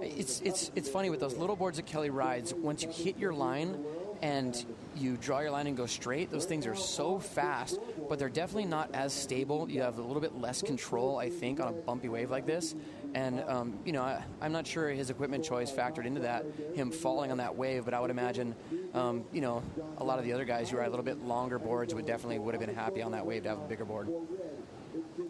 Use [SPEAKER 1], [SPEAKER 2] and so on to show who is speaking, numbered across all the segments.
[SPEAKER 1] it's funny with those little boards that Kelly rides. Once you hit your line and you draw your line and go straight, those things are so fast, but they're definitely not as stable. You have a little bit less control, I think, on a bumpy wave like this. And, I'm not sure his equipment choice factored into that, him falling on that wave, but I would imagine, a lot of the other guys who ride a little bit longer boards would have been happy on that wave to have a bigger board.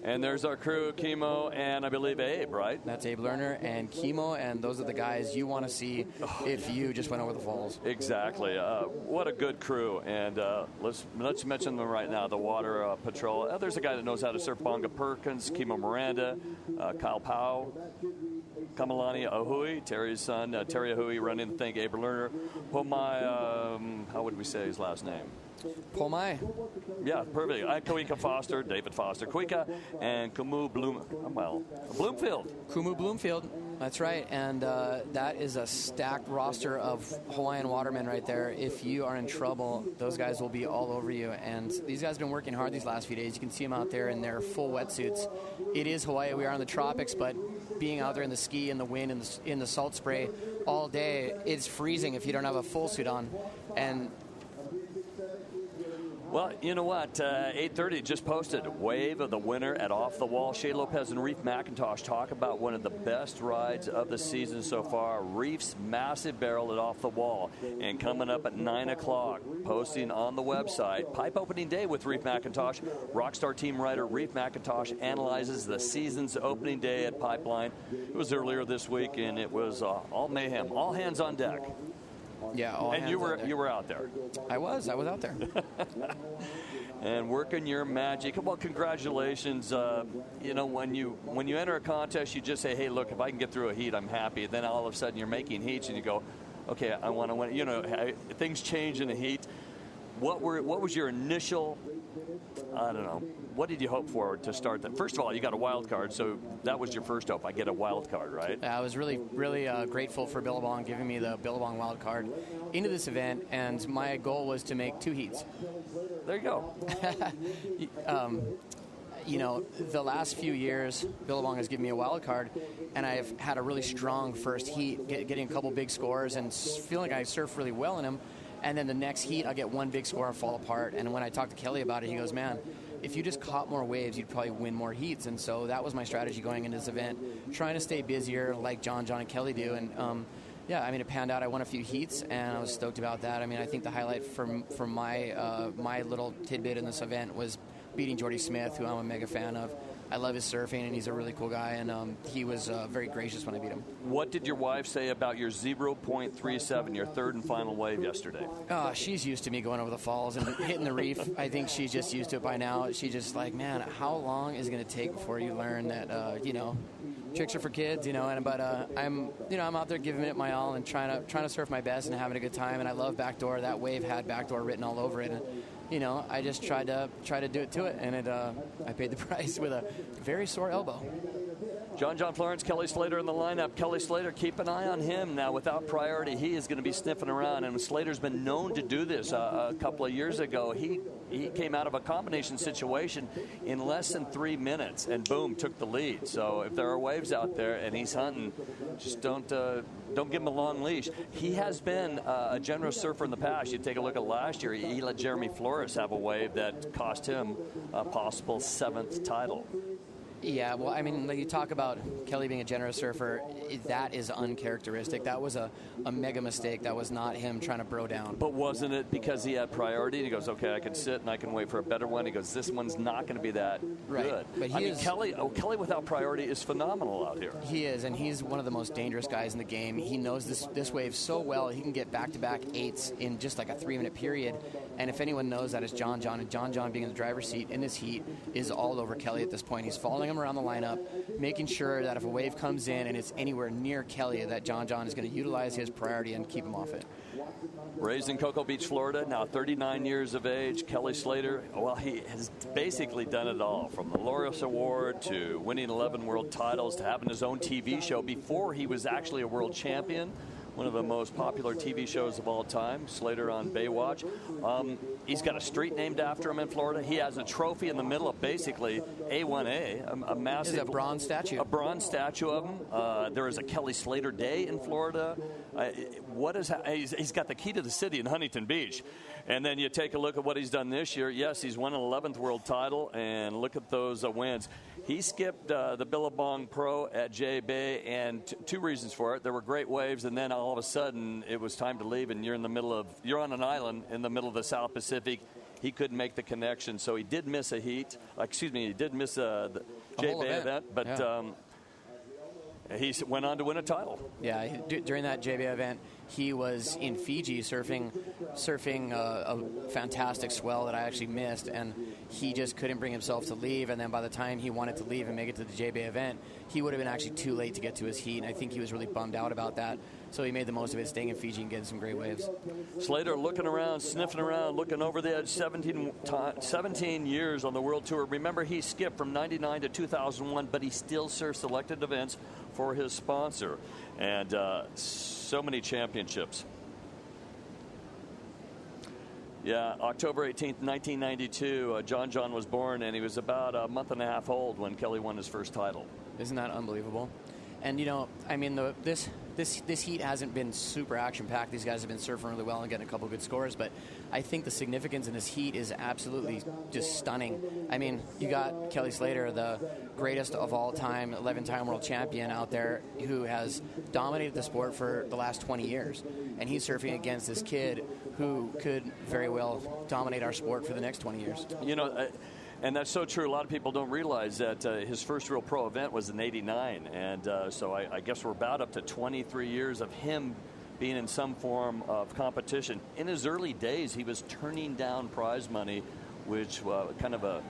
[SPEAKER 2] And there's our crew, Kimo, and I believe Abe, right?
[SPEAKER 1] That's Abe Lerner and Kimo, and those are the guys you want to see if you just went over the falls.
[SPEAKER 2] Exactly. What a good crew. And let's mention them right now, the Water Patrol. There's a guy that knows how to surf, Bonga Perkins, Kimo Miranda, Kyle Powell, Kamalani Ahui, Terry's son, Terry Ahui running the thing, Abe Lerner, Pomai, how would we say his last name?
[SPEAKER 1] Pomai.
[SPEAKER 2] Yeah, perfect. Kuika Foster, David Foster, Kuika, and Bloomfield.
[SPEAKER 1] Kumu Bloomfield. That's right, and that is a stacked roster of Hawaiian watermen right there. If you are in trouble, those guys will be all over you, and these guys have been working hard these last few days. You can see them out there in their full wetsuits. It is Hawaii. We are in the tropics, but being out there in the ski, in the wind, in the salt spray all day, it's freezing if you don't have a full suit on. And
[SPEAKER 2] well, you know what? 8:30 just posted Wave of the Winter at Off the Wall. Shea Lopez and Reef McIntosh talk about one of the best rides of the season so far. Reef's massive barrel at Off the Wall. And coming up at 9 o'clock, posting on the website, Pipe Opening Day with Reef McIntosh. Rockstar team rider Reef McIntosh analyzes the season's opening day at Pipeline. It was earlier this week, and it was all mayhem, all hands on deck.
[SPEAKER 1] Yeah,
[SPEAKER 2] and you were out there.
[SPEAKER 1] I was out there.
[SPEAKER 2] And working your magic. Well, congratulations. When you enter a contest, you just say, hey, look, if I can get through a heat, I'm happy. Then all of a sudden you're making heats and you go, okay, I want to win. Things change in the heat. What was your initial, I don't know, what did you hope for to start that? First of all, you got a wild card, so that was your first hope. I get a wild card, right?
[SPEAKER 1] I was really, really grateful for Billabong giving me the Billabong wild card into this event, and my goal was to make 2 heats.
[SPEAKER 2] There you go.
[SPEAKER 1] The last few years, Billabong has given me a wild card, and I've had a really strong first heat, getting a couple big scores, and feeling like I surf really well in them. And then the next heat, I'll get one big score and fall apart. And when I talked to Kelly about it, he goes, man, if you just caught more waves, you'd probably win more heats. And so that was my strategy going into this event, trying to stay busier like John, and Kelly do. And, it panned out. I won a few heats, and I was stoked about that. I think the highlight from my little tidbit in this event was beating Jordy Smith, who I'm a mega fan of. I love his surfing, and he's a really cool guy, and he was very gracious when I beat him.
[SPEAKER 2] What did your wife say about your 0.37, your third and final wave yesterday?
[SPEAKER 1] She's used to me going over the falls and hitting the reef. I think she's just used to it by now. She's just like, man, how long is it going to take before you learn that, tricks are for kids, but I'm out there giving it my all and trying to surf my best and having a good time, and I love backdoor. That wave had backdoor written all over it, and I just tried to do it to it, and I paid the price with a very sore elbow.
[SPEAKER 2] John Florence, Kelly Slater in the lineup. Kelly Slater, keep an eye on him now. Without priority, he is going to be sniffing around, and Slater's been known to do this. A couple of years ago, he came out of a combination situation in less than 3 minutes, and boom, took the lead. So if there are waves out there and he's hunting, just don't give him a long leash. He has been a generous surfer in the past. You take a look at last year, he let Jeremy Flores have a wave that cost him a possible 7th title.
[SPEAKER 1] Yeah, well, you talk about Kelly being a generous surfer, that is uncharacteristic. That was a mega mistake. That was not him trying to bro down.
[SPEAKER 2] But wasn't it because he had priority? He goes, okay, I can sit and I can wait for a better one. He goes, this one's not going to be that good.
[SPEAKER 1] But
[SPEAKER 2] Kelly without priority is phenomenal out here.
[SPEAKER 1] He is, and he's one of the most dangerous guys in the game. He knows this wave so well. He can get back-to-back 8s in just like a 3-minute period. And if anyone knows that, it's John. And John being in the driver's seat in this heat is all over Kelly at this point. He's following him around the lineup, making sure that if a wave comes in and it's anywhere near Kelly, that John is going to utilize his priority and keep him off it.
[SPEAKER 2] Raised in Cocoa Beach, Florida, now 39 years of age, Kelly Slater, well, he has basically done it all, from the Laureus Award to winning 11 world titles to having his own TV show before he was actually a world champion. one of the most popular TV shows of all time, Slater on Baywatch. He's got a street named after him in Florida. He has a trophy in the middle of basically A1A, a massive...
[SPEAKER 1] It's a bronze statue.
[SPEAKER 2] A bronze statue of him. There is a Kelly Slater Day in Florida. He's got the key to the city in Huntington Beach. And then you take a look at what he's done this year. Yes, he's won an 11th world title, and look at those wins. He skipped the Billabong Pro at J-Bay, and two reasons for it. There were great waves, and then all of a sudden it was time to leave, and you're on an island in the middle of the South Pacific. He couldn't make the connection, so he did miss a heat. He did miss the J-Bay event, but he went on to win a title.
[SPEAKER 1] Yeah, during that J-Bay event, he was in Fiji surfing a fantastic swell that I actually missed, and he just couldn't bring himself to leave. And then by the time he wanted to leave and make it to the J-Bay event, he would have been actually too late to get to his heat, and I think he was really bummed out about that. So he made the most of it, staying in Fiji and getting some great waves.
[SPEAKER 2] Slater looking around, sniffing around, looking over the edge, 17 years on the World Tour. Remember, he skipped from 99 to 2001, but he still surfed selected events for his sponsor. And so many championships. Yeah, October 18th, 1992, John was born, and he was about a month and a half old when Kelly won his first title.
[SPEAKER 1] Isn't that unbelievable? And, this heat hasn't been super action-packed. These guys have been surfing really well and getting a couple good scores, but I think the significance in this heat is absolutely just stunning. I mean, you got Kelly Slater, the greatest of all time, 11-time world champion out there, who has dominated the sport for the last 20 years. And he's surfing against this kid who could very well dominate our sport for the next 20 years.
[SPEAKER 2] And that's so true. A lot of people don't realize that his first real pro event was in '89. And so I guess we're about up to 23 years of him being in some form of competition. In his early days, he was turning down prize money, which kind of a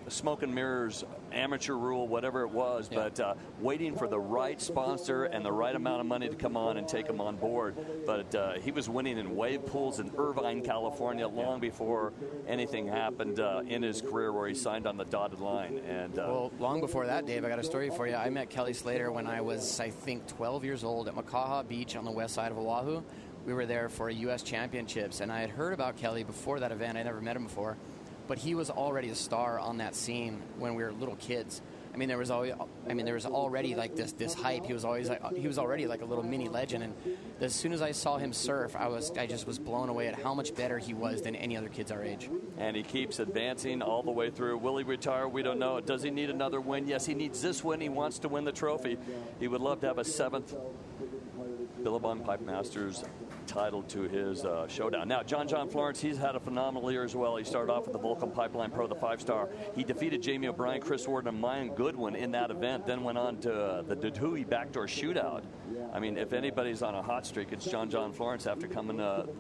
[SPEAKER 2] smoke and mirrors amateur rule, whatever it was, but waiting for the right sponsor and the right amount of money to come on and take him on board. But he was winning in wave pools in Irvine, California, long before anything happened in his career where he signed on the dotted line. And
[SPEAKER 1] well, long before that, Dave, I got a story for you. I met Kelly Slater when I was, I think, 12 years old at Makaha Beach on the west side of Oahu. We were there for a U.S. Championships, and I had heard about Kelly before that event. I never met him before. But he was already a star on that scene when we were little kids. I mean, there was already like this hype. He was already like a little mini legend. And as soon as I saw him surf, I just was blown away at how much better he was than any other kids our age.
[SPEAKER 2] And he keeps advancing all the way through. Will he retire? We don't know. Does he need another win? Yes, he needs this win. He wants to win the trophy. He would love to have a 7th Billabong Pipe Masters title to his showdown. Now, John Florence, he's had a phenomenal year as well. He started off with the Vulcan Pipeline Pro, the 5-star. He defeated Jamie O'Brien, Chris Warden, and Mayan Goodwin in that event, then went on to the Dudhui backdoor shootout. I mean, if anybody's on a hot streak, it's John Florence after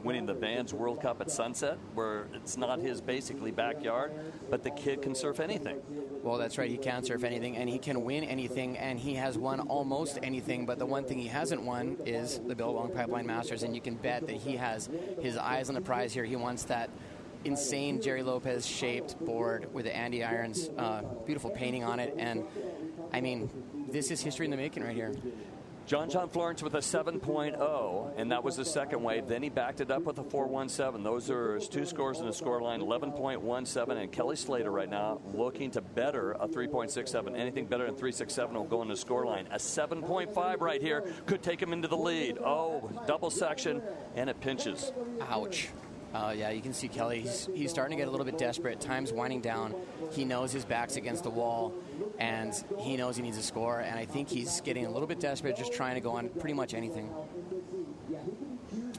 [SPEAKER 2] winning the Vans World Cup at Sunset, where it's not his basically backyard, but the kid can surf anything.
[SPEAKER 1] Well, that's right. He can surf anything, and he can win anything, and he has won almost anything. But the one thing he hasn't won is the Billabong Pipeline Masters, and you can bet that he has his eyes on the prize here. He wants that insane Jerry Lopez-shaped board with the Andy Irons beautiful painting on it. And, I mean, this is history in the making right here.
[SPEAKER 2] John Florence with a 7.0, and that was the second wave. Then he backed it up with a 4.17. Those are his two scores in the scoreline, 11.17. And Kelly Slater right now looking to better a 3.67. Anything better than 3.67 will go in the scoreline. A 7.5 right here could take him into the lead. Oh, double section, and it pinches.
[SPEAKER 1] Ouch. Yeah, you can see Kelly. He's starting to get a little bit desperate. Time's winding down. He knows his back's against the wall, and he knows he needs a score. And I think he's getting a little bit desperate, just trying to go on pretty much anything.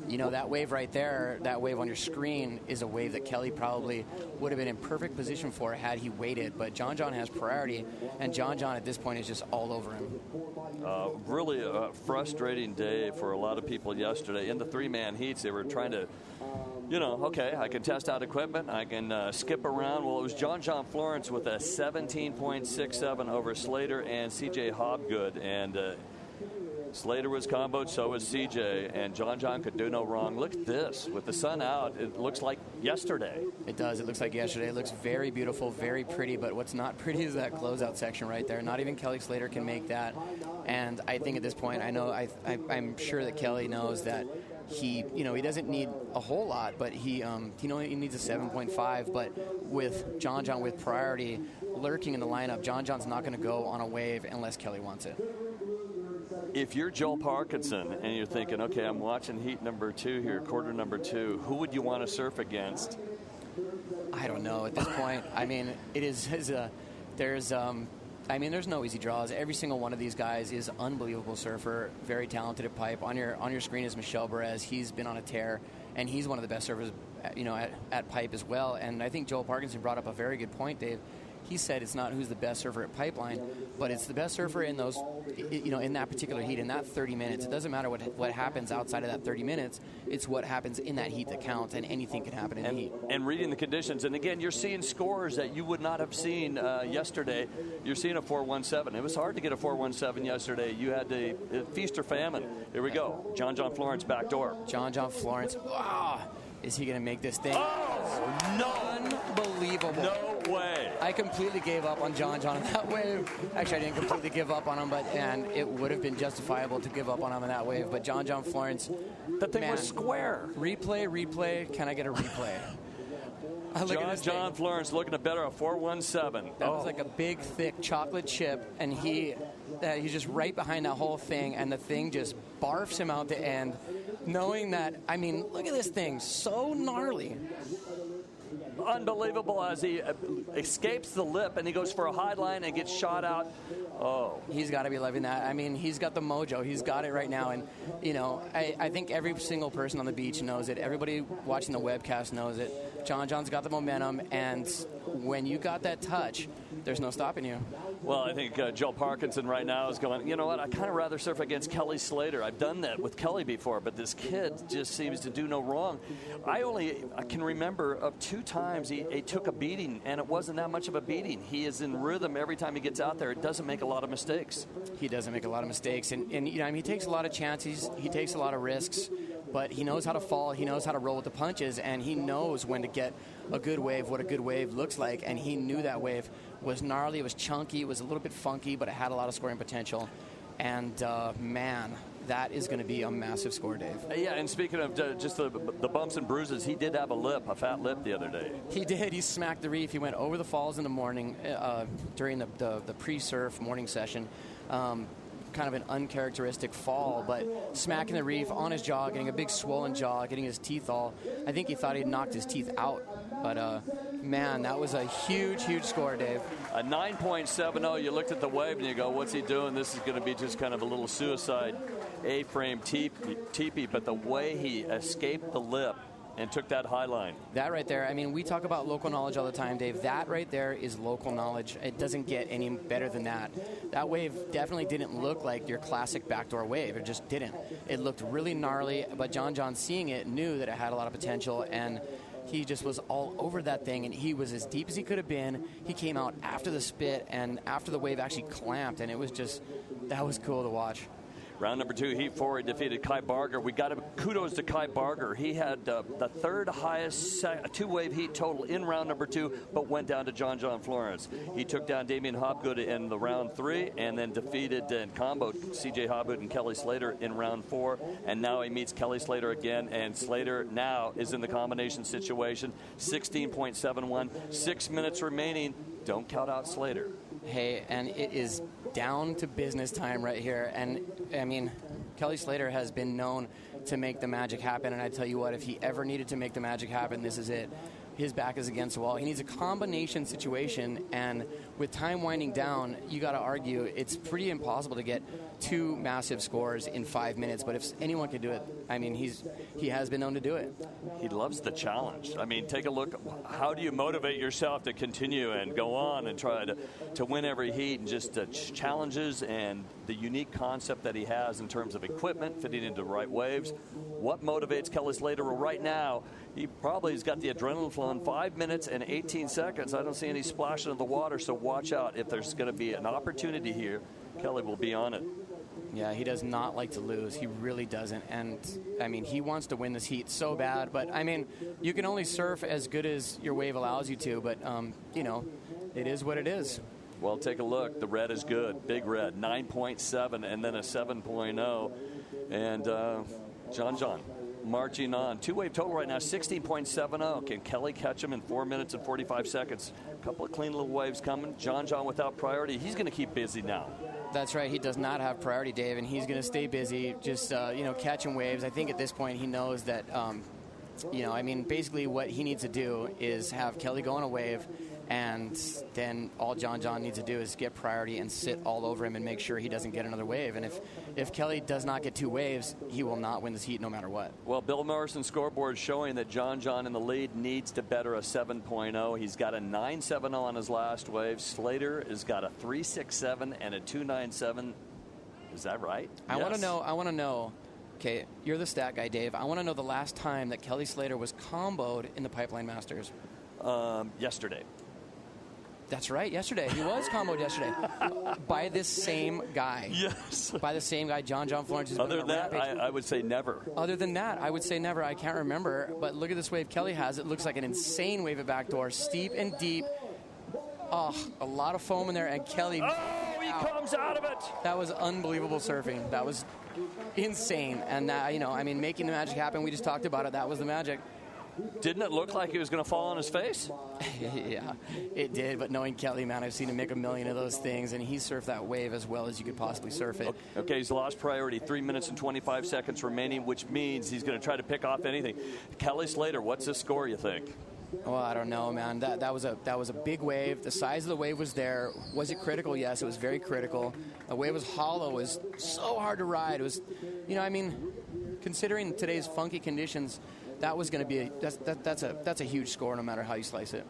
[SPEAKER 1] You know, that wave right there, that wave on your screen, is a wave that Kelly probably would have been in perfect position for had he waited. But John has priority, and John at this point is just all over him.
[SPEAKER 2] Really a frustrating day for a lot of people yesterday. In the 3-man heats, they were trying to, okay, I can test out equipment, I can skip around. Well, it was John Florence with a 17.67 over Slater and CJ Hobgood, and Slater was comboed, so was CJ, and John could do no wrong. Look at this. With the sun out, it looks like yesterday.
[SPEAKER 1] It does. It looks like yesterday. It looks very beautiful, very pretty, but what's not pretty is that closeout section right there. Not even Kelly Slater can make that. And I think at this point, I'm sure that Kelly knows that he doesn't need a whole lot, but he needs a 7.5. But with John with priority lurking in the lineup, John's not going to go on a wave unless Kelly wants it.
[SPEAKER 2] If you're Joel Parkinson and you're thinking, okay, I'm watching heat number 2 here, quarter number 2, who would you want to surf against?
[SPEAKER 1] I don't know at this point. I mean, there's no easy draws. Every single one of these guys is unbelievable surfer, very talented at pipe. On your screen is Michel Perez. He's been on a tear, and he's one of the best surfers, at pipe as well. And I think Joel Parkinson brought up a very good point, Dave. He said it's not who's the best surfer at pipeline, but it's the best surfer in those, in that particular heat, in that 30 minutes. It doesn't matter what happens outside of that 30 minutes. It's what happens in that heat that counts, and anything can happen in the heat. And
[SPEAKER 2] reading the conditions. And again, you're seeing scores that you would not have seen yesterday. You're seeing a 4.17. It was hard to get a 4.17 yesterday. You had to feast or famine. Here we go. John Florence back door.
[SPEAKER 1] John Florence. Wow. Is he going to make this thing?
[SPEAKER 2] Oh, no.
[SPEAKER 1] Unbelievable.
[SPEAKER 2] No way.
[SPEAKER 1] I completely gave up on John on that wave. Actually, I didn't completely give up on him, and it would have been justifiable to give up on him in that wave. But John Florence,
[SPEAKER 2] that thing was square.
[SPEAKER 1] Replay. Can I get a replay?
[SPEAKER 2] John Florence looking to better a 4.17.
[SPEAKER 1] That was like a big, thick chocolate chip, and he's just right behind that whole thing, and the thing just barfs him out the end, knowing that, look at this thing, so gnarly.
[SPEAKER 2] Unbelievable as he escapes the lip, and he goes for a high line and gets shot out. Oh.
[SPEAKER 1] He's got to be loving that. He's got the mojo. He's got it right now. And, I think every single person on the beach knows it. Everybody watching the webcast knows it. John's got the momentum, and when you got that touch, there's no stopping you.
[SPEAKER 2] Well, I think Joel Parkinson right now is going, you know what, I kind of rather surf against Kelly Slater. I've done that with Kelly before, but this kid just seems to do no wrong. I can remember of 2 times he took a beating, and it wasn't that much of a beating. He is in rhythm every time he gets out there. It doesn't make a lot of mistakes.
[SPEAKER 1] He doesn't make a lot of mistakes, and he takes a lot of chances. He takes a lot of risks, but he knows how to fall. He knows how to roll with the punches, and he knows when to get a good wave, what a good wave looks like, and he knew that wave was gnarly, it was chunky, it was a little bit funky, but it had a lot of scoring potential. And, man, that is going to be a massive score, Dave.
[SPEAKER 2] Yeah, and speaking of just the bumps and bruises, he did have a fat lip the other day.
[SPEAKER 1] He did. He smacked the reef. He went over the falls in the morning during the pre-surf morning session. Kind of an uncharacteristic fall, but smacking the reef on his jaw, getting a big swollen jaw, getting his teeth all. I think he thought he'd knocked his teeth out, but man, that was a huge, huge score, Dave.
[SPEAKER 2] A 9.70. You looked at the wave and you go, what's he doing? This is going to be just kind of a little suicide A-frame teepee, but the way he escaped the lip and took that high line.
[SPEAKER 1] That right there, we talk about local knowledge all the time, Dave. That right there is local knowledge. It doesn't get any better than that. That wave definitely didn't look like your classic backdoor wave. It just didn't. It looked really gnarly, but John seeing it knew that it had a lot of potential, and he just was all over that thing, and he was as deep as he could have been. He came out after the spit and after the wave actually clamped, and that was cool to watch.
[SPEAKER 2] Round number 2, heat 4, he defeated Kai Barger. We got kudos to Kai Barger. He had the third highest 2-wave heat total in round number 2, but went down to John Florence. He took down Damien Hobgood in the round 3, and then defeated in combo C.J. Hobgood and Kelly Slater in round 4. And now he meets Kelly Slater again, and Slater now is in the combination situation. 16.71, 6 minutes remaining. Don't count out Slater.
[SPEAKER 1] Hey, and it is down to business time right here. And, Kelly Slater has been known to make the magic happen. And I tell you what, if he ever needed to make the magic happen, this is it. His back is against the wall. He needs a combination situation. And with time winding down, you got to argue it's pretty impossible to get 2 massive scores in 5 minutes. But if anyone could do it, he has been known to do it.
[SPEAKER 2] He loves the challenge. Take a look. How do you motivate yourself to continue and go on and try to win every heat, and just challenges and the unique concept that he has in terms of equipment, fitting into the right waves. What motivates Kelly Slater? Well, right now, he probably has got the adrenaline flowing. 5 minutes and 18 seconds. I don't see any splashing of the water, so watch out. If there's going to be an opportunity here, Kelly will be on it.
[SPEAKER 1] Yeah, he does not like to lose. He really doesn't. And, he wants to win this heat so bad. But, you can only surf as good as your wave allows you to. But, it is what it is.
[SPEAKER 2] Well, take a look. The red is good. Big red. 9.7 and then a 7.0. And John marching on. Two-wave total right now, 16.70. Can Kelly catch him in 4 minutes and 45 seconds? A couple of clean little waves coming. John without priority. He's going to keep busy now.
[SPEAKER 1] That's right. He does not have priority, Dave, and he's going to stay busy, just, catching waves. I think at this point he knows that, basically what he needs to do is have Kelly go on a wave, and then all John needs to do is get priority and sit all over him and make sure he doesn't get another wave. And if Kelly does not get 2 waves, he will not win this heat no matter what.
[SPEAKER 2] Well, Bill Morrison's scoreboard showing that John in the lead needs to better a 7.0. He's got a 9.70 on his last wave. Slater has got a 3.67 and a 2.97. Is that right?
[SPEAKER 1] I want to know. Okay, you're the stat guy, Dave. I want to know the last time that Kelly Slater was comboed in the Pipeline Masters.
[SPEAKER 2] Yesterday.
[SPEAKER 1] That's right, yesterday. He was comboed yesterday by this same guy.
[SPEAKER 2] Yes.
[SPEAKER 1] By the same guy, John Florence.
[SPEAKER 2] Other than that, I would say never.
[SPEAKER 1] Other than that, I would say never. I can't remember. But look at this wave Kelly has. It looks like an insane wave at backdoor. Steep and deep. Oh, a lot of foam in there. And Kelly...
[SPEAKER 2] Oh, he comes out of it.
[SPEAKER 1] That was unbelievable surfing. That was insane. And, making the magic happen, we just talked about it. That was the magic.
[SPEAKER 2] Didn't it look like he was going to fall on his face?
[SPEAKER 1] Yeah, it did. But knowing Kelly, man, I've seen him make a million of those things, and he surfed that wave as well as you could possibly surf it.
[SPEAKER 2] Okay, he's lost priority. 3 minutes and 25 seconds remaining, which means he's going to try to pick off anything. Kelly Slater, what's his score, you think?
[SPEAKER 1] Well, I don't know, man. That was a big wave. The size of the wave was there. Was it critical? Yes, it was very critical. The wave was hollow. It was so hard to ride. It was, considering today's funky conditions, that was going to be that's a huge score no matter how you slice it.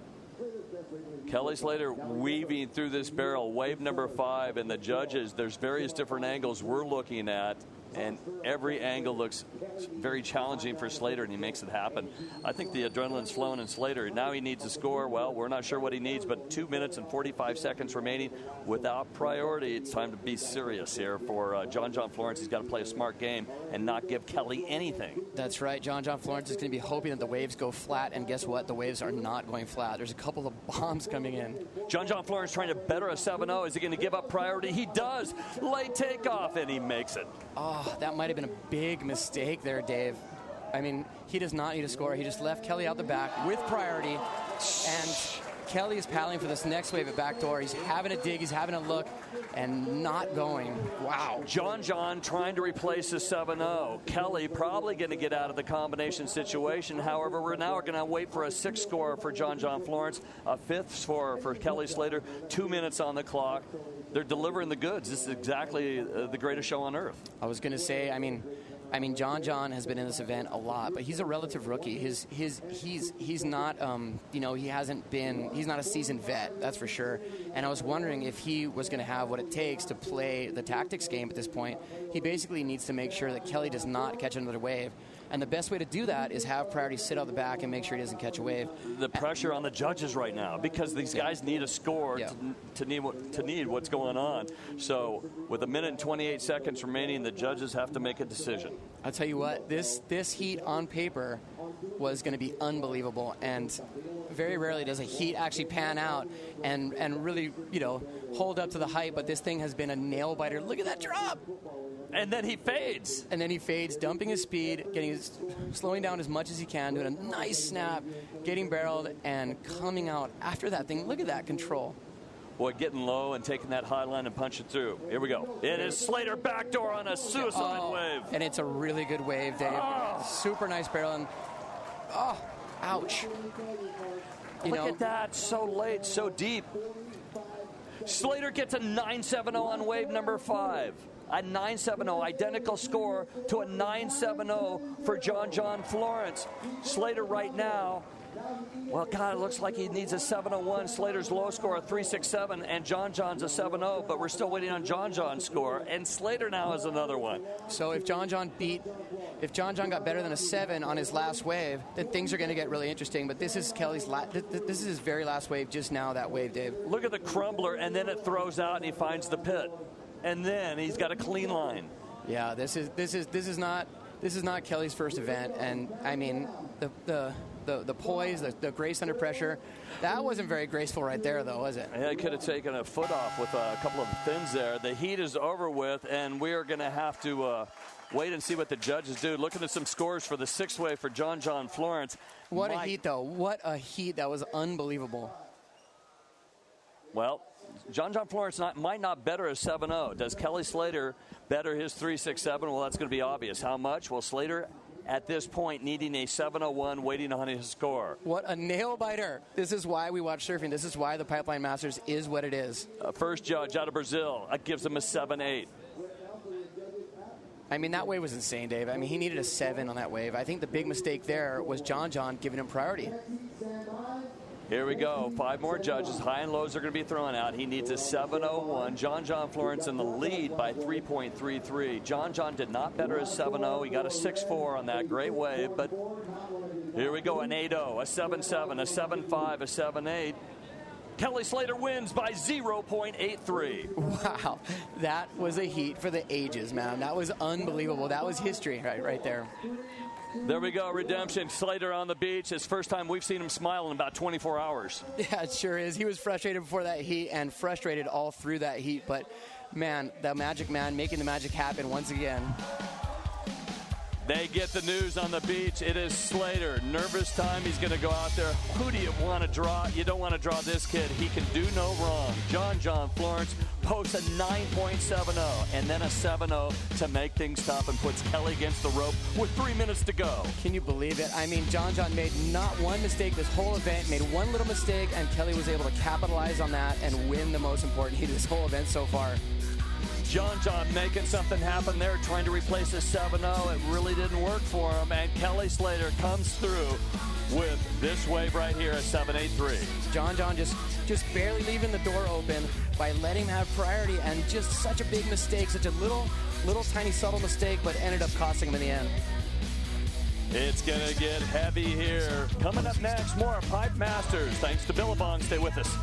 [SPEAKER 2] Kelly Slater weaving through this barrel, wave number 5, and the judges, there's various different angles we're looking at, and every angle looks very challenging for Slater, and he makes it happen. I think the adrenaline's flowing in Slater. Now he needs a score. Well, we're not sure what he needs, but 2 minutes and 45 seconds remaining without priority. It's time to be serious here for John Florence. He's got to play a smart game and not give Kelly anything.
[SPEAKER 1] That's right. John Florence is going to be hoping that the waves go flat, and guess what? The waves are not going flat. There's a couple of bombs coming in.
[SPEAKER 2] John Florence trying to better a 7.0. Is he going to give up priority? He does. Late takeoff, and he makes it.
[SPEAKER 1] Oh, that might have been a big mistake there, Dave. I mean, he does not need a score. He just left Kelly out the back with priority, and Kelly is paddling for this next wave at backdoor. He's having a dig, he's having a look, and not going. Wow.
[SPEAKER 2] John trying to replace the 7.0. Kelly probably going to get out of the combination situation. However, we're going to wait for a 6th score for John Florence, a 5th score for Kelly Slater, 2 minutes on the clock. They're delivering the goods. This is exactly the greatest show on earth.
[SPEAKER 1] I was going to say, I mean, John has been in this event a lot, but he's a relative rookie. He's not, he's not a seasoned vet, that's for sure. And I was wondering if he was going to have what it takes to play the tactics game at this point. He basically needs to make sure that Kelly does not catch another wave. And the best way to do that is have priority sit out the back and make sure he doesn't catch a wave.
[SPEAKER 2] The pressure on the judges right now, because these guys need a score to need what's going on. So with 1 minute and 28 seconds remaining, the judges have to make a decision.
[SPEAKER 1] I'll tell you what, this heat on paper was going to be unbelievable, and very rarely does a heat actually pan out and really, hold up to the hype, but this thing has been a nail biter. Look at that drop!
[SPEAKER 2] And then he fades.
[SPEAKER 1] Dumping his speed, slowing down as much as he can, doing a nice snap, getting barreled, and coming out after that thing. Look at that control.
[SPEAKER 2] Boy, getting low and taking that high line and punching through. Here we go. It is Slater backdoor on a suicide wave.
[SPEAKER 1] And it's a really good wave, Dave. Super nice barrel. And, ouch.
[SPEAKER 2] Look at that. So late, so deep. Slater gets a 9.70 on wave number 5. A 9.70, identical score to a 9.70 for John Florence. Slater right now, well, God, it looks like he needs a 7.01. Slater's low score, a 3.67, and John's a 7.0, but we're still waiting on John's score, and Slater now has another one.
[SPEAKER 1] So if John got better than a 7 on his last wave, then things are going to get really interesting. But this is Kelly's this is his very last wave just now, that wave, Dave.
[SPEAKER 2] Look at the crumbler, and then it throws out, and he finds the pit. And then he's got a clean line.
[SPEAKER 1] Yeah, this is not Kelly's first event, and I mean the the poise, the grace under pressure. That wasn't very graceful right there, though, was it?
[SPEAKER 2] Yeah, he could have taken a foot off with a couple of thins there. The heat is over with, and we are going to have to wait and see what the judges do. Looking at some scores for the six-way for John Florence.
[SPEAKER 1] What a heat, though. What a heat. That was unbelievable.
[SPEAKER 2] Well, John Florence might not better a 7-0. Does Kelly Slater better his 3.67? Well, that's going to be obvious. How much? Well, Slater, at this point, needing a 7:01, waiting on his score.
[SPEAKER 1] What a nail-biter. This is why we watch surfing. This is why the Pipeline Masters is what it is.
[SPEAKER 2] First judge out of Brazil gives him a 7.8.
[SPEAKER 1] I mean, that wave was insane, Dave. I mean, he needed a 7 on that wave. I think the big mistake there was John giving him priority.
[SPEAKER 2] Here we go. 5 more judges. High and lows are going to be thrown out. He needs a 7:01. John Florence in the lead by 3.33. John did not better his 7:0. He got a 6.4 on that great wave. But here we go. An 8.0, a 7.7, a 7.5, a 7.8. Kelly Slater wins by 0.83.
[SPEAKER 1] Wow. That was a heat for the ages, man. That was unbelievable. That was history right there.
[SPEAKER 2] There we go, redemption. Slater on the beach. His first time we've seen him smile in about 24 hours.
[SPEAKER 1] Yeah, it sure is. He was frustrated before that heat and frustrated all through that heat. But, man, the Magic Man making the magic happen once again.
[SPEAKER 2] They get the news on the beach. It is Slater. Nervous time. He's going to go out there. Who do you want to draw? You don't want to draw this kid. He can do no wrong. John Florence posts a 9.70 and then a 7.0 to make things tough and puts Kelly against the rope with 3 minutes to go.
[SPEAKER 1] Can you believe it? I mean, John made not one mistake this whole event, made one little mistake, and Kelly was able to capitalize on that and win the most important heat of this whole event so far.
[SPEAKER 2] John making something happen there, trying to replace a 7-0. It really didn't work for him, and Kelly Slater comes through with this wave right here at 7.83.
[SPEAKER 1] John just barely leaving the door open by letting him have priority, and just such a big mistake, such a little tiny subtle mistake, but ended up costing him in the end.
[SPEAKER 2] It's going to get heavy here. Coming up next, more Pipe Masters. Thanks to Billabong. Stay with us.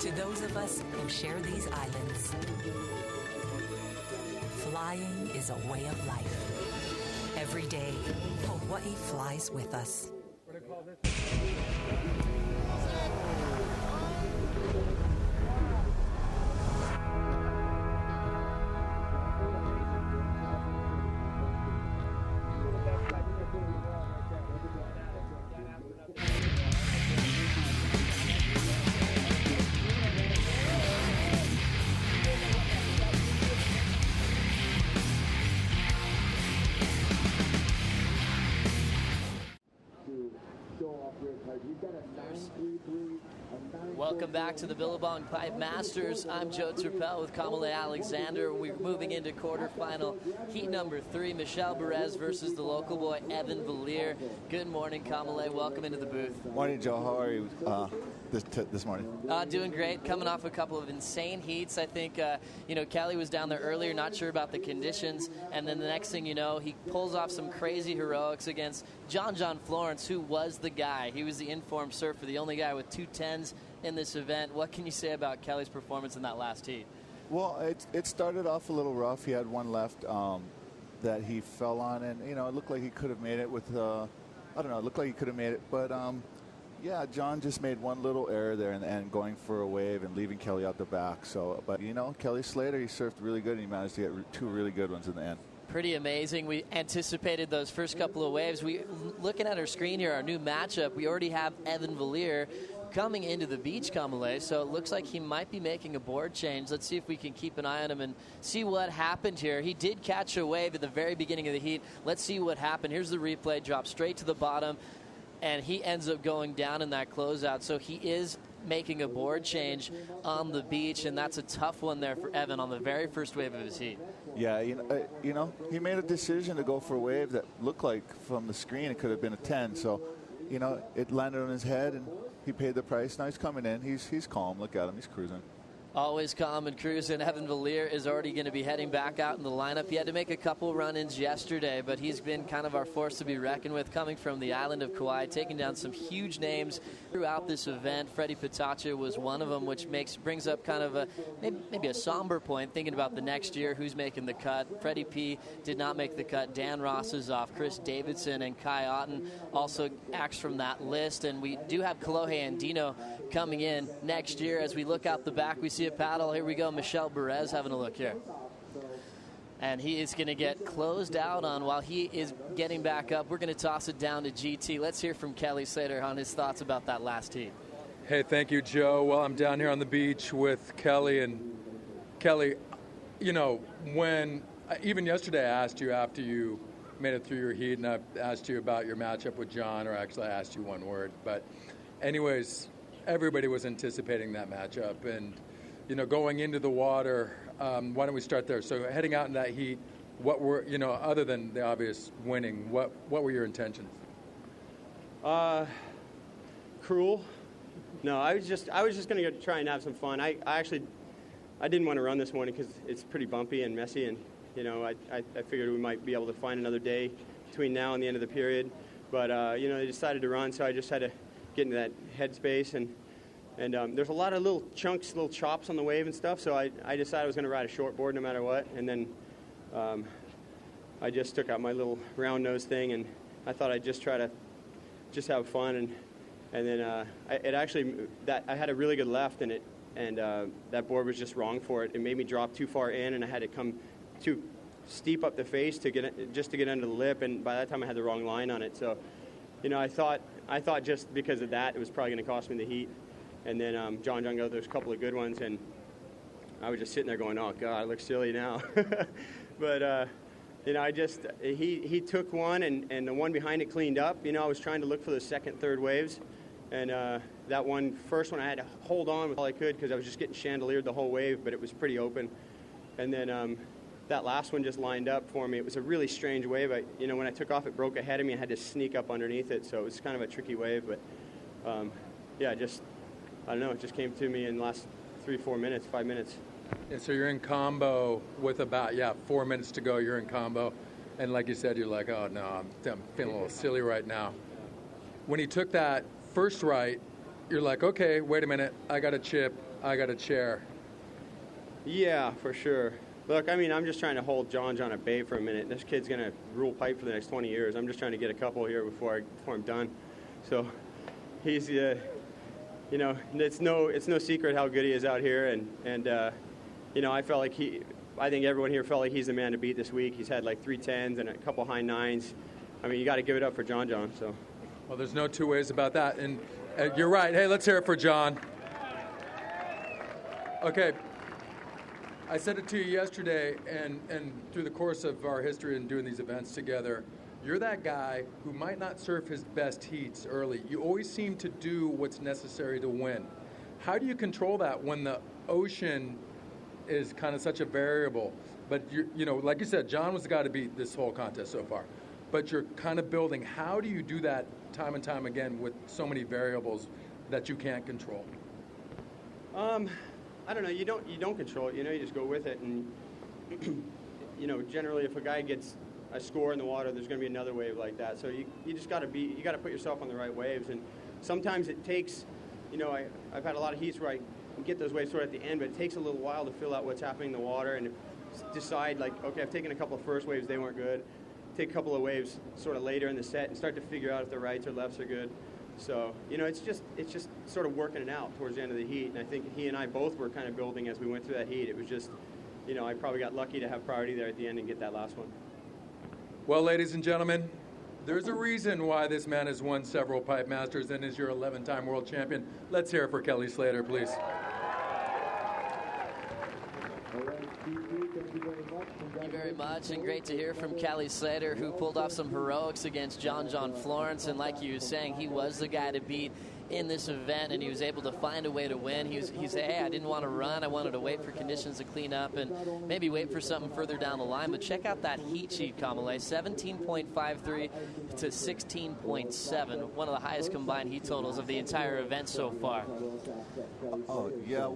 [SPEAKER 3] To those of us who share these islands, flying is a way of life. Every day, Hawaii flies with us.
[SPEAKER 4] Welcome back to the Billabong Pipe Masters. I'm Joe Turpel with Kamale Alexander. We're moving into quarterfinal heat number 3. Michel Perez versus the local boy Evan Valier. Good morning, Kamale. Welcome into the booth.
[SPEAKER 5] Morning, Joe. How are you this morning?
[SPEAKER 4] Doing great. Coming off a couple of insane heats. I think, Kelly was down there earlier, not sure about the conditions. And then the next thing you know, he pulls off some crazy heroics against John Florence, who was the guy. He was the informed surfer, the only guy with 2 10s in this event. What can you say about Kelly's performance in that last heat?
[SPEAKER 5] Well, it started off a little rough. He had one left that he fell on, and it looked like he could have made it with it looked like he could have made it, but yeah, John just made one little error there and going for a wave and leaving Kelly out the back. So, but Kelly Slater, he surfed really good, and he managed to get 2 really good ones in the end.
[SPEAKER 4] Pretty amazing. We anticipated those first couple of waves. Looking at our screen here, our new matchup, we already have Evan Valier coming into the beach, Kamale, so it looks like he might be making a board change. Let's see if we can keep an eye on him and see what happened here. He did catch a wave at the very beginning of the heat. Let's see what happened. Here's the replay. Drop straight to the bottom, and he ends up going down in that closeout. So he is making a board change on the beach, and that's a tough one there for Evan on the very first wave of his heat.
[SPEAKER 5] Yeah, he made a decision to go for a wave that looked like from the screen it could have been a 10. So, it landed on his head, and he paid the price. Now he's coming in. He's calm. Look at him. He's cruising.
[SPEAKER 4] Always calm and cruising. Evan Valier is already going to be heading back out in the lineup. He had to make a couple run-ins yesterday, but he's been kind of our force to be reckoned with, coming from the island of Kauai, taking down some huge names throughout this event. Freddie Pitacha was one of them, which brings up kind of maybe a somber point, thinking about the next year, who's making the cut. Freddie P. did not make the cut. Dan Ross is off. Chris Davidson and Kai Otten also acts from that list, and we do have Kalohe Andino coming in next year. As we look out the back, we see a paddle. Here we go, Michel Perez having a look here. And he is going to get closed out on while he is getting back up. We're going to toss it down to GT. Let's hear from Kelly Slater on his thoughts about that last heat.
[SPEAKER 6] Hey, thank you, Joe. Well, I'm down here on the beach with Kelly. And Kelly, when even yesterday I asked you after you made it through your heat, and I asked you about your matchup with John, or actually I asked you one word. But anyways, everybody was anticipating that matchup. And going into the water, why don't we start there? So heading out in that heat, what were, other than the obvious winning, what were your intentions?
[SPEAKER 7] Cruel. No, I was just going to go try and have some fun. I didn't want to run this morning because it's pretty bumpy and messy, and I figured we might be able to find another day between now and the end of the period. But they decided to run, so I just had to get into that headspace, and there's a lot of little chunks, little chops on the wave and stuff, so I decided I was going to ride a short board no matter what, and then I just took out my little round nose thing, and I thought I'd just try to just have fun, and then I had a really good left, and that board was just wrong for it. It made me drop too far in, and I had to come too steep up the face to get under the lip, and by that time I had the wrong line on it, so I thought just because of that it was probably going to cost me the heat. And then John got there's a couple of good ones, and I was just sitting there going, "Oh God, I look silly now." But he took one, and the one behind it cleaned up. I was trying to look for the second, third waves, and that first one I had to hold on with all I could because I was just getting chandeliered the whole wave, but it was pretty open. And then that last one just lined up for me. It was a really strange wave. When I took off, it broke ahead of me. I had to sneak up underneath it, so it was kind of a tricky wave. But I don't know, it just came to me in the last 5 minutes.
[SPEAKER 6] And so you're in combo with about 4 minutes to go. You're in combo, and like you said, you're like, oh no, I'm feeling a little silly right now. When he took that first right, you're like, okay, wait a minute, I got a chip, I got a chair.
[SPEAKER 7] Yeah, for sure. Look, I'm just trying to hold John at bay for a minute. This kid's gonna rule pipe for the next 20 years. I'm just trying to get a couple here before I'm done. So he's it's no secret how good he is out here, and I felt like I think everyone here felt like he's the man to beat this week. He's had like 3 10s and a couple high 9s. You got to give it up for John. So,
[SPEAKER 6] well, there's no two ways about that, and you're right. Hey, let's hear it for John. Okay, I said it to you yesterday, and through the course of our history and doing these events together. You're that guy who might not surf his best heats early. You always seem to do what's necessary to win. How do you control that when the ocean is kind of such a variable? But, like you said, John was the guy to beat this whole contest so far. But you're kind of building. How do you do that time and time again with so many variables that you can't control?
[SPEAKER 7] I don't know. You don't control it. You just go with it. And, generally if a guy gets a score in the water, there's going to be another wave like that. So you just got to put yourself on the right waves. And sometimes it takes, I've had a lot of heats where I get those waves sort of at the end, but it takes a little while to fill out what's happening in the water and decide like, okay, I've taken a couple of first waves, they weren't good. Take a couple of waves sort of later in the set and start to figure out if the rights or lefts are good. So, it's just sort of working it out towards the end of the heat. And I think he and I both were kind of building as we went through that heat. It was just, I probably got lucky to have priority there at the end and get that last one.
[SPEAKER 6] Well, ladies and gentlemen, There's a reason why this man has won several Pipe Masters and is your 11-time world champion. Let's hear it for Kelly Slater, please.
[SPEAKER 4] Thank you very much, and great to hear from Kelly Slater, who pulled off some heroics against John Florence, and like you were saying, he was the guy to beat in this event, and he was able to find a way to win. He said, hey, I didn't want to run. I wanted to wait for conditions to clean up and maybe wait for something further down the line. But check out that heat sheet, Kamale, 17.53 to 16.7, one of the highest combined heat totals of the entire event so far.
[SPEAKER 5] Oh, yeah.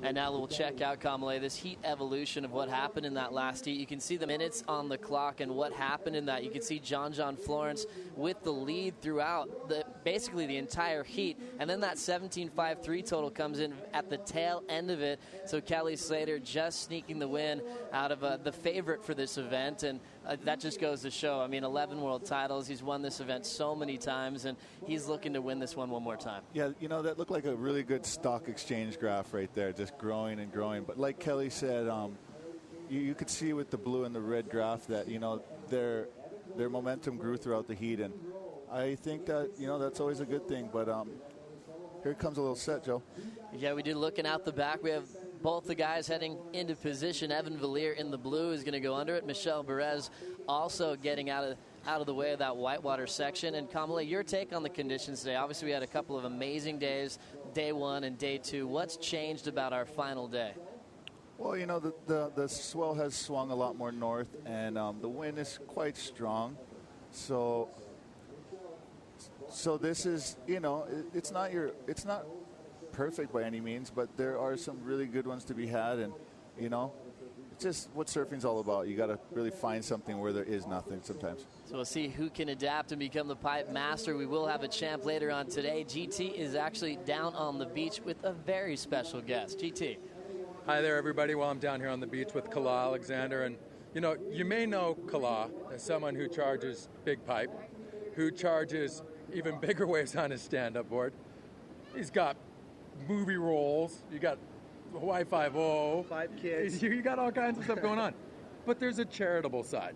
[SPEAKER 4] And now we'll check out, Kamale, this heat evolution of what happened in that last heat. You can see the minutes on the clock and what happened in that. You can see John Florence with the lead throughout basically the entire heat. And then that 17.53 total comes in at the tail end of it. So Kelly Slater just sneaking the win out of the favorite for this event. And that just goes to show, 11 world titles. He's won this event so many times, and he's looking to win this one more time.
[SPEAKER 5] Yeah, that looked like a really good stock exchange graph right there, just growing and growing. But like Kelly said, you could see with the blue and the red graph that, their momentum grew throughout the heat. And I think that, that's always a good thing. But here comes a little set, Joe.
[SPEAKER 4] Yeah, we did. Looking out the back, we have both the guys heading into position. Evan Villiers in the blue is going to go under it. Michelle Perez also getting out of the way of that whitewater section. And Kamale, your take on the conditions today. Obviously, we had a couple of amazing days, day one and day two. What's changed about our final day?
[SPEAKER 5] Well, the swell has swung a lot more north, and the wind is quite strong. So this is, it's not perfect by any means, but there are some really good ones to be had, and it's just what surfing's all about. You got to really find something where there is nothing sometimes.
[SPEAKER 4] So we'll see who can adapt and become the Pipe Master. We will have a champ later on today. GT is actually down on the beach with a very special guest. GT.
[SPEAKER 6] Hi there, everybody. Well, I'm down here on the beach with Kala Alexander, and you may know Kala as someone who charges big pipe, who charges even bigger waves on his stand-up board. He's got movie roles, you got Hawaii 5-0,
[SPEAKER 8] 5 kids.
[SPEAKER 6] You got all kinds of stuff going on. But there's a charitable side.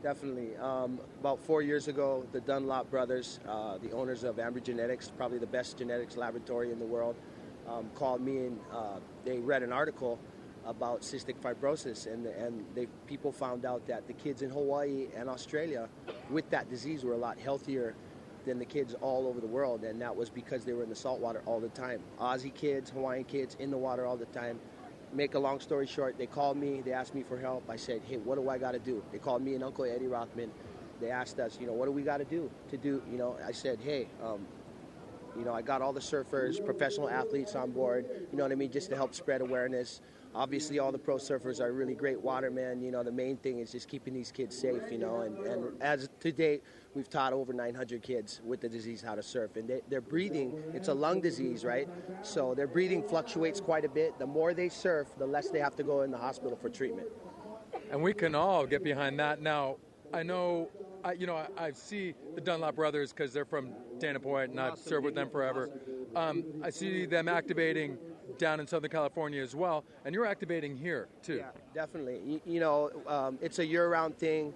[SPEAKER 8] Definitely. About 4 years ago, the Dunlop brothers, the owners of Ambry Genetics, probably the best genetics laboratory in the world, called me, and they read an article about cystic fibrosis, and people found out that the kids in Hawaii and Australia with that disease were a lot healthier than the kids all over the world, and that was because they were in the salt water all the time. Aussie kids, Hawaiian kids in the water all the time. Make a long story short, they called me, they asked me for help. I said, hey, what do I got to do? They called me and Uncle Eddie Rothman. They asked us, what do we got to do? I said, hey, I got all the surfers, professional athletes on board, just to help spread awareness. Obviously, all the pro surfers are really great watermen. The main thing is just keeping these kids safe, and as to date, we've taught over 900 kids with the disease how to surf. And their breathing, it's a lung disease, right? So their breathing fluctuates quite a bit. The more they surf, the less they have to go in the hospital for treatment.
[SPEAKER 6] And we can all get behind that. Now, I know, I see the Dunlop brothers because they're from Dana Point, and I've served with them forever. I see them activating down in Southern California as well, and you're activating here too.
[SPEAKER 8] Yeah, definitely. It's a year-round thing.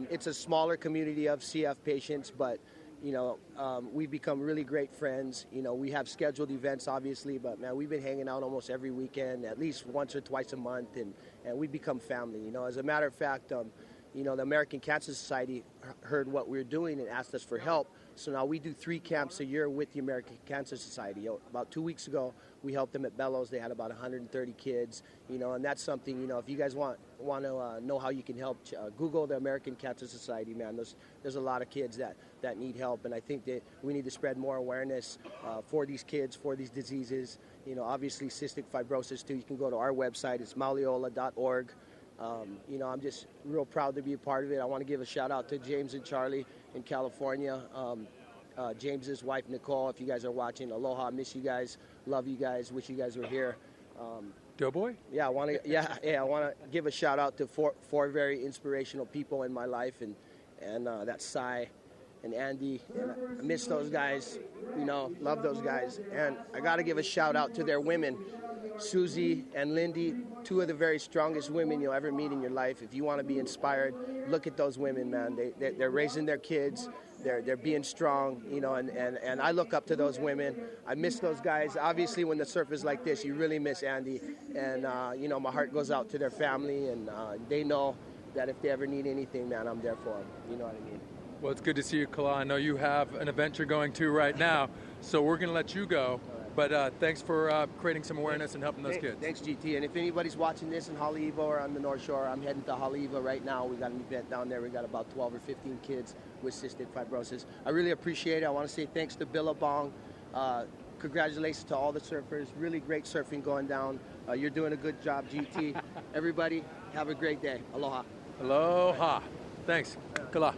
[SPEAKER 8] It's a smaller community of CF patients, but we've become really great friends. We have scheduled events, obviously, but man, we've been hanging out almost every weekend, at least once or twice a month, and we become family. As a matter of fact, the American Cancer Society heard what we were doing and asked us for help. So now we do 3 camps a year with the American Cancer Society. About 2 weeks ago, we helped them at Bellows. They had about 130 kids, and that's something, if you guys want to know how you can help, Google the American Cancer Society, man. There's a lot of kids that need help, and I think that we need to spread more awareness for these kids, for these diseases. Obviously cystic fibrosis too. You can go to our website. It's malleola.org. I'm just real proud to be a part of it. I want to give a shout out to James and Charlie in California. James's wife, Nicole, if you guys are watching, aloha, miss you guys, love you guys, wish you guys were here.
[SPEAKER 6] Doughboy?
[SPEAKER 8] Yeah, I want to give a shout out to four very inspirational people in my life, and that's Cy and Andy, and I miss those guys, love those guys. And I got to give a shout out to their women. Susie and Lindy, two of the very strongest women you'll ever meet in your life. If you want to be inspired, look at those women, man. They're raising their kids. They're being strong, you know, and I look up to those women. I miss those guys. Obviously, when the surf is like this, you really miss Andy. And, you know, my heart goes out to their family, and they know that if they ever need anything, man, I'm there for them. You know what I mean?
[SPEAKER 6] Well, it's good to see you, Kala. I know you have an event you're going to right now, so we're going to let you go. But thanks for creating some awareness and helping those kids.
[SPEAKER 8] Thanks, GT. And if anybody's watching this in Haleiwa or on the North Shore, I'm heading to Haleiwa right now. We got an event down there. We got about 12 or 15 kids with cystic fibrosis. I really appreciate it. I want to say thanks to Billabong. Congratulations to all the surfers. Really great surfing going down. You're doing a good job, GT. Everybody, have a great day. Aloha.
[SPEAKER 6] Aloha. Thanks, Kala.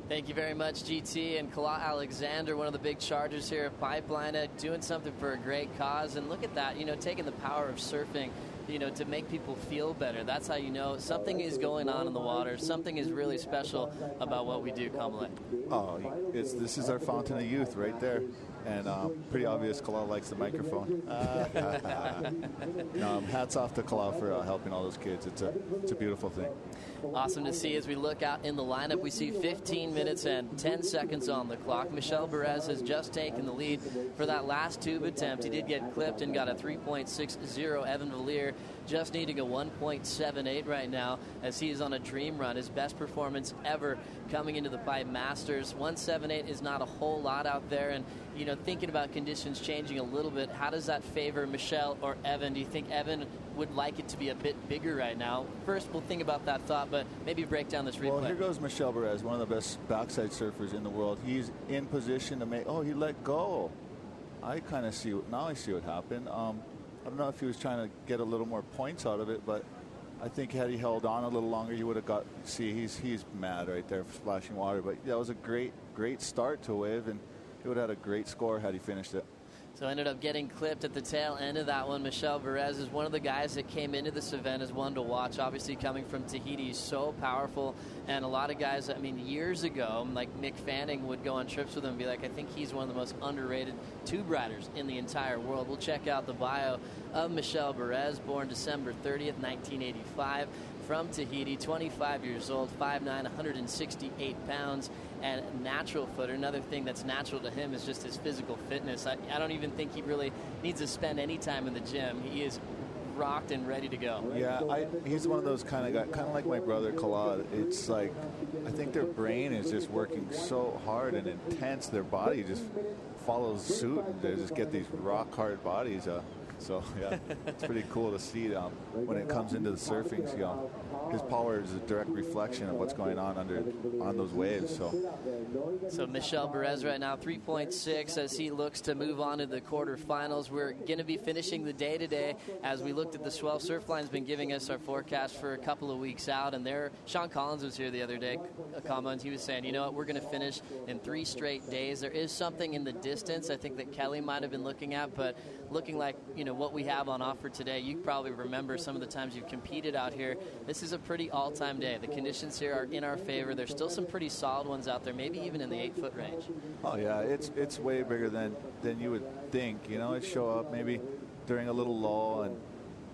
[SPEAKER 4] Thank you very much, GT and Kala Alexander, one of the big chargers here at Pipeline, doing something for a great cause. And look at that, you know, taking the power of surfing, you know, to make people feel better. That's how you know something is going on in the water. Something is really special about what we do, Kamale.
[SPEAKER 5] Oh, this is our fountain of youth right there. And pretty obvious Kala likes the microphone. Hats off to Kala for helping all those kids. It's a beautiful thing.
[SPEAKER 4] Awesome to see. As we look out in the lineup, we see 15 minutes and 10 seconds on the clock. Michel Perez has just taken the lead for that last tube attempt. He did get clipped and got a 3.60. Evan Valier just needing a 1.78 right now as he is on a dream run. His best performance ever coming into the Pipe Masters. 1.78 is not a whole lot out there. And, you know, thinking about conditions changing a little bit, how does that favor Michel or Evan? Do you think Evan would like it to be a bit bigger right now? First, we'll think about that thought, but maybe break down this replay.
[SPEAKER 5] Well, here goes Michel Perez, one of the best backside surfers in the world. He's in position to make. Oh, he let go. I kind of see. Now I see what happened. I don't know if he was trying to get a little more points out of it, but I think had he held on a little longer, he would have got. See, he's mad right there for splashing water. But that was a great start to a wave, and he would have had a great score had he finished it.
[SPEAKER 4] So ended up getting clipped at the tail end of that one. Michel Perez is one of the guys that came into this event as one to watch. Obviously coming from Tahiti, he's so powerful. And a lot of guys, I mean, years ago, like Mick Fanning would go on trips with him and be like, I think he's one of the most underrated tube riders in the entire world. We'll check out the bio of Michel Perez, born December 30th, 1985. From Tahiti, 25 years old, 5'9", 168 pounds, and natural footer. Another thing that's natural to him is just his physical fitness. I don't even think he really needs to spend any time in the gym. He is rocked and ready to go.
[SPEAKER 5] Yeah, he's one of those kind of guys, kind of like my brother Kala. It's like, I think their brain is just working so hard and intense. Their body just follows suit, and they just get these rock hard bodies. So, yeah, it's pretty cool to see when it comes into the surfing. His power is a direct reflection of what's going on on those waves.
[SPEAKER 4] So Michel Perez right now, 3.6 as he looks to move on to the quarterfinals. We're going to be finishing the day today as we looked at the swell. Surfline's been giving us our forecast for a couple of weeks out, and Sean Collins was here the other day, a comment. He was saying, you know what, we're going to finish in 3 straight days. There is something in the distance I think that Kelly might have been looking at, but looking like, you know, what we have on offer today, you probably remember some of the times you've competed out here. This is a pretty all-time day. The conditions here are in our favor. There's still some pretty solid ones out there, maybe even in the 8-foot range.
[SPEAKER 5] Oh yeah, it's way bigger than you would think. You know, it show up maybe during a little lull and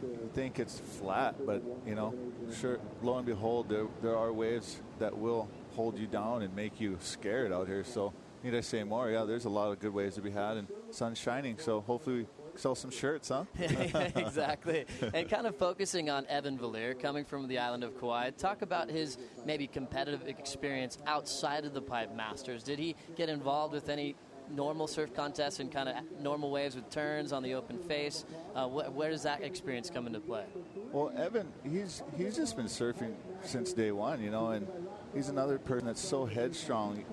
[SPEAKER 5] you think it's flat, but you know, sure, lo and behold, there are waves that will hold you down and make you scared out here. So need I say more? Yeah, there's a lot of good waves to be had, and sun's shining. So hopefully we sell some shirts, huh?
[SPEAKER 4] Exactly. And kind of focusing on Evan Valier, coming from the island of Kauai, talk about his maybe competitive experience outside of the Pipe Masters. Did he get involved with any normal surf contests and kind of normal waves with turns on the open face? Where does that experience come into play?
[SPEAKER 5] Well, Evan, he's just been surfing since day one, you know, and he's another person that's so headstrong.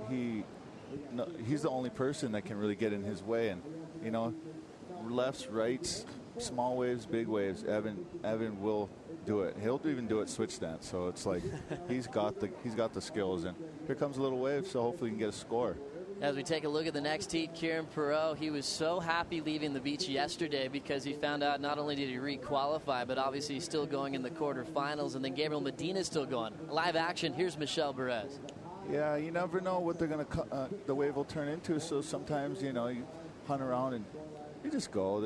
[SPEAKER 5] He's the only person that can really get in his way, and you know, lefts, rights, small waves, big waves. Evan will do it. He'll even do it switch stance. So it's like he's got the skills. And here comes a little wave. So hopefully he can get a score.
[SPEAKER 4] As we take a look at the next heat, Kieran Perot, he was so happy leaving the beach yesterday because he found out not only did he re-qualify, but obviously he's still going in the quarterfinals. And then Gabriel Medina's still going. Live action. Here's Michel Perez.
[SPEAKER 5] Yeah, you never know what they're going to the wave will turn into. So sometimes, you know, you hunt around and you just go.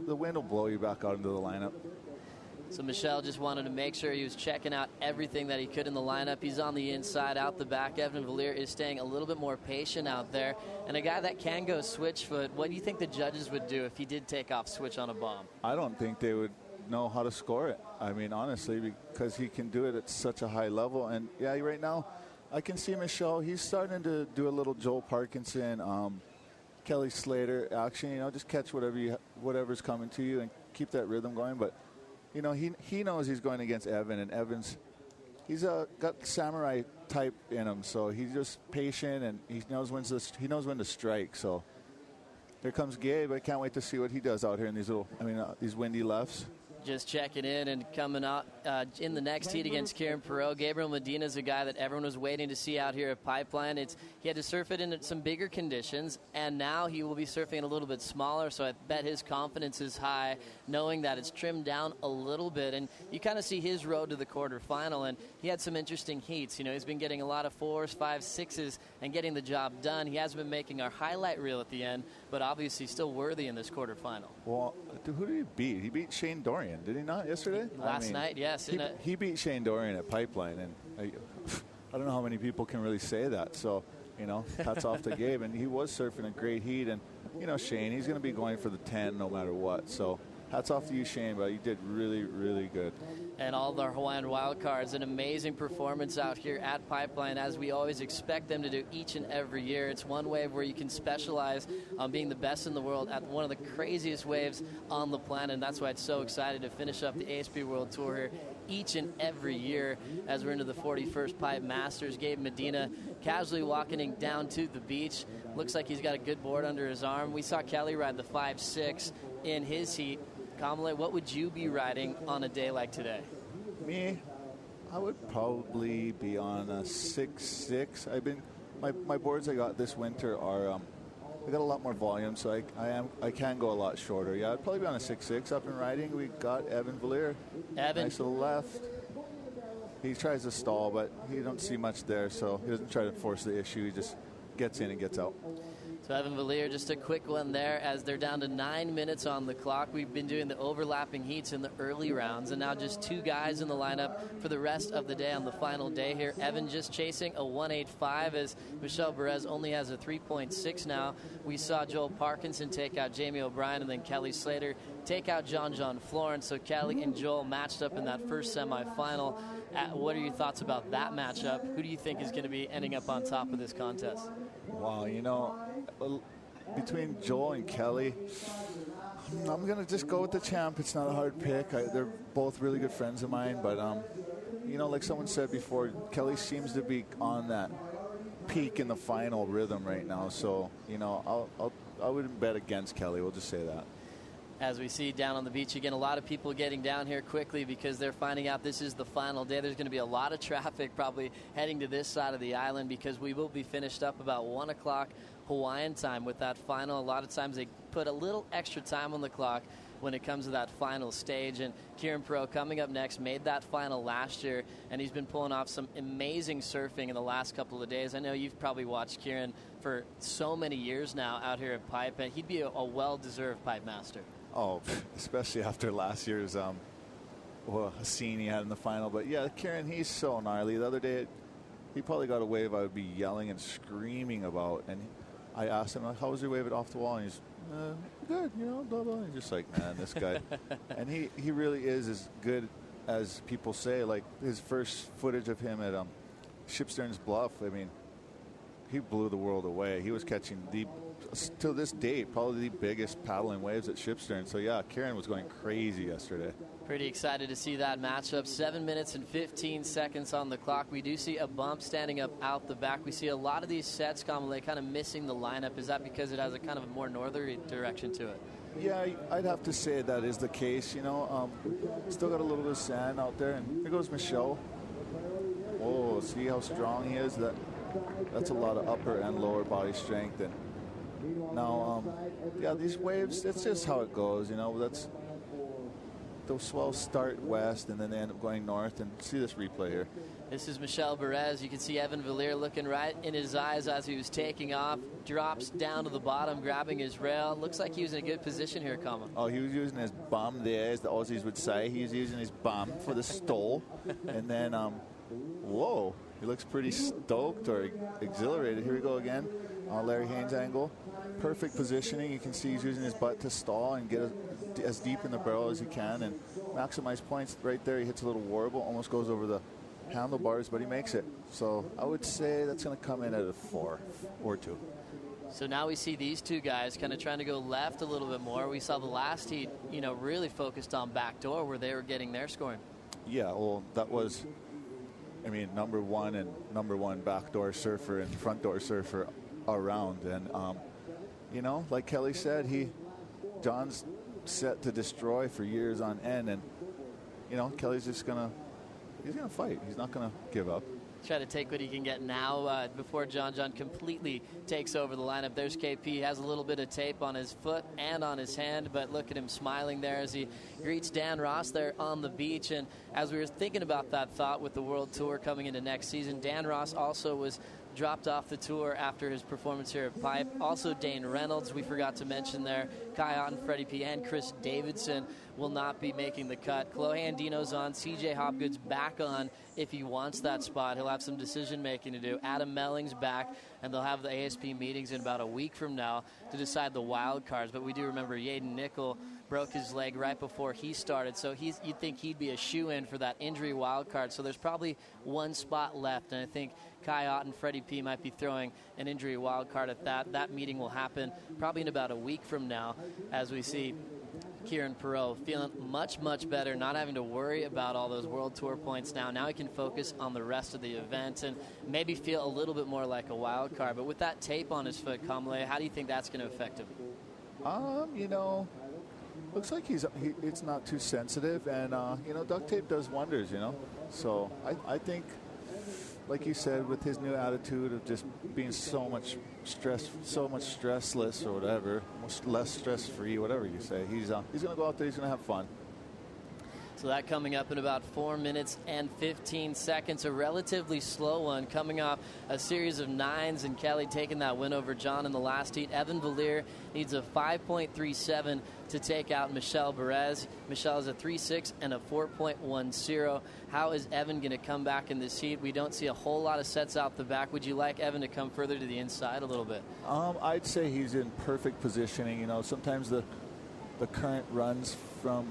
[SPEAKER 5] the wind will blow you back out into the lineup.
[SPEAKER 4] So Michel just wanted to make sure he was checking out everything that he could in the lineup. He's on the inside, out the back. Evan Valier is staying a little bit more patient out there. And a guy that can go switch foot, what do you think the judges would do if he did take off switch on a bomb?
[SPEAKER 5] I don't think they would know how to score it. I mean, honestly, because he can do it at such a high level. And, yeah, right now I can see Michel. He's starting to do a little Joel Parkinson, Kelly Slater action. You know, just catch whatever's coming to you and keep that rhythm going. But, you know, he knows he's going against Evan, and he's got samurai type in him, so he's just patient and he knows when to strike. So here comes Gabe. I can't wait to see what he does out here in these windy lefts.
[SPEAKER 4] Just checking in and coming out in the next heat against Kieran Perreault. Gabriel Medina is a guy that everyone was waiting to see out here at Pipeline. He had to surf it in some bigger conditions, and now he will be surfing it a little bit smaller, so I bet his confidence is high, knowing that it's trimmed down a little bit. And you kind of see his road to the quarterfinal, and he had some interesting heats. You know, he's been getting a lot of 4s, 5s, 6s, and getting the job done. He hasn't been making our highlight reel at the end, but obviously still worthy in this quarterfinal.
[SPEAKER 5] Well, who did he beat? He beat Shane Dorian, did he not, yesterday?
[SPEAKER 4] Last night, yes.
[SPEAKER 5] He beat Shane Dorian at Pipeline, and I don't know how many people can really say that. So, you know, hats off to Gabe. And he was surfing a great heat. And, you know, Shane, he's going to be going for the 10 no matter what. So hats off to you, Shane, but you did really, really good.
[SPEAKER 4] And all the Hawaiian Wildcards, an amazing performance out here at Pipeline, as we always expect them to do each and every year. It's one wave where you can specialize on being the best in the world at one of the craziest waves on the planet, and that's why it's so excited to finish up the ASB World Tour here each and every year as we're into the 41st Pipe Masters. Gabe Medina casually walking down to the beach. Looks like he's got a good board under his arm. We saw Kelly ride the 5-6 in his heat. Kamale, what would you be riding on a day like today?
[SPEAKER 5] Me, I would probably be on a 6-6. My boards I got this winter are I got a lot more volume, so I can go a lot shorter. Yeah, I'd probably be on a 6-6 up and riding. We got Evan Valier.
[SPEAKER 4] Evan,
[SPEAKER 5] nice to the left. He tries to stall, but he don't see much there, so he doesn't try to force the issue. He just gets in and gets out.
[SPEAKER 4] So Evan Valier, just a quick one there as they're down to 9 minutes on the clock. We've been doing the overlapping heats in the early rounds, and now just 2 guys in the lineup for the rest of the day on the final day here. Evan just chasing a 1.85 as Michel Perez only has a 3.6 now. We saw Joel Parkinson take out Jamie O'Brien, and then Kelly Slater take out John Florence. So Kelly and Joel matched up in that first semifinal. What are your thoughts about that matchup? Who do you think is going to be ending up on top of this contest?
[SPEAKER 5] Wow, you know, between Joel and Kelly, I'm going to just go with the champ. It's not a hard pick. They're both really good friends of mine, but, you know, like someone said before, Kelly seems to be on that peak in the final rhythm right now. So, you know, I wouldn't bet against Kelly. We'll just say that.
[SPEAKER 4] As we see down on the beach again, a lot of people getting down here quickly because they're finding out this is the final day. There's going to be a lot of traffic probably heading to this side of the island because we will be finished up about 1 o'clock Hawaiian time with that final. A lot of times they put a little extra time on the clock when it comes to that final stage. And Kieran Perreault coming up next made that final last year, and he's been pulling off some amazing surfing in the last couple of days. I know you've probably watched Kieran for so many years now out here at Pipe, and he'd be a well-deserved Pipe Master.
[SPEAKER 5] Oh, especially after last year's scene he had in the final. But, yeah, Kieran, he's so gnarly. The other day, he probably got a wave I would be yelling and screaming about. And I asked him, how was your wave at Off the Wall? And he's, good, you know, blah, blah. And he's just like, man, this guy. And he really is as good as people say. Like, his first footage of him at Shipstern's Bluff, I mean, he blew the world away. He was catching to this date, probably the biggest paddling waves at Shipstern. So, yeah, Kieran was going crazy yesterday.
[SPEAKER 4] Pretty excited to see that matchup. 7 minutes and 15 seconds on the clock. We do see a bump standing up out the back. We see a lot of these sets, Kamale, kind of missing the lineup. Is that because it has a kind of a more northerly direction to it?
[SPEAKER 5] Yeah, I'd have to say that is the case. You know, still got a little bit of sand out there. And here goes Michel. Oh, see how strong he is? That's a lot of upper and lower body strength. And now, yeah, these waves, that's just how it goes, you know. Those swells start west and then they end up going north. And see this replay here.
[SPEAKER 4] This is Michel Perez. You can see Evan Villiers looking right in his eyes as he was taking off. Drops down to the bottom, grabbing his rail. Looks like he was in a good position here, Kama.
[SPEAKER 5] Oh, he was using his bum there, as the Aussies would say. He was using his bum for the stole. And then, whoa, he looks pretty stoked or exhilarated. Here we go again. Larry Haynes angle. Perfect positioning. You can see he's using his butt to stall and get as deep in the barrel as he can and maximize points. Right there, he hits a little warble, almost goes over the handlebars, but he makes it. So I would say that's going to come in at a 4 or 2.
[SPEAKER 4] So now we see these two guys kind of trying to go left a little bit more. We saw the last heat, really focused on backdoor where they were getting their scoring.
[SPEAKER 5] Yeah, well, that was, number one and number one backdoor surfer and front door surfer around. And, like Kelly said, John's set to destroy for years on end. And, Kelly's just going to, he's going to fight. He's not going to give up.
[SPEAKER 4] Try to take what he can get now before John completely takes over the lineup. There's KP. He has a little bit of tape on his foot and on his hand, but look at him smiling there as he greets Dan Ross there on the beach. And as we were thinking about that thought with the World Tour coming into next season, Dan Ross also was dropped off the tour after his performance here at Pipe. Also Dane Reynolds, we forgot to mention there. Kai Otten, Freddie P, and Chris Davidson will not be making the cut. Chloe Andino's on. CJ Hopgood's back on if he wants that spot. He'll have some decision-making to do. Adam Melling's back, and they'll have the ASP meetings in about a week from now to decide the wild cards. But we do remember Yaden Nickel broke his leg right before he started, so you'd think he'd be a shoe-in for that injury wild card. So there's probably one spot left, and I think Kai Otten, Freddie P might be throwing an injury wild card at that. That meeting will happen probably in about a week from now as we see Kieran Perot feeling much, much better, not having to worry about all those World Tour points now. Now he can focus on the rest of the event and maybe feel a little bit more like a wild card. But with that tape on his foot, Kamle, how do you think that's going to affect him?
[SPEAKER 5] Looks like it's not too sensitive, and duct tape does wonders, So I think, like you said, with his new attitude of just being so much stressless or whatever, less stress-free, whatever you say, he's going to go out there, he's going to have fun.
[SPEAKER 4] So that coming up in about 4 minutes and 15 seconds, a relatively slow one coming off a series of 9s, and Kelly taking that win over John in the last heat. Evan Villiers needs a 5.37 to take out Michel Perez. Michel is a 3.6 and a 4.10. How is Evan going to come back in this heat? We don't see a whole lot of sets out the back. Would you like Evan to come further to the inside a little bit?
[SPEAKER 5] I'd say he's in perfect positioning. Sometimes the current runs from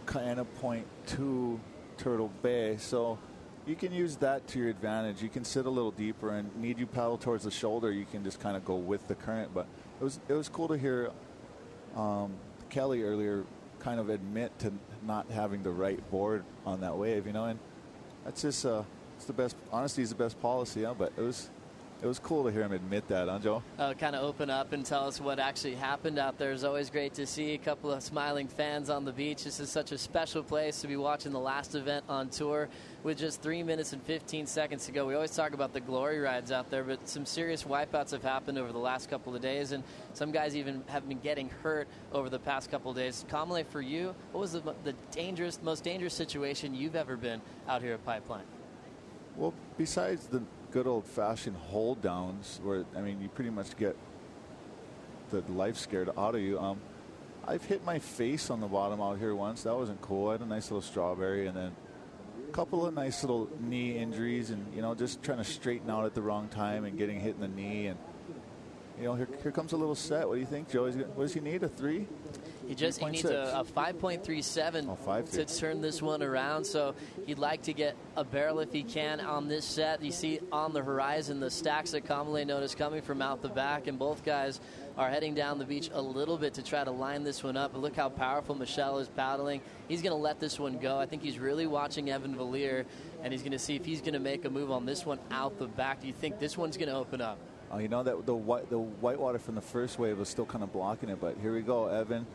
[SPEAKER 5] Kiana Point to Turtle Bay, so you can use that to your advantage. You can sit a little deeper, and need you paddle towards the shoulder, you can just kind of go with the current. But it was cool to hear Kelly earlier kind of admit to not having the right board on that wave, and that's just it's the best. Honesty is the best policy, but it was cool to hear him admit that, huh, Joe?
[SPEAKER 4] Kind of open up and tell us what actually happened out there. It's always great to see a couple of smiling fans on the beach. This is such a special place to be watching the last event on tour with just 3 minutes and 15 seconds to go. We always talk about the glory rides out there, but some serious wipeouts have happened over the last couple of days, and some guys even have been getting hurt over the past couple of days. Kamle, for you, what was the most dangerous situation you've ever been out here at Pipeline?
[SPEAKER 5] Well, besides the good old-fashioned hold downs where, you pretty much get the life scared out of you. I've hit my face on the bottom out here once. That wasn't cool. I had a nice little strawberry, and then a couple of nice little knee injuries, and, just trying to straighten out at the wrong time and getting hit in the knee. And, here comes a little set. What do you think, Joe? What does he need, a 3?
[SPEAKER 4] He needs a 5.37 to turn this one around, so he'd like to get a barrel if he can on this set. You see on the horizon the stacks that Kamle noticed coming from out the back, and both guys are heading down the beach a little bit to try to line this one up. But look how powerful Michel is paddling. He's going to let this one go. I think he's really watching Evan Villiers, and he's going to see if he's going to make a move on this one out the back. Do you think this one's going to open up?
[SPEAKER 5] That the whitewater from the first wave was still kind of blocking it, but here we go, Evan.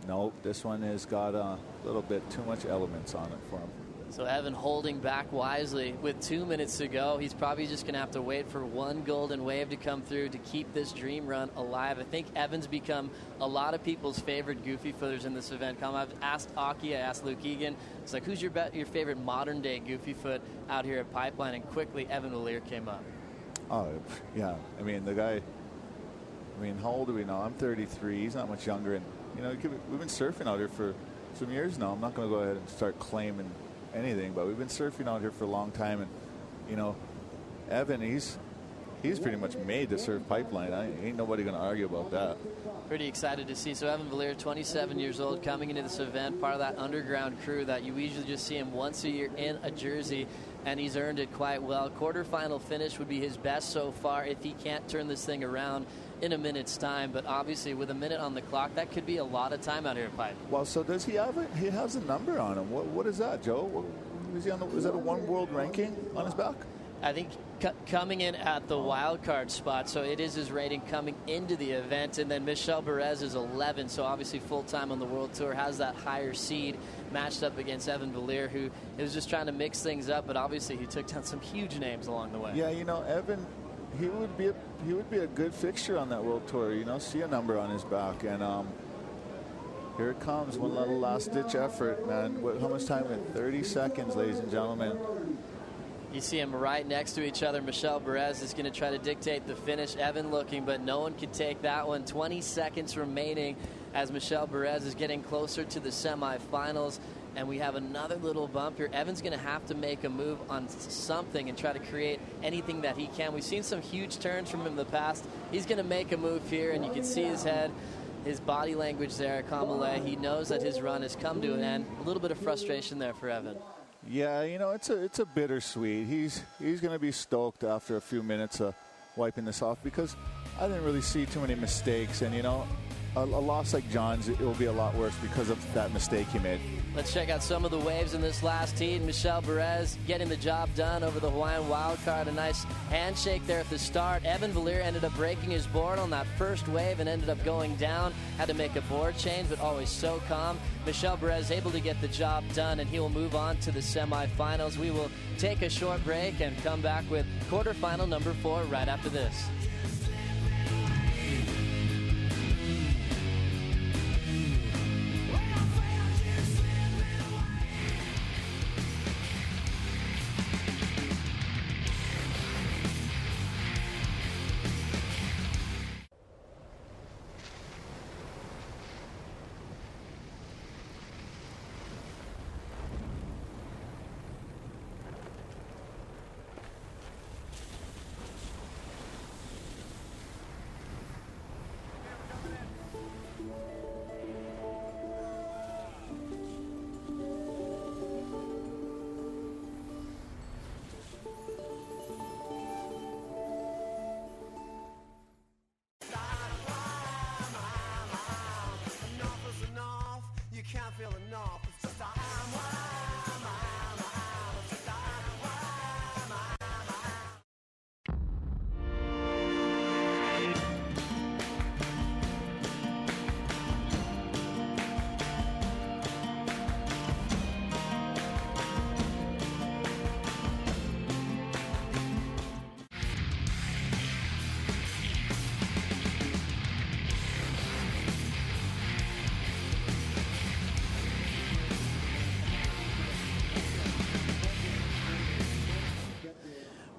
[SPEAKER 5] Nope, this one has got a little bit too much elements on it for him.
[SPEAKER 4] So Evan holding back wisely with 2 minutes to go. He's probably just going to have to wait for one golden wave to come through to keep this dream run alive. I think Evan's become a lot of people's favorite goofy footers in this event. I've asked Aki, I asked Luke Egan. It's like, who's your favorite modern-day goofy foot out here at Pipeline? And quickly, Evan Valliere came up.
[SPEAKER 5] Oh, yeah. I mean, the guy, how old do we know? I'm 33. He's not much younger. And, we've been surfing out here for some years now. I'm not going to go ahead and start claiming anything, but we've been surfing out here for a long time, and Evan, he's pretty much made to surf Pipeline. Ain't nobody going to argue about that.
[SPEAKER 4] Pretty excited to see. So Evan Valliere, 27 years old, coming into this event, part of that underground crew that you usually just see him once a year in a jersey, and he's earned it quite well. Quarterfinal finish would be his best so far if he can't turn this thing around in a minute's time, but obviously with a minute on the clock, that could be a lot of time out here at Pipe.
[SPEAKER 5] Well, so does he have he has a number on him? What is that, Joe? Is that a one world ranking on his back?
[SPEAKER 4] I think coming in at the wild card spot, so it is his rating coming into the event, and then Michel Perez is 11, so obviously full time on the World Tour, has that higher seed matched up against Evan Valliere, who was just trying to mix things up, but obviously he took down some huge names along the way.
[SPEAKER 5] Yeah, Evan, he would be a good fixture on that World Tour. See a number on his back, and here it comes, one little last-ditch effort, man. How much time? 30 seconds, ladies and gentlemen.
[SPEAKER 4] You see them right next to each other. Michel Perez is going to try to dictate the finish. Evan looking, but no one could take that one. 20 seconds remaining as Michel Perez is getting closer to the semifinals. And we have another little bump here. Evan's going to have to make a move on something and try to create anything that he can. We've seen some huge turns from him in the past. He's going to make a move here, and you can see his head, his body language there. Kamale, he knows that his run has come to an end. A little bit of frustration there for Evan.
[SPEAKER 5] Yeah, it's a bittersweet. He's going to be stoked after a few minutes of wiping this off, because I didn't really see too many mistakes, and a loss like John's, it will be a lot worse because of that mistake he made.
[SPEAKER 4] Let's check out some of the waves in this last heat. Michel Perez getting the job done over the Hawaiian wildcard. A nice handshake there at the start. Evan Valliere ended up breaking his board on that first wave and ended up going down. Had to make a board change, but always so calm. Michel Perez able to get the job done, and he will move on to the semifinals. We will take a short break and come back with quarterfinal number 4 right after this.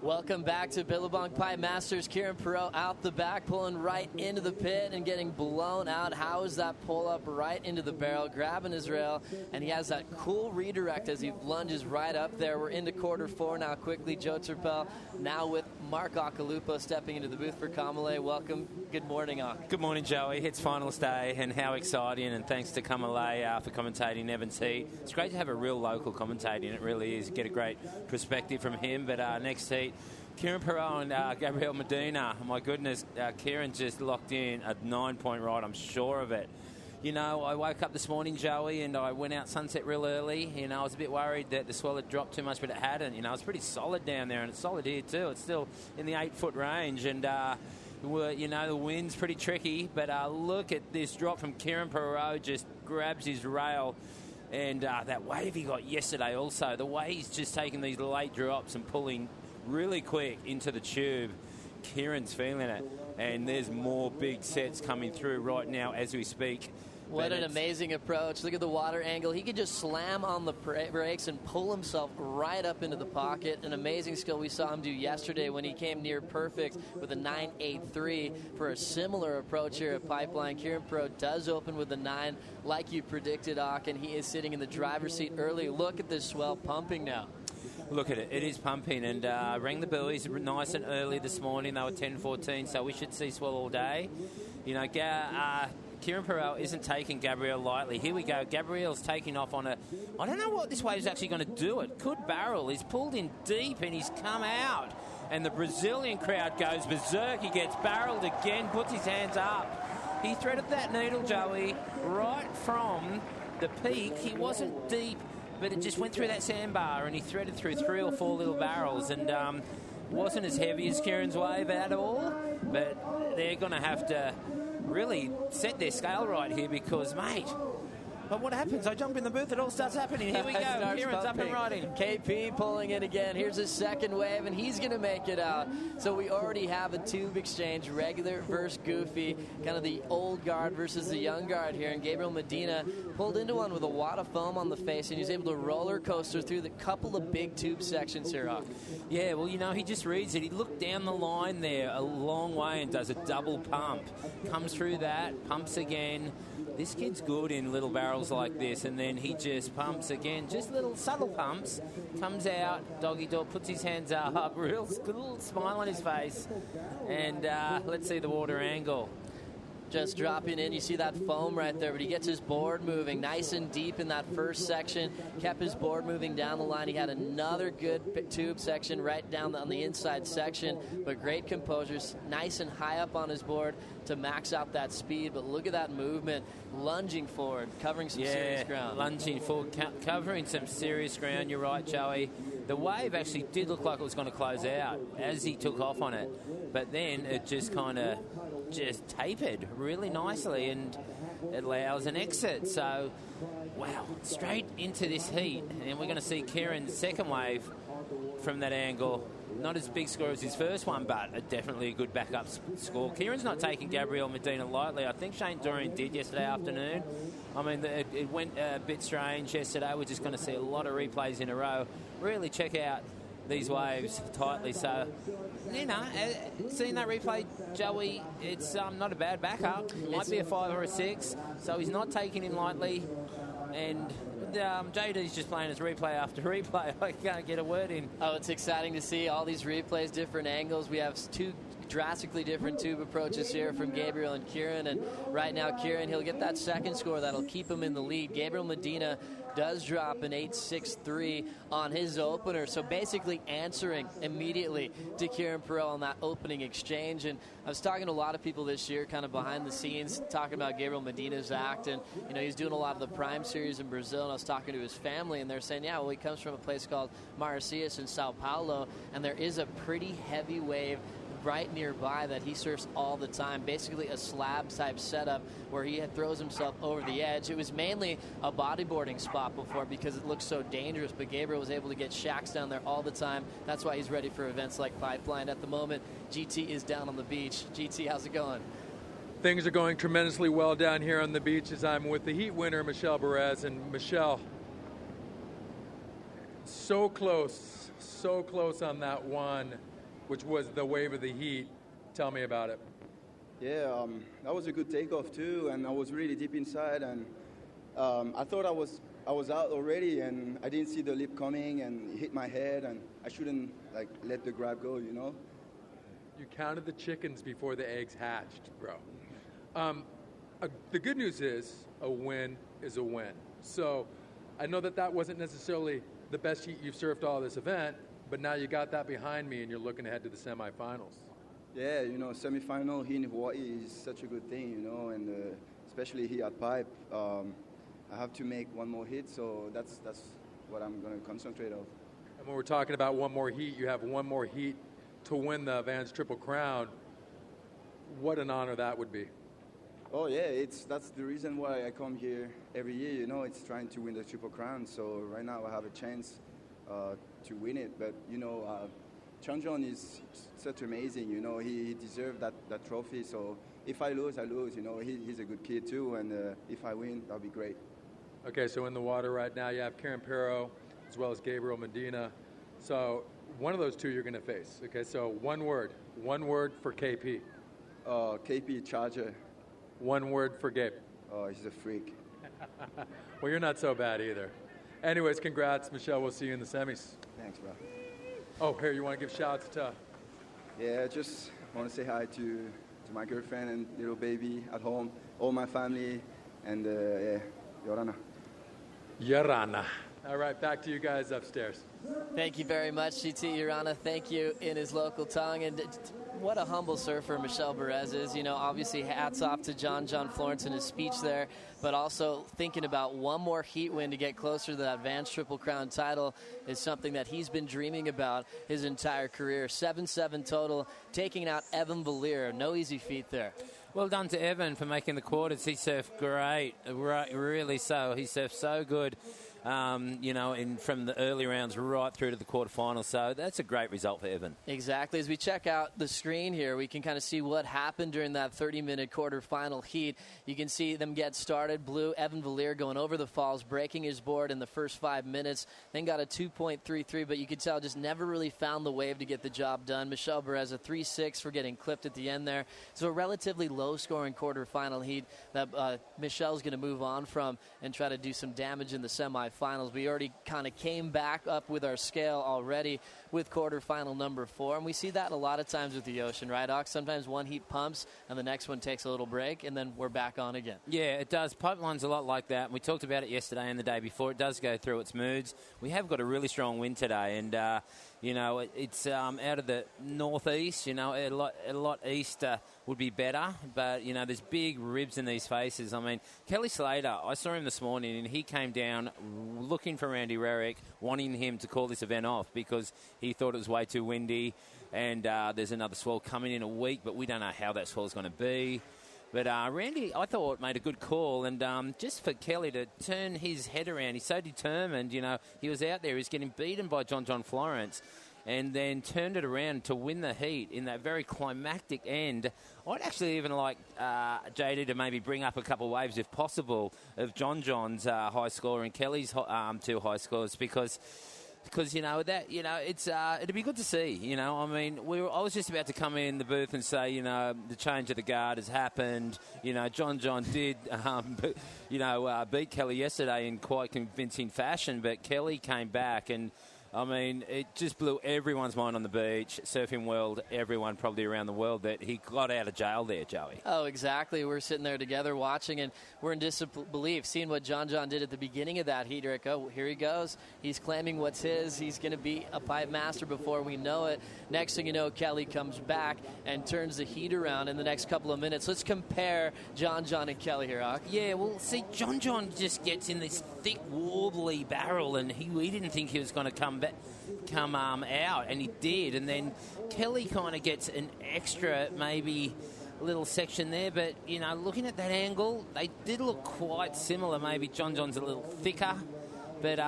[SPEAKER 4] Welcome back to Billabong Pipe Masters. Kieran Perot out the back, pulling right into the pit and getting blown out. How is that pull up right into the barrel, grabbing his rail, and he has that cool redirect as he lunges right up there. We're into quarter 4 now. Quickly, Joe Turpel now with Mark Akalupo stepping into the booth for Kamale. Welcome. Good morning, Ak.
[SPEAKER 9] Good morning, Joey. It's finals day, and how exciting, and thanks to Kamale for commentating Evans Heat. It's great to have a real local commentating. It really is. Get a great perspective from him. But next heat, Kieran Perot and Gabriel Medina. My goodness, Kieran just locked in a 9-point ride, I'm sure of it. I woke up this morning, Joey, and I went out sunset real early. I was a bit worried that the swell had dropped too much, but it hadn't. It's pretty solid down there, and it's solid here too. It's still in the 8-foot range, and the wind's pretty tricky. But look at this drop from Kieran Perot. Just grabs his rail And that wave he got yesterday also, the way he's just taking these late drops and pulling really quick into the tube, Kieran's feeling it. And there's more big sets coming through right now as we speak.
[SPEAKER 4] What an amazing approach. Look at the water angle. He could just slam on the brakes and pull himself right up into the pocket. An amazing skill we saw him do yesterday when he came near perfect with a 9.83 for a similar approach here at Pipeline. Kieran Pro does open with a 9 like you predicted, Ak, and he is sitting in the driver's seat early. Look at this swell pumping now.
[SPEAKER 9] Look at it. It is pumping, and rang the buoys nice and early this morning. They were 10.14, so we should see swell all day. You know, Kieran Perel isn't taking Gabriel lightly. Here we go. Gabriel's taking off on a... I don't know what this wave's actually going to do. It could barrel. He's pulled in deep, and he's come out. And the Brazilian crowd goes berserk. He gets barreled again, puts his hands up. He threaded that needle, Joey, right from the peak. He wasn't deep, but it just went through that sandbar, and he threaded through 3 or 4 little barrels, and wasn't as heavy as Kieran's wave at all, but they're going to have to really set their scale right here because, mate, but what happens? I jump in the booth, it all starts happening. Here we go. Kieran's up and riding.
[SPEAKER 4] KP pulling it again. Here's his second wave, and he's going to make it out. So we already have a tube exchange, regular versus goofy, kind of the old guard versus the young guard here. And Gabriel Medina pulled into one with a wad of foam on the face, and he was able to roller coaster through the couple of big tube sections here, Hawk.
[SPEAKER 9] Yeah, well, you know, he just reads it. He looked down the line there a long way and does a double pump. Comes through that, pumps again. This kid's good in little barrels like this, and then he just pumps again, just little subtle pumps, comes out, doggy dog, puts his hands up, real little smile on his face, and let's see the water angle.
[SPEAKER 4] Just dropping in, you see that foam right there, but he gets his board moving nice and deep in that first section, kept his board moving down the line. He had another good tube section right down on the inside section, but great composure, nice and high up on his board to max out that speed. But look at that movement, lunging forward, covering some serious ground.
[SPEAKER 9] Lunging forward, covering some serious ground. You're right, Joey. The wave actually did look like it was going to close out as he took off on it, but then it just kind of just tapered really nicely, and it allows an exit. So, wow, straight into this heat, and we're going to see Kieran's second wave from that angle. Not as big score as his first one, but definitely a good backup score. Kieran's not taking Gabriel Medina lightly. I think Shane Dorian did yesterday afternoon. I mean, it went a bit strange yesterday. We're just going to see a lot of replays in a row. Really check out these waves tightly. So, you know, seeing that replay, Joey, it's not a bad backup. It might be a 5 or a 6. So he's not taking him lightly. And JD's just playing his replay after replay. I can't get a word in.
[SPEAKER 4] Oh, it's exciting to see all these replays, different angles. We have 2 drastically different tube approaches here from Gabriel and Kieran. And right now, Kieran, he'll get that second score that'll keep him in the lead. Gabriel Medina does drop an 8.63 on his opener, so basically answering immediately to Kieran Perel on that opening exchange. And I was talking to a lot of people this year, kind of behind the scenes, talking about Gabriel Medina's act, and you know, he's doing a lot of the Prime Series in Brazil, and I was talking to his family, and they're saying, yeah, well, he comes from a place called Maresias in Sao Paulo, and there is a pretty heavy wave right nearby that he surfs all the time, basically a slab type setup where he throws himself over the edge. It was mainly a bodyboarding spot before because it looked so dangerous, but Gabriel was able to get shacks down there all the time. That's why he's ready for events like Pipeline. At the moment, GT is down on the beach. GT, how's it going?
[SPEAKER 6] Things are going tremendously well down here on the beach as I'm with the heat winner, Michelle Perez. And Michelle, so close on that one, which was the wave of the heat. Tell me about it.
[SPEAKER 10] Yeah, that was a good takeoff too, and I was really deep inside, and I thought I was out already, and I didn't see the lip coming, and it hit my head, and I shouldn't let the grab go, you know.
[SPEAKER 6] You counted the chickens before the eggs hatched, bro. The good news is a win is a win. So I know that wasn't necessarily the best heat you've surfed all this event, but now you got that behind me and you're looking ahead to the semifinals.
[SPEAKER 10] Yeah, you know, semifinal here in Hawaii is such a good thing, you know, and especially here at Pipe, I have to make one more hit, so that's what I'm going to concentrate on.
[SPEAKER 6] And when we're talking about one more heat, you have one more heat to win the Vans Triple Crown. What an honor that would be.
[SPEAKER 10] Oh yeah, that's the reason why I come here every year. You know, it's trying to win the Triple Crown. So right now I have a chance to win it. But you know, John is such amazing. You know, he deserved that trophy. So if I lose, I lose. You know, he's a good kid too. And if I win, that'll be great.
[SPEAKER 6] Okay, so in the water right now you have Karen Perro as well as Gabriel Medina. So one of those two you're going to face. Okay, so one word for KP.
[SPEAKER 10] KP Charger.
[SPEAKER 6] One word for Gabe.
[SPEAKER 10] Oh, he's a freak.
[SPEAKER 6] Well, you're not so bad either. Anyways, congrats, Michel. We'll see you in the semis.
[SPEAKER 10] Thanks, bro.
[SPEAKER 6] Oh, here, you want to give shouts to?
[SPEAKER 10] Yeah, just want to say hi to my girlfriend and little baby at home, all my family, and Yorana.
[SPEAKER 6] Yorana. All right, back to you guys upstairs.
[SPEAKER 4] Thank you very much, GT Urana. Thank you in his local tongue. And what a humble surfer Michel Perez is. You know, obviously hats off to John Florence in his speech there, but also thinking about one more heat win to get closer to that Advanced Triple Crown title is something that he's been dreaming about his entire career. 7-7 total, taking out Evan Valier. No easy feat there.
[SPEAKER 9] Well done to Evan for making the quarters. He surfed great, really so. He surfed so good. You know, from the early rounds right through to the quarterfinals. So that's a great result for Evan.
[SPEAKER 4] Exactly. As we check out the screen here, we can kind of see what happened during that 30-minute quarterfinal heat. You can see them get started. Blue, Evan Valier going over the falls, breaking his board in the first 5 minutes, then got a 2.33, but you could tell just never really found the wave to get the job done. Michel Perez, a 3.6 for getting clipped at the end there. So a relatively low-scoring quarterfinal heat that Michel's going to move on from and try to do some damage in the semifinals. We already kind of came back up with our scale already with quarterfinal number 4, and we see that a lot of times with the ocean, right, Ox? Sometimes one heat pumps and the next one takes a little break, and then we're back on again.
[SPEAKER 9] Yeah, it does. Pipeline's a lot like that. We talked about it yesterday and the day before. It does go through its moods. We have got a really strong wind today, and you know, it's out of the northeast. You know, a lot east would be better, but you know, there's big ribs in these faces. I mean, Kelly Slater, I saw him this morning, and he came down looking for Randy Rarick, wanting him to call this event off because he thought it was way too windy, and there's another swell coming in a week, but we don't know how that swell's going to be. But Randy, I thought, made a good call, and just for Kelly to turn his head around, he's so determined. You know, he was out there, he was getting beaten by John Florence, and then turned it around to win the heat in that very climactic end. I'd actually even like JD to maybe bring up a couple of waves, if possible, of John's high score and Kelly's 2 high scores, because you know that, you know, it's it'd be good to see. You know, I mean, I was just about to come in the booth and say, you know, the change of the guard has happened. You know, John did beat Kelly yesterday in quite convincing fashion, but Kelly came back, and I mean, it just blew everyone's mind on the beach, surfing world, everyone probably around the world, that he got out of jail there, Joey.
[SPEAKER 4] Oh, exactly. We're sitting there together watching, and we're in disbelief, seeing what John did at the beginning of that heat. Rick, oh, here he goes. He's claiming what's his. He's going to be a pipe master before we know it. Next thing you know, Kelly comes back and turns the heat around in the next couple of minutes. Let's compare John and Kelly here, Hawk.
[SPEAKER 9] Yeah, well, see, John just gets in this thick, warbly barrel, and he didn't think he was going to come out, and he did. And then Kelly kind of gets an extra, maybe, little section there. But, you know, looking at that angle, they did look quite similar. Maybe John's a little thicker. But,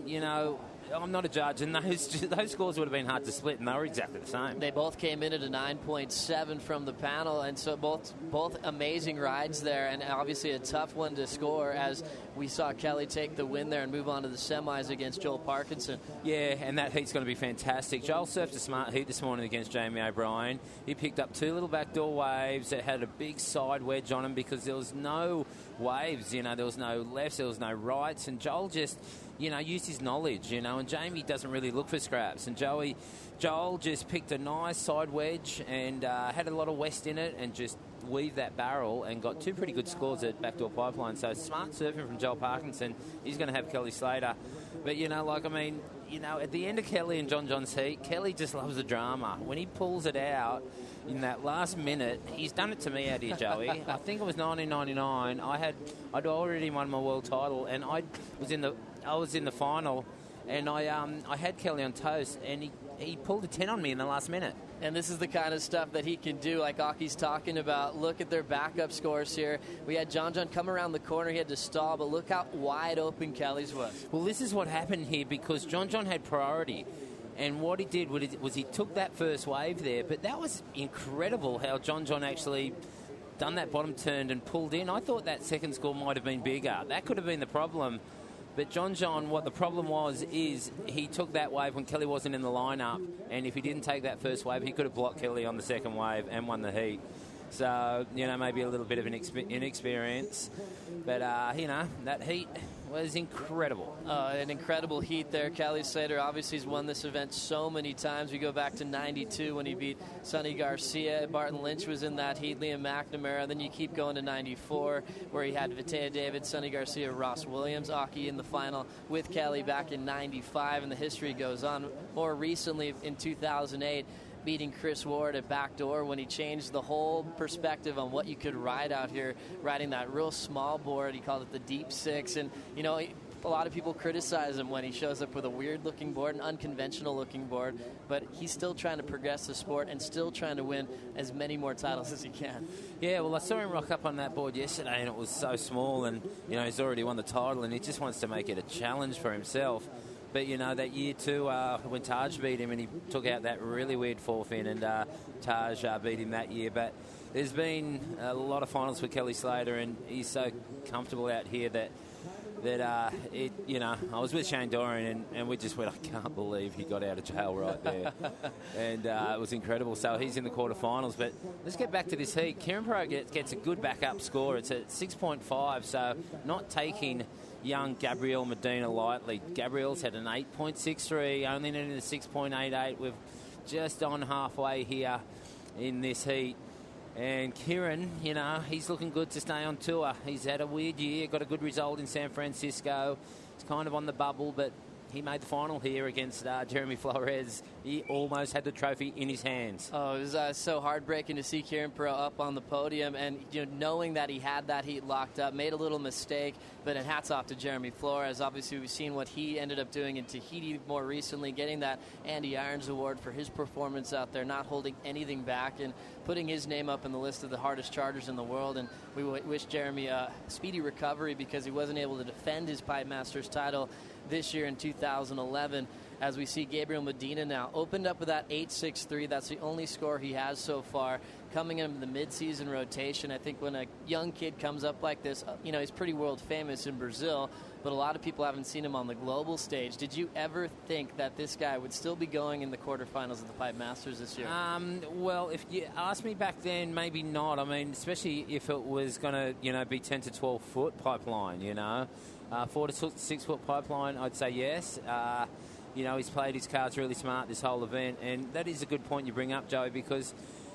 [SPEAKER 9] you know, I'm not a judge, and those scores would have been hard to split, and they were exactly the same.
[SPEAKER 4] They both came in at a 9.7 from the panel, and so both amazing rides there, and obviously a tough one to score, as we saw Kelly take the win there and move on to the semis against Joel Parkinson.
[SPEAKER 9] Yeah, and that heat's going to be fantastic. Joel surfed a smart heat this morning against Jamie O'Brien. He picked up 2 little backdoor waves that had a big side wedge on them because there was no waves, you know, there was no lefts, there was no rights, and Joel just, you know, used his knowledge, you know, and Jamie doesn't really look for scraps. And Joel just picked a nice side wedge and had a lot of west in it and just weaved that barrel and got 2 pretty good scores at backdoor pipeline. So smart surfing from Joel Parkinson. He's going to have Kelly Slater. But, you know, like, I mean, you know, at the end of Kelly and John's heat, Kelly just loves the drama. When he pulls it out in that last minute, he's done it to me out here, Joey. I think it was 1999. I'd already won my world title, and I was in the final, And I had Kelly on toast, and he pulled a 10 on me in the last minute.
[SPEAKER 4] And this is the kind of stuff that he can do, like Aki's talking about. Look at their backup scores here. We had John come around the corner. He had to stall, but look how wide open Kelly's was.
[SPEAKER 9] Well, this is what happened here because John had priority. And what he did was he took that first wave there. But that was incredible how John actually done that bottom turn and pulled in. I thought that second score might have been bigger. That could have been the problem. But John, what the problem was is he took that wave when Kelly wasn't in the lineup, and if he didn't take that first wave, he could have blocked Kelly on the second wave and won the heat. So, maybe a little bit of an inexperience. But, that heat was incredible.
[SPEAKER 4] An incredible heat there. Kelly Slater obviously has won this event so many times. We go back to 92 when he beat Sonny Garcia. Barton Lynch was in that heat, Liam McNamara. Then you keep going to 94 where he had Vitea David, Sonny Garcia, Ross Williams, Aki in the final with Kelly back in 95, and the history goes on. More recently in 2008, beating Chris Ward at backdoor when he changed the whole perspective on what you could ride out here, riding that real small board. He called it the Deep Six. And, a lot of people criticize him when he shows up with a weird-looking board, an unconventional-looking board, but he's still trying to progress the sport and still trying to win as many more titles as he can.
[SPEAKER 9] Yeah, well, I saw him rock up on that board yesterday, and it was so small, and, he's already won the title, and he just wants to make it a challenge for himself. But, that year too, when Taj beat him and he took out that really weird forefin, and Taj beat him that year. But there's been a lot of finals for Kelly Slater, and he's so comfortable out here that I was with Shane Dorian, and we just went, I can't believe he got out of jail right there. And it was incredible. So he's in the quarterfinals. But let's get back to this heat. Kieran Pro gets a good backup score. It's at 6.5, so not taking young Gabriel Medina lightly. Gabriel's had an 8.63, only needed a 6.88. We're just on halfway here in this heat. And Kieran, he's looking good to stay on tour. He's had a weird year, got a good result in San Francisco. He's kind of on the bubble, but he made the final here against Jeremy Flores. He almost had the trophy in his hands.
[SPEAKER 4] Oh, it was so heartbreaking to see Kieran Perot up on the podium, and knowing that he had that heat locked up, made a little mistake, but hats off to Jeremy Flores. Obviously, we've seen what he ended up doing in Tahiti more recently, getting that Andy Irons Award for his performance out there, not holding anything back, and putting his name up in the list of the hardest chargers in the world. And we wish Jeremy a speedy recovery because he wasn't able to defend his Pipe Masters title this year in 2011. As we see Gabriel Medina now opened up with that 8.63. That's the only score he has so far. Coming in the mid-season rotation, I think when a young kid comes up like this, he's pretty world famous in Brazil, but a lot of people haven't seen him on the global stage. Did you ever think that this guy would still be going in the quarterfinals of the Pipe Masters this year?
[SPEAKER 9] Well, if you asked me back then, maybe not. I mean, especially if it was going to, be 10 to 12 foot pipeline, 4 to 6 foot pipeline, I'd say yes. He's played his cards really smart this whole event, and that is a good point you bring up, Joey, because,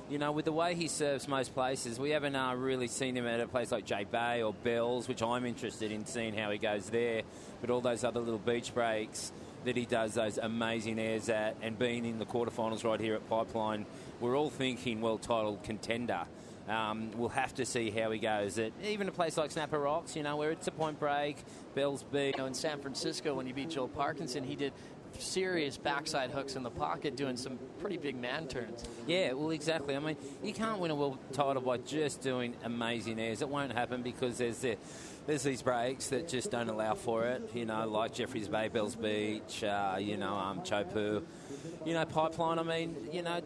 [SPEAKER 9] with the way he serves most places, we haven't really seen him at a place like J Bay or Bells, which I'm interested in seeing how he goes there, but all those other little beach breaks that he does those amazing airs at, and being in the quarterfinals right here at Pipeline, we're all thinking world title contender. We'll have to see how he goes. Even a place like Snapper Rocks, where it's a point break, Bells beat.
[SPEAKER 4] In San Francisco, when he beat Joel Parkinson, he did serious backside hooks in the pocket, doing some pretty big man turns.
[SPEAKER 9] Yeah, well, exactly. I mean, you can't win a world title by just doing amazing airs. It won't happen because there's these breaks that just don't allow for it, like Jeffreys Bay, Bells Beach, Chopu. Pipeline,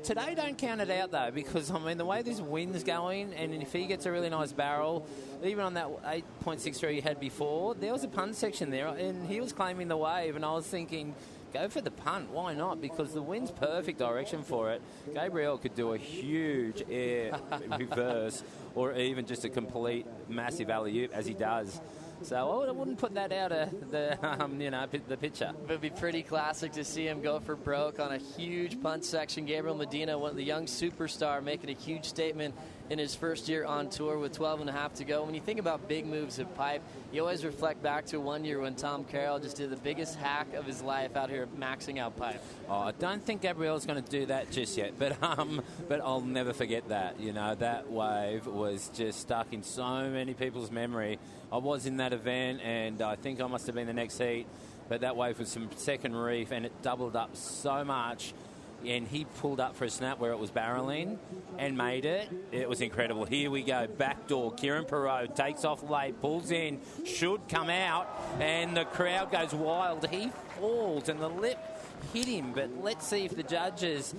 [SPEAKER 9] today don't count it out, though, because, the way this wind's going, and if he gets a really nice barrel, even on that 8.63 he had before, there was a punt section there, and he was claiming the wave, and I was thinking, go for the punt. Why not? Because the wind's perfect direction for it. Gabriel could do a huge air reverse or even just a complete massive alley-oop as he does. So I wouldn't put that out of the picture.
[SPEAKER 4] It would be pretty classic to see him go for broke on a huge punt section. Gabriel Medina, one of the young superstar, making a huge statement in his first year on tour with 12 and a half to go. When you think about big moves at pipe, you always reflect back to one year when Tom Carroll just did the biggest hack of his life out here maxing out pipe.
[SPEAKER 9] Oh, I don't think Gabriel's going to do that just yet, but I'll never forget that. You know, that wave was just stuck in so many people's memory. I was in that event, and I think I must have been the next heat, but that wave was some second reef, and it doubled up so much. And he pulled up for a snap where it was barreling and made it. It was incredible. Here we go. Backdoor. Kieran Perot takes off late, pulls in, should come out, and the crowd goes wild. He falls, and the lip hit him. But let's see if the judges...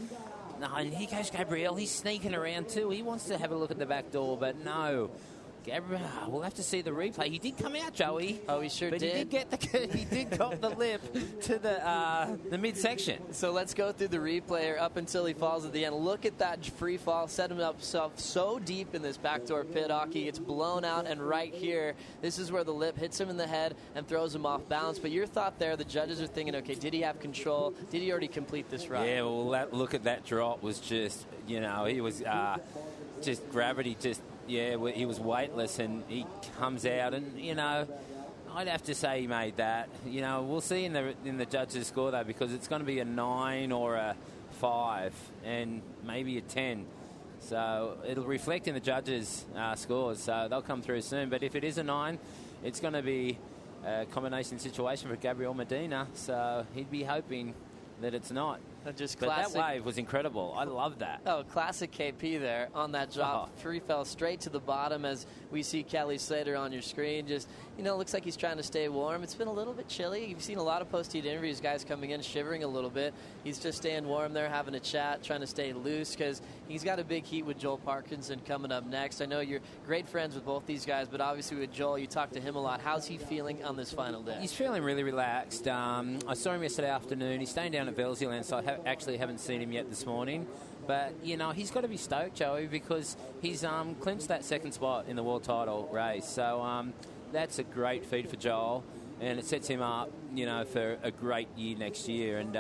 [SPEAKER 9] No, and here goes Gabriel. He's sneaking around too. He wants to have a look at the back door, but no. Gabriel, we'll have to see the replay. He did come out, Joey.
[SPEAKER 4] Oh, he sure
[SPEAKER 9] did. But he did cop the lip to the midsection.
[SPEAKER 4] So let's go through the replay up until he falls at the end. Look at that free fall. Set him up so deep in this backdoor pit hockey. It's blown out, and right here, this is where the lip hits him in the head and throws him off balance. But your thought there, the judges are thinking, okay, did he have control? Did he already complete this run?
[SPEAKER 9] Yeah, well, look at that drop was just, he was just gravity just... Yeah, he was weightless, and he comes out, and I'd have to say he made that. We'll see in the judges' score though, because it's going to be a 9 or a 5, and maybe a 10. So it'll reflect in the judges' scores. So they'll come through soon. But if it is a 9, it's going to be a combination situation for Gabriel Medina. So he'd be hoping that it's not.
[SPEAKER 4] Just
[SPEAKER 9] but
[SPEAKER 4] classic.
[SPEAKER 9] That wave was incredible. I love that.
[SPEAKER 4] Oh, classic KP there on that drop. Free fell straight to the bottom as we see Kelly Slater on your screen. Just, looks like he's trying to stay warm. It's been a little bit chilly. You've seen a lot of post-heat interviews, guys coming in shivering a little bit. He's just staying warm there, having a chat, trying to stay loose because he's got a big heat with Joel Parkinson coming up next. I know you're great friends with both these guys, but obviously with Joel, you talk to him a lot. How's he feeling on this final day?
[SPEAKER 9] He's feeling really relaxed. I saw him yesterday afternoon. He's staying down at Velziland, so I actually haven't seen him yet this morning. But, he's got to be stoked, Joey, because he's clinched that second spot in the world title race. So that's a great feat for Joel, and it sets him up, for a great year next year. And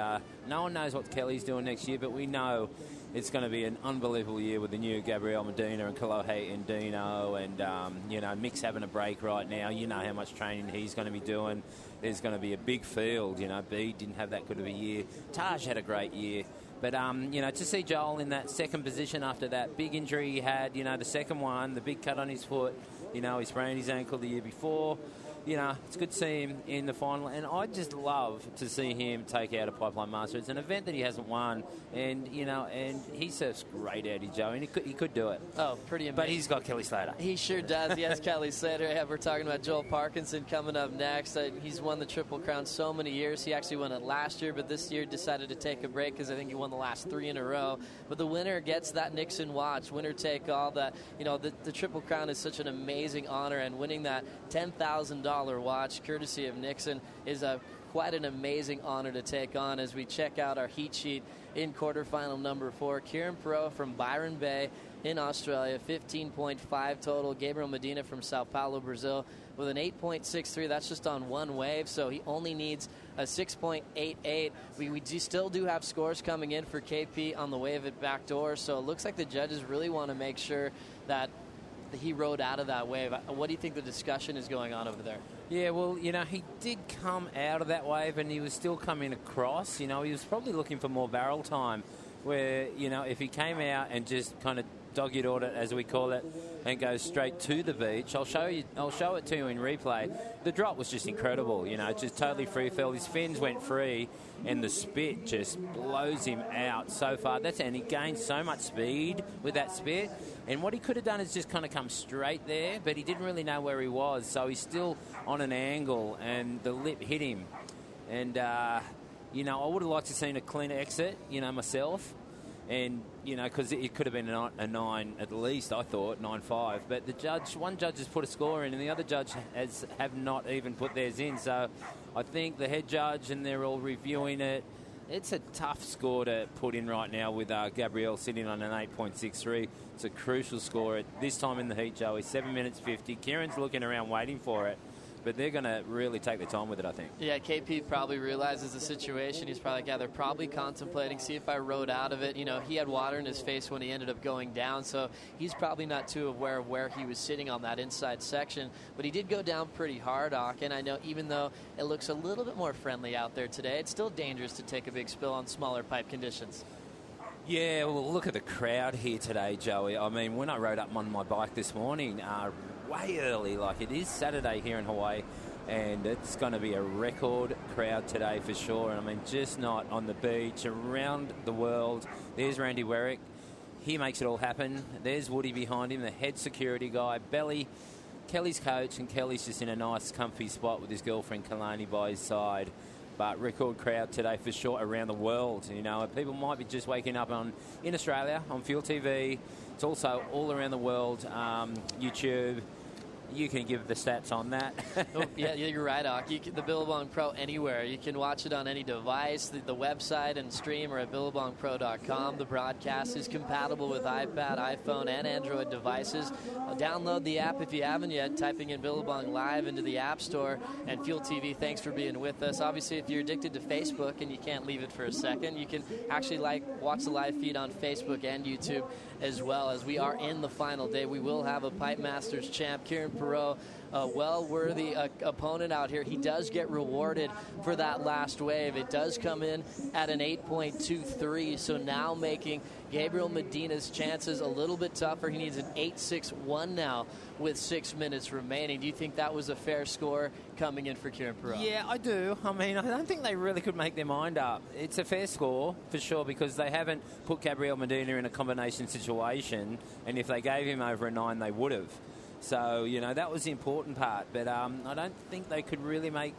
[SPEAKER 9] no one knows what Kelly's doing next year, but we know it's going to be an unbelievable year with the new Gabriel Medina and Kolohe and Dino. And, Mick's having a break right now. You know how much training he's going to be doing. There's going to be a big field. Bede didn't have that good of a year. Taj had a great year. But, to see Joel in that second position after that big injury he had, the second one, the big cut on his foot, he sprained his ankle the year before. It's good to see him in the final, and I just love to see him take out a Pipeline Master. It's an event that he hasn't won, and and he surfs great out here, Joe, and he could do it.
[SPEAKER 4] Oh, pretty amazing.
[SPEAKER 9] But he's got Kelly Slater.
[SPEAKER 4] He sure does. He has Kelly Slater. Yeah, we're talking about Joel Parkinson coming up next. He's won the Triple Crown so many years. He actually won it last year, but this year decided to take a break because I think he won the last 3 in a row. But the winner gets that Nixon watch. Winner take all. That the Triple Crown is such an amazing honor, and winning that $10,000 watch courtesy of Nixon is quite an amazing honor to take on. As we check out our heat sheet in quarterfinal number 4, Kieran Perot from Byron Bay in Australia, 15.5 total. Gabriel Medina from Sao Paulo, Brazil, with an 8.63. That's just on one wave, so he only needs a 6.88. We still do have scores coming in for KP on the wave at backdoor, so it looks like the judges really want to make sure that he rode out of that wave. What do you think the discussion is going on over there?
[SPEAKER 9] Yeah, well, he did come out of that wave, and he was still coming across. He was probably looking for more barrel time, where, if he came out and just kind of dog-eared it, as we call it, and goes straight to the beach, I'll show it to you in replay. The drop was just incredible, just totally free fell. His fins went free, and the spit just blows him out so far. And he gained so much speed with that spit. And what he could have done is just kind of come straight there, but he didn't really know where he was. So he's still on an angle, and the lip hit him. And, I would have liked to have seen a clean exit, myself. And, because it could have been a 9 at least, I thought, 9.5. But one judge has put a score in, and the other judge have not even put theirs in. So I think the head judge, and they're all reviewing it. It's a tough score to put in right now with Gabriel sitting on an 8.63. It's a crucial score at this time in the heat, Joey. 7 minutes 50. Kieran's looking around waiting for it. but they're going to really take their time with it, I think.
[SPEAKER 4] Yeah, KP probably realizes the situation. He's probably like, yeah, they're probably contemplating, see if I rode out of it. You know, he had water in his face when he ended up going down, so he's probably not too aware of where he was sitting on that inside section. But he did go down pretty hard, Hawk, and I know even though it looks a little bit more friendly out there today, it's still dangerous to take a big spill on smaller pipe conditions.
[SPEAKER 9] Yeah, well, look at the crowd here today, Joey. I mean, when I rode up on my bike this morning, way early, like it is Saturday here in Hawaii, and it's going to be a record crowd today for sure. And I mean, just not on the beach, around the world. There's Randy Werrick. He makes it all happen. There's Woody behind him, the head security guy. Belly, Kelly's coach, and Kelly's just in a nice, comfy spot with his girlfriend, Kalani, by his side. But record crowd today for sure around the world. You know, people might be just waking up in Australia on Fuel TV. It's also all around the world, YouTube. You can give the stats on that.
[SPEAKER 4] Yeah, you're right, Hawk. The Billabong Pro anywhere. You can watch it on any device. The website and stream are at billabongpro.com. The broadcast is compatible with iPad, iPhone, and Android devices. Download the app if you haven't yet, typing in Billabong Live into the App Store. And Fuel TV, thanks for being with us. Obviously, if you're addicted to Facebook and you can't leave it for a second, you can actually watch the live feed on Facebook and YouTube as well. As we are in the final day, we will have a Pipe Masters champ, Kieran Perot, a well-worthy opponent out here. He does get rewarded for that last wave. It does come in at an 8.23, so now making Gabriel Medina's chances a little bit tougher. He needs an 8.61 now with 6 minutes remaining. Do you think that was a fair score coming in for Kieran Perot?
[SPEAKER 9] Yeah, I do. I mean, I don't think they really could make their mind up. It's a fair score, for sure, because they haven't put Gabriel Medina in a combination situation, and if they gave him over a 9, they would have. So, you know, that was the important part. But I don't think they could really make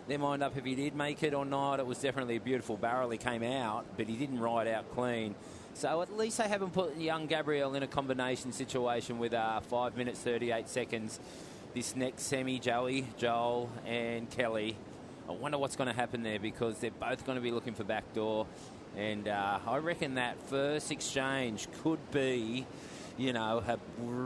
[SPEAKER 9] their mind up if he did make it or not. It was definitely a beautiful barrel. He came out, but he didn't ride out clean. So at least they haven't put young Gabriel in a combination situation with 5 minutes, 38 seconds. This next semi, Joel and Kelly. I wonder what's going to happen there because they're both going to be looking for backdoor. And I reckon that first exchange could be, you know,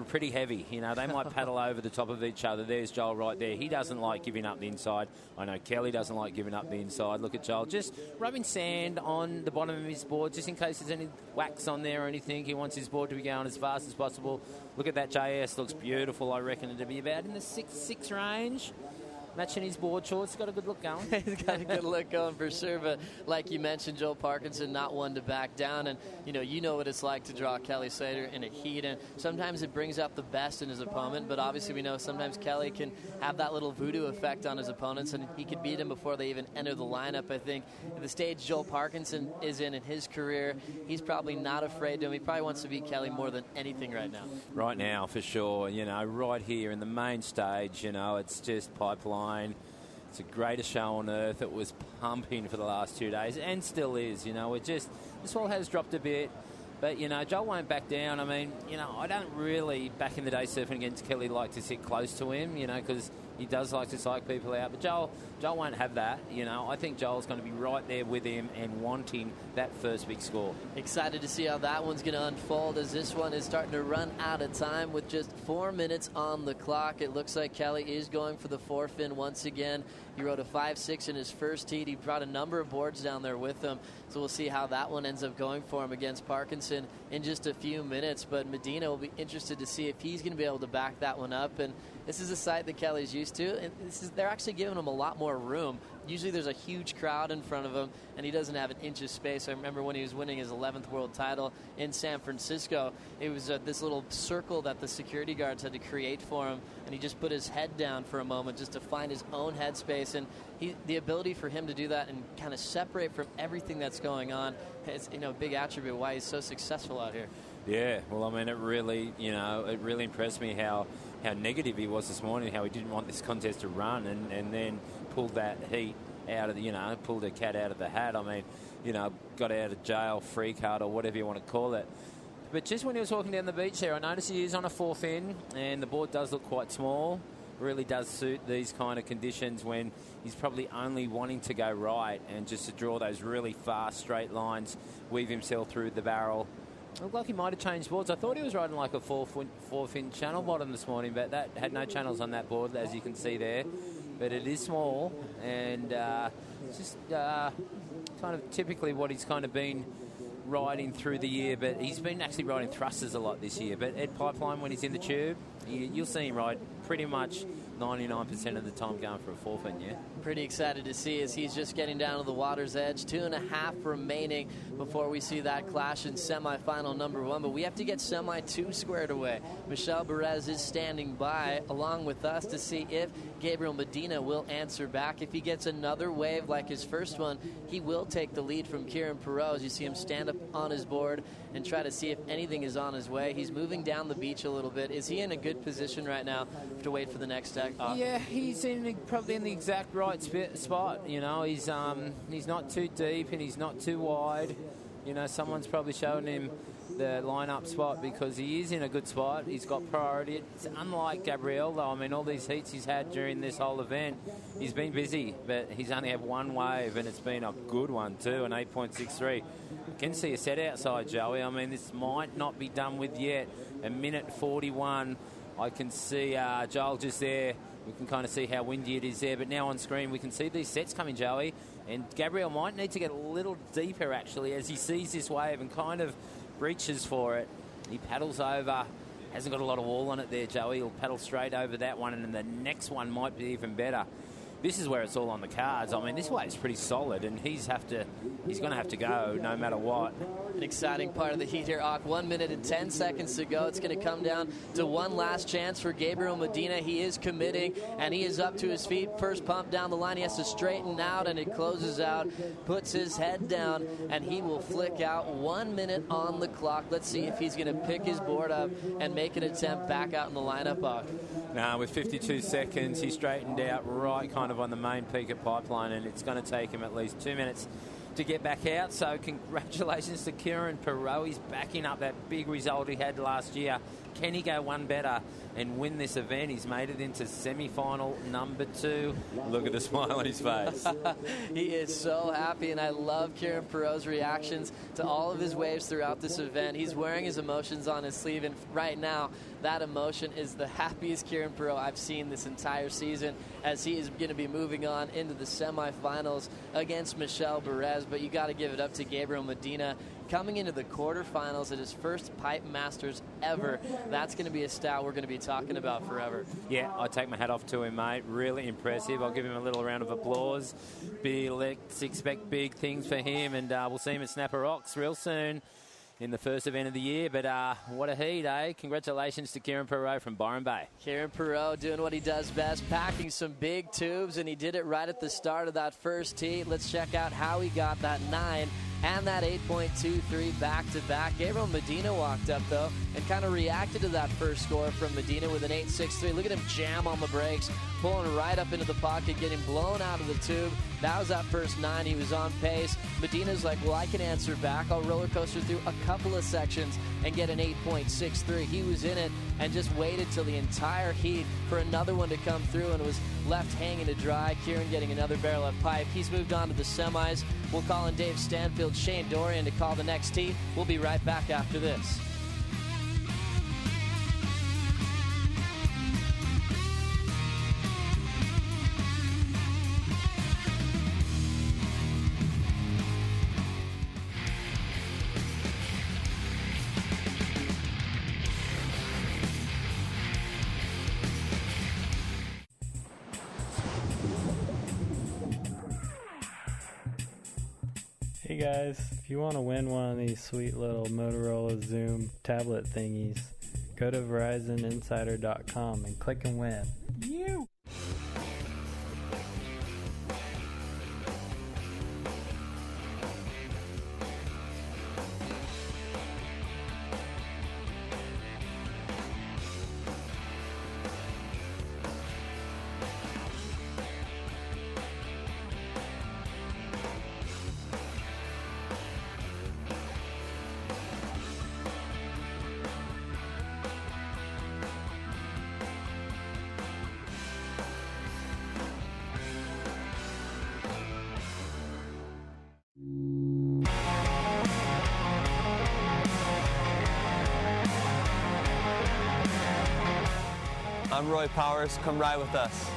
[SPEAKER 9] pretty heavy. You know, they might paddle over the top of each other. There's Joel right there. He doesn't like giving up the inside. I know Kelly doesn't like giving up the inside. Look at Joel just rubbing sand on the bottom of his board just in case there's any wax on there or anything. He wants his board to be going as fast as possible. Look at that JS. Looks beautiful. I reckon it'll be about in the 6 range. Matching his board shorts, got a good look going.
[SPEAKER 4] He's got a good look going for sure, but like you mentioned, Joel Parkinson, not one to back down, and you know what it's like to draw Kelly Slater in a heat, and sometimes it brings out the best in his opponent, but obviously we know sometimes Kelly can have that little voodoo effect on his opponents, and he could beat him before they even enter the lineup. I think at the stage Joel Parkinson is in his career, he's probably not afraid to him. He probably wants to beat Kelly more than anything right now.
[SPEAKER 9] Right now, for sure. You know, right here in the main stage, you know, it's just pipeline. It's the greatest show on earth. It was pumping for the last 2 days and still is. You know, this all has dropped a bit. But, you know, Joel won't back down. I mean, you know, I don't really, back in the day surfing against Kelly, like to sit close to him, you know, because he does like to psych people out. But Joel won't have that, you know. I think Joel's going to be right there with him and wanting that first big score.
[SPEAKER 4] Excited to see how that one's going to unfold as this one is starting to run out of time with just 4 minutes on the clock. It looks like Kelly is going for the forefin once again. He rode a 5.6 in his first heat. He brought a number of boards down there with him. So we'll see how that one ends up going for him against Parkinson in just a few minutes. But Medina will be interested to see if he's going to be able to back that one up. And this is a site that Kelly's used to. And they're actually giving him a lot more room. Usually there's a huge crowd in front of him, and he doesn't have an inch of space. I remember when he was winning his 11th world title in San Francisco, it was this little circle that the security guards had to create for him, and he just put his head down for a moment just to find his own headspace. And the ability for him to do that and kind of separate from everything that's going on is, a big attribute why he's so successful out here.
[SPEAKER 9] Yeah, well, I mean, it really impressed me how negative he was this morning, how he didn't want this contest to run, and then pulled that heat out of pulled a cat out of the hat. I mean, got out of jail, free card, or whatever you want to call it. But just when he was walking down the beach there, I noticed he is on a 4-fin, and the board does look quite small. Really does suit these kind of conditions when he's probably only wanting to go right and just to draw those really fast straight lines, weave himself through the barrel. It looked like he might have changed boards. I thought he was riding like a 4-fin channel bottom this morning, but that had no channels on that board, as you can see there. but it is small, and just kind of typically what he's kind of been riding through the year, but he's been actually riding thrusters a lot this year. But Ed Pipeline, when he's in the tube, you'll see him ride pretty much 99% of the time going for a forfeit, yeah?
[SPEAKER 4] Pretty excited to see as he's just getting down to the water's edge. 2.5 remaining before we see that clash in semifinal number 1. But we have to get semi 2 squared away. Michel Perez is standing by along with us to see if Gabriel Medina will answer back. If he gets another wave like his first one, he will take the lead from Kieran Perot. You see him stand up on his board and try to see if anything is on his way. He's moving down the beach a little bit. Is he in a good position right now to wait for the next deck?
[SPEAKER 9] Yeah, he's probably in the exact right spot. You know, he's not too deep and he's not too wide. You know, someone's probably showing him the line-up spot because he is in a good spot. He's got priority. It's unlike Gabriel, though. I mean, all these heats he's had during this whole event, he's been busy, but he's only had one wave, and it's been a good one, too, an 8.63. You can see a set outside, Joey. I mean, this might not be done with yet. A minute 41. I can see Joel just there. We can kind of see how windy it is there. But now on screen, we can see these sets coming, Joey. And Gabriel might need to get a little deeper, actually, as he sees this wave and kind of reaches for it. He paddles over. Hasn't got a lot of wall on it there, Joey. He'll paddle straight over that one, and the next one might be even better. This is where it's all on the cards. I mean, this wave's pretty solid, and he's going to have to go no matter what.
[SPEAKER 4] An exciting part of the heat here, Ock. 1 minute and 10 seconds to go. It's going to come down to one last chance for Gabriel Medina. He is committing, and he is up to his feet. First pump down the line. He has to straighten out, and it closes out. Puts his head down, and he will flick out. 1 minute on the clock. Let's see if he's going to pick his board up and make an attempt back out in the lineup, Ock.
[SPEAKER 9] Now, with 52 seconds, he straightened out right kind of on the main peak of Pipeline, and it's going to take him at least 2 minutes to get back out. So congratulations to Kieran Perot. He's backing up that big result he had last year. Can he go one better and win this event? He's made it into semi-final number 2. Look at the smile on his face.
[SPEAKER 4] He is so happy, and I love Kieran Perot's reactions to all of his waves throughout this event. He's wearing his emotions on his sleeve, and right now, that emotion is the happiest Kieran Perot I've seen this entire season, as he is going to be moving on into the semifinals against Michel Perez. But you got to give it up to Gabriel Medina, coming into the quarterfinals at his first Pipe Masters ever. That's going to be a stat we're going to be talking about forever.
[SPEAKER 9] Yeah, I take my hat off to him, mate. Really impressive. I'll give him a little round of applause. Let's expect big things for him, and we'll see him at Snapper Rocks real soon in the first event of the year. But what a heat, eh? Congratulations to Kieran Perot from Byron Bay.
[SPEAKER 4] Kieran Perot doing what he does best, packing some big tubes, and he did it right at the start of that first heat. Let's check out how he got that 9 and that 8.23 back-to-back. Gabriel Medina walked up, though, and kind of reacted to that first score from Medina with an 8.63. Look at him jam on the brakes, pulling right up into the pocket, getting blown out of the tube. That was that first 9. He was on pace. Medina's like, well, I can answer back. I'll roller coaster through a couple of sections and get an 8.63. He was in it and just waited till the entire heat for another one to come through, and was left hanging to dry. Kieran getting another barrel of pipe. He's moved on to the semis. We'll call in Dave Stanfield, Shane Dorian to call the next heat. We'll be right back after this.
[SPEAKER 11] Hey guys, if you want to win one of these sweet little Motorola Zoom tablet thingies, go to VerizonInsider.com and click and win. You!
[SPEAKER 12] I'm Roy Powers. Come ride with us.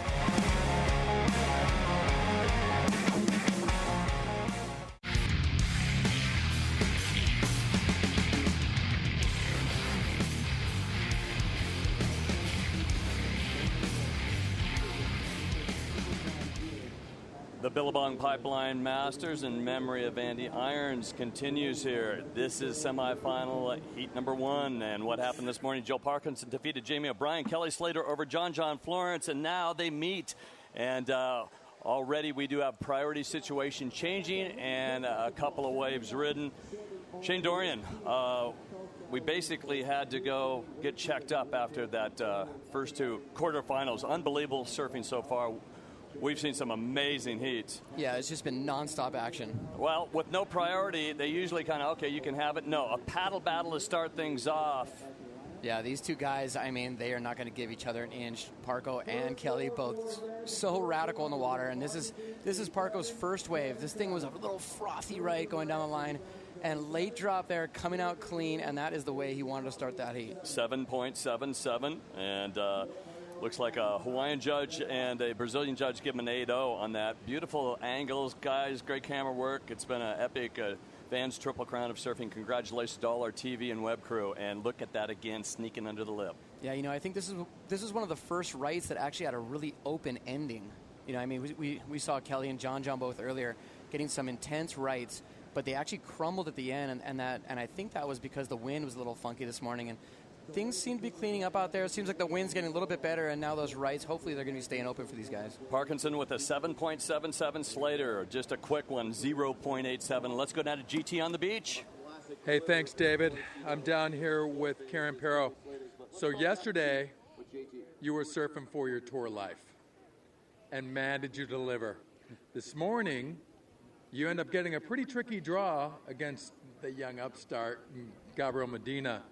[SPEAKER 2] The Billabong Pipeline Masters in memory of Andy Irons continues here. This is semifinal heat number 1. And what happened this morning? Joe Parkinson defeated Jamie O'Brien, Kelly Slater over John Florence, and now they meet. And already we do have priority situation changing and a couple of waves ridden. Shane Dorian, we basically had to go get checked up after that first 2 quarterfinals. Unbelievable surfing so far. We've seen some amazing heats.
[SPEAKER 1] Yeah, it's just been nonstop action.
[SPEAKER 2] Well, with no priority, they usually kind of, okay, you can have it. No, a paddle battle to start things off.
[SPEAKER 1] Yeah, these two guys, I mean, they are not going to give each other an inch. Parko and Kelly both so radical in the water, and this is Parko's first wave. This thing was a little frothy right going down the line, and late drop there, coming out clean, and that is the way he wanted to start that heat.
[SPEAKER 2] 7.77, and looks like a Hawaiian judge and a Brazilian judge give him an 8-0 on that. Beautiful angles, guys, great camera work. It's been an epic Vans Triple Crown of Surfing. Congratulations to all our TV and web crew. And look at that again, sneaking under the lip.
[SPEAKER 1] Yeah, I think this is one of the first rights that actually had a really open ending. We saw Kelly and John both earlier getting some intense rights, but they actually crumbled at the end, and I think that was because the wind was a little funky this morning, and things seem to be cleaning up out there. It seems like the wind's getting a little bit better, and now those rights, hopefully they're going to be staying open for these guys.
[SPEAKER 2] Parkinson with a 7.77, Slater, just a quick one, 0.87. Let's go down to GT on the beach.
[SPEAKER 6] Hey, thanks, David. I'm down here with Karen Perro. So yesterday, you were surfing for your tour life, and man, did you deliver. This morning, you end up getting a pretty tricky draw against the young upstart, Gabriel Medina.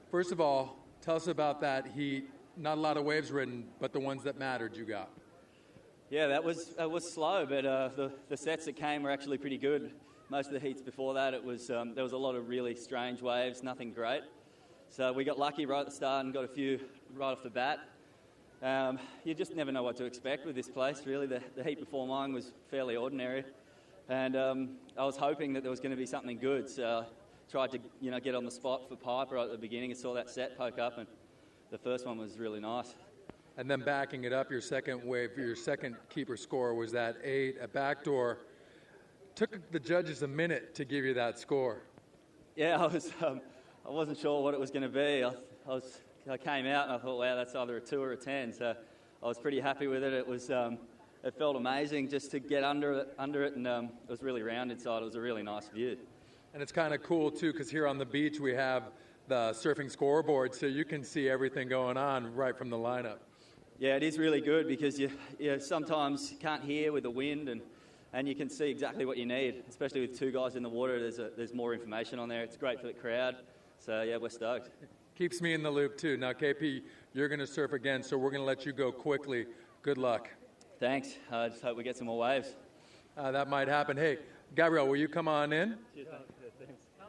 [SPEAKER 6] First of all, tell us about that heat. Not a lot of waves ridden, but the ones that mattered you got.
[SPEAKER 12] Yeah, that was slow, but the sets that came were actually pretty good. Most of the heats before that, it was there was a lot of really strange waves, nothing great. So we got lucky right at the start and got a few right off the bat. You just never know what to expect with this place, really. The heat before mine was fairly ordinary. And I was hoping that there was going to be something good, so tried to get on the spot for Piper right at the beginning and saw that set poke up, and the first one was really nice.
[SPEAKER 6] And then backing it up, your second wave, your second keeper score was that 8, a backdoor. Took the judges a minute to give you that score.
[SPEAKER 12] Yeah, I wasn't sure what it was going to be. I came out and I thought, wow, that's either a 2 or a 10. So I was pretty happy with it. It felt amazing just to get under it, and it was really round inside. It was a really nice view.
[SPEAKER 6] And it's kind of cool, too, because here on the beach we have the surfing scoreboard, so you can see everything going on right from the lineup.
[SPEAKER 12] Yeah, it is really good because you sometimes can't hear with the wind, and you can see exactly what you need, especially with 2 guys in the water. There's more information on there. It's great for the crowd. So, yeah, we're stoked.
[SPEAKER 6] Keeps me in the loop, too. Now, KP, you're going to surf again, so we're going to let you go quickly. Good luck.
[SPEAKER 12] Thanks. I just hope we get some more waves.
[SPEAKER 6] That might happen. Hey, Gabriel, will you come on in?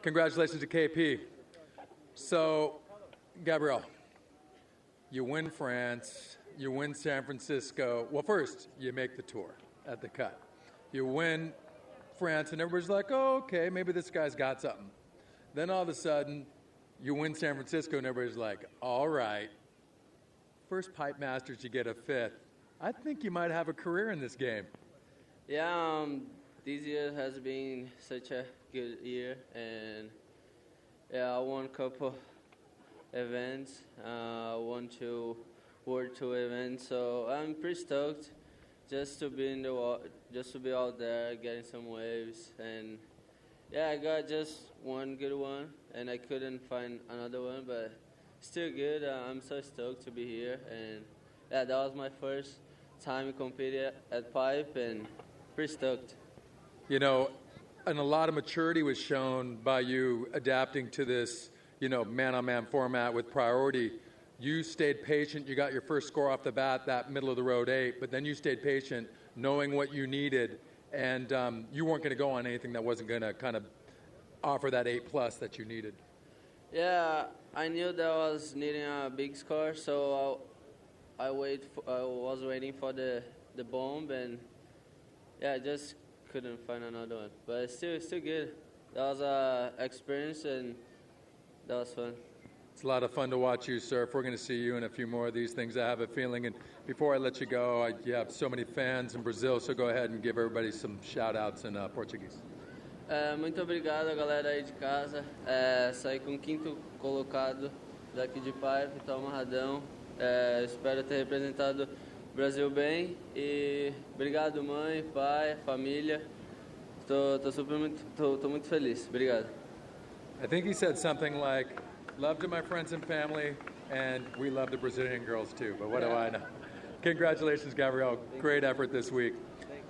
[SPEAKER 6] Congratulations to KP. So, Gabriel, you win France, you win San Francisco. Well, first, you make the tour at the cut. You win France, and everybody's like, oh, okay, maybe this guy's got something. Then all of a sudden, you win San Francisco, and everybody's like, all right, first Pipe Masters, you get a 5th. I think you might have a career in this game.
[SPEAKER 13] Yeah, this year has been such a good year, and I won a couple events. I won 2 World Tour events, so I'm pretty stoked just to be in the water, just to be out there getting some waves. And yeah, I got just one good one, and I couldn't find another one, but still good. I'm so stoked to be here, and yeah, that was my first time competing at Pipe, and pretty stoked.
[SPEAKER 6] And a lot of maturity was shown by you adapting to this, man-on-man format with priority. You stayed patient. You got your first score off the bat, that middle-of-the-road 8, but then you stayed patient, knowing what you needed, and you weren't going to go on anything that wasn't going to kind of offer that 8+ that you needed.
[SPEAKER 13] Yeah, I knew that I was needing a big score, so I was waiting for the bomb, and I just couldn't find another one. But it's still good. That was an experience, and that was fun.
[SPEAKER 6] It's a lot of fun to watch you surf. We're going to see you in a few more of these things, I have a feeling. And before I let you go, you have so many fans in Brazil, so go ahead and give everybody some shout-outs in Portuguese.
[SPEAKER 13] Muito obrigado, galera aí de casa. Saí com o 5º colocado daqui de Pipe, estou amarradão. Espero ter representado o Brasil bem. E obrigado, mãe, pai, família. Estou muito feliz. Obrigado.
[SPEAKER 6] I think he said something like, love to my friends and family, and we love the Brazilian girls too, but what do I know? Congratulations, Gabriel. Great effort this week.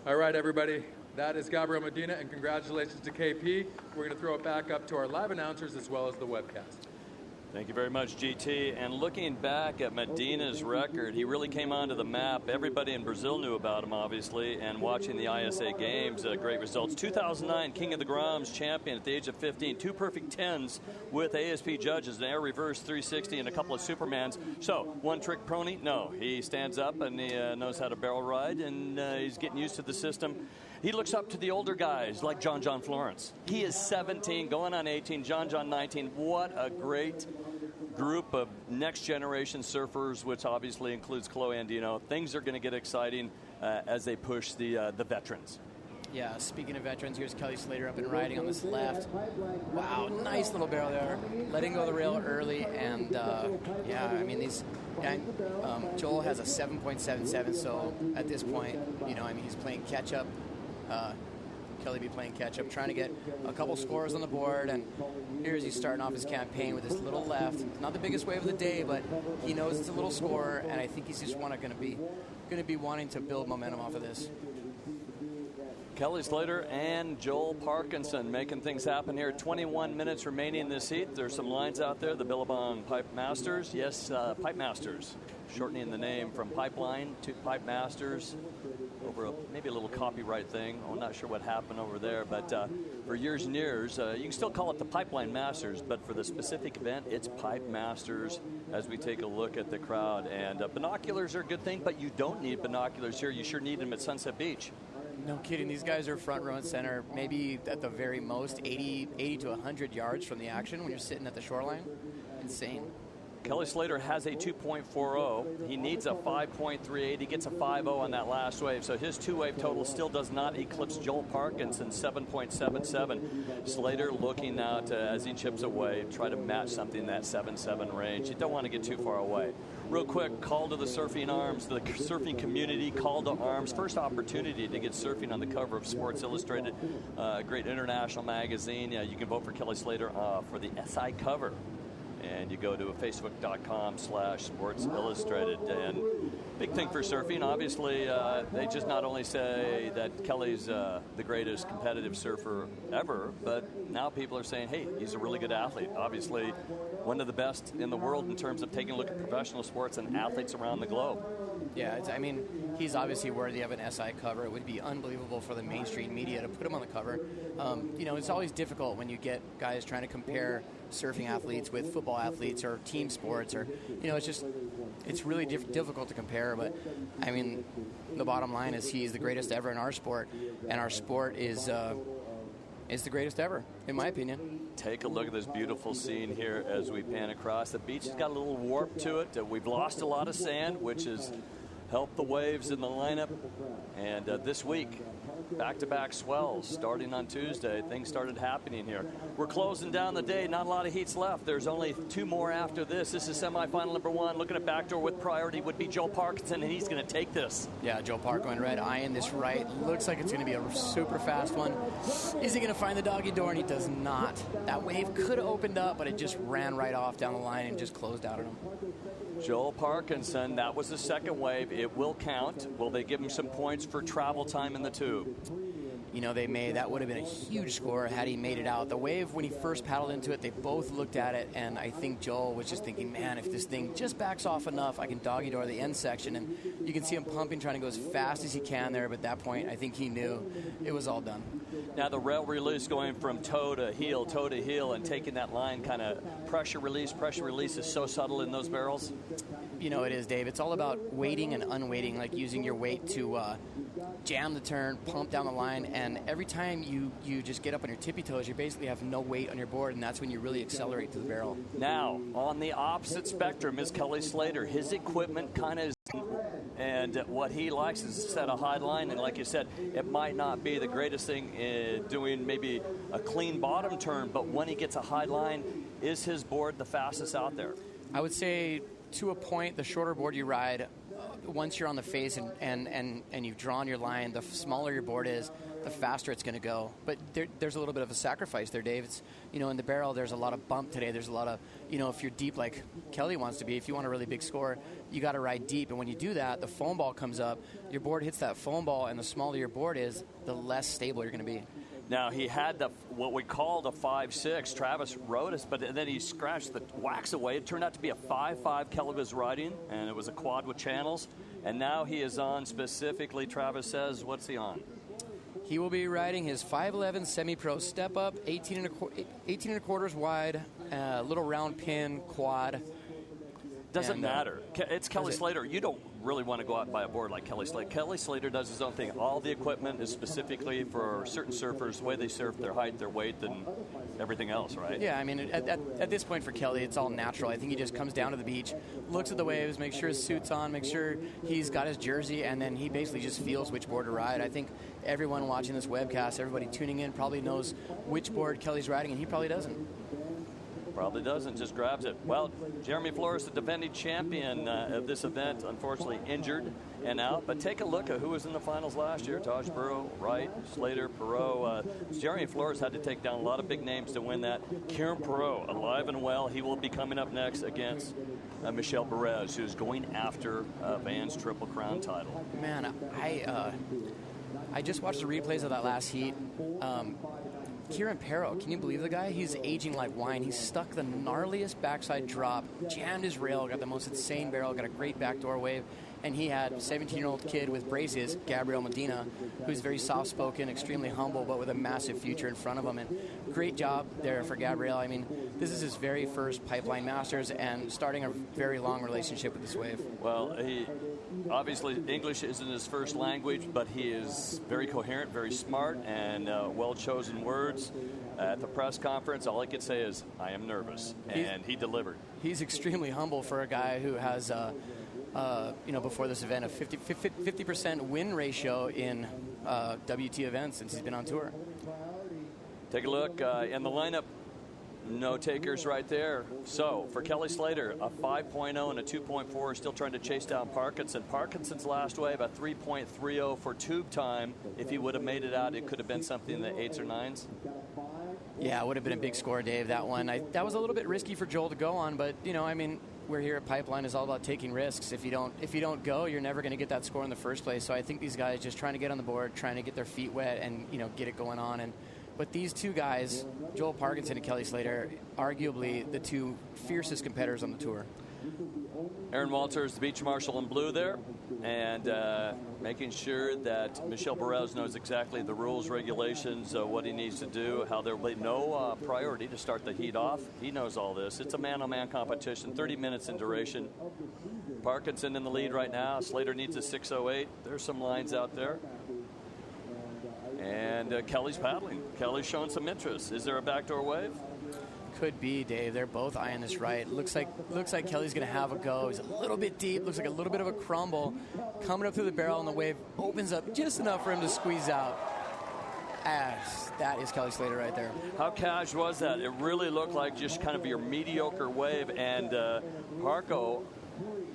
[SPEAKER 6] All right, everybody. That is Gabriel Medina, and congratulations to KP. We're going to throw it back up to our live announcers as well as the webcast.
[SPEAKER 2] Thank you very much, GT. And looking back at Medina's record, he really came onto the map. Everybody in Brazil knew about him, obviously, and watching the ISA games, great results. 2009 King of the Groms champion at the age of 15, 2 perfect 10s with ASP judges, an air reverse 360 and a couple of Supermans. So, one-trick pony? No. He stands up and he knows how to barrel ride, and he's getting used to the system. He looks up to the older guys like John Florence. He is 17, going on 18, John 19. What a great group of next-generation surfers, which obviously includes Chloe Andino. Things are going to get exciting as they push the veterans.
[SPEAKER 1] Yeah, speaking of veterans, here's Kelly Slater up and riding on this left. Wow, nice little barrel there. Letting go of the rail early, and Joel has a 7.77, so at this point, he's playing catch-up. Kelly be playing catch-up, trying to get a couple scores on the board, and here's he's starting off his campaign with this little left. Not the biggest wave of the day, but he knows it's a little score, and I think he's just going to be wanting to build momentum off of this.
[SPEAKER 2] Kelly Slater and Joel Parkinson making things happen here. 21 minutes remaining in this heat. There's some lines out there. The Billabong Pipe Masters. Yes, Pipe Masters. Shortening the name from Pipeline to Pipe Masters. Over maybe a little copyright thing. I'm not sure what happened over there, but for years and years, you can still call it the Pipeline Masters, but for the specific event, it's Pipe Masters as we take a look at the crowd. And binoculars are a good thing, but you don't need binoculars here. You sure need them at Sunset Beach.
[SPEAKER 1] No kidding. These guys are front row and center, maybe at the very most 80 to 100 yards from the action when you're sitting at the shoreline. Insane.
[SPEAKER 2] Kelly Slater has a 2.40. He needs a 5.38. He gets a 5.0 on that last wave. So his two-wave total still does not eclipse Joel Parkinson's 7.77. Slater looking now to, as he chips away, try to match something in that 7.7 range. You don't want to get too far away. Real quick, call to the surfing arms, the surfing community, call to arms. First opportunity to get surfing on the cover of Sports Illustrated, a great international magazine. You can vote for Kelly Slater for the SI cover. And you go to facebook.com/Sports Illustrated. And big thing for surfing, obviously, they just not only say that Kelly's the greatest competitive surfer ever, but now people are saying, hey, he's a really good athlete. Obviously, one of the best in the world in terms of taking a look at professional sports and athletes around the globe.
[SPEAKER 1] Yeah, he's obviously worthy of an SI cover. It would be unbelievable for the mainstream media to put him on the cover. It's always difficult when you get guys trying to compare surfing athletes with football athletes or team sports, or it's really difficult to compare. But the bottom line is he's the greatest ever in our sport, and our sport is the greatest ever, in my opinion.
[SPEAKER 2] Take a look at this beautiful scene here as we pan across. The beach has got a little warp to it. We've lost a lot of sand, which has helped the waves in the lineup. And this week, back-to-back swells starting on Tuesday. Things started happening here. We're closing down the day. Not a lot of heats left. There's only 2 more after this. This is semifinal number 1. Looking at backdoor with priority would be Joel Parkinson, and he's going to take this.
[SPEAKER 1] Yeah, Joel Park going red, eyeing this right. Looks like it's going to be a super fast one. Is he going to find the doggy door? And he does not. That wave could have opened up, but it just ran right off down the line and just closed out on him.
[SPEAKER 2] Joel Parkinson, that was the second wave. It will count. Will they give him some points for travel time in the tube?
[SPEAKER 1] They may. That would have been a huge score had he made it out. The wave, when he first paddled into it, they both looked at it, and I think Joel was just thinking, man, if this thing just backs off enough, I can doggy door the end section. And you can see him pumping, trying to go as fast as he can there, but at that point, I think he knew it was all done.
[SPEAKER 2] Now the rail release going from toe to heel, and taking that line kind of pressure release. Pressure release is so subtle in those barrels.
[SPEAKER 1] It is, Dave. It's all about weighting and unweighting, like using your weight to jam the turn, pump down the line, And every time you just get up on your tippy toes, you basically have no weight on your board, and that's when you really accelerate to the barrel.
[SPEAKER 2] Now, on the opposite spectrum is Kelly Slater. His equipment kind of is, and what he likes is to set a high line, and like you said, it might not be the greatest thing doing maybe a clean bottom turn, but when he gets a high line, is his board the fastest out there?
[SPEAKER 1] I would say to a point, the shorter board you ride, once you're on the face and you've drawn your line, the smaller your board is, the faster it's going to go. But there's a little bit of a sacrifice there, Dave. It's, in the barrel, there's a lot of bump today. There's a lot of, if you're deep like Kelly wants to be, if you want a really big score, you got to ride deep. And when you do that, the foam ball comes up, your board hits that foam ball, and the smaller your board is, the less stable you're going to be.
[SPEAKER 2] Now, he had what we called a 5.6. Travis rode us, but then he scratched the wax away. It turned out to be a 5.5 Kelly was riding, and it was a quad with channels. And now he is on specifically, Travis says, what's he on?
[SPEAKER 1] He will be riding his 511 semi-pro step-up, 18 and a quarters wide, little round pin quad.
[SPEAKER 2] Doesn't matter. It's Kelly Slater. You don't really want to go out and buy a board like Kelly Slater. Kelly Slater does his own thing. All the equipment is specifically for certain surfers, the way they surf, their height, their weight, and everything else, right?
[SPEAKER 1] Yeah, I mean, at this point for Kelly, it's all natural. I think he just comes down to the beach, looks at the waves, makes sure his suit's on, makes sure he's got his jersey, and then he basically just feels which board to ride. I think everyone watching this webcast, everybody tuning in, probably knows which board Kelly's riding, and he probably doesn't.
[SPEAKER 2] Probably doesn't, just grabs it. Well, Jeremy Flores, the defending champion of this event, unfortunately injured and out. But take a look at who was in the finals last year. Taj Burrow, Wright, Slater, Perot. Jeremy Flores had to take down a lot of big names to win that. Kieran Perot, alive and well. He will be coming up next against Michel Perez, who's going after Van's Triple Crown title.
[SPEAKER 1] Man, I just watched the replays of that last heat. Kieran Perot, can you believe the guy? He's aging like wine. He stuck the gnarliest backside drop, jammed his rail, got the most insane barrel, got a great backdoor wave, and he had a 17-year-old kid with braces, Gabriel Medina, who's very soft-spoken, extremely humble, but with a massive future in front of him. And great job there for Gabriel. I mean, this is his very first Pipeline Masters and starting a very long relationship with this wave.
[SPEAKER 2] Well, obviously, English isn't his first language, but he is very coherent, very smart, and well-chosen words. At the press conference, all I could say is, I am nervous, and he delivered.
[SPEAKER 1] He's extremely humble for a guy who has, before this event, a 50% win ratio in WT events since he's been on tour.
[SPEAKER 2] Take a look in the lineup. No takers right there. So, for Kelly Slater, a 5.0 and a 2.4, still trying to chase down Parkinson. Parkinson's last wave, a 3.30 for tube time. If he would have made it out, it could have been something in the 8s or 9s.
[SPEAKER 1] Yeah, it would have been a big score, Dave, that one. That was a little bit risky for Joel to go on, but, we're here at Pipeline is all about taking risks. If you don't go, you're never going to get that score in the first place. So I think these guys just trying to get on the board, trying to get their feet wet and, get it going on. But these two guys, Joel Parkinson and Kelly Slater, arguably the two fiercest competitors on the tour.
[SPEAKER 2] Aaron Walters, the beach marshal in blue there, and making sure that Michel Perez knows exactly the rules, regulations, what he needs to do, how there will be no priority to start the heat off. He knows all this. It's a man-on-man competition, 30 minutes in duration. Parkinson in the lead right now. Slater needs a 6.08. There's some lines out there. And Kelly's paddling. Kelly's showing some interest. Is there a backdoor wave?
[SPEAKER 1] Could be, Dave. They're both eyeing this right. Looks like Kelly's going to have a go. He's a little bit deep. Looks like a little bit of a crumble. Coming up through the barrel, and the wave opens up just enough for him to squeeze out. That is Kelly Slater right there.
[SPEAKER 2] How cash was that? It really looked like just kind of your mediocre wave, and Parco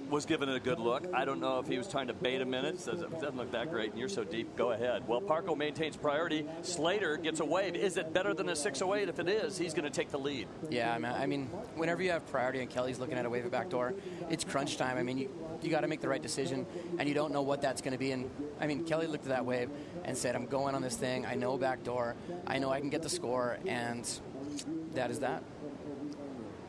[SPEAKER 2] was giving it a good look. I don't know if he was trying to bait him in it. Says it doesn't look that great, and you're so deep. Go ahead. Well, Parco maintains priority. Slater gets a wave. Is it better than a 6.08? If it is, he's going to take the lead.
[SPEAKER 1] Yeah, I mean, whenever you have priority and Kelly's looking at a wave at backdoor, it's crunch time. I mean, you got to make the right decision, and you don't know what that's going to be. And I mean, Kelly looked at that wave and said, "I'm going on this thing. I know backdoor. I know I can get the score," and that is that.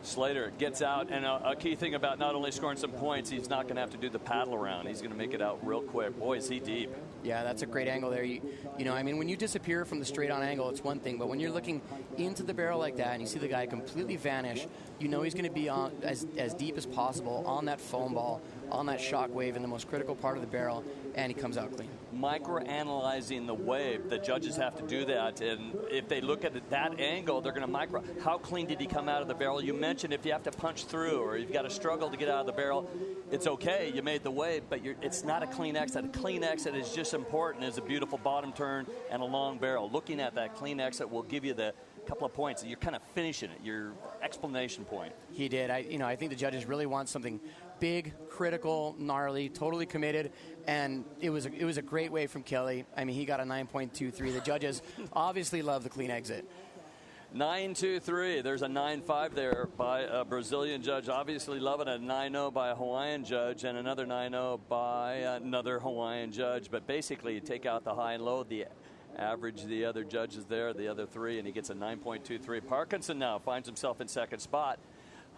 [SPEAKER 2] Slater gets out, and a key thing about not only scoring some points, he's not going to have to do the paddle around. He's going to make it out real quick. Boy, is he deep.
[SPEAKER 1] Yeah, that's a great angle there. When you disappear from the straight-on angle, it's one thing, but when you're looking into the barrel like that and you see the guy completely vanish, you know he's going to be on as deep as possible on that foam ball, on that shock wave in the most critical part of the barrel, and he comes out clean.
[SPEAKER 2] Micro-analyzing the wave, the judges have to do that, and if they look at it that angle, they're going to micro. How clean did he come out of the barrel? You mentioned if you have to punch through or you've got to struggle to get out of the barrel, it's okay, you made the wave, but it's not a clean exit. A clean exit is just important as a beautiful bottom turn and a long barrel. Looking at that clean exit will give you the couple of points. You're kind of finishing it, your explanation point.
[SPEAKER 1] He did. I think the judges really want something big, critical, gnarly, totally committed, and it was a great wave from Kelly. I mean, he got a 9.23. The judges obviously love the clean exit.
[SPEAKER 2] 9.23. There's a 9.5 there by a Brazilian judge. Obviously loving a 9.0 by a Hawaiian judge and another 9.0 by another Hawaiian judge. But basically, you take out the high and low, the average the other judges there, the other three, and he gets a 9.23. Parkinson now finds himself in second spot.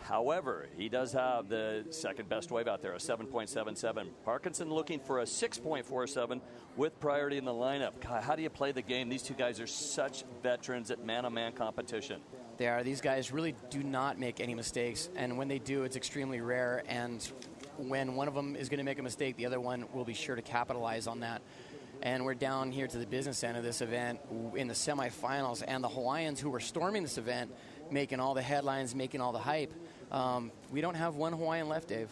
[SPEAKER 2] However, he does have the second best wave out there, a 7.77. Parkinson looking for a 6.47 with priority in the lineup. God, how do you play the game? These two guys are such veterans at man-on-man competition.
[SPEAKER 1] They are. These guys really do not make any mistakes, and when they do, it's extremely rare. And when one of them is going to make a mistake, the other one will be sure to capitalize on that. And we're down here to the business end of this event in the semifinals, and the Hawaiians who were storming this event, making all the headlines, making all the hype. We don't have one Hawaiian left, Dave.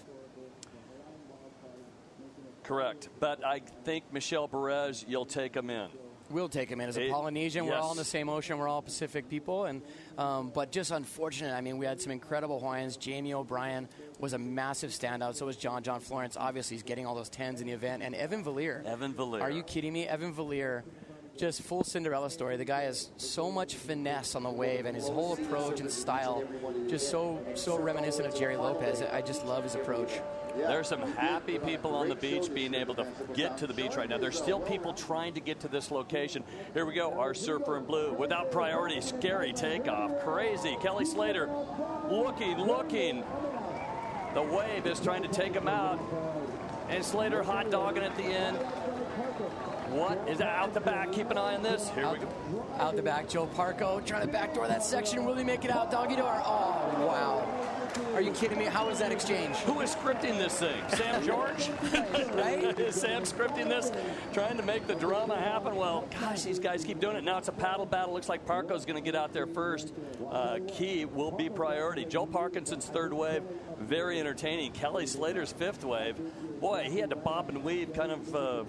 [SPEAKER 2] Correct. But I think Michel Perez, you'll take him in.
[SPEAKER 1] We'll take him in. As a Polynesian,
[SPEAKER 2] yes.
[SPEAKER 1] We're all in the same ocean. We're all Pacific people. And but just unfortunate. I mean, we had some incredible Hawaiians. Jamie O'Brien was a massive standout. So was John Florence. Obviously, he's getting all those 10s in the event. And Evan Valier. Are you kidding me? Evan Valier, just full Cinderella story. The guy has so much finesse on the wave, and his whole approach and style just so reminiscent of Jerry Lopez. I just love his approach.
[SPEAKER 2] There's some happy people on the beach being able to get to the beach right now. There's still people trying to get to this location. Here we go, our surfer in blue. Without priority, scary takeoff. Crazy. Kelly Slater looking. The wave is trying to take him out. And Slater hot dogging at the end. What is that out the back? Keep an eye on this. Here we go.
[SPEAKER 1] Out the back, Joe Parco trying to backdoor that section. Will he make it out? Doggy door. Oh, wow. Are you kidding me? How was that exchange?
[SPEAKER 2] Who is scripting this thing? Sam George?
[SPEAKER 1] Right?
[SPEAKER 2] Is Sam scripting this? Trying to make the drama happen? Well, gosh, these guys keep doing it. Now it's a paddle battle. Looks like Parco's going to get out there first. Key will be priority. Joe Parkinson's third wave, very entertaining. Kelly Slater's fifth wave. Boy, he had to bob and weave, kind of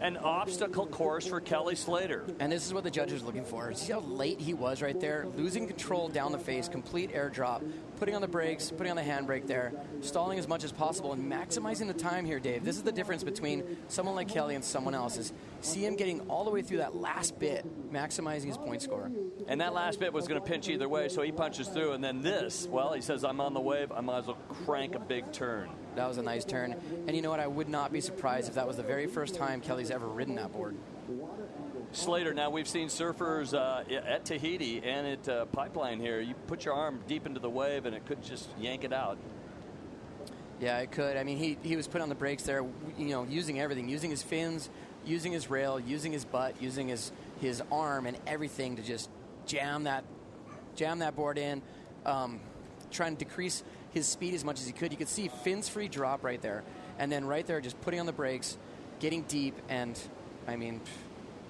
[SPEAKER 2] an obstacle course for Kelly Slater.
[SPEAKER 1] And this is what the judges are looking for. See how late he was right there? Losing control down the face, complete airdrop, putting on the brakes, putting on the handbrake there, stalling as much as possible, and maximizing the time here, Dave. This is the difference between someone like Kelly and someone else. Is see him getting all the way through that last bit, maximizing his point score.
[SPEAKER 2] And that last bit was going to pinch either way, so he punches through. And then this, well, he says, I'm on the wave. I might as well crank a big turn.
[SPEAKER 1] That was a nice turn. And you know what? I would not be surprised if that was the very first time Kelly's ever ridden that board.
[SPEAKER 2] Slater, now we've seen surfers at Tahiti and at Pipeline here. You put your arm deep into the wave and it could just yank it out.
[SPEAKER 1] Yeah, it could. I mean, he was put on the brakes there, using everything, using his fins, using his rail, using his butt, using his arm and everything to just jam that board in, trying to decrease his speed as much as he could. You could see fins free drop right there. And then right there, just putting on the brakes, getting deep, and, I mean,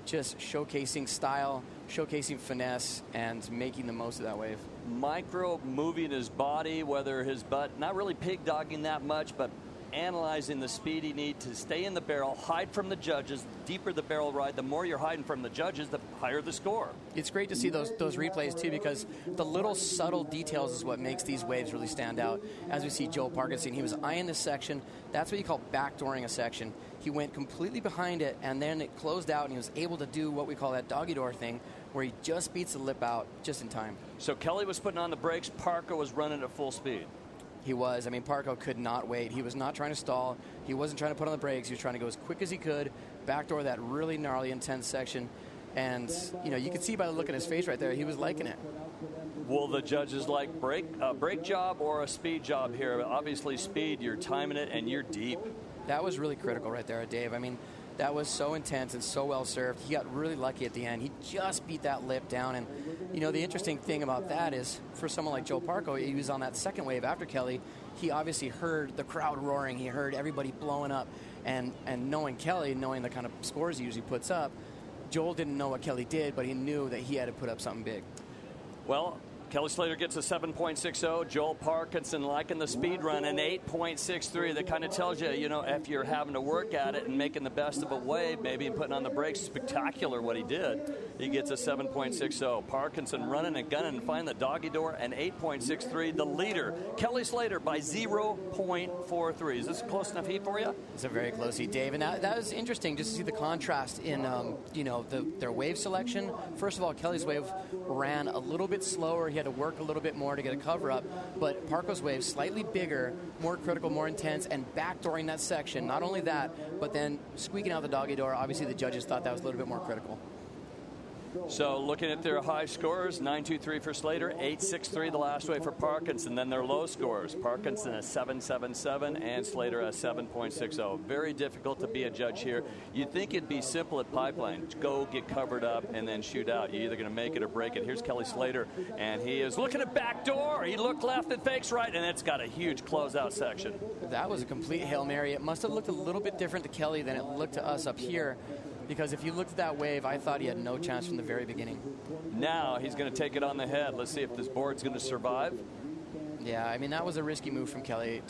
[SPEAKER 1] just showcasing style, showcasing finesse, and making the most of that wave.
[SPEAKER 2] Micro moving his body, whether his butt, not really pig dogging that much, but analyzing the speed he needs to stay in the barrel, hide from the judges. The deeper the barrel ride, the more you're hiding from the judges, the higher the score.
[SPEAKER 1] It's great to see those replays, too, because the little subtle details is what makes these waves really stand out. As we see Joe Parkinson, he was eyeing this section. That's what you call backdooring a section. He went completely behind it, and then it closed out, and he was able to do what we call that doggy door thing, where he just beats the lip out just in time.
[SPEAKER 2] So Kelly was putting on the brakes. Parker was running at full speed.
[SPEAKER 1] He was. I mean, Parco could not wait. He was not trying to stall. He wasn't trying to put on the brakes. He was trying to go as quick as he could, backdoor that really gnarly, intense section. And, you could see by the look on his face right there, he was liking it.
[SPEAKER 2] Will the judges like a brake job or a speed job here? Obviously, speed, you're timing it, and you're deep.
[SPEAKER 1] That was really critical right there, Dave. I mean, that was so intense and so well served. He got really lucky at the end. He just beat that lip down. And, the interesting thing about that is for someone like Joe Parco, he was on that second wave after Kelly. He obviously heard the crowd roaring. He heard everybody blowing up. And knowing Kelly, knowing the kind of scores he usually puts up, Joel didn't know what Kelly did, but he knew that he had to put up something big.
[SPEAKER 2] Well, Kelly Slater gets a 7.60. Joel Parkinson liking the speed run, an 8.63. That kind of tells you, if you're having to work at it and making the best of a wave, maybe and putting on the brakes, spectacular what he did. He gets a 7.60. Parkinson running and gunning and finding the doggy door, an 8.63. The leader, Kelly Slater, by 0.43. Is this a close enough heat for you?
[SPEAKER 1] It's a very close heat, Dave. And that was interesting just to see the contrast in, their wave selection. First of all, Kelly's wave ran a little bit slower. He had to work a little bit more to get a cover up, but Parko's wave slightly bigger, more critical, more intense, and backdooring that section. Not only that, but then squeaking out the doggy door. Obviously, the judges thought that was a little bit more critical.
[SPEAKER 2] So looking at their high scores, 9.23 for Slater, 8.63 the last wave for Parkinson. Then their low scores, Parkinson a 7.77 and Slater a 7.60. Very difficult to be a judge here. You'd think it'd be simple at Pipeline. Go get covered up and then shoot out. You're either going to make it or break it. Here's Kelly Slater, and he is looking at back door. He looked left and fakes right, and it's got a huge closeout section.
[SPEAKER 1] That was a complete Hail Mary. It must have looked a little bit different to Kelly than it looked to us up here. Because if you looked at that wave, I thought he had no chance from the very beginning.
[SPEAKER 2] Now he's going to take it on the head. Let's see if this board's going to survive.
[SPEAKER 1] Yeah, I mean, that was a risky move from Kelly.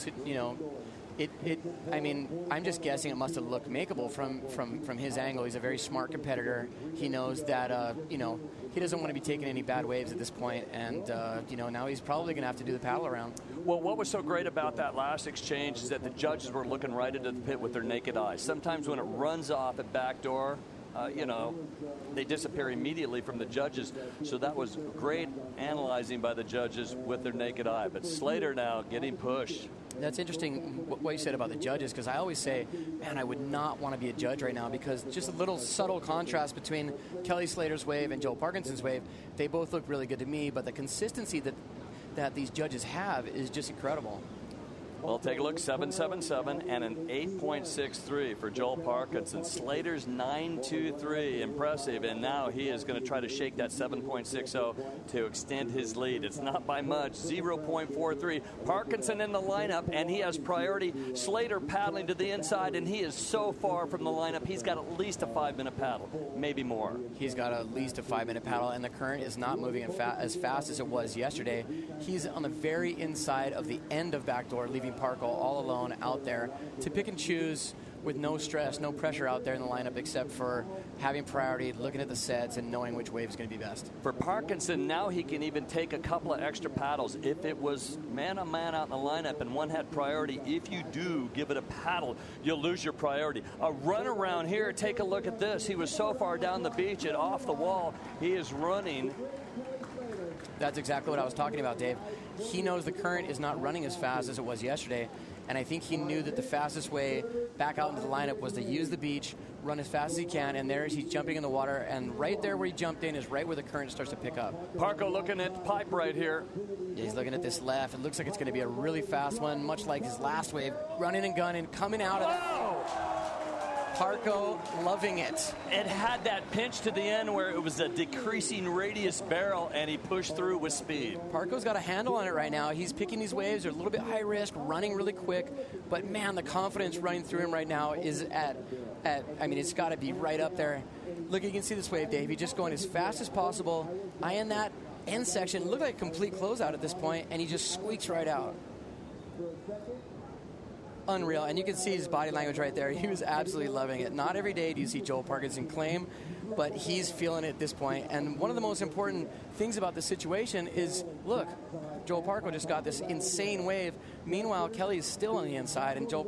[SPEAKER 1] I'm just guessing it must have looked makeable from his angle. He's a very smart competitor. He knows that, he doesn't want to be taking any bad waves at this point. And, now he's probably going to have to do the paddle around.
[SPEAKER 2] Well, what was so great about that last exchange is that the judges were looking right into the pit with their naked eyes. Sometimes when it runs off at backdoor, they disappear immediately from the judges. So that was great analyzing by the judges with their naked eye. But Slater now getting pushed.
[SPEAKER 1] That's interesting what you said about the judges, because I always say, man, I would not want to be a judge right now, because just a little subtle contrast between Kelly Slater's wave and Joel Parkinson's wave. They both look really good to me, but the consistency that these judges have is just incredible.
[SPEAKER 2] Well, take a look, 7.77 and an 8.63 for Joel Parkinson. Slater's 9.23, impressive, and now he is going to try to shake that 7.60 to extend his lead. It's not by much, 0.43. Parkinson in the lineup, and he has priority. Slater paddling to the inside, and he is so far from the lineup. He's got at least a 5-minute paddle, maybe more.
[SPEAKER 1] He's got at least a 5-minute paddle, and the current is not moving as fast as it was yesterday. He's on the very inside of the end of backdoor, leaving Parko all alone out there to pick and choose with no stress, no pressure out there in the lineup, except for having priority, looking at the sets, and knowing which wave is going to be best.
[SPEAKER 2] For Parkinson, now he can even take a couple of extra paddles. If it was man-on-man out in the lineup and one had priority, if you do give it a paddle, you'll lose your priority. A run around here, take a look at this. He was so far down the beach and off the wall, he is running.
[SPEAKER 1] That's exactly what I was talking about, Dave. He knows the current is not running as fast as it was yesterday, and I think he knew that the fastest way back out into the lineup was to use the beach, run as fast as he can, and there he's jumping in the water, and right there where he jumped in is right where the current starts to pick up.
[SPEAKER 2] Parko looking at the pipe right here.
[SPEAKER 1] Yeah, he's looking at this left. It looks like it's going to be a really fast one, much like his last wave, running and gunning, coming out of Parko loving it.
[SPEAKER 2] It had that pinch to the end where it was a decreasing radius barrel, and he pushed through with speed.
[SPEAKER 1] Parko's got a handle on it right now. He's picking these waves. They're a little bit high risk, running really quick. But, man, the confidence running through him right now is it's got to be right up there. Look, you can see this wave, Dave. He's just going as fast as possible. Eyeing that end section. Looked like a complete closeout at this point, and he just squeaks right out. Unreal, and you can see his body language right there. He was absolutely loving it. Not every day do you see Joel Parkinson claim, but he's feeling it at this point. And one of the most important things about this situation is, look, Joel Parko just got this insane wave. Meanwhile, Kelly is still on the inside, and Joel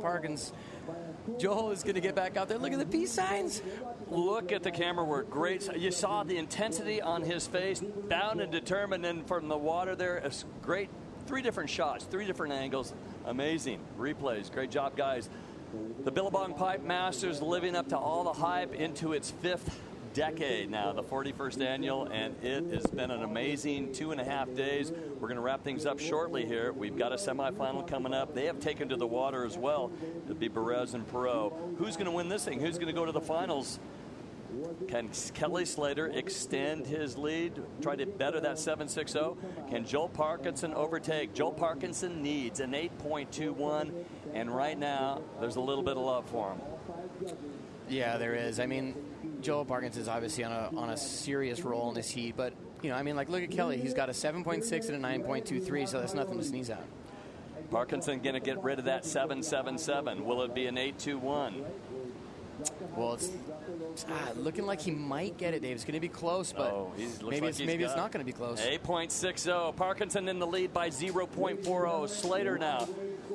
[SPEAKER 1] is going to get back out there. Look at the peace signs.
[SPEAKER 2] Look at the camera work. Great. You saw the intensity on his face, bound and determined, and from the water there, it's great. 3 different shots, 3 different angles. Amazing replays. Great job, guys. The Billabong Pipe Masters living up to all the hype into its 5th decade now, the 41st annual, and it has been an amazing 2.5 days. We're going to wrap things up shortly here. We've got a semifinal coming up. They have taken to the water as well. It'll be Perez and Perot. Who's going to win this thing? Who's going to go to the finals? Can Kelly Slater extend his lead, try to better that 7.60? Can Joel Parkinson overtake? Joel Parkinson needs an 8.21, and right now there's a little bit of love for him.
[SPEAKER 1] Yeah, there is. I mean, Joel Parkinson's obviously on a serious roll in this heat, but you know, I mean, like look at Kelly. He's got a 7.6 and a 9.23, so that's nothing to sneeze at.
[SPEAKER 2] Parkinson going to get rid of that 7.77. Will it be an 8.21?
[SPEAKER 1] Well, it's looking like he might get it, Dave. It's going to be close, but maybe it's not going to be close.
[SPEAKER 2] 8.60. Parkinson in the lead by 0.40. Slater now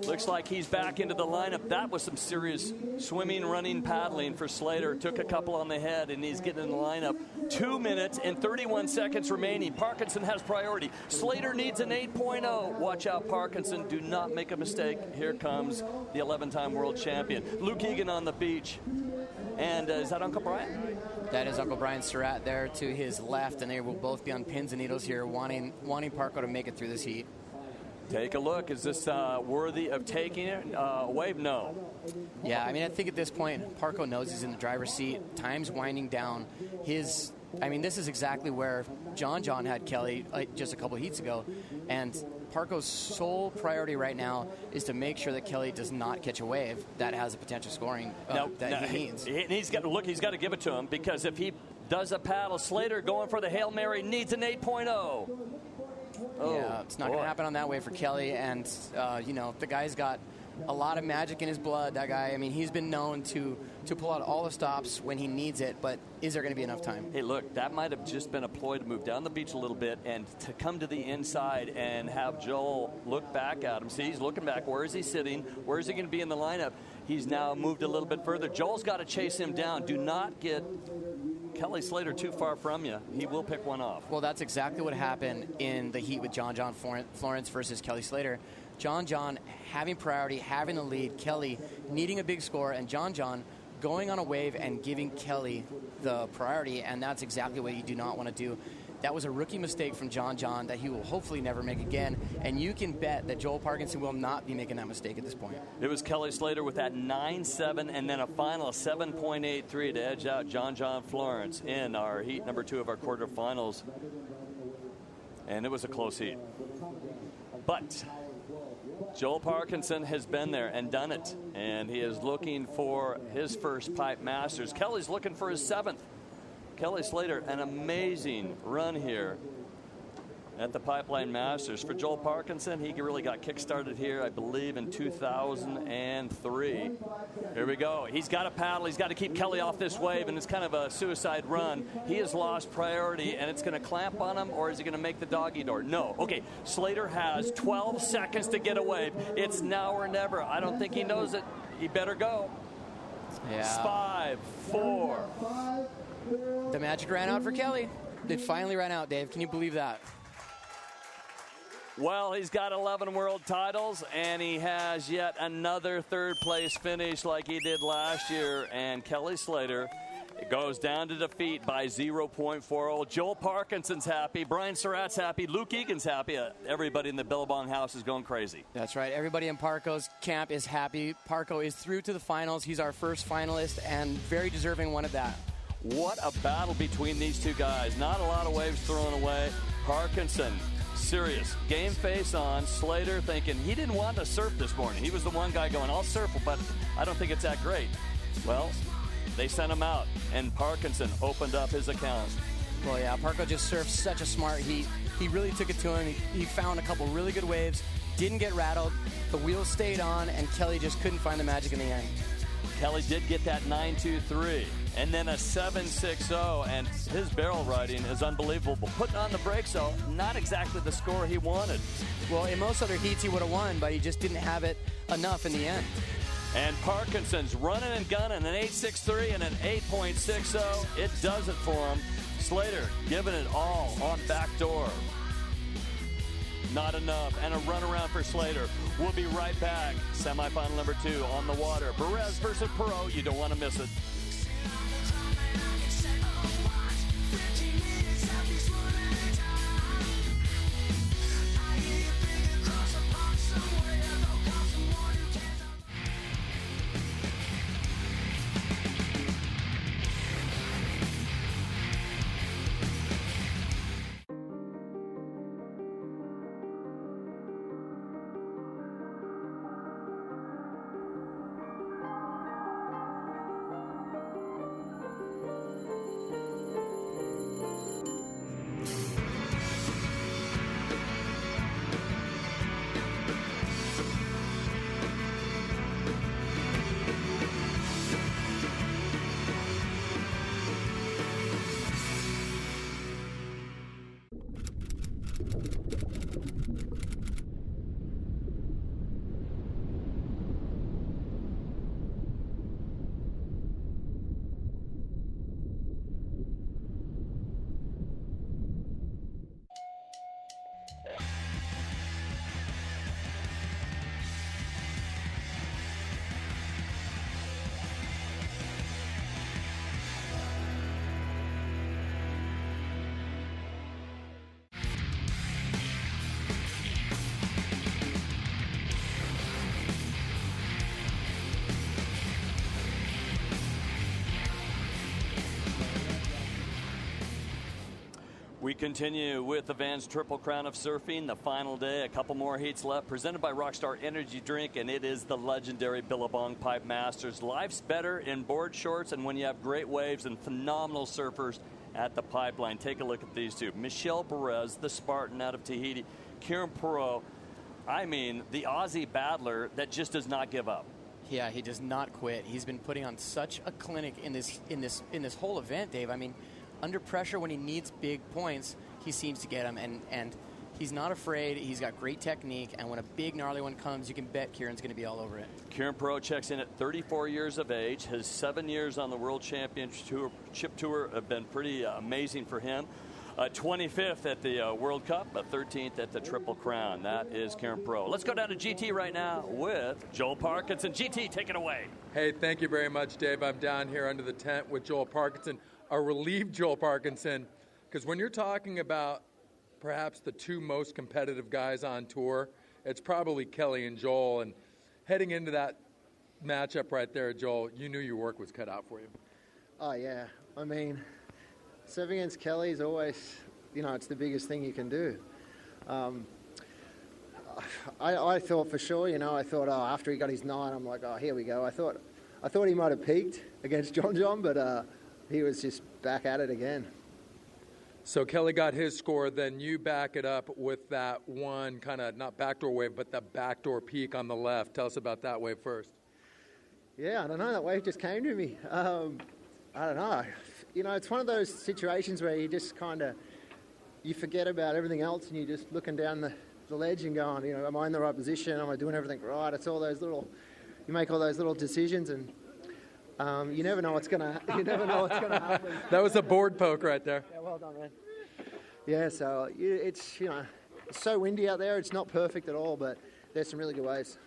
[SPEAKER 2] looks like he's back into the lineup. That was some serious swimming, running, paddling for Slater. Took a couple on the head, and he's getting in the lineup. 2 minutes and 31 seconds remaining. Parkinson has priority. Slater needs an 8.0. Watch out, Parkinson. Do not make a mistake. Here comes the 11-time world champion. Luke Egan on the beach. And is that Uncle Brian?
[SPEAKER 1] That is Uncle Brian Surratt there to his left, and they will both be on pins and needles here, wanting Parko to make it through this heat.
[SPEAKER 2] Take a look. Is this worthy of taking it? Wave, no.
[SPEAKER 1] Yeah, I mean, I think at this point, Parko knows he's in the driver's seat. Time's winding down. This is exactly where John had Kelly just a couple heats ago, and Parko's sole priority right now is to make sure that Kelly does not catch a wave that has a potential scoring that he needs.
[SPEAKER 2] He's got to give it to him, because if he does a paddle, Slater going for the Hail Mary needs an 8.0.
[SPEAKER 1] Yeah, it's not going to happen on that wave for Kelly, and the guy's got a lot of magic in his blood, that guy. I mean, he's been known to pull out all the stops when he needs it, but is there going to be enough time?
[SPEAKER 2] Hey, look, that might have just been a ploy to move down the beach a little bit and to come to the inside and have Joel look back at him. See, he's looking back. Where is he sitting? Where is he going to be in the lineup? He's now moved a little bit further. Joel's got to chase him down. Do not get Kelly Slater too far from you. He will pick one off.
[SPEAKER 1] Well, that's exactly what happened in the heat with John Florence versus Kelly Slater. John having priority, having the lead, Kelly needing a big score, and John going on a wave and giving Kelly the priority, and that's exactly what you do not want to do. That was a rookie mistake from John that he will hopefully never make again, and you can bet that Joel Parkinson will not be making that mistake at this point.
[SPEAKER 2] It was Kelly Slater with that 9.7 and then a final 7.83 to edge out John Florence in our heat number 2 of our quarterfinals. And it was a close heat. But Joel Parkinson has been there and done it, and he is looking for his first Pipe Masters. Kelly's looking for his 7th. Kelly Slater, an amazing run here at the Pipeline Masters. For Joel Parkinson, he really got kick-started here, I believe, in 2003. Here we go. He's got to paddle. He's got to keep Kelly off this wave, and it's kind of a suicide run. He has lost priority, and it's going to clamp on him, or is he going to make the doggy door? No. Okay, Slater has 12 seconds to get a wave. It's now or never. I don't think he knows it. He better go.
[SPEAKER 1] Yeah.
[SPEAKER 2] 5, 4.
[SPEAKER 1] The magic ran out for Kelly. It finally ran out, Dave. Can you believe that?
[SPEAKER 2] Well, he's got 11 world titles, and he has yet another third-place finish like he did last year. And Kelly Slater goes down to defeat by 0.40. Joel Parkinson's happy. Brian Surratt's happy. Luke Egan's happy. Everybody in the Billabong house is going crazy.
[SPEAKER 1] That's right. Everybody in Parko's camp is happy. Parko is through to the finals. He's our first finalist, and very deserving one at that.
[SPEAKER 2] What a battle between these two guys. Not a lot of waves thrown away. Parkinson, serious. Game face on. Slater thinking he didn't want to surf this morning. He was the one guy going, I'll surf, but I don't think it's that great. Well, they sent him out, and Parkinson opened up his account.
[SPEAKER 1] Well, yeah, Parko just surfed such a smart heat. He really took it to him. He found a couple really good waves, didn't get rattled. The wheels stayed on, and Kelly just couldn't find the magic in the end.
[SPEAKER 2] Kelly did get that 9.23 and then a 7.60, and his barrel riding is unbelievable. Putting on the brakes, though, not exactly the score he wanted.
[SPEAKER 1] Well, in most other heats, he would have won, but he just didn't have it enough in the end.
[SPEAKER 2] And Parkinson's running and gunning an 8.63 and an 8.60. It does it for him. Slater giving it all on backdoor. Not enough, and a runaround for Slater. We'll be right back. Semifinal number 2 on the water. Perez versus Perot. You don't want to miss it. We continue with the Vans Triple Crown of Surfing, the final day, a couple more heats left, presented by Rockstar Energy Drink, and it is the legendary Billabong Pipe Masters. Life's better in board shorts and when you have great waves and phenomenal surfers at the pipeline. Take a look at these two. Michel Perez, the Spartan out of Tahiti, Kieran Perot, I mean, the Aussie battler that just does not give up.
[SPEAKER 1] Yeah, he does not quit. He's been putting on such a clinic in this whole event, Dave. I mean, under pressure when he needs big points, he seems to get them, and he's not afraid. He's got great technique, and when a big gnarly one comes, you can bet Kieran's going to be all over it.
[SPEAKER 2] Kieran Perot checks in at 34 years of age. His 7 years on the World Championship Tour have been pretty amazing for him. 25th at the World Cup, 13th at the Triple Crown. That is Kieran Perot. Let's go down to GT right now with Joel Parkinson. GT, take it away.
[SPEAKER 6] Hey, thank you very much, Dave. I'm down here under the tent with Joel Parkinson, a relieved Joel Parkinson, because when you're talking about perhaps the two most competitive guys on tour, it's probably Kelly and Joel. And heading into that matchup right there, Joel, you knew your work was cut out for you.
[SPEAKER 14] Oh, yeah. I mean, serving against Kelly is always, it's the biggest thing you can do. I thought for sure, I thought, after he got his 9, I'm like, here we go. I thought he might have peaked against John, but he was just back at it again.
[SPEAKER 6] So Kelly got his score, then you back it up with that one kind of, not backdoor wave, but the backdoor peak on the left. Tell us about that wave first.
[SPEAKER 14] Yeah, I don't know. That wave just came to me. I don't know. It's one of those situations where you just you forget about everything else and you're just looking down the ledge and going, am I in the right position? Am I doing everything right? It's all those you make all those little decisions and you never know what's going to happen.
[SPEAKER 6] That was a board poke right there.
[SPEAKER 14] Yeah, well done, man. Yeah, so it's so windy out there. It's not perfect at all, but there's some really good waves.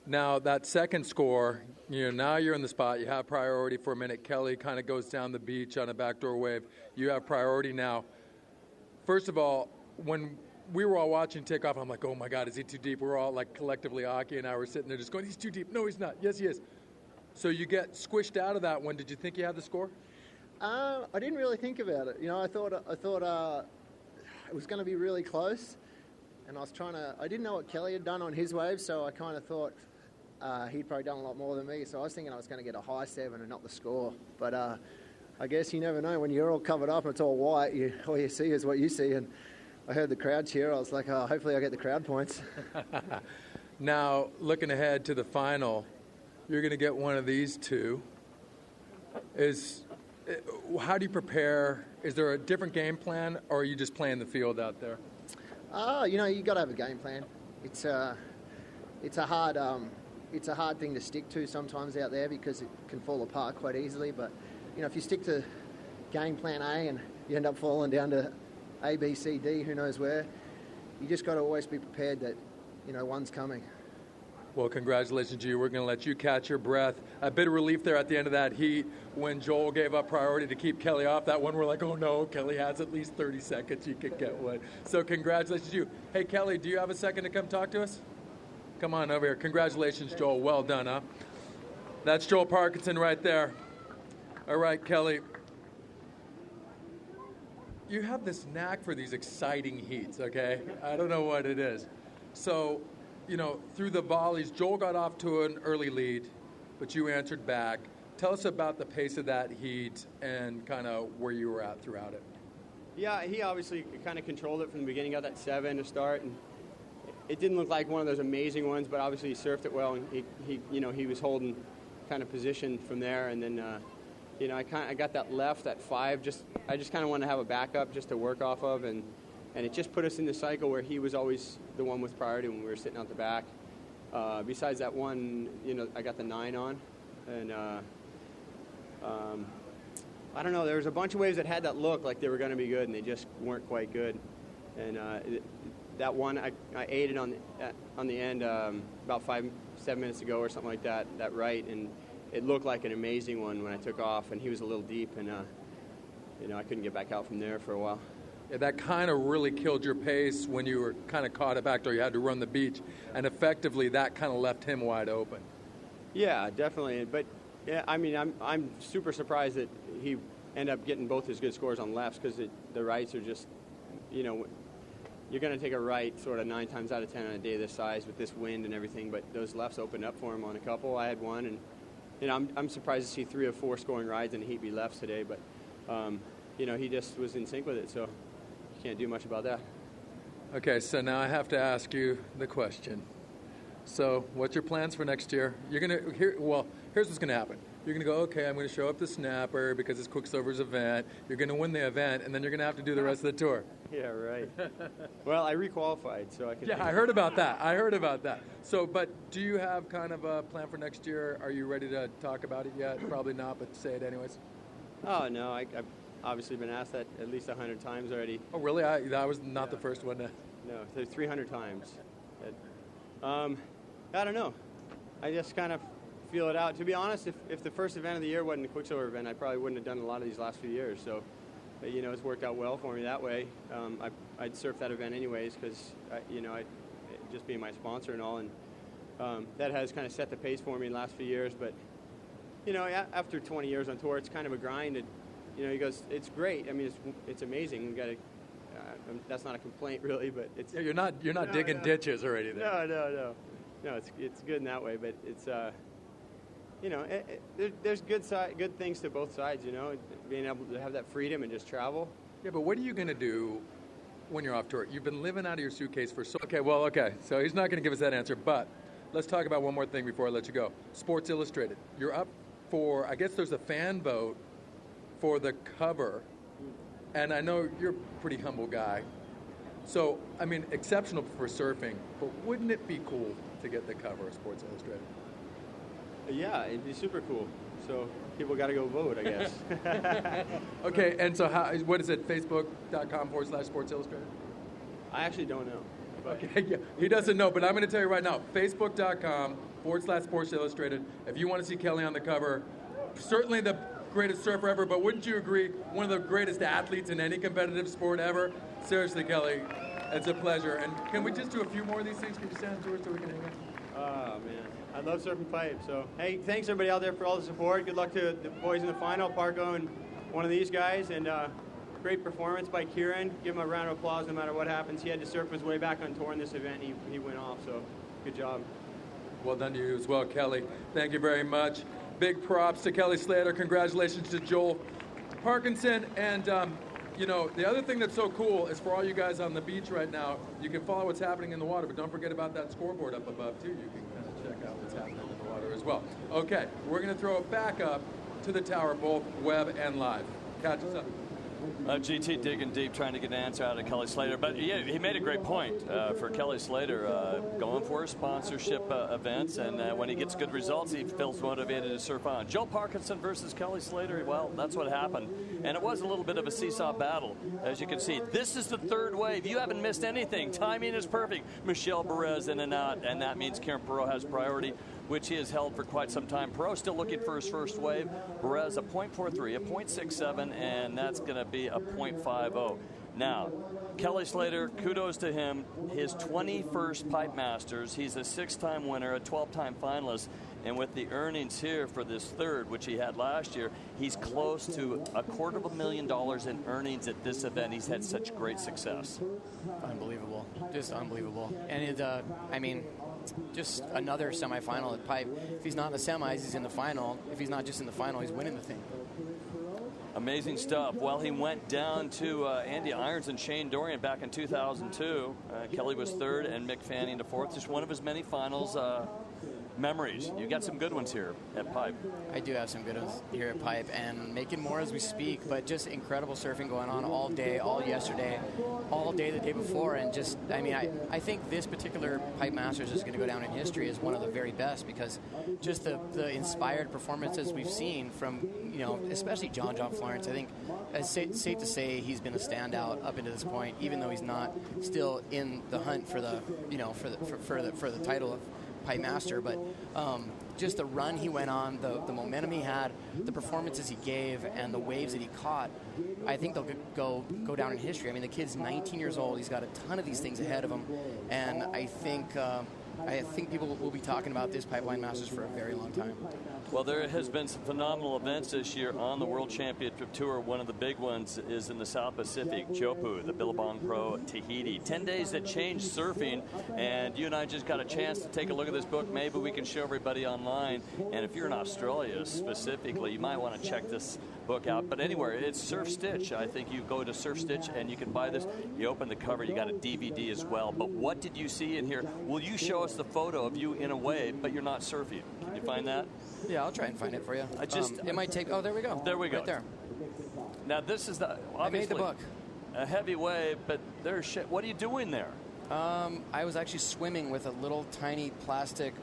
[SPEAKER 6] Now, that second score, now you're in the spot. You have priority for a minute. Kelly kind of goes down the beach on a backdoor wave. You have priority now. First of all, when we were all watching takeoff, I'm like, oh, my God, is he too deep? We're all, collectively, Aki and I were sitting there just going, he's too deep. No, he's not. Yes, he is. So you get squished out of that one. Did you think you had the score?
[SPEAKER 14] I didn't really think about it. I thought it was going to be really close, and I didn't know what Kelly had done on his wave, so I kind of thought he'd probably done a lot more than me. So I was thinking I was going to get a high 7 and not the score. But I guess you never know. When you're all covered up and it's all white, all you see is what you see. And I heard the crowd cheer. I was like, hopefully I get the crowd points.
[SPEAKER 6] Now, looking ahead to the final, you're going to get one of these two. How do you prepare? Is there a different game plan, or are you just playing the field out there?
[SPEAKER 14] You got to have a game plan. It's a hard thing to stick to sometimes out there because it can fall apart quite easily. But if you stick to game plan A and you end up falling down to A, B, C, D, who knows where, you just got to always be prepared that one's coming.
[SPEAKER 6] Well, congratulations to you. We're going to let you catch your breath. A bit of relief there at the end of that heat when Joel gave up priority to keep Kelly off that one. We're like, oh, no, Kelly has at least 30 seconds. You can get one. So congratulations to you. Hey, Kelly, do you have a second to come talk to us? Come on over here. Congratulations, Joel. Well done, huh? That's Joel Parkinson right there. All right, Kelly. You have this knack for these exciting heats, okay? I don't know what it is. So, through the volleys, Joel got off to an early lead, but you answered back. Tell us about the pace of that heat and kind of where you were at throughout it.
[SPEAKER 7] Yeah, he obviously kind of controlled it from the beginning. Got that 7 to start, and it didn't look like one of those amazing ones, but obviously he surfed it well, and he was holding kind of position from there. And then, I got that left, that 5. I just kind of wanted to have a backup just to work off of, and and it just put us in the cycle where he was always the one with priority when we were sitting out the back. Besides that one, I got the 9 on, and I don't know. There was a bunch of waves that had that look like they were going to be good, and they just weren't quite good. And that one, I ate it on the end about 5-7 minutes ago or something like that. That right, and it looked like an amazing one when I took off, and he was a little deep, and I couldn't get back out from there for a while.
[SPEAKER 6] Yeah, that kind of really killed your pace when you were kind of caught back, or you had to run the beach, and effectively that kind of left him wide open.
[SPEAKER 7] Yeah, definitely. But yeah, I mean, I'm super surprised that he ended up getting both his good scores on lefts, because the rights are just, you're going to take a right sort of 9 times out of 10 on a day this size with this wind and everything, but those lefts opened up for him on a couple. I had one, and I'm surprised to see 3 of 4 scoring rides in the heat be lefts today, but he just was in sync with it, so you can't do much about that.
[SPEAKER 6] Okay, so now I have to ask you the question. So what's your plans for next year? Here's what's going to happen. You're going to go, okay, I'm going to show up to Snapper because it's Quicksilver's event. You're going to win the event, and then you're going to have to do the rest of the tour.
[SPEAKER 7] Yeah, right. Well, I requalified, so I could...
[SPEAKER 6] Yeah, I heard about that. So, but do you have kind of a plan for next year? Are you ready to talk about it yet? Probably not, but say it anyways.
[SPEAKER 7] Oh, no, I've obviously been asked that at least 100 times already.
[SPEAKER 6] Oh, really? I was not the first one to...
[SPEAKER 7] No, 300 times. I don't know. I just kind of feel it out. To be honest, if the first event of the year wasn't a Quicksilver event, I probably wouldn't have done a lot of these last few years. So, it's worked out well for me that way. I'd surf that event anyways because, just being my sponsor and all, and that has kind of set the pace for me in the last few years. But, after 20 years on tour, it's kind of a grind. And, he goes, it's great. I mean, it's amazing. We got to. That's not a complaint, really, but it's.
[SPEAKER 6] Yeah, you're not digging ditches or anything.
[SPEAKER 7] No, it's good in that way, but it's there's good things to both sides, being able to have that freedom and just travel.
[SPEAKER 6] Yeah, but what are you going to do when you're off tour? You've been living out of your suitcase for so... Okay, so he's not going to give us that answer, but let's talk about one more thing before I let you go. Sports Illustrated. You're up for, I guess there's a fan vote for the cover, and I know you're a pretty humble guy. So, I mean, exceptional for surfing, but wouldn't it be cool to get the cover of Sports Illustrated?
[SPEAKER 7] Yeah, it'd be super cool. So people got to go vote, I guess.
[SPEAKER 6] Okay, and so what is it, facebook.com/Sports Illustrated?
[SPEAKER 7] I actually don't know. But.
[SPEAKER 6] Okay, yeah, he doesn't know, but I'm going to tell you right now, facebook.com/Sports Illustrated. If you want to see Kelly on the cover, certainly the greatest surfer ever, but wouldn't you agree, one of the greatest athletes in any competitive sport ever? Seriously, Kelly, it's a pleasure. And can we just do a few more of these things? Can you stand to us so we can hang out?
[SPEAKER 7] Oh, man. I love surfing pipe. So, hey, thanks everybody out there for all the support. Good luck to the boys in the final, Parko and one of these guys. And great performance by Kieran. Give him a round of applause no matter what happens. He had to surf his way back on tour in this event. He went off, so good job.
[SPEAKER 6] Well done to you as well, Kelly. Thank you very much. Big props to Kelly Slater. Congratulations to Joel Parkinson. And, the other thing that's so cool is for all you guys on the beach right now, you can follow what's happening in the water, but don't forget about that scoreboard up above, too. You can kind of check out what's happening in the water as well. Okay, we're going to throw it back up to the tower, both web and live. Catch us up.
[SPEAKER 2] GT digging deep, trying to get an answer out of Kelly Slater. But yeah, he made a great point for Kelly Slater, going for his sponsorship events, and when he gets good results, he feels motivated to surf on. Joe Parkinson versus Kelly Slater, well, that's what happened. And it was a little bit of a seesaw battle, as you can see. This is the third wave. You haven't missed anything. Timing is perfect. Michel Perez in and out, and that means Kieran Perot has priority, which he has held for quite some time. Perot still looking for his first wave. Perez a .43, a .67, and that's going to be a .50. Now, Kelly Slater, kudos to him. His 21st Pipe Masters. He's a 6-time winner, a 12-time finalist. And with the earnings here for this third, which he had last year, he's close to $250,000 in earnings at this event. He's had such great success.
[SPEAKER 1] Unbelievable. Just unbelievable. And just another semifinal at Pipe. If he's not in the semis, he's in the final. If he's not just in the final, he's winning the thing.
[SPEAKER 2] Amazing stuff. Well, he went down to Andy Irons and Shane Dorian back in 2002. Kelly was third and Mick Fanning to fourth. Just one of his many finals. memories. You got some good ones here at Pipe.
[SPEAKER 1] I do have some good ones here at Pipe, and making more as we speak, but just incredible surfing going on all day, all yesterday, all day the day before, and just, I mean, I think this particular Pipe Masters is going to go down in history as one of the very best, because just the inspired performances we've seen from, you know, especially John Florence. I think it's safe to say he's been a standout up into this point, even though he's not still in the hunt for the, you know, for the title of Pipe Master, but just the run he went on, the momentum he had, the performances he gave, and the waves that he caught, I think they'll go down in history. I mean, the kid's 19 years old. He's got a ton of these things ahead of him, and I think people will be talking about this Pipeline Masters for a very long time.
[SPEAKER 2] Well, there has been some phenomenal events this year on the World Championship Tour. One of the big ones is in the South Pacific, Chopu, the Billabong Pro Tahiti. 10 days that changed surfing, and you and I just got a chance to take a look at this book. Maybe we can show everybody online, and if you're in Australia specifically, you might want to check this book out. But anywhere, it's Surf Stitch. I think you go to Surf Stitch and you can buy this. You open the cover, you got a DVD as well. But what did you see in here? Will you show us the photo of you in a wave, but you're not surfing? Can you find that?
[SPEAKER 1] Yeah, I'll try and find it for you. It might take. Oh, there we go.
[SPEAKER 2] There we go.
[SPEAKER 1] Right there.
[SPEAKER 2] Now this is the obviously
[SPEAKER 1] I made the book.
[SPEAKER 2] A heavy wave, but there's shit. What are you doing there?
[SPEAKER 1] I was actually swimming with a little tiny plastic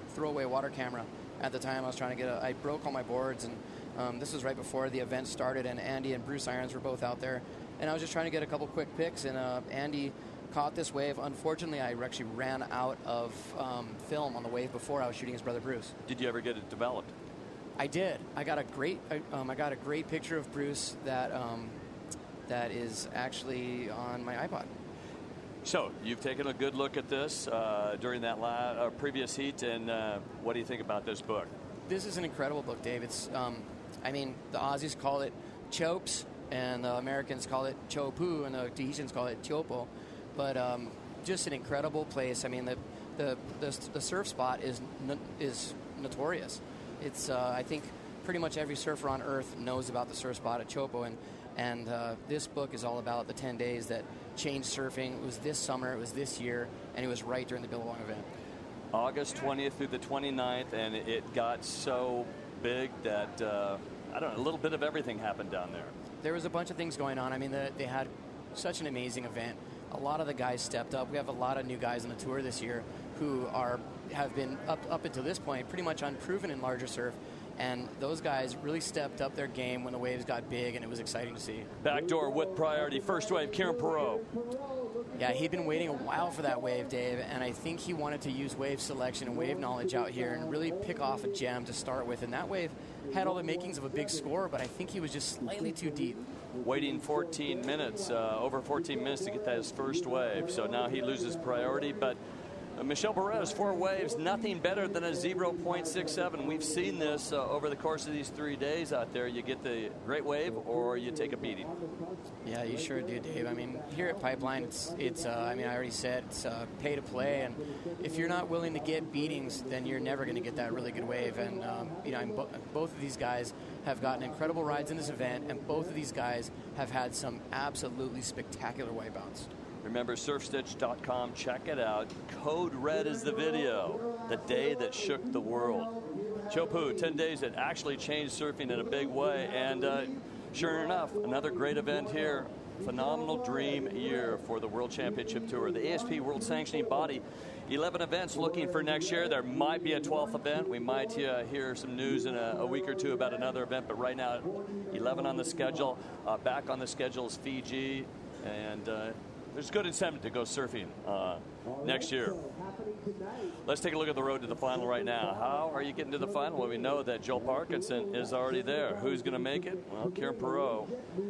[SPEAKER 1] throwaway water camera at the time. I was trying to I broke all my boards, and this was right before the event started, and Andy and Bruce Irons were both out there, and I was just trying to get a couple quick pics, and Andy caught this wave. Unfortunately, I actually ran out of film on the wave before I was shooting his brother Bruce.
[SPEAKER 2] Did you ever get it developed?
[SPEAKER 1] I did. I got a great picture of Bruce that is actually on my iPod.
[SPEAKER 2] So you've taken a good look at this during that previous heat, and what do you think about this book?
[SPEAKER 1] This is an incredible book, Dave. It's, I mean, the Aussies call it Chopes, and the Americans call it Chopu, and the Tahitians call it Chopo. But just an incredible place. I mean, the surf spot is notorious. It's I think pretty much every surfer on Earth knows about the surf spot at Chopo, and this book is all about the 10 days that changed surfing. It was this summer, it was this year, and it was right during the Billabong event.
[SPEAKER 2] August 20th through the 29th, and it got so big that I don't know, a little bit of everything happened down there.
[SPEAKER 1] There was a bunch of things going on. I mean, they had such an amazing event. A lot of the guys stepped up. We have a lot of new guys on the tour this year who have been up until this point pretty much unproven in larger surf, and those guys really stepped up their game when the waves got big, and it was exciting to see.
[SPEAKER 2] Backdoor with priority, first wave, Kieran Perot.
[SPEAKER 1] Yeah, he'd been waiting a while for that wave, Dave, and I think he wanted to use wave selection and wave knowledge out here and really pick off a gem to start with, and that wave had all the makings of a big score, but I think he was just slightly too deep.
[SPEAKER 2] Waiting 14 minutes, over 14 minutes to get that his first wave. So now he loses priority. But Michel Perez, 4 waves, nothing better than a 0.67. We've seen this over the course of these 3 days out there. You get the great wave or you take a beating.
[SPEAKER 1] Yeah, you sure do, Dave. I mean, here at Pipeline, it's I mean, I already said it's pay to play, and if you're not willing to get beatings, then you're never going to get that really good wave. And you know, both of these guys have gotten incredible rides in this event, and both of these guys have had some absolutely spectacular wipeouts.
[SPEAKER 2] Remember, surfstitch.com. Check it out. Code Red is the video. The day that shook the world. Chopu, 10 days that actually changed surfing in a big way. And sure enough, another great event here. Phenomenal dream year for the World Championship Tour. The ASP World Sanctioning Body, 11 events looking for next year. There might be a 12th event. We might hear some news in a week or two about another event. But right now, 11 on the schedule. Back on the schedule is Fiji. And there's good incentive to go surfing next year. Let's take a look at the road to the final right now. How are you getting to the final? Well, we know that Joel Parkinson is already there. Who's going to make it? Well, Kieran Perot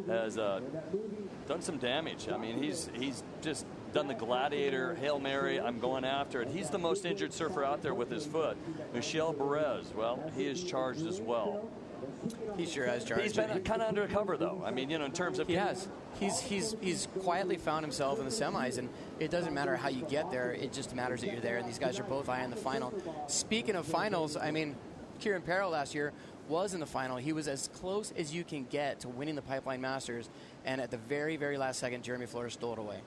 [SPEAKER 2] has done some damage. I mean, he's just done the gladiator, Hail Mary, I'm going after it. He's the most injured surfer out there with his foot. Michel Perez, well, he is charged as well.
[SPEAKER 1] He sure has charged.
[SPEAKER 2] He's been kind of undercover, though. I mean, you know, in terms of...
[SPEAKER 1] He has. He's quietly found himself in the semis, and it doesn't matter how you get there. It just matters that you're there, and these guys are both eyeing the final. Speaking of finals, I mean, Kieran Perot last year was in the final. He was as close as you can get to winning the Pipeline Masters, and at the very, very last second, Jeremy Flores stole it away.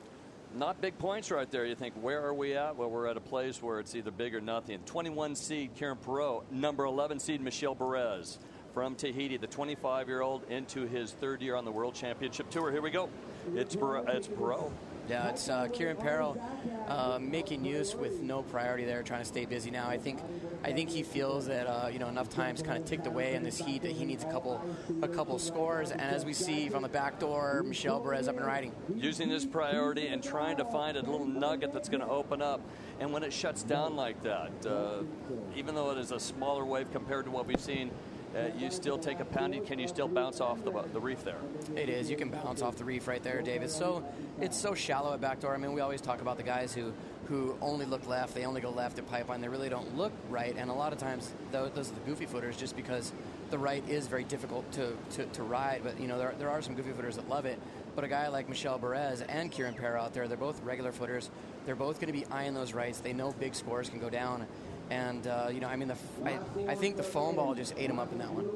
[SPEAKER 2] Not big points right there. You think, where are we at? Well, we're at a place where it's either big or nothing. 21 seed Kieran Perot, number 11 seed Michel Perez from Tahiti, the 25-year-old into his third year on the World Championship Tour. Here we go. It's Perot.
[SPEAKER 1] Yeah, it's Kieran Perot making use with no priority there, trying to stay busy now. I think he feels that enough time's kind of ticked away in this heat that he needs a couple scores. And as we see from the back door, Michel Perez up and riding,
[SPEAKER 2] using his priority and trying to find a little nugget that's going to open up. And when it shuts down like that, even though it is a smaller wave compared to what we've seen, you still take a pounding. Can you still bounce off the reef there?
[SPEAKER 1] It is. You can bounce off the reef right there, Dave. It's so shallow at backdoor. I mean, we always talk about the guys who only look left. They only go left at pipeline. They really don't look right. And a lot of times, those are the goofy footers just because the right is very difficult to ride. But, there are some goofy footers that love it. But a guy like Michel Perez and Kieran Perot out there, they're both regular footers. They're both going to be eyeing those rights. They know big scores can go down. And, I think the foam ball just ate him up in that one.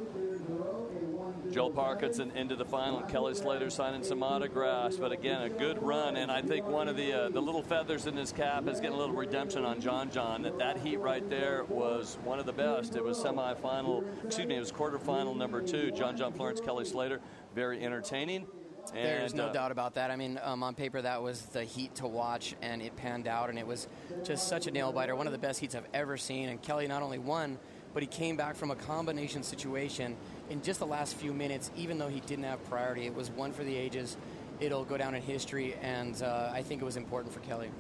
[SPEAKER 2] Joel Parkinson into the final. Kelly Slater signing some autographs. But, again, a good run. And I think one of the little feathers in his cap is getting a little redemption on John. That heat right there was one of the best. It was it was quarterfinal number 2. John Florence, Kelly Slater. Very entertaining.
[SPEAKER 1] There's no doubt about that. I mean, on paper, that was the heat to watch, and it panned out, and it was just such a nail-biter. One of the best heats I've ever seen, and Kelly not only won, but he came back from a combination situation in just the last few minutes, even though he didn't have priority. It was one for the ages. It'll go down in history, and I think it was important for Kelly.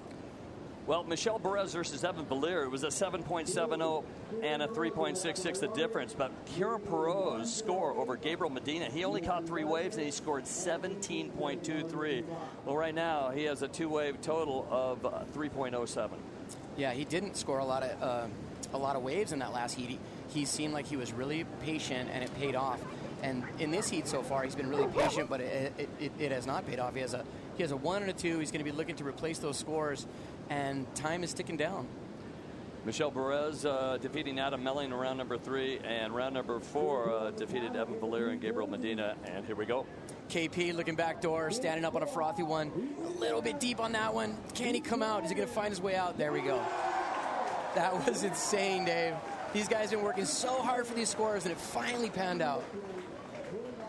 [SPEAKER 2] Well, Michel Perez versus Evan Valier, it was a 7.70 and a 3.66 the difference. But Kieran Perot's score over Gabriel Medina, he only caught 3 waves and he scored 17.23. Well, right now he has a 2-wave total of 3.07.
[SPEAKER 1] Yeah, he didn't score a lot of waves in that last heat. He seemed like he was really patient, and it paid off. And in this heat so far, he's been really patient, but it has not paid off. He has a 1 and a 2. He's going to be looking to replace those scores, and time is ticking down.
[SPEAKER 2] Michel Perez defeating Adam Melling in round number 3, and round number 4 defeated Evan Valier and Gabriel Medina. And here we go.
[SPEAKER 1] KP looking back door, standing up on a frothy one. A little bit deep on that one. Can he come out? Is he going to find his way out? There we go. That was insane, Dave. These guys have been working so hard for these scores, and it finally panned out.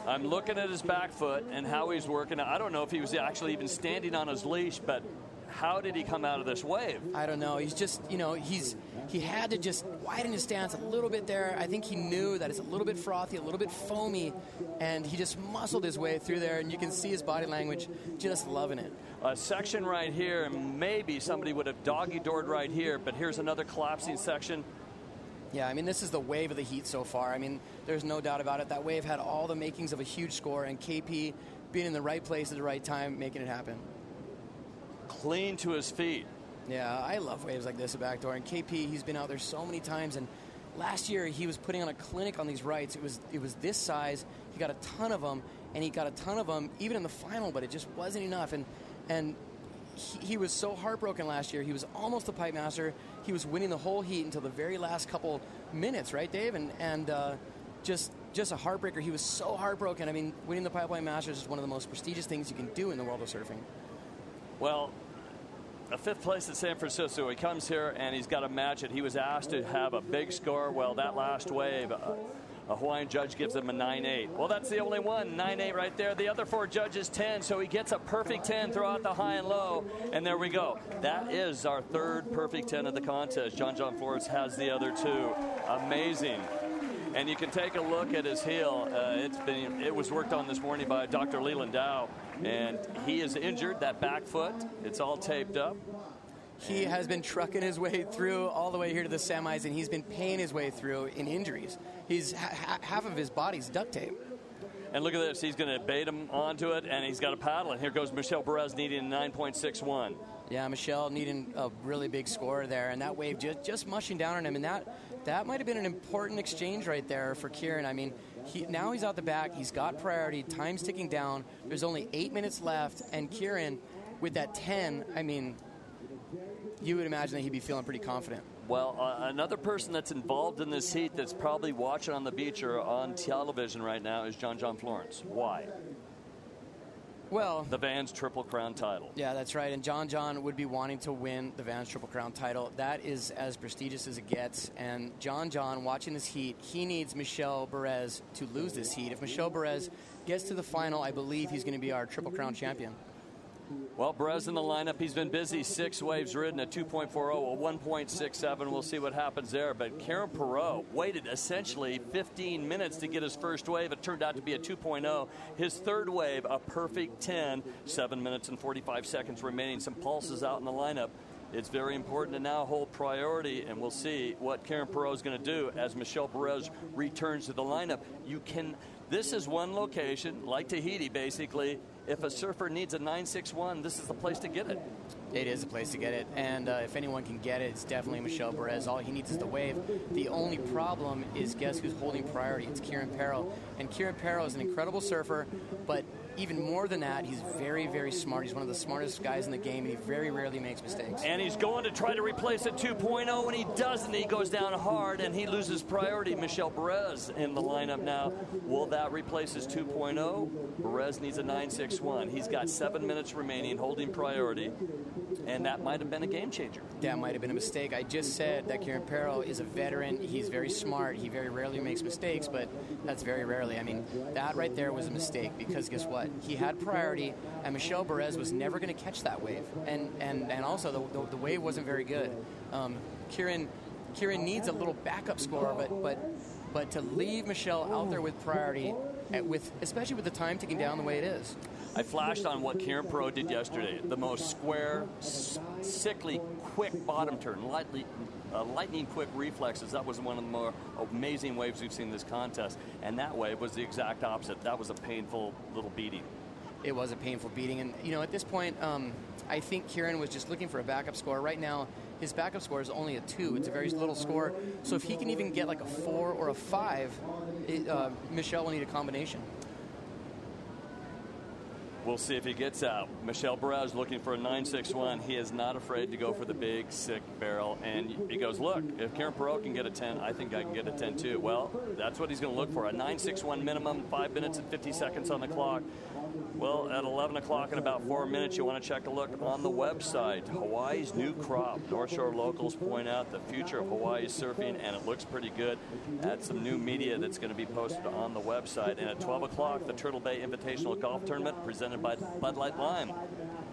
[SPEAKER 2] I'm looking at his back foot and how he's working. I don't know if he was actually even standing on his leash, but how did he come out of this wave?
[SPEAKER 1] I don't know. He's just, he had to just widen his stance a little bit there. I think he knew that it's a little bit frothy, a little bit foamy, and he just muscled his way through there, and you can see his body language just loving it.
[SPEAKER 2] A section right here, and maybe somebody would have doggy-doored right here, but here's another collapsing section.
[SPEAKER 1] Yeah, I mean, this is the wave of the heat so far. I mean, there's no doubt about it. That wave had all the makings of a huge score, and KP being in the right place at the right time, making it happen.
[SPEAKER 2] Clean to his feet.
[SPEAKER 1] Yeah, I love waves like this at backdoor. And KP, he's been out there so many times, and last year he was putting on a clinic on these rights. It was this size. He got a ton of them, and he got a ton of them even in the final, but it just wasn't enough. And he was so heartbroken last year. He was almost the pipe master. He was winning the whole heat until the very last couple minutes, right, Dave? And just a heartbreaker. He was so heartbroken. I mean, winning the Pipeline Masters is one of the most prestigious things you can do in the world of surfing.
[SPEAKER 2] Well, a 5th place at San Francisco. He comes here and he's got to match it. He was asked to have a big score. Well, that last wave, a Hawaiian judge gives him a 9.8. Well, that's the only one, 9.8 right there. The other 4 judges 10, so he gets a perfect 10 throughout the high and low. And there we go. That is our 3rd perfect 10 of the contest. John Flores has the other 2. Amazing. And you can take a look at his heel. It was worked on this morning by Dr. Leland Dow, and he is injured, that back foot. It's all taped up.
[SPEAKER 1] He has been trucking his way through all the way here to the semis, and he's been paying his way through in injuries. He's half of his body's duct tape.
[SPEAKER 2] And look at this. He's going to bait him onto it, and he's got a paddle. And here goes Michel Perez needing a 9.61.
[SPEAKER 1] Yeah, Michel needing a really big score there, and that wave just mushing down on him. And that might have been an important exchange right there for Kieran. I mean, now he's out the back. He's got priority. Time's ticking down. There's only 8 minutes left. And Kieran, with that 10, I mean, you would imagine that he'd be feeling pretty confident.
[SPEAKER 2] Well, another person that's involved in this heat that's probably watching on the beach or on television right now is John Florence. Why?
[SPEAKER 1] Well,
[SPEAKER 2] the Vans Triple Crown title.
[SPEAKER 1] Yeah, that's right. And John would be wanting to win the Vans Triple Crown title. That is as prestigious as it gets. And John, watching this heat, he needs Michel Perez to lose this heat. If Michel Perez gets to the final, I believe he's going to be our Triple Crown champion.
[SPEAKER 2] Well, Perez in the lineup. He's been busy. 6 waves ridden, a 2.40, a 1.67. We'll see what happens there. But Karen Perot waited essentially 15 minutes to get his first wave. It turned out to be a 2.0. His third wave, a perfect 10. 7 minutes and 45 seconds remaining. Some pulses out in the lineup. It's very important to now hold priority, and we'll see what Karen Perot is going to do as Michel Perez returns to the lineup. This is one location, like Tahiti, basically. If a surfer needs a 961, this is the place to get it.
[SPEAKER 1] It is the place to get it, and if anyone can get it, it's definitely Michel Perez. All he needs is the wave. The only problem is guess who's holding priority? It's Kieran Perot. And Kieran Perot is an incredible surfer, but even more than that, he's very, very smart. He's one of the smartest guys in the game, and he very rarely makes mistakes.
[SPEAKER 2] And he's going to try to replace a 2.0. When he doesn't, he goes down hard, and he loses priority. Michel Perez in the lineup now. Will that replace his 2.0? Perez needs a 961. He's got 7 minutes remaining, holding priority, and that might have been a game changer.
[SPEAKER 1] That might have been a mistake. I just said that Kieran Perot is a veteran. He's very smart. He very rarely makes mistakes, but that's very rarely. I mean, that right there was a mistake because guess what? He had priority, and Michel Perez was never going to catch that wave. And also, the wave wasn't very good. Kieran needs a little backup score, but to leave Michel out there with priority, especially with the time ticking down the way it is.
[SPEAKER 2] I flashed on what Kieran Perot did yesterday. The most square, sickly, quick bottom turn, lightning quick reflexes. That was one of the more amazing waves we've seen in this contest. And that wave was the exact opposite. That was a painful little beating.
[SPEAKER 1] It was a painful beating. And, at this point, I think Kieran was just looking for a backup score. Right now, his backup score is only a 2. It's a very little score. So if he can even get like a 4 or a 5, Michel will need a combination.
[SPEAKER 2] We'll see if he gets out. Michel Perez looking for a 961. He is not afraid to go for the big, sick barrel. And he goes, look, if Kieran Perot can get a 10, I think I can get a 10 too. Well, that's what he's going to look for. A 961 minimum, 5 minutes and 50 seconds on the clock. Well, at 11 o'clock in about 4 minutes, you want to check a look on the website. Hawaii's new crop. North Shore locals point out the future of Hawaii surfing, and it looks pretty good. Add some new media that's going to be posted on the website. And at 12 o'clock, the Turtle Bay Invitational Golf Tournament presented by Bud Light Lime.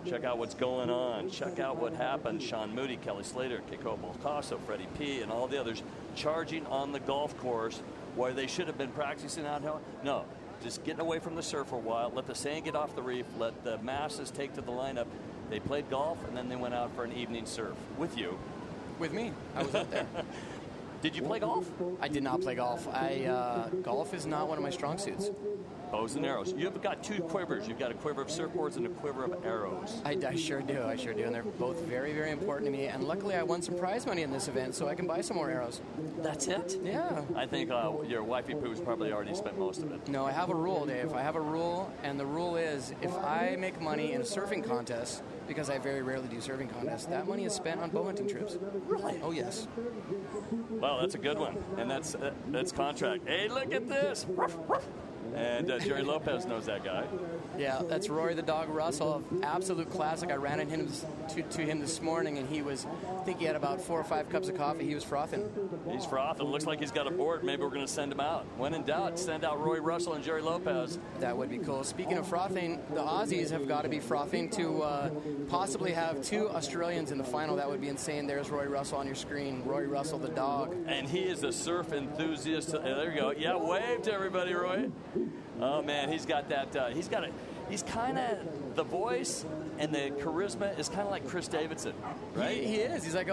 [SPEAKER 2] Check out what's going on. Check out what happened. Sean Moody, Kelly Slater, Keiko Balcasso, Freddie P., and all the others charging on the golf course where they should have been practicing out. No. Just getting away from the surf for a while, let the sand get off the reef, let the masses take to the lineup. They played golf, and then they went out for an evening surf. With you.
[SPEAKER 1] With me. I was out there.
[SPEAKER 2] Did you play golf?
[SPEAKER 1] I did not play golf. Golf is not one of my strong suits.
[SPEAKER 2] Bows and arrows. You've got 2 quivers. You've got a quiver of surfboards and a quiver of arrows.
[SPEAKER 1] I sure do. And they're both very, very important to me. And luckily, I won some prize money in this event, so I can buy some more arrows.
[SPEAKER 2] That's it?
[SPEAKER 1] Yeah.
[SPEAKER 2] I think your wifey Pooh's probably already spent most of it.
[SPEAKER 1] No, I have a rule, Dave. I have a rule, and the rule is if I make money in a surfing contest, because I very rarely do surfing contests, that money is spent on bow hunting trips.
[SPEAKER 2] Really?
[SPEAKER 1] Oh, yes.
[SPEAKER 2] Well, that's a good one. And that's contract. Hey, look at this. And Jerry Lopez knows that guy.
[SPEAKER 1] Yeah, that's Rory the Dog Russell, absolute classic. I ran into him to him this morning, and I think he had about 4 or 5 cups of coffee. He was frothing.
[SPEAKER 2] He's frothing. Looks like he's got a board. Maybe we're going to send him out. When in doubt, send out Rory Russell and Jerry Lopez.
[SPEAKER 1] That would be cool. Speaking of frothing, the Aussies have got to be frothing to possibly have 2 Australians in the final. That would be insane. There's Rory Russell on your screen. Rory Russell, the dog.
[SPEAKER 2] And he is a surf enthusiast. There you go. Yeah, wave to everybody, Roy. Oh man, he's got that. He's kind of the voice and the charisma is kind of like Chris Davidson, right?
[SPEAKER 1] He is. He's like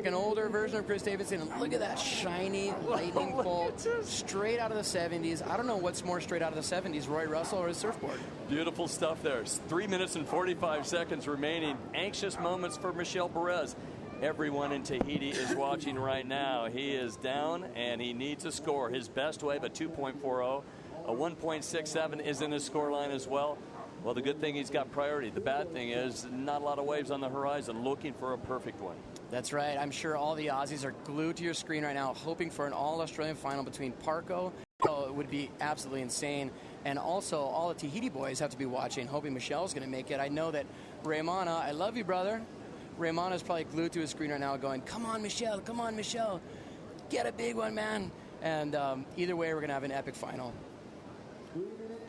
[SPEAKER 1] an older version of Chris Davidson. And look at that shiny lightning bolt straight out of the 70s. I don't know what's more straight out of the 70s, Roy Russell or his surfboard.
[SPEAKER 2] Beautiful stuff there. 3 minutes and 45 seconds remaining. Anxious moments for Michel Perez. Everyone in Tahiti is watching right now. He is down, and he needs a score. His best wave, a 2.40. A 1.67 is in his scoreline as well. Well, the good thing, he's got priority. The bad thing is not a lot of waves on the horizon, looking for a perfect one.
[SPEAKER 1] That's right. I'm sure all the Aussies are glued to your screen right now, hoping for an all-Australian final between Parko. Oh, it would be absolutely insane. And also, all the Tahiti boys have to be watching, hoping Michelle's going to make it. I know that Raymana, I love you, brother. Raymana's probably glued to his screen right now going, come on, Michelle, get a big one, man. And either way, we're going to have an epic final.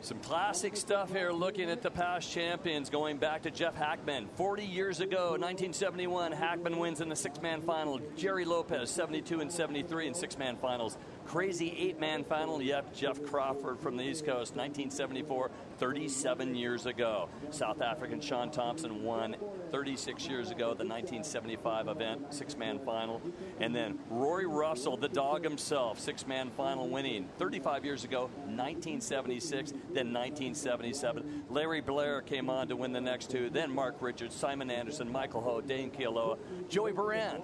[SPEAKER 2] Some classic stuff here, looking at the past champions, going back to Jeff Hackman. 40 years ago, 1971, Hackman wins in the six-man final. Jerry Lopez, 72 and 73 in six-man finals. Crazy eight-man final, yep, Jeff Crawford from the East Coast, 1974, 37 years ago. South African Sean Thompson won 36 years ago, the 1975 event, six-man final. And then Rory Russell, the dog himself, six-man final winning 35 years ago, 1976, then 1977. Larry Blair came on to win the next two, then Mark Richards, Simon Anderson, Michael Ho, Dane Kealoha, Joey Baran.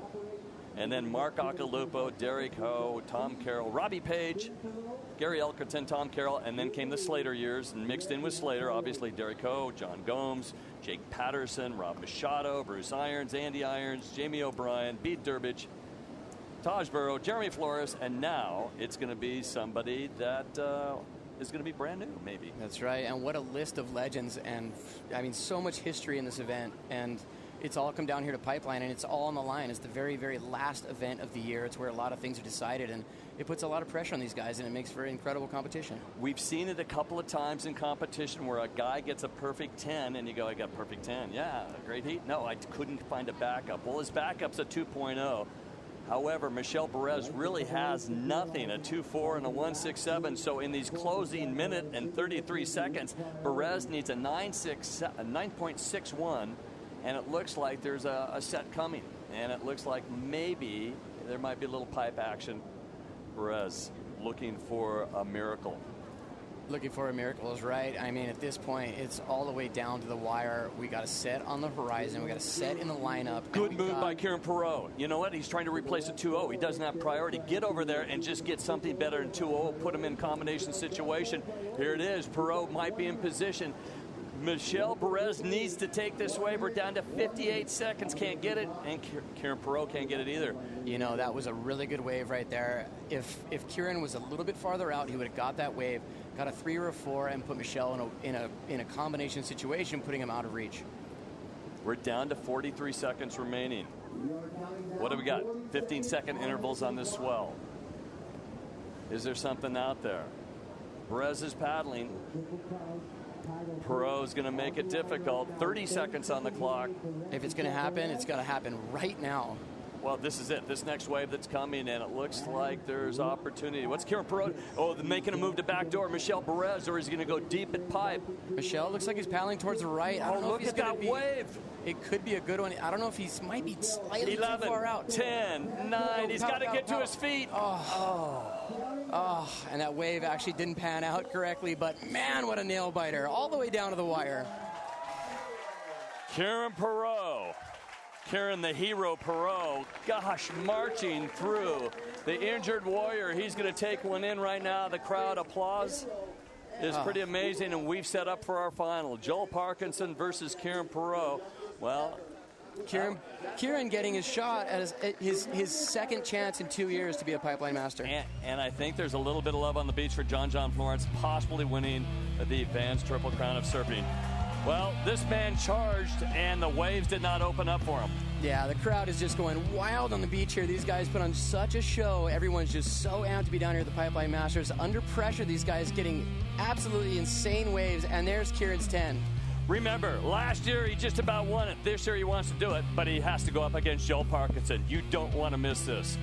[SPEAKER 2] And then Mark Occhilupo, Derek Ho, Tom Carroll, Robbie Page, Gary Elkerton, Tom Carroll, and then came the Slater years, and mixed in with Slater, obviously Derek Ho, John Gomes, Jake Patterson, Rob Machado, Bruce Irons, Andy Irons, Jamie O'Brien, Pete Durbridge, Taj Burrow, Jeremy Flores, and now it's going to be somebody that is going to be brand new, maybe.
[SPEAKER 1] That's right, and what a list of legends, and I mean, so much history in this event, and it's all come down here to Pipeline, and it's all on the line. It's the very, very last event of the year. It's where a lot of things are decided, and it puts a lot of pressure on these guys, and it makes for incredible competition.
[SPEAKER 2] We've seen it a couple of times in competition where a guy gets a perfect 10, and you go, I got perfect 10. Yeah, a great heat. No, I couldn't find a backup. Well, his backup's a 2.0. However, Michel Perez really has nothing, a 2.4 and a 1.67. So in these closing minute and 33 seconds, Perez needs a 9.61. And it looks like there's a set coming. And it looks like maybe there might be a little pipe action. Perez looking for a miracle.
[SPEAKER 1] Looking for a miracle is right. I mean, at this point, it's all the way down to the wire. We got a set on the horizon. We got a set in the lineup.
[SPEAKER 2] Good move by Kieran Perot. You know what? He's trying to replace a 2-0. He doesn't have priority. Get over there and just get something better than 2-0. Put him in combination situation. Here it is. Perot might be in position. Michel Perez needs to take this wave. We're down to 58 seconds. Can't get it. And Kieran Perot can't get it either.
[SPEAKER 1] You know, that was a really good wave right there. If Kieran was a little bit farther out, he would have got that wave, got a 3 or a 4, and put Michel in a combination situation, putting him out of reach.
[SPEAKER 2] We're down to 43 seconds remaining. What do we got? 15-second intervals on this swell. Is there something out there? Perez is paddling. Perot's going to make it difficult. 30 seconds on the clock.
[SPEAKER 1] If it's going to happen, it's going to happen right now.
[SPEAKER 2] Well, this is it. This next wave that's coming, and it looks like there's opportunity. What's Kieran Perot? Oh, making a move to backdoor. Michel Perez, or is he going to go deep at pipe?
[SPEAKER 1] Michel looks like he's paddling towards the right. I don't know
[SPEAKER 2] look
[SPEAKER 1] if he's
[SPEAKER 2] at that wave.
[SPEAKER 1] It could be a good one. I don't know if he might be slightly
[SPEAKER 2] 11,
[SPEAKER 1] too far out.
[SPEAKER 2] 10, 9. He's got to get to his feet.
[SPEAKER 1] Oh, and that wave actually didn't pan out correctly, but man, what a nail biter. All the way down to the wire.
[SPEAKER 2] Kieran Perot. Kieran the hero Perot. Gosh, marching through. The injured warrior. He's going to take one in right now. The crowd applause is pretty amazing, and we've set up for our final. Joel Parkinson versus Kieran Perot. Well,
[SPEAKER 1] Kieran getting his shot at his second chance in 2 years to be a Pipeline Master.
[SPEAKER 2] And I think there's a little bit of love on the beach for John Florence, possibly winning the Vans Triple Crown of Surfing. Well, this man charged, and the waves did not open up for him.
[SPEAKER 1] Yeah, the crowd is just going wild on the beach here. These guys put on such a show. Everyone's just so amped to be down here at the Pipeline Masters. Under pressure, these guys getting absolutely insane waves, and there's Kieran's 10.
[SPEAKER 2] Remember, last year he just about won it. This year he wants to do it, but he has to go up against Joel Parkinson. You don't want to miss this.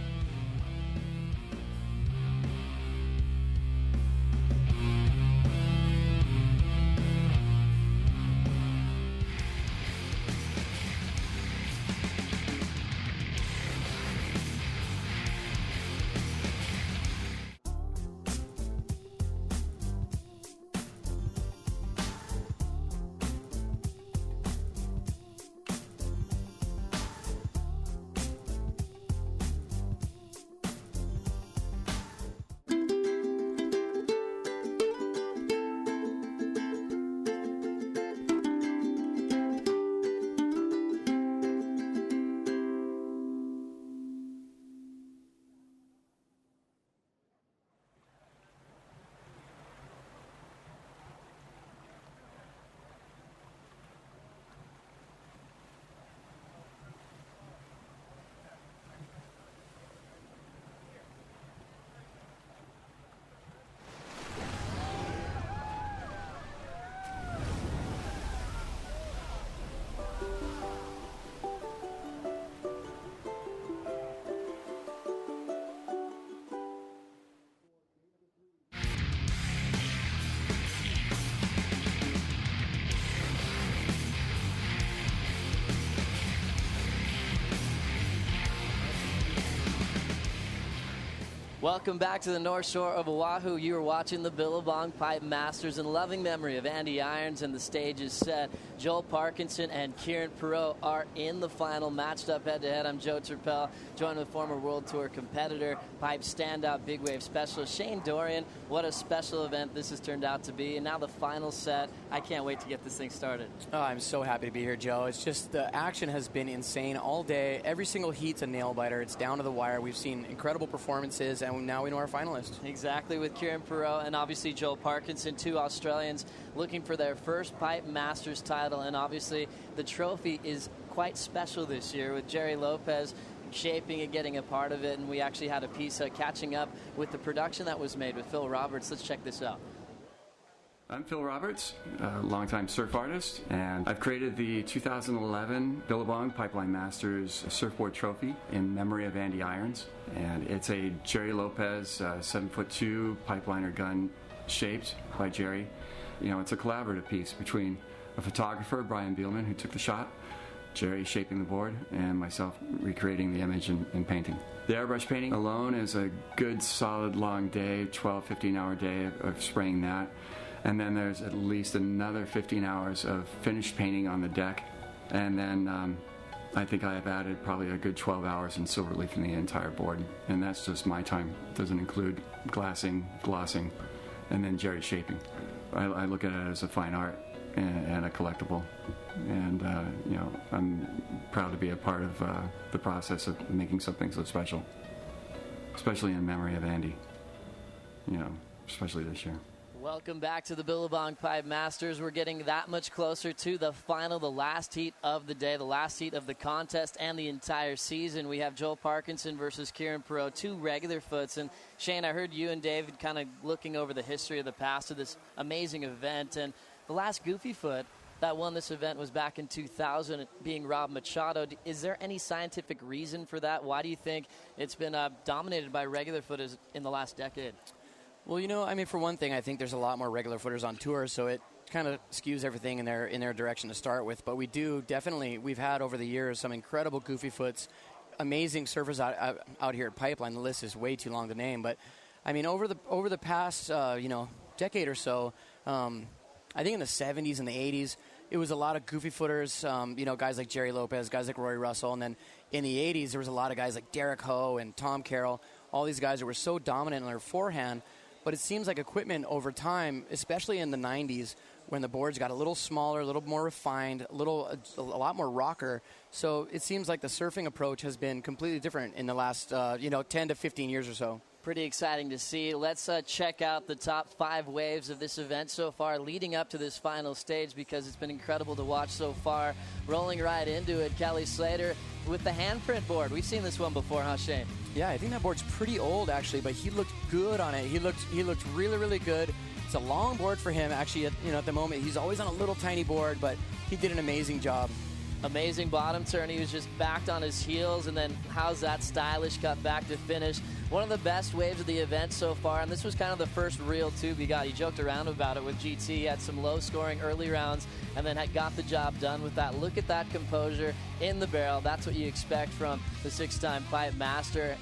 [SPEAKER 4] Welcome back to the North Shore of Oahu. You are watching the Billabong Pipe Masters in loving memory of Andy Irons, and the stage is set. Joel Parkinson and Kieran Perot are in the final, matched up head-to-head. I'm Joe Turpel, joined with former World Tour competitor, pipe standout, big wave specialist Shane Dorian. What a special event this has turned out to be. And now the final set. I can't wait to get this thing started.
[SPEAKER 1] Oh, I'm so happy to be here, Joe. It's just the action has been insane all day. Every single heat's a nail-biter. It's down to the wire. We've seen incredible performances, and now we know our finalists.
[SPEAKER 4] Exactly, with Kieran Perot and obviously Joel Parkinson, two Australians looking for their first Pipe Masters title. And obviously the trophy is quite special this year with Jerry Lopez shaping and getting a part of it. And we actually had a piece catching up with the production that was made with Phil Roberts. Let's check this out.
[SPEAKER 15] I'm Phil Roberts, a longtime surf artist, and I've created the 2011 Billabong Pipeline Masters Surfboard Trophy in memory of Andy Irons. And it's a Jerry Lopez 7'2" pipeliner gun shaped by Jerry. You know, it's a collaborative piece between a photographer, Brian Bielman, who took the shot, Jerry shaping the board, and myself recreating the image and painting. The airbrush painting alone is a good solid long day, 12, 15-hour day of spraying that. And then there's at least another 15 hours of finished painting on the deck. And then I think I have added probably a good 12 hours in silver leafing the entire board. And that's just my time. It doesn't include glassing, glossing, and then Jerry shaping. I look at it as a fine art and a collectible. And, you know, I'm proud to be a part of the process of making something so special, especially in memory of Andy, you know, especially this year.
[SPEAKER 4] Welcome back to the Billabong Pipe Masters. We're getting that much closer to the final, the last heat of the day, the last heat of the contest and the entire season. We have Joel Parkinson versus Kieran Perot, two regular foots. And Shane, I heard you and David kind of looking over the history of the past of this amazing event. And the last goofy foot that won this event was back in 2000, being Rob Machado. Is there any scientific reason for that? Why do you think it's been dominated by regular footers in the last decade?
[SPEAKER 1] Well, you know, I mean, for one thing, I think there's a lot more regular footers on tour, so it kind of skews everything in their direction to start with. But we've had over the years some incredible goofy foots, amazing surfers out here at Pipeline. The list is way too long to name, but I mean, over the past decade or so, I think in the 70s and the 80s, it was a lot of goofy footers, guys like Jerry Lopez, guys like Rory Russell, and then in the 80s there was a lot of guys like Derek Ho and Tom Carroll, all these guys that were so dominant on their forehand. But it seems like equipment over time, especially in the 90s, when the boards got a little smaller, a little more refined, a lot more rocker. So it seems like the surfing approach has been completely different in the last 10 to 15 years or so.
[SPEAKER 4] Pretty exciting to see. Let's check out the top 5 waves of this event so far leading up to this final stage, because it's been incredible to watch so far. Rolling right into it, Kelly Slater with the handprint board. We've seen this one before, huh, Shane?
[SPEAKER 1] Yeah, I think that board's pretty old, actually, but he looked good on it. He looked really, really good. It's a long board for him, actually, at the moment. He's always on a little tiny board, but he did an amazing job.
[SPEAKER 4] Amazing bottom turn. He was just backed on his heels, and then how's that stylish cut back to finish. One of the best waves of the event so far, and this was kind of the first real tube he got. He joked around about it with GT. He had some low-scoring early rounds, and then had got the job done with that. Look at that composure in the barrel. That's what you expect from the 6-time Pipe Master.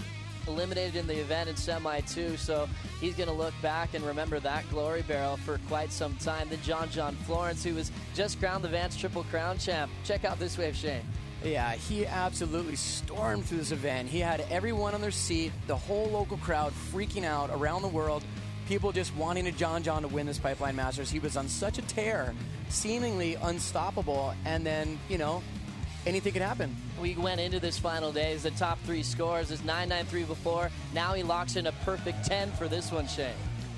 [SPEAKER 4] Eliminated in the event in Semi 2, so he's going to look back and remember that glory barrel for quite some time. Then John Florence, who was just crowned the Vance Triple Crown champ. Check out this wave, Shane.
[SPEAKER 1] Yeah, he absolutely stormed through this event. He had everyone on their seat, the whole local crowd freaking out around the world, people just wanting to John to win this Pipeline Masters. He was on such a tear, seemingly unstoppable, and then, anything could happen.
[SPEAKER 4] We went into this final day as the top 3 scores is 9.93 before. Now he locks in a perfect 10 for this one, Shane.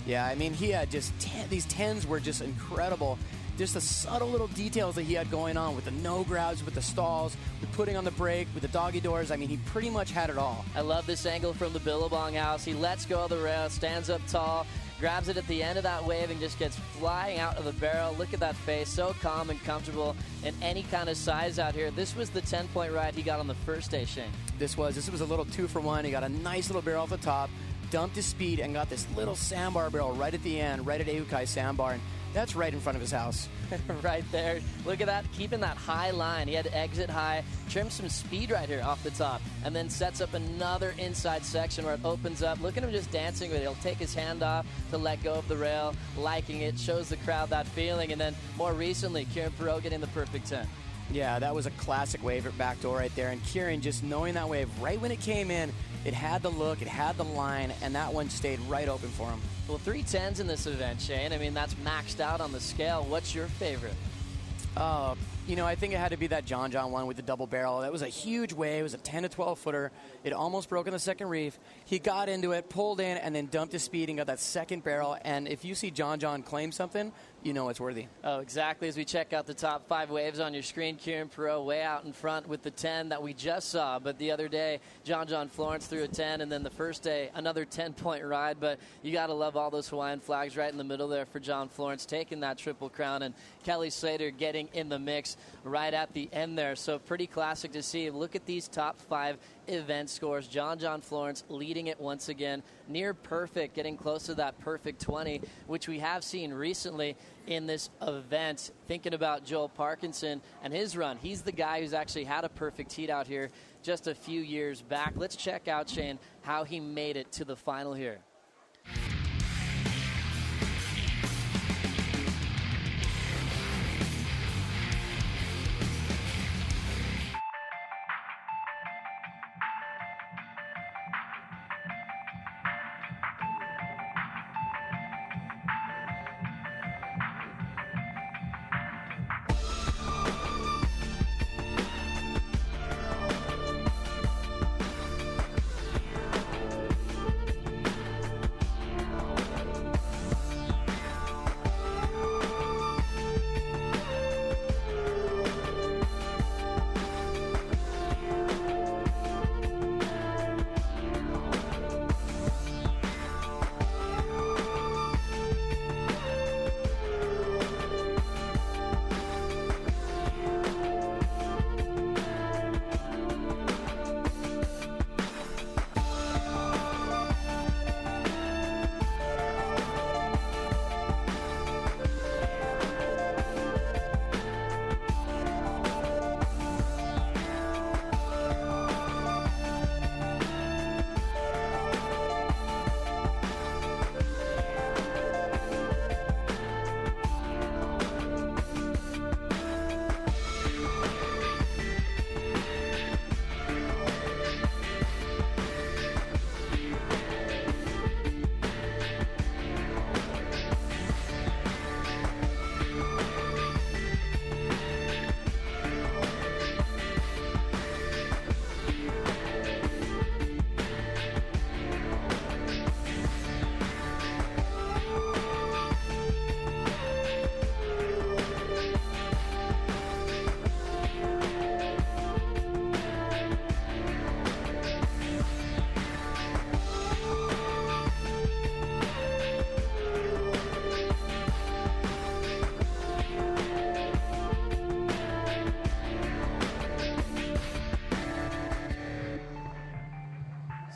[SPEAKER 1] Yeah, I mean, he had just these 10s were just incredible. Just the subtle little details that he had going on with the no grabs, with the stalls, with putting on the brake, with the doggy doors. I mean, he pretty much had it all.
[SPEAKER 4] I love this angle from the Billabong house. He lets go of the rail, stands up tall, grabs it at the end of that wave, and just gets flying out of the barrel. Look at that face, so calm and comfortable in any kind of size out here. This was the 10-point ride he got on the first day, Shane.
[SPEAKER 1] This was a little 2-for-1. He got a nice little barrel off the top, dumped his speed, and got this little sandbar barrel right at the end, right at Aukai Sandbar. And that's right in front of his house.
[SPEAKER 4] right there. Look at that, keeping that high line. He had to exit high, trim some speed right here off the top, and then sets up another inside section where it opens up. Look at him just dancing with it. He'll take his hand off to let go of the rail, liking it, shows the crowd that feeling. And then more recently, Kieran Perot getting the perfect 10.
[SPEAKER 1] Yeah, that was a classic wave backdoor right there. And Kieran just knowing that wave right when it came in, it had the look, it had the line, and that one stayed right open for him.
[SPEAKER 4] Well, 310s in this event, Shane. I mean, that's maxed out on the scale. What's your favorite?
[SPEAKER 1] I think it had to be that John one with the double barrel. That was a huge wave. It was a 10 to 12 footer. It almost broke in the second reef. He got into it, pulled in, and then dumped his speed and got that second barrel. And if you see John claim something, you know it's worthy.
[SPEAKER 4] Oh, exactly. As we check out the top 5 waves on your screen, Kieran Perot way out in front with the 10 that we just saw. But the other day, John Florence threw a 10, and then the first day, another 10-point ride. But you got to love all those Hawaiian flags right in the middle there for John Florence, taking that Triple Crown, and Kelly Slater getting in the mix right at the end there. So pretty classic to see. Look at these top 5 event scores. John Florence leading it once again, near perfect, getting close to that perfect 20, which we have seen recently in this event. Thinking about Joel Parkinson and his run, he's the guy who's actually had a perfect heat out here just a few years back. Let's check out, Shane, how he made it to the final here.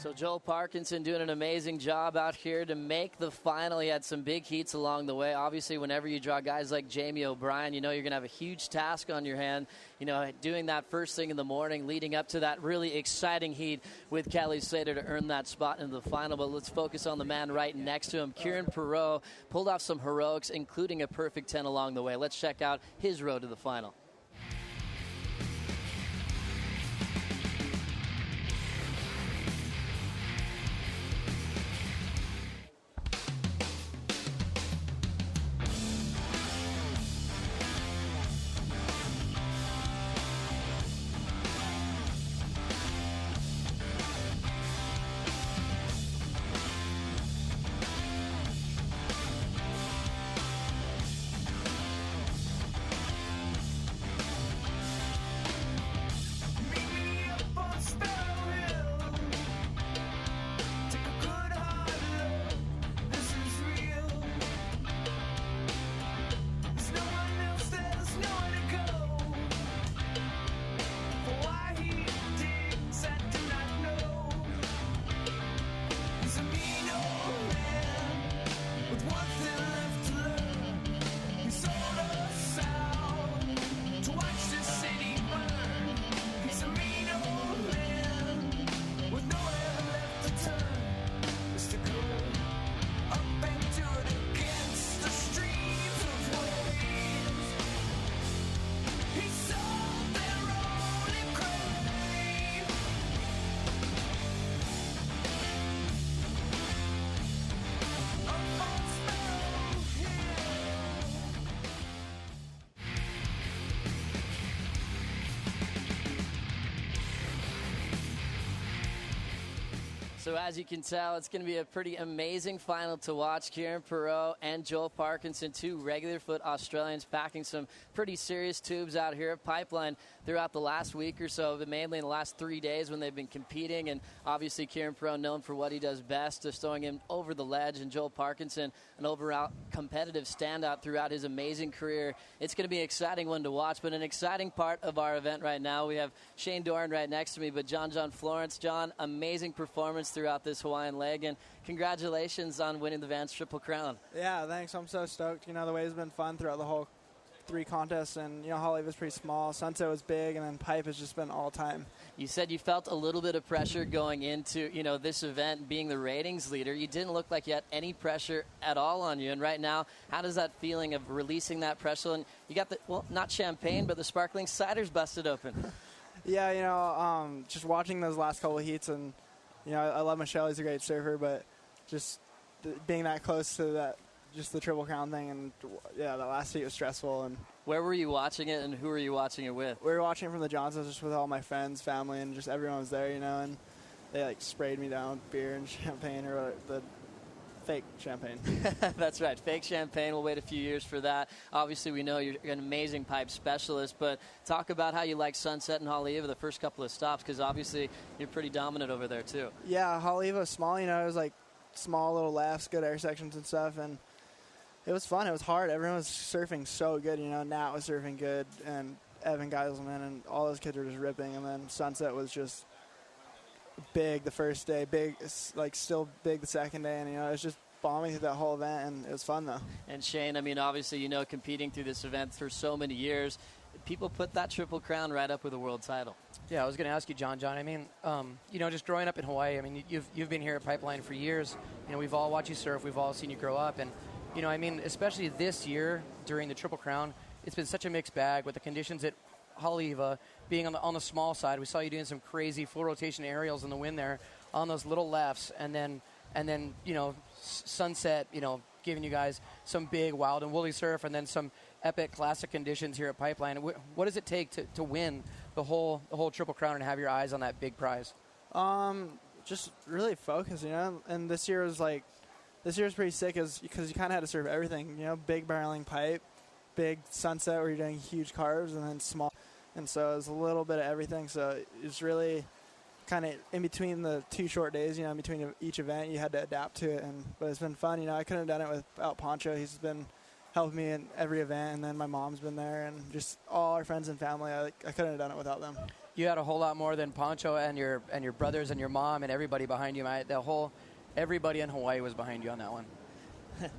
[SPEAKER 4] So Joel Parkinson doing an amazing job out here to make the final. He had some big heats along the way. Obviously, whenever you draw guys like Jamie O'Brien, you know you're going to have a huge task on your hand. You know, doing that first thing in the morning, leading up to that really exciting heat with Kelly Slater to earn that spot in the final. But let's focus on the man right next to him. Kieran Perot pulled off some heroics, including a perfect 10 along the way. Let's check out his road to the final. So as you can tell, it's going to be a pretty amazing final to watch. Kieran Perreault and Joel Parkinson, two regular foot Australians, packing some pretty serious tubes out here at Pipeline throughout the last week or so, but mainly in the last 3 days when they've been competing. And obviously Kieran Perreault known for what he does best, just throwing him over the ledge, and Joel Parkinson, an overall competitive standout throughout his amazing career. It's going to be an exciting one to watch, but an exciting part of our event right now. We have Shane Doran right next to me, but John Florence. John, amazing performance throughout this Hawaiian leg, and congratulations on winning the Vans Triple Crown.
[SPEAKER 16] Yeah, thanks. I'm so stoked. The wave's been fun throughout the whole 3 contests, and Holly was pretty small. Sunset was big, and then Pipe has just been all time.
[SPEAKER 4] You said you felt a little bit of pressure going into this event, being the ratings leader. You didn't look like you had any pressure at all on you, and right now, how does that feeling of releasing that pressure? And you got not champagne, but the sparkling cider's busted open.
[SPEAKER 16] Yeah, just watching those last couple of heats, and I love Michelle. He's a great surfer, but just being that close to that, just the Triple Crown thing, and the last heat was stressful. And
[SPEAKER 4] where were you watching it, and who were you watching it with?
[SPEAKER 16] We were watching it from the Johnsons, just with all my friends, family, and just everyone was there, and they sprayed me down with beer and champagne, or the fake champagne.
[SPEAKER 4] That's right, fake champagne. We'll wait a few years for that. Obviously, we know you're an amazing pipe specialist, but talk about how you like Sunset and Haleiwa the first couple of stops, because obviously you're pretty dominant over there too.
[SPEAKER 16] Yeah, Haleiwa was small. It was like small little lefts, good air sections and stuff, and it was fun. It was hard. Everyone was surfing so good. Nat was surfing good, and Evan Geiselman, and all those kids were just ripping. And then Sunset was just big the first day, still big the second day, and it was just bombing through that whole event, and it was fun though.
[SPEAKER 4] And Shane, obviously, competing through this event for so many years, people put that Triple Crown right up with a world title.
[SPEAKER 1] Yeah, I was going to ask you, John. Just growing up in Hawaii, you've been here at Pipeline for years. We've all watched you surf. We've all seen you grow up, and especially this year during the Triple Crown, it's been such a mixed bag with the conditions at Haleiwa being on the small side. We saw you doing some crazy full rotation aerials in the wind there on those little lefts, and then Sunset, giving you guys some big wild and woolly surf, and then some epic classic conditions here at Pipeline. What does it take to win the whole Triple Crown and have your eyes on that big prize?
[SPEAKER 16] Just really focus, and this year was pretty sick because you kind of had to surf everything, big barreling pipe, big Sunset where you're doing huge carves, and then small. And so it was a little bit of everything. So it's really kind of in between the 2 short days, in between each event, you had to adapt to it. But it's been fun. I couldn't have done it without Poncho. He's been helping me in every event, and then my mom's been there, and just all our friends and family. I couldn't have done it without them.
[SPEAKER 1] You had a whole lot more than Poncho and your brothers and your mom and everybody behind you. Everybody in Hawaii was behind you on that one.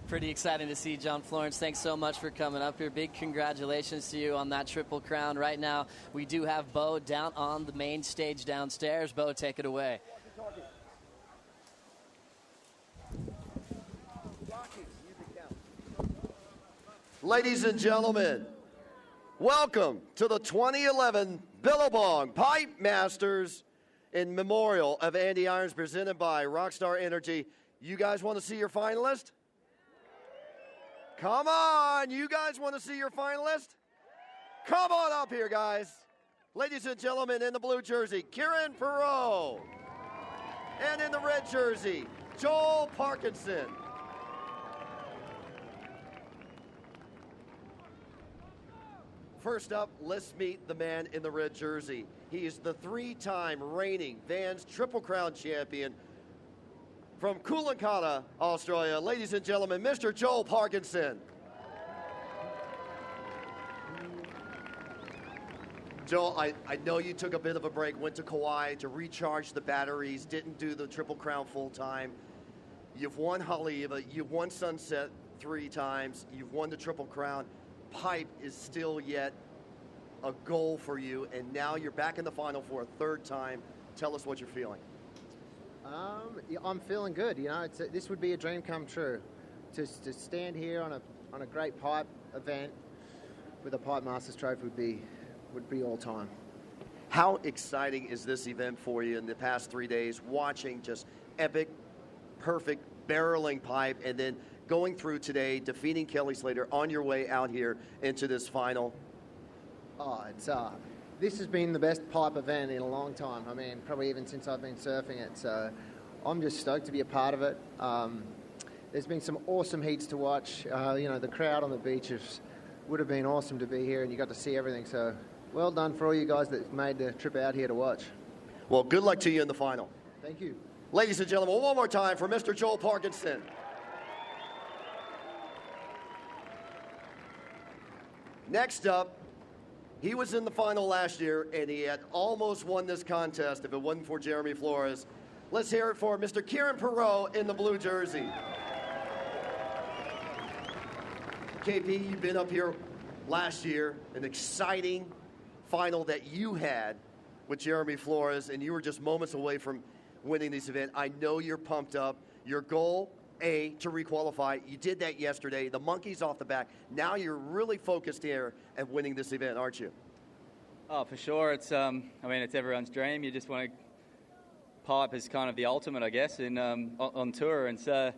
[SPEAKER 4] Pretty exciting to see, John Florence. Thanks so much for coming up here. Big congratulations to you on that Triple Crown. Right now, we do have Bo down on the main stage downstairs. Bo, take it away.
[SPEAKER 17] Ladies and gentlemen, welcome to the 2011 Billabong Pipe Masters in memorial of Andy Irons, presented by Rockstar Energy. You guys want to see your finalist? Come on, you guys want to see your finalist? Come on up here, guys. Ladies and gentlemen, in the blue jersey, Kieran Perreault. And in the red jersey, Joel Parkinson. First up, let's meet the man in the red jersey. He is the 3-time reigning Vans Triple Crown champion from Coolangatta, Australia. Ladies and gentlemen, Mr. Joel Parkinson. Joel, I know you took a bit of a break, went to Kauai to recharge the batteries, didn't do the Triple Crown full time. You've won Haleiwa, you've won Sunset 3 times, you've won the Triple Crown. Pipe is still yet a goal for you, and now you're back in the final for a 3rd time. Tell us what you're feeling.
[SPEAKER 14] I'm feeling good. This would be a dream come true, to stand here on a great pipe event with a Pipe Masters trophy would be all time.
[SPEAKER 17] How exciting is this event for you in the past 3 days, watching just epic, perfect barreling pipe, and then going through today, defeating Kelly Slater on your way out here into this final?
[SPEAKER 14] This has been the best pipe event in a long time. Probably even since I've been surfing it. So I'm just stoked to be a part of it. There's been some awesome heats to watch. The crowd on the beach would have been awesome to be here, and you got to see everything. So well done for all you guys that made the trip out here to watch.
[SPEAKER 17] Well, good luck to you in the final.
[SPEAKER 14] Thank you.
[SPEAKER 17] Ladies and gentlemen, one more time for Mr. Joel Parkinson. Next up, he was in the final last year, and he had almost won this contest if it wasn't for Jeremy Flores. Let's hear it for Mr. Kieran Perot in the blue jersey. KP, you've been up here last year, an exciting final that you had with Jeremy Flores, and you were just moments away from winning this event. I know you're pumped up. Your goal, to requalify. You did that yesterday. The monkey's off the back. Now you're really focused here at winning this event, aren't you?
[SPEAKER 12] Oh, for sure. It's it's everyone's dream. You just want to pipe is kind of the ultimate, I guess, in on tour, and so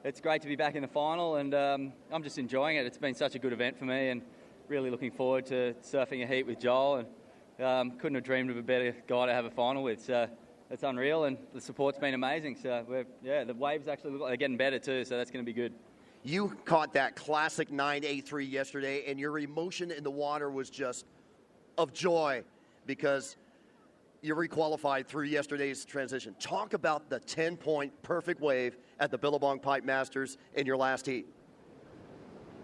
[SPEAKER 12] it's great to be back in the final, and I'm just enjoying it. It's been such a good event for me, and really looking forward to surfing a heat with Joel, and couldn't have dreamed of a better guy to have a final with. So it's unreal, and the support's been amazing. So the waves actually look like they're getting better too, so that's going to be good.
[SPEAKER 17] You caught that classic 983 yesterday, and your emotion in the water was just of joy because you requalified through yesterday's transition. Talk about the 10-point perfect wave at the Billabong Pipe Masters in your last heat.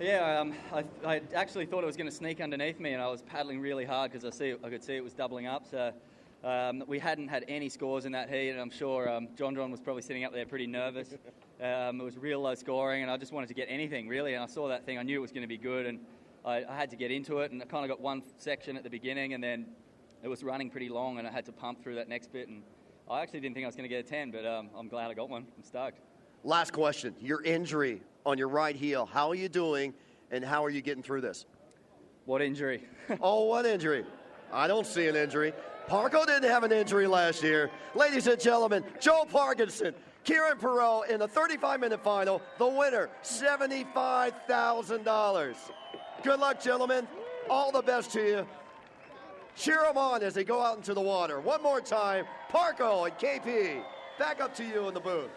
[SPEAKER 12] Yeah, I actually thought it was going to sneak underneath me, and I was paddling really hard because I could see it was doubling up. So we hadn't had any scores in that heat, and I'm sure John was probably sitting up there pretty nervous. It was real low scoring, and I just wanted to get anything, really. And I saw that thing. I knew it was going to be good, and I had to get into it. And I kind of got one section at the beginning, and then it was running pretty long, and I had to pump through that next bit. And I actually didn't think I was going to get a 10, but I'm glad I got one. I'm stoked.
[SPEAKER 17] Last question. Your injury on your right heel. How are you doing, and how are you getting through this?
[SPEAKER 12] What injury?
[SPEAKER 17] Oh, what injury? I don't see an injury. Parko didn't have an injury last year. Ladies and gentlemen, Joel Parkinson, Kieran Perot in the 35-minute final. The winner, $75,000. Good luck, gentlemen. All the best to you. Cheer them on as they go out into the water. One more time, Parko and KP. Back up to you in the booth.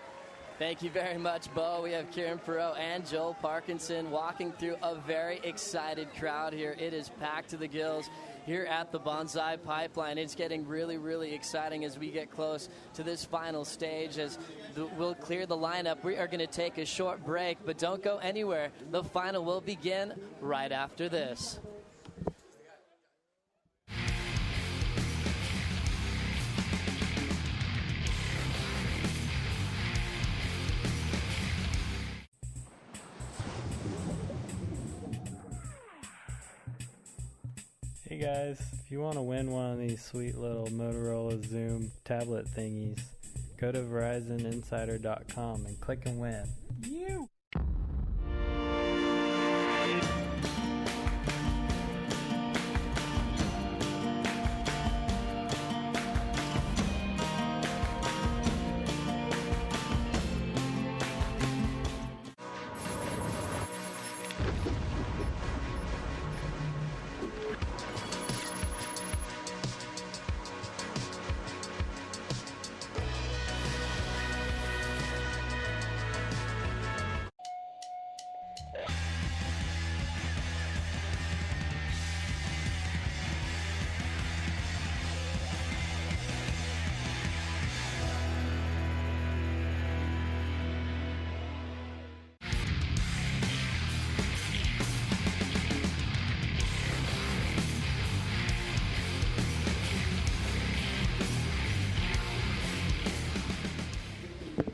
[SPEAKER 4] Thank you very much, Bo. We have Kieran Perot and Joel Parkinson walking through a very excited crowd here. It is packed to the gills here at the Bonsai Pipeline. It's getting really, really exciting as we get close to this final stage. As we'll clear the lineup, we are going to take a short break, but don't go anywhere. The final will begin right after this.
[SPEAKER 11] Hey guys, if you want to win one of these sweet little Motorola Zoom tablet thingies, go to VerizonInsider.com and click and win. You!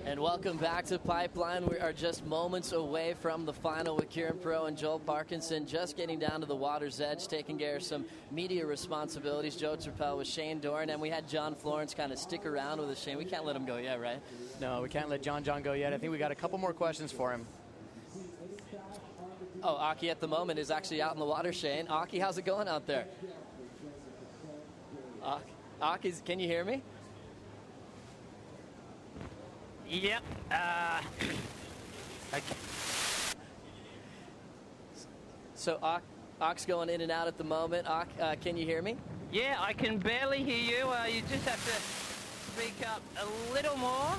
[SPEAKER 4] And welcome back to Pipeline. We are just moments away from the final with Kieran Perot and Joel Parkinson, just getting down to the water's edge, taking care of some media responsibilities. Joe Turpel with Shane Doran, and we had John Florence kind of stick around with us. Shane, we can't let him go yet, right?
[SPEAKER 1] No, we can't let John go yet. I think we got a couple more questions for him.
[SPEAKER 4] Oh, Aki at the moment is actually out in the water, Shane. Aki, how's it going out there? Aki, can you hear me?
[SPEAKER 18] Yep. Okay.
[SPEAKER 4] So Ock's going in and out at the moment. Ock, can you hear me?
[SPEAKER 18] Yeah, I can barely hear you. You just have to speak up a little more.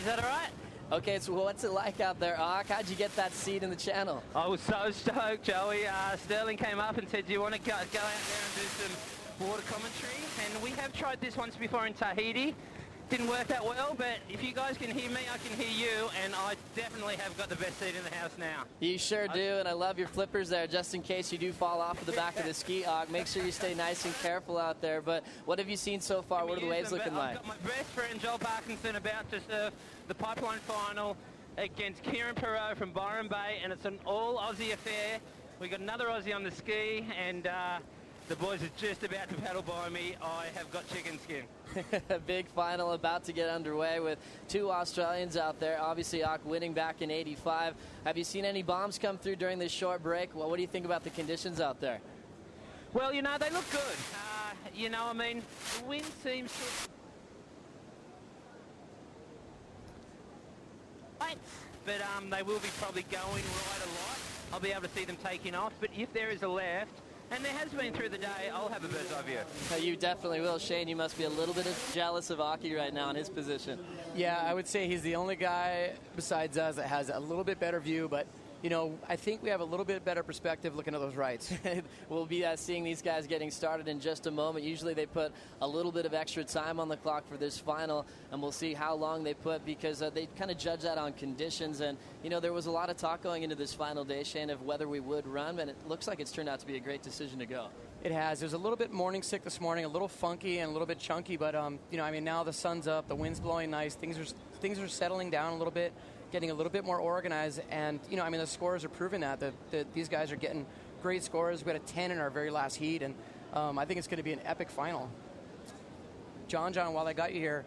[SPEAKER 18] Is that all right?
[SPEAKER 4] Okay, so what's it like out there, Ock? How'd you get that seat in the channel?
[SPEAKER 18] I was so stoked, Joey. Sterling came up and said, do you want to go out there and do some water commentary? And we have tried this once before in Tahiti. Didn't work that well, but if you guys can hear me, I can hear you, and I definitely have got the best seat in the house now.
[SPEAKER 4] You sure do, and I love your flippers there, just in case you do fall off of the back of the ski, Ock. Make sure you stay nice and careful out there. But what have you seen so far? What are the waves looking like?
[SPEAKER 18] I've got my best friend, Joel Parkinson, about to surf the pipeline final against Kieran Perot from Byron Bay, and it's an all-Aussie affair. We've got another Aussie on the ski, and the boys are just about to paddle by me. I have got chicken skin.
[SPEAKER 4] A big final about to get underway with two Australians out there. Obviously, Ock winning back in '85. Have you seen any bombs come through during this short break? Well, what do you think about the conditions out there?
[SPEAKER 18] Well, you know, they look good. You know, I mean, the wind seems to... But they will be probably going right a lot. I'll be able to see them taking off. But if there is a left, and there has been through the day, I'll have a bird's eye view.
[SPEAKER 4] You definitely will. Shane, you must be a little bit jealous of Aki right now in his position.
[SPEAKER 1] Yeah, I would say he's the only guy besides us that has a little bit better view, but you know, I think we have a little bit better perspective looking at those rights.
[SPEAKER 4] We'll be seeing these guys getting started in just a moment. Usually they put a little bit of extra time on the clock for this final, and we'll see how long they put because they kind of judge that on conditions. And, you know, there was a lot of talk going into this final day, Shane, of whether we would run, and it looks like it's turned out to be a great decision to go.
[SPEAKER 1] It has. It was a little bit morning sick this morning, a little funky and a little bit chunky, but, you know, I mean, now the sun's up, the wind's blowing nice, things are settling down a little bit, getting a little bit more organized, and, you know, I mean, the scores are proving that these guys are getting great scores. We had a 10 in our very last heat, and I think it's going to be an epic final. John, while I got you here,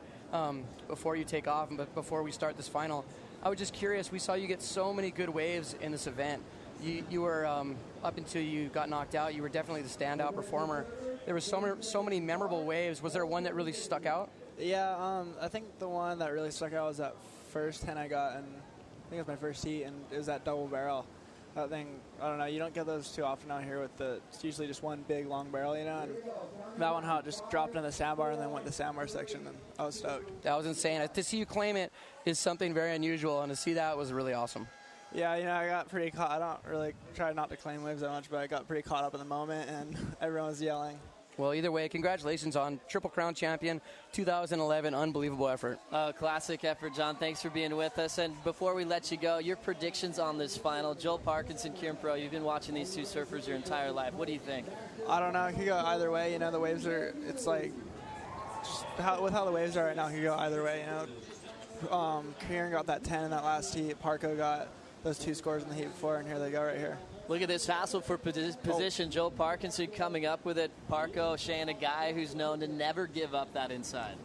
[SPEAKER 1] before you take off, but before we start this final, I was just curious, we saw you get so many good waves in this event. You were, up until you got knocked out, you were definitely the standout performer. There were so many memorable waves. Was there one that really stuck out?
[SPEAKER 16] Yeah, I think the one that really stuck out was that first 10 I got, and I think it was my first heat, and it was that double barrel. That thing, I don't know, you don't get those too often out here it's usually just one big long barrel, you know, and that one how it just dropped in the sandbar and then went to the sandbar section, and I was stoked.
[SPEAKER 1] That was insane. To see you claim it is something very unusual, and to see that was really awesome.
[SPEAKER 16] Yeah, you know, I got pretty caught. I don't really try not to claim waves that much, but I got pretty caught up in the moment, and everyone was yelling.
[SPEAKER 1] Well, either way, congratulations on Triple Crown Champion 2011. Unbelievable effort.
[SPEAKER 4] Classic effort, John. Thanks for being with us. And before we let you go, your predictions on this final. Joel Parkinson, Kieran Perot, you've been watching these two surfers your entire life. What do you think?
[SPEAKER 16] I don't know. It could go either way. You know, the waves are, it's like, with how the waves are right now, it could go either way. You know, Kieran got that 10 in that last heat. Parko got those two scores in the heat before, and here they go right here.
[SPEAKER 4] Look at this hassle for position. Joel Parkinson coming up with it. Parko, Shane, a guy who's known to never give up that inside.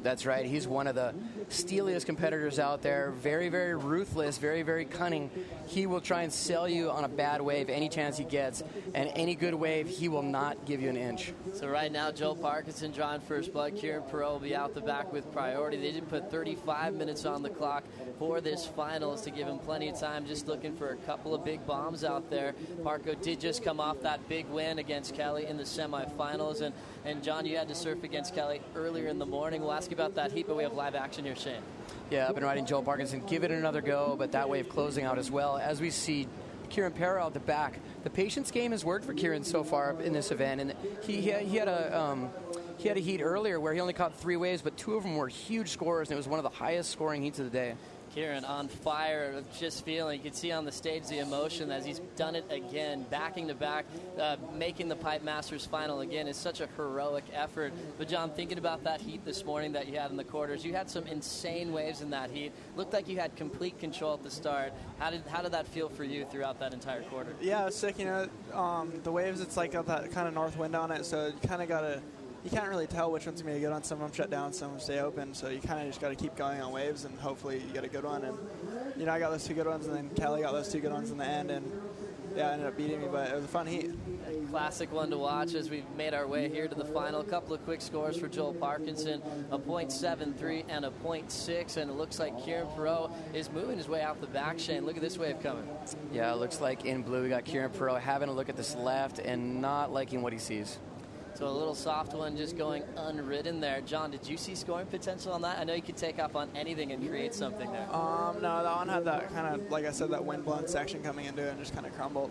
[SPEAKER 1] That's right. He's one of the steeliest competitors out there. Very, very ruthless, very, very cunning. He will try and sell you on a bad wave any chance he gets. And any good wave, he will not give you an inch.
[SPEAKER 4] So right now, Joel Parkinson drawing first blood. Kieran Perot will be out the back with priority. They did put 35 minutes on the clock for this finals to give him plenty of time, just looking for a couple of big bombs out there. Parko did just come off that big win against Kelly in the semifinals. And John, you had to surf against Kelly earlier in the morning. We'll ask you about that heat, but we have live action here, Shane.
[SPEAKER 1] Yeah, up and riding Joel Parkinson. Give it another go, but that wave closing out as well. As we see Kieran Perot out the back, the patience game has worked for Kieran so far in this event. And he had a heat earlier where he only caught 3 waves, but 2 of them were huge scores, and it was one of the highest scoring heats of the day.
[SPEAKER 4] Kieran on fire, just feeling. You can see on the stage the emotion as he's done it again, backing to back, making the Pipe Masters final again is such a heroic effort. But John, thinking about that heat this morning that you had in the quarters, you had some insane waves in that heat. Looked like you had complete control at the start. How did that feel for you throughout that entire quarter?
[SPEAKER 16] Yeah, it was sick. You know, the waves, it's like got that kind of north wind on it, so you kind of got to. You can't really tell which one's going to be a good one. Some of them shut down, some of them stay open. So you kind of just got to keep going on waves, and hopefully you get a good one. And, you know, I got those 2 good ones, and then Kelly got those 2 good ones in the end. And, yeah, ended up beating me, but it was a fun heat.
[SPEAKER 4] Classic one to watch as we've made our way here to the final. A couple of quick scores for Joel Parkinson, a .73 and a .6. And it looks like Kieran Perot is moving his way out the back, Shane. Look at this wave coming.
[SPEAKER 1] Yeah, it looks like in blue we got Kieran Perot having a look at this left and not liking what he sees.
[SPEAKER 4] So a little soft one just going unridden there. John, did you see scoring potential on that? I know you could take off on anything and create something there.
[SPEAKER 16] No, that one had that kind of, like I said, that wind-blown section coming into it and just kind of crumbled.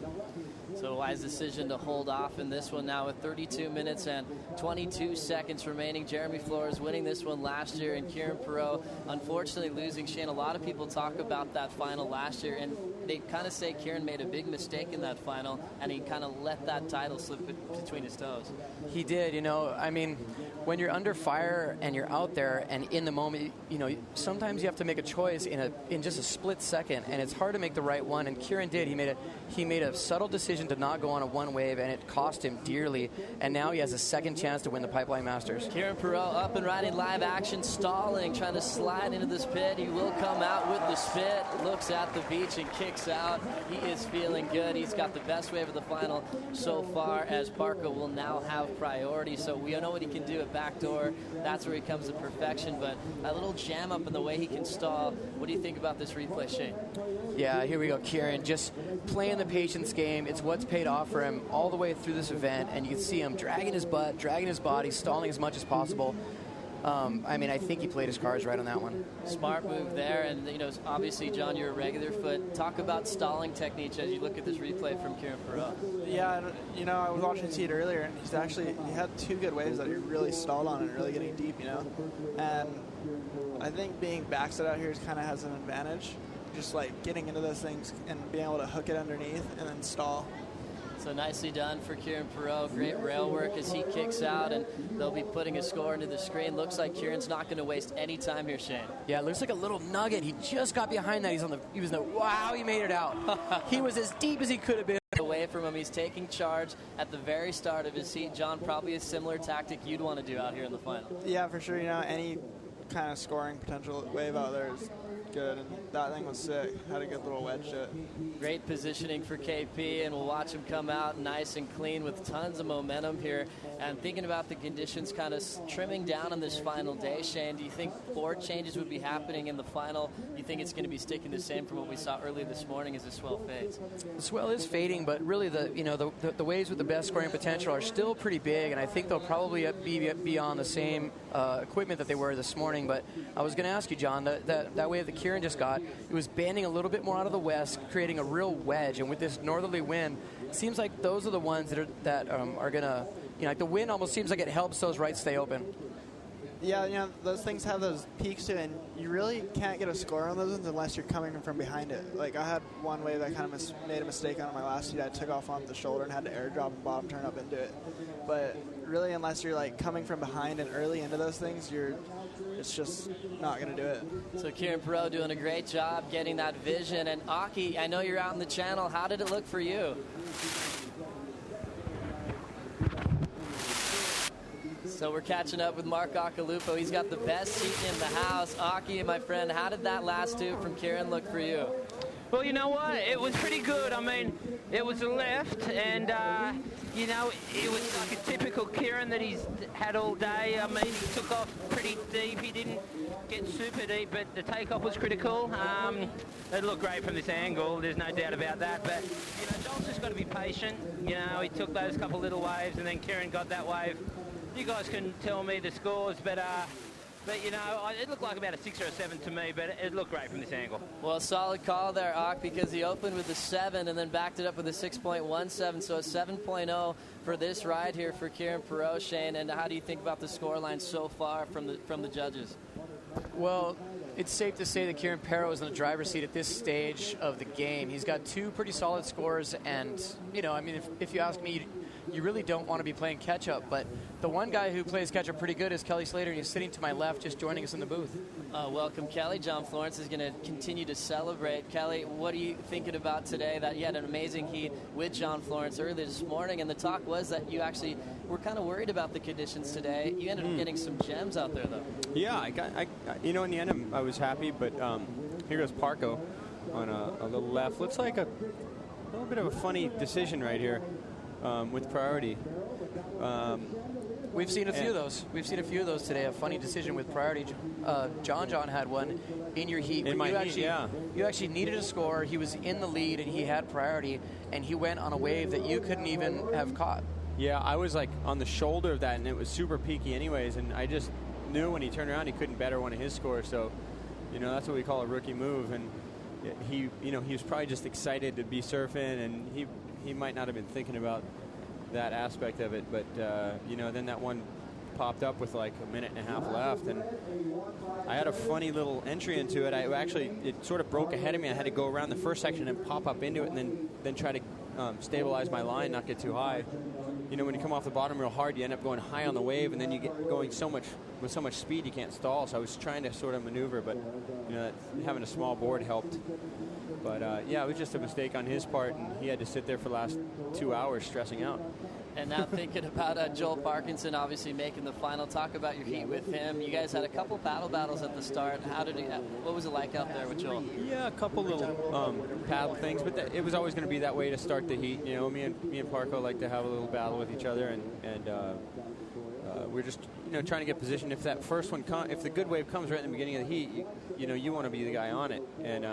[SPEAKER 4] So wise decision to hold off in this one now with 32 minutes and 22 seconds remaining. Jeremy Flores winning this one last year, and Kieran Perot unfortunately losing. Shane, a lot of people talk about that final last year, and they kind of say Kieran made a big mistake in that final, and he kind of let that title slip between his toes.
[SPEAKER 1] He did, I mean, when you're under fire and you're out there and in the moment, sometimes you have to make a choice in just a split second, and it's hard to make the right one, and Kieran did. He made a subtle decision to not go on a one wave, and it cost him dearly, and now he has a second chance to win the Pipeline Masters.
[SPEAKER 4] Kieran Perot up and riding live action, stalling, trying to slide into this pit. He will come out with the spit, looks at the beach and kicks out. He is feeling good. He's got the best wave of the final so far, as Parko will now have priority, so we know what he can do at backdoor. That's where he comes to perfection, but a little jam up in the way he can stall. What do you think about this replay, Shane?
[SPEAKER 1] Yeah, here we go. Kieran just playing the patience game. It's what's paid off for him all the way through this event, and you can see him dragging his butt, dragging his body, stalling as much as possible. I think he played his cards right on that one.
[SPEAKER 4] Smart move there, and obviously, John, you're a regular foot. Talk about stalling techniques as you look at this replay from Kieran Perot.
[SPEAKER 16] Yeah, I was watching the seat earlier, and he had two good waves that he really stalled on and really getting deep, and I think being backset out here kind of has an advantage, just like getting into those things and being able to hook it underneath and then stall.
[SPEAKER 4] So nicely done for Kieran Perot. Great rail work as he kicks out, and they'll be putting a score into the screen. Looks like Kieran's not going to waste any time here, Shane.
[SPEAKER 1] Yeah, it looks like a little nugget. He just got behind that. Wow, he made it out. He was as deep as he could have been.
[SPEAKER 4] Away from him, he's taking charge at the very start of his heat. John, probably a similar tactic you'd want to do out here in the final.
[SPEAKER 16] Yeah, for sure. Any kind of scoring potential wave out there is good, and that thing was sick. Had a good little wedge to it.
[SPEAKER 4] Great positioning for KP, and we'll watch him come out nice and clean with tons of momentum here. And thinking about the conditions kind of trimming down on this final day, Shane, do you think board changes would be happening in the final? Do you think it's going to be sticking the same from what we saw early this morning as the swell fades?
[SPEAKER 1] The swell is fading, but really the waves with the best scoring potential are still pretty big, and I think they'll probably be on the same equipment that they were this morning. But I was going to ask you, John, that wave that Kieran just got, it was banding a little bit more out of the west, creating a real wedge, and with this northerly wind, it seems like those are the ones that are going to, like the wind almost seems like it helps those rights stay open.
[SPEAKER 16] Yeah, those things have those peaks to it, and you really can't get a score on those ones unless you're coming from behind it. Like, I had one wave that kind of made a mistake on my last heat. I took off on the shoulder and had to airdrop and bottom turn up into it. But really, unless you're like coming from behind and early into those things, it's just not going to do it.
[SPEAKER 4] So Kieran Perot doing a great job getting that vision. And Aki, I know you're out in the channel. How did it look for you? So we're catching up with Mark Akalupo. He's got the best seat in the house. Aki, my friend, how did that last two from Kieran look for you?
[SPEAKER 18] Well, you know what? It was pretty good. I mean, it was a left, and, it was like a typical Kieran that he's had all day. I mean, he took off pretty deep. He didn't get super deep, but the takeoff was critical. It looked great from this angle. There's no doubt about that. But, Joel's just got to be patient. He took those couple little waves, and then Kieran got that wave. You guys can tell me the scores, but it looked like about a 6 or a 7 to me, but it looked great from this angle.
[SPEAKER 4] Well, solid call there, Ak, because he opened with a 7 and then backed it up with a 6.17, so a 7.0 for this ride here for Kieran Perot, Shane. And how do you think about the scoreline so far from the judges?
[SPEAKER 1] Well, it's safe to say that Kieran Perot is in the driver's seat at this stage of the game. He's got two pretty solid scores, and, if you ask me, you really don't want to be playing catch-up, but the one guy who plays catch-up pretty good is Kelly Slater, and he's sitting to my left just joining us in the booth.
[SPEAKER 4] Welcome, Kelly. John Florence is going to continue to celebrate. Kelly, what are you thinking about today? That you had an amazing heat with John Florence early this morning, and the talk was that you actually were kind of worried about the conditions today. You ended up getting some gems out there, though.
[SPEAKER 7] Yeah, in the end, I was happy, but here goes Parko on a little left. Looks like a little bit of a funny decision right here. With priority.
[SPEAKER 1] We've seen a few of those. We've seen a few of those today. A funny decision with priority. John had one in your heat.
[SPEAKER 7] In my heat, yeah.
[SPEAKER 1] You actually needed a score. He was in the lead, and he had priority, and he went on a wave that you couldn't even have caught.
[SPEAKER 19] Yeah, I was like on the shoulder of that, and it was super peaky anyways, and I just knew when he turned around he couldn't better one of his scores, so, that's what we call a rookie move, and he was probably just excited to be surfing, and he might not have been thinking about that aspect of it, but, then that one popped up with like a minute and a half left, and I had a funny little entry into it. It sort of broke ahead of me. I had to go around the first section and pop up into it, and then try to stabilize my line, not get too high. When you come off the bottom real hard, you end up going high on the wave, and then you get going with so much speed you can't stall. So I was trying to sort of maneuver, but having a small board helped. But it was just a mistake on his part, and he had to sit there for the last 2 hours stressing out.
[SPEAKER 4] And now thinking about Joel Parkinson obviously making the final. Talk about your heat with him. You guys had a couple paddle battles at the start. What was it like out there with Joel?
[SPEAKER 19] Yeah, a couple little paddle things, but it was always going to be that way to start the heat. Me and Parko like to have a little battle with each other, and we're just trying to get positioned. If that first one if the good wave comes right in the beginning of the heat, you want to be the guy on it. And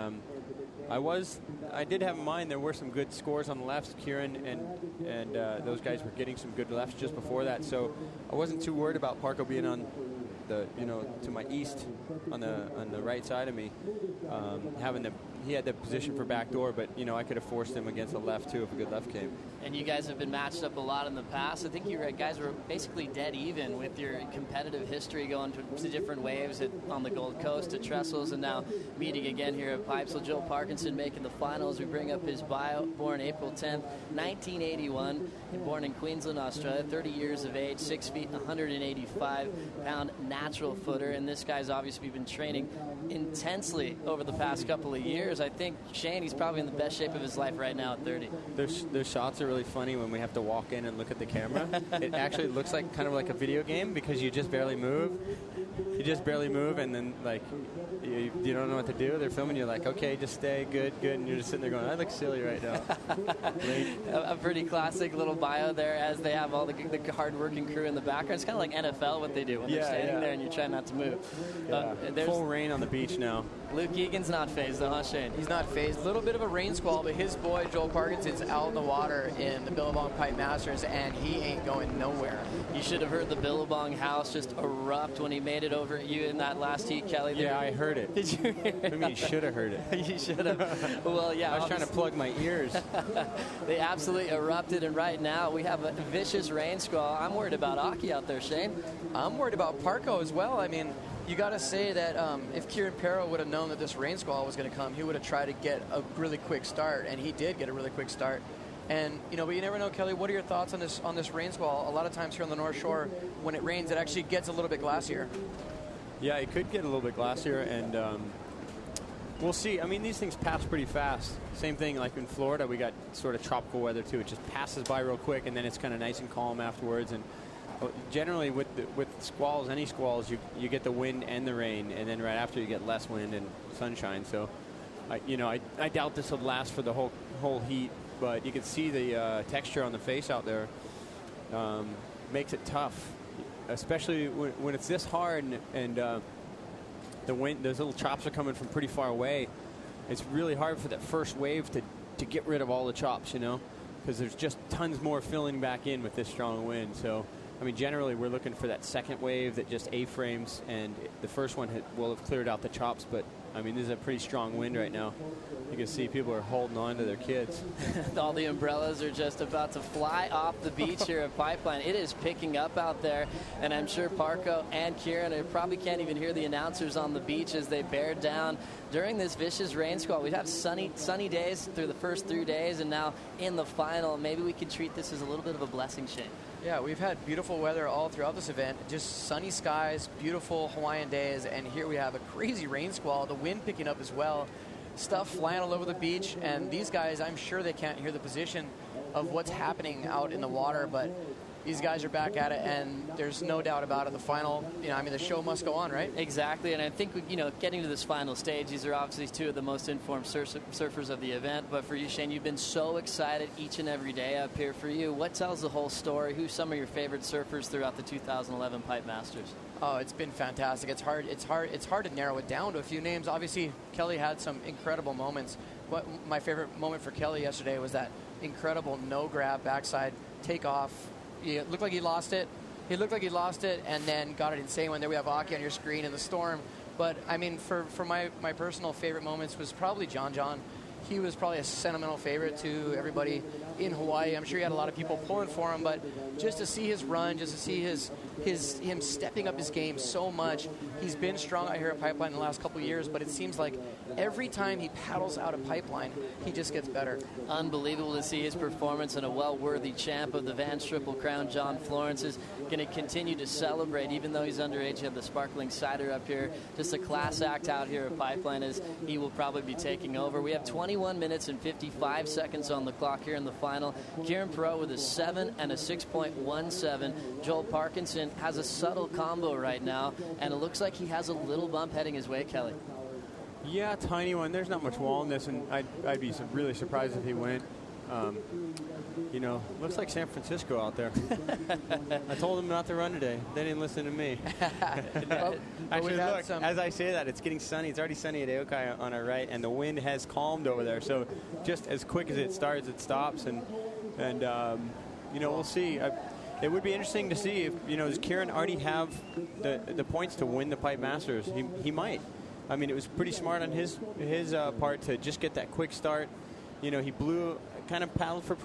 [SPEAKER 19] I did have in mind there were some good scores on the left. Kieran and those guys were getting some good lefts just before that, so I wasn't too worried about Parko being on the to my east on the right side of me, he had the position for backdoor, but I could have forced him against the left too if a good left came.
[SPEAKER 4] And you guys have been matched up a lot in the past. I think you guys were basically dead even with your competitive history, going to different waves on the Gold Coast, at Trestles, and now meeting again here at Pipe. So Joel Parkinson making the finals. We bring up his bio, born April 10th, 1981, born in Queensland, Australia, 30 years of age, 6 feet, 185-pound natural footer. And this guy's obviously been training intensely over the past couple of years. I think, Shane, he's probably in the best shape of his life right now at 30.
[SPEAKER 19] Those shots are really funny when we have to walk in and look at the camera. It actually looks like kind of like a video game because you just barely move. And then like you don't know what to do. They're filming you, like, okay, just stay good, and you're just sitting there going, I look silly right now.
[SPEAKER 4] A pretty classic little bio there, as they have all the hard-working crew in the background. It's kind of like NFL what they do when they're standing there and you're trying not to move.
[SPEAKER 19] Full rain on the beach now.
[SPEAKER 4] Luke Egan's not phased though, huh, Shane?
[SPEAKER 1] He's not phased. A little bit of a rain squall, but his boy Joel Parkinson's out in the water in the Billabong Pipe Masters, and he ain't going nowhere.
[SPEAKER 4] You should have heard the Billabong house just erupt when he made it over at you in that last heat, Kelly.
[SPEAKER 19] Yeah, I heard it.
[SPEAKER 4] Did you hear it?
[SPEAKER 19] I mean, you should have heard it.
[SPEAKER 4] You should have. Well, yeah.
[SPEAKER 19] I was trying to plug my ears.
[SPEAKER 4] They absolutely erupted, and right now we have a vicious rain squall. I'm worried about Aki out there, Shane.
[SPEAKER 1] I'm worried about Parko as well. I mean, you got to say that if Kieran Perro would have known that this rain squall was going to come, he would have tried to get a really quick start, and he did get a really quick start. And but you never know, Kelly. What are your thoughts on this rain squall? A lot of times here on the North Shore, when it rains, it actually gets a little bit glacier.
[SPEAKER 19] Yeah, it could get a little bit glacier, and we'll see. I mean, these things pass pretty fast. Same thing like in Florida, we got sort of tropical weather too. It just passes by real quick, and then it's kind of nice and calm afterwards. And generally with squalls, any squalls, you get the wind and the rain, and then right after you get less wind and sunshine. So, I doubt this will last for the whole heat, but you can see the texture on the face out there makes it tough, especially when it's this hard and the wind, those little chops are coming from pretty far away. It's really hard for that first wave to get rid of all the chops, because there's just tons more filling back in with this strong wind. So, I mean, generally we're looking for that second wave that just A-frames, and the first one will have cleared out the chops, but I mean, this is a pretty strong wind right now. You can see people are holding on to their kids.
[SPEAKER 4] All the umbrellas are just about to fly off the beach here at Pipeline. It is picking up out there, and I'm sure Parko and Kieran probably can't even hear the announcers on the beach as they bear down during this vicious rain squall. We'd have sunny days through the first 3 days, and now in the final, maybe we could treat this as a little bit of a blessing, Shane.
[SPEAKER 1] Yeah, we've had beautiful weather all throughout this event. Just sunny skies, beautiful Hawaiian days, and here we have a crazy rain squall, the wind picking up as well. Stuff flying all over the beach, and these guys, I'm sure they can't hear the position of what's happening out in the water, but these guys are back at it, and there's no doubt about it. The final, the show must go on, right?
[SPEAKER 4] Exactly, and I think, getting to this final stage, these are obviously two of the most informed surfers of the event. But for you, Shane, you've been so excited each and every day up here. For you, what tells the whole story? Who's some of your favorite surfers throughout the 2011 Pipe Masters?
[SPEAKER 1] Oh, it's been fantastic. It's hard to narrow it down to a few names. Obviously, Kelly had some incredible moments. What my favorite moment for Kelly yesterday was that incredible no grab backside takeoff it looked like he lost it. He looked like he lost it and then got it insane when there we have Aki on your screen in the storm. But, I mean, for my personal favorite moments was probably John. He was probably a sentimental favorite to everybody in Hawaii. I'm sure he had a lot of people pulling for him, but just to see his run, just to see him stepping up his game so much. He's been strong out here at Pipeline in the last couple of years, but it seems like every time he paddles out of Pipeline, he just gets better.
[SPEAKER 4] Unbelievable to see his performance, and a well-worthy champ of the Vans Triple Crown. John Florence is going to continue to celebrate, even though he's underage. You have the sparkling cider up here. Just a class act out here at Pipeline, as he will probably be taking over. We have 21 minutes and 55 seconds on the clock here in the final. Kieran Perot with a 7 and a 6.17. Joel Parkinson has a subtle combo right now, and it looks like he has a little bump heading his way, Kelly.
[SPEAKER 19] Yeah, tiny one. There's not much wall in this, and I'd be really surprised if he went. Looks like San Francisco out there. I told them not to run today. They didn't listen to me. Actually, look, as I say that, it's getting sunny. It's already sunny at Aokai on our right, and the wind has calmed over there. So just as quick as it starts, it stops, and we'll see. It would be interesting to see if, does Kieran already have the points to win the Pipe Masters? He might. I mean, it was pretty smart on his part to just get that quick start. He kind of paddled for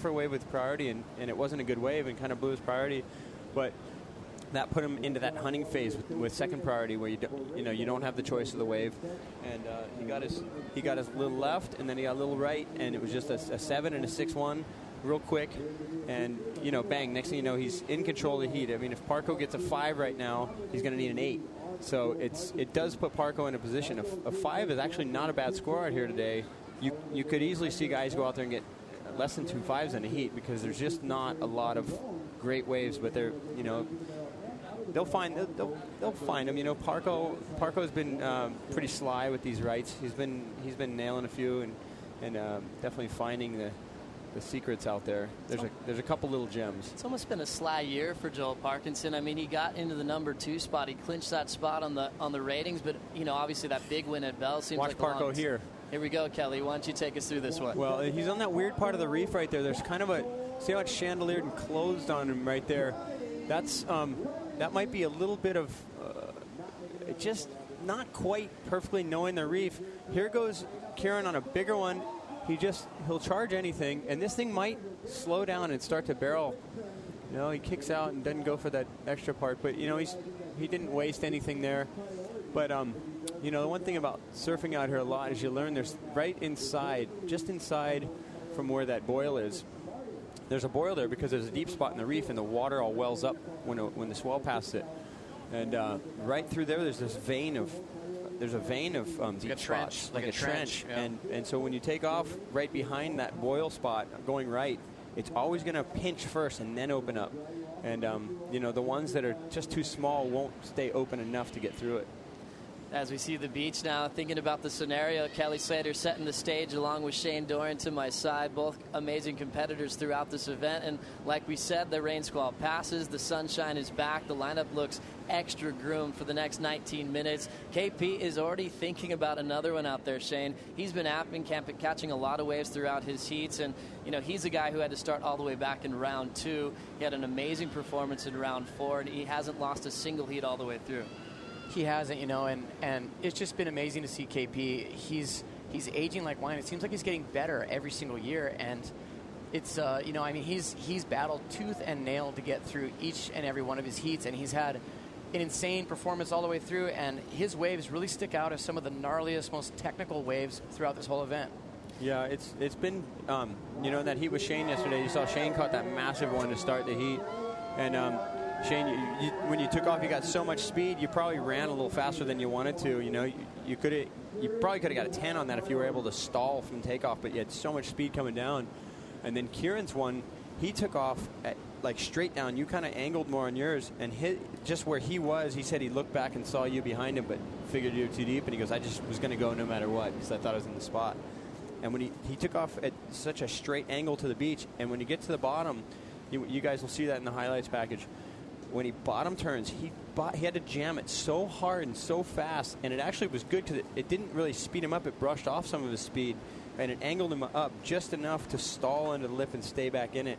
[SPEAKER 19] a wave with priority, and it wasn't a good wave, and kind of blew his priority. But that put him into that hunting phase with second priority, where you don't have the choice of the wave. And he got his little left, and then he got a little right, and it was just a 7 and a 6-1. Real quick, and bang, next thing you know, he's in control of the heat. I mean, if Parko gets a 5 right now, he's going to need an 8. So it does put Parko in a position. A 5 is actually not a bad score out here today. You could easily see guys go out there and get less than 2 5s in the heat, because there's just not a lot of great waves. But they're they'll find them. Parko's been pretty sly with these rights. He's been nailing a few and definitely finding the secrets out there. There's a couple little gems.
[SPEAKER 4] It's almost been a sly year for Joel Parkinson. I mean, he got into the number 2 spot. He clinched that spot on the ratings, but obviously that big win at Bell seems like
[SPEAKER 19] Parko here.
[SPEAKER 4] Here we go, Kelly. Why don't you take us through this one?
[SPEAKER 19] Well, he's on that weird part of the reef right there. There's kind of see how it's chandeliered and closed on him right there. That might be a little bit of just not quite perfectly knowing the reef. Here goes Kieran on a bigger one. He'll charge anything, and this thing might slow down and start to barrel. He kicks out and doesn't go for that extra part, but he didn't waste anything there. But the one thing about surfing out here a lot is you learn there's right inside, just inside from where that boil is. There's a boil there because there's a deep spot in the reef, and the water all wells up when the swell passes it. And right through there's a vein of deep spots, like a trench. Yeah. And so when you take off right behind that boil spot going right, it's always going to pinch first and then open up. And the ones that are just too small won't stay open enough to get through it.
[SPEAKER 4] As we see the beach now, thinking about the scenario, Kelly Slater setting the stage along with Shane Dorian to my side, both amazing competitors throughout this event. And like we said, the rain squall passes, the sunshine is back, the lineup looks extra groomed for the next 19 minutes. KP is already thinking about another one out there, Shane. He's been catching a lot of waves throughout his heats, and he's a guy who had to start all the way back in round 2. He had an amazing performance in round 4, and he hasn't lost a single heat all the way through.
[SPEAKER 1] He hasn't, and it's just been amazing to see KP. He's aging like wine. It seems like he's getting better every single year, and it's he's battled tooth and nail to get through each and every one of his heats, and he's had an insane performance all the way through, and his waves really stick out as some of the gnarliest, most technical waves throughout this whole event.
[SPEAKER 19] Yeah, it's been that heat with Shane yesterday. You saw Shane caught that massive one to start the heat, and Shane, when you took off, you got so much speed. You probably ran a little faster than you wanted to. You probably could have got a 10 on that if you were able to stall from takeoff. But you had so much speed coming down. And then Kieran's one, he took off at straight down. You kind of angled more on yours, and hit just where he was. He said he looked back and saw you behind him, but figured you were too deep. And he goes, I just was going to go no matter what because I thought I was in the spot. And when he took off at such a straight angle to the beach, and when you get to the bottom, you guys will see that in the highlights package. When he bottom turns, he had to jam it so hard and so fast, and it actually was good because it didn't really speed him up. It brushed off some of his speed, and it angled him up just enough to stall into the lip and stay back in it.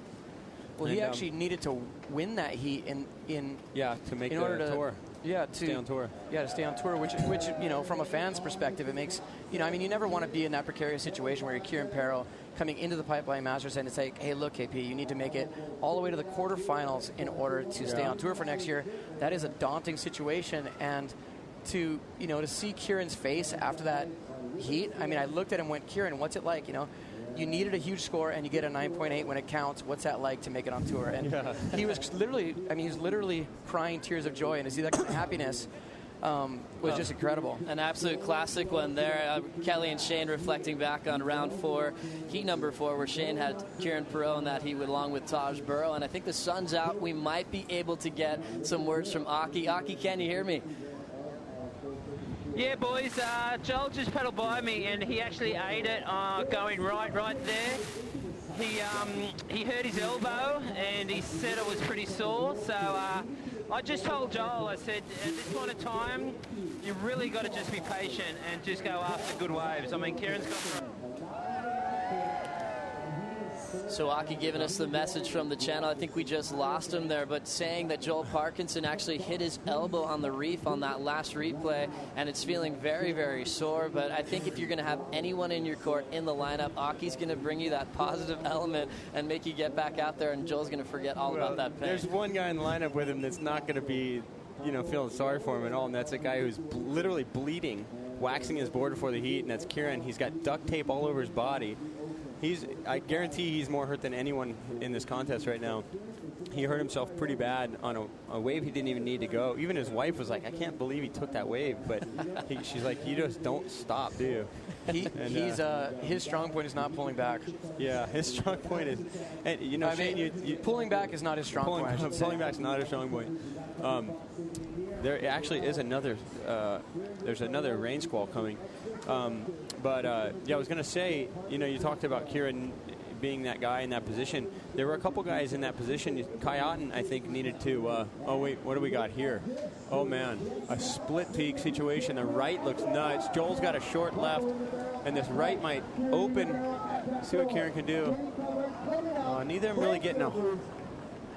[SPEAKER 1] Well, he actually needed to win that heat to make
[SPEAKER 19] the tour.
[SPEAKER 1] Yeah, to
[SPEAKER 19] stay on tour.
[SPEAKER 1] Yeah, to stay on tour, which from a fan's perspective, it makes you never want to be in that precarious situation where you're Kieran Peril coming into the Pipeline Masters and it's like, hey, look, KP, you need to make it all the way to the quarterfinals in order to stay on tour for next year. That is a daunting situation, and to see Kieran's face after that heat, I looked at him and went, Kieran, what's it like? You needed a huge score and you get a 9.8 when it counts. What's that like to make it on tour? And he was literally crying tears of joy, and to see that kind of happiness was just incredible.
[SPEAKER 4] An absolute classic one there. Kelly and Shane reflecting back on round 4, heat number 4, where Shane had Kieran Perot in that heat along with Taj Burrow. And I think the sun's out. We might be able to get some words from Aki. Aki, can you hear me?
[SPEAKER 18] Yeah, boys, Joel just pedalled by me and he actually ate it going right there. He hurt his elbow and he said it was pretty sore. So I just told Joel, I said, at this point of time, you really got to just be patient and just go after good waves. Kieran's got...
[SPEAKER 4] So Aki giving us the message from the channel. I think we just lost him there, but saying that Joel Parkinson actually hit his elbow on the reef on that last replay, and it's feeling very, very sore. But I think if you're going to have anyone in your court in the lineup, Aki's going to bring you that positive element and make you get back out there, and Joel's going to forget all about that pain.
[SPEAKER 19] There's one guy in the lineup with him that's not going to be, feeling sorry for him at all, and that's a guy who's literally bleeding, waxing his board before the heat, and that's Kieran. He's got duct tape all over his body. I guarantee he's more hurt than anyone in this contest right now. He hurt himself pretty bad on a wave he didn't even need to go. Even his wife was like, I can't believe he took that wave. But she's like, you just don't stop, do you?
[SPEAKER 1] His strong point is not pulling back.
[SPEAKER 19] Yeah, his strong point is... And, Shane,
[SPEAKER 1] pulling back is not his strong point.
[SPEAKER 19] Pulling back is not his strong point. There actually is another... there's another rain squall coming. I was going to say, you talked about Kieran being that guy in that position. There were a couple guys in that position. Kai Otten, I think, needed to... what do we got here? Oh, man. A split peak situation. The right looks nuts. Joel's got a short left, and this right might open. See what Kieran can do. Neither of them really getting a...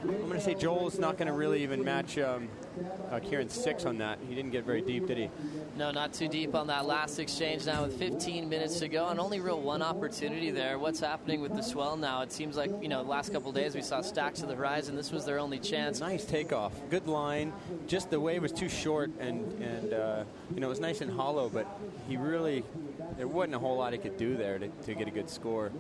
[SPEAKER 19] I'm going to say Joel's not going to really even match Kieran's 6 on that. He didn't get very deep, did he?
[SPEAKER 4] No, not too deep on that last exchange now with 15 minutes to go and only real one opportunity there. What's happening with the swell now? It seems like, the last couple of days we saw stacks to the horizon. This was their only chance.
[SPEAKER 19] Nice takeoff. Good line. Just the wave was too short and it was nice and hollow, but there wasn't a whole lot he could do there to get a good score.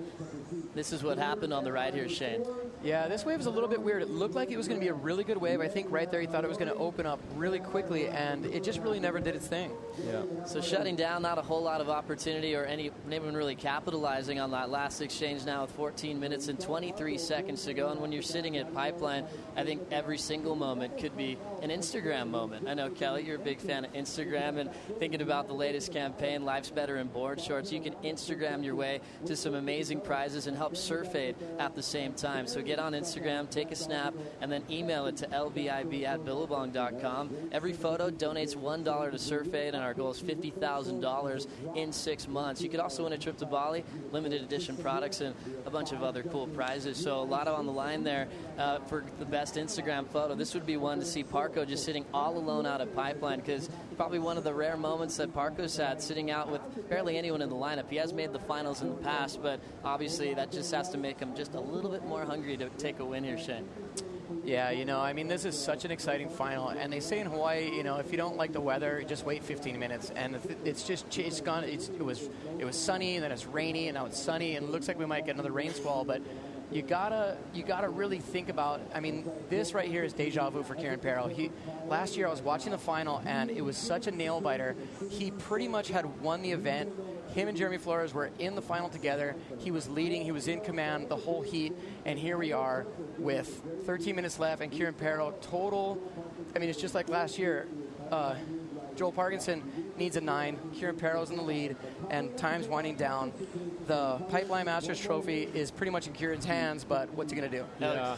[SPEAKER 4] This is what happened on the right here, Shane.
[SPEAKER 1] Yeah, this wave is a little bit weird. It looked like it was going to be a really good wave. I think right there he thought it was going to open up really quickly, and it just really never did its thing.
[SPEAKER 19] Yeah.
[SPEAKER 4] So shutting down, not a whole lot of opportunity or anyone really capitalizing on that last exchange now with 14 minutes and 23 seconds to go. And when you're sitting at Pipeline, I think every single moment could be an Instagram moment. I know, Kelly, you're a big fan of Instagram and thinking about the latest campaign, Life's Better in Board Shorts. You can Instagram your way to some amazing prizes and help Surf Aid at the same time. So get on Instagram, take a snap, and then email it to lbib@billabong.com. Every photo donates $1 to Surf Aid, and our goal is $50,000 in 6 months. You could also win a trip to Bali, limited edition products, and a bunch of other cool prizes. So a lot on the line there for the best Instagram photo. This would be one to see Parko just sitting all alone out at Pipeline, because probably one of the rare moments that Parko's had, sitting out with barely anyone in the lineup. He has made the finals in the past, but obviously that just has to make him just a little bit more hungry to take a win here, Shane.
[SPEAKER 1] Yeah, this is such an exciting final, and they say in Hawaii, if you don't like the weather, just wait 15 minutes, and it's gone. It was sunny, and then it's rainy, and now it's sunny, and it looks like we might get another rain squall, but you gotta really think about. This right here is deja vu for Kieran Peril. Last year I was watching the final, and it was such a nail biter. He pretty much had won the event. Him and Jeremy Flores were in the final together. He was leading. He was in command the whole heat. And here we are with 13 minutes left, and Kieran Peril total. It's just like last year. Joel Parkinson needs a 9. Kieran Peril's in the lead, and time's winding down. The Pipeline Masters trophy is pretty much in Kieran's hands, but what's he going to do?
[SPEAKER 19] Yeah,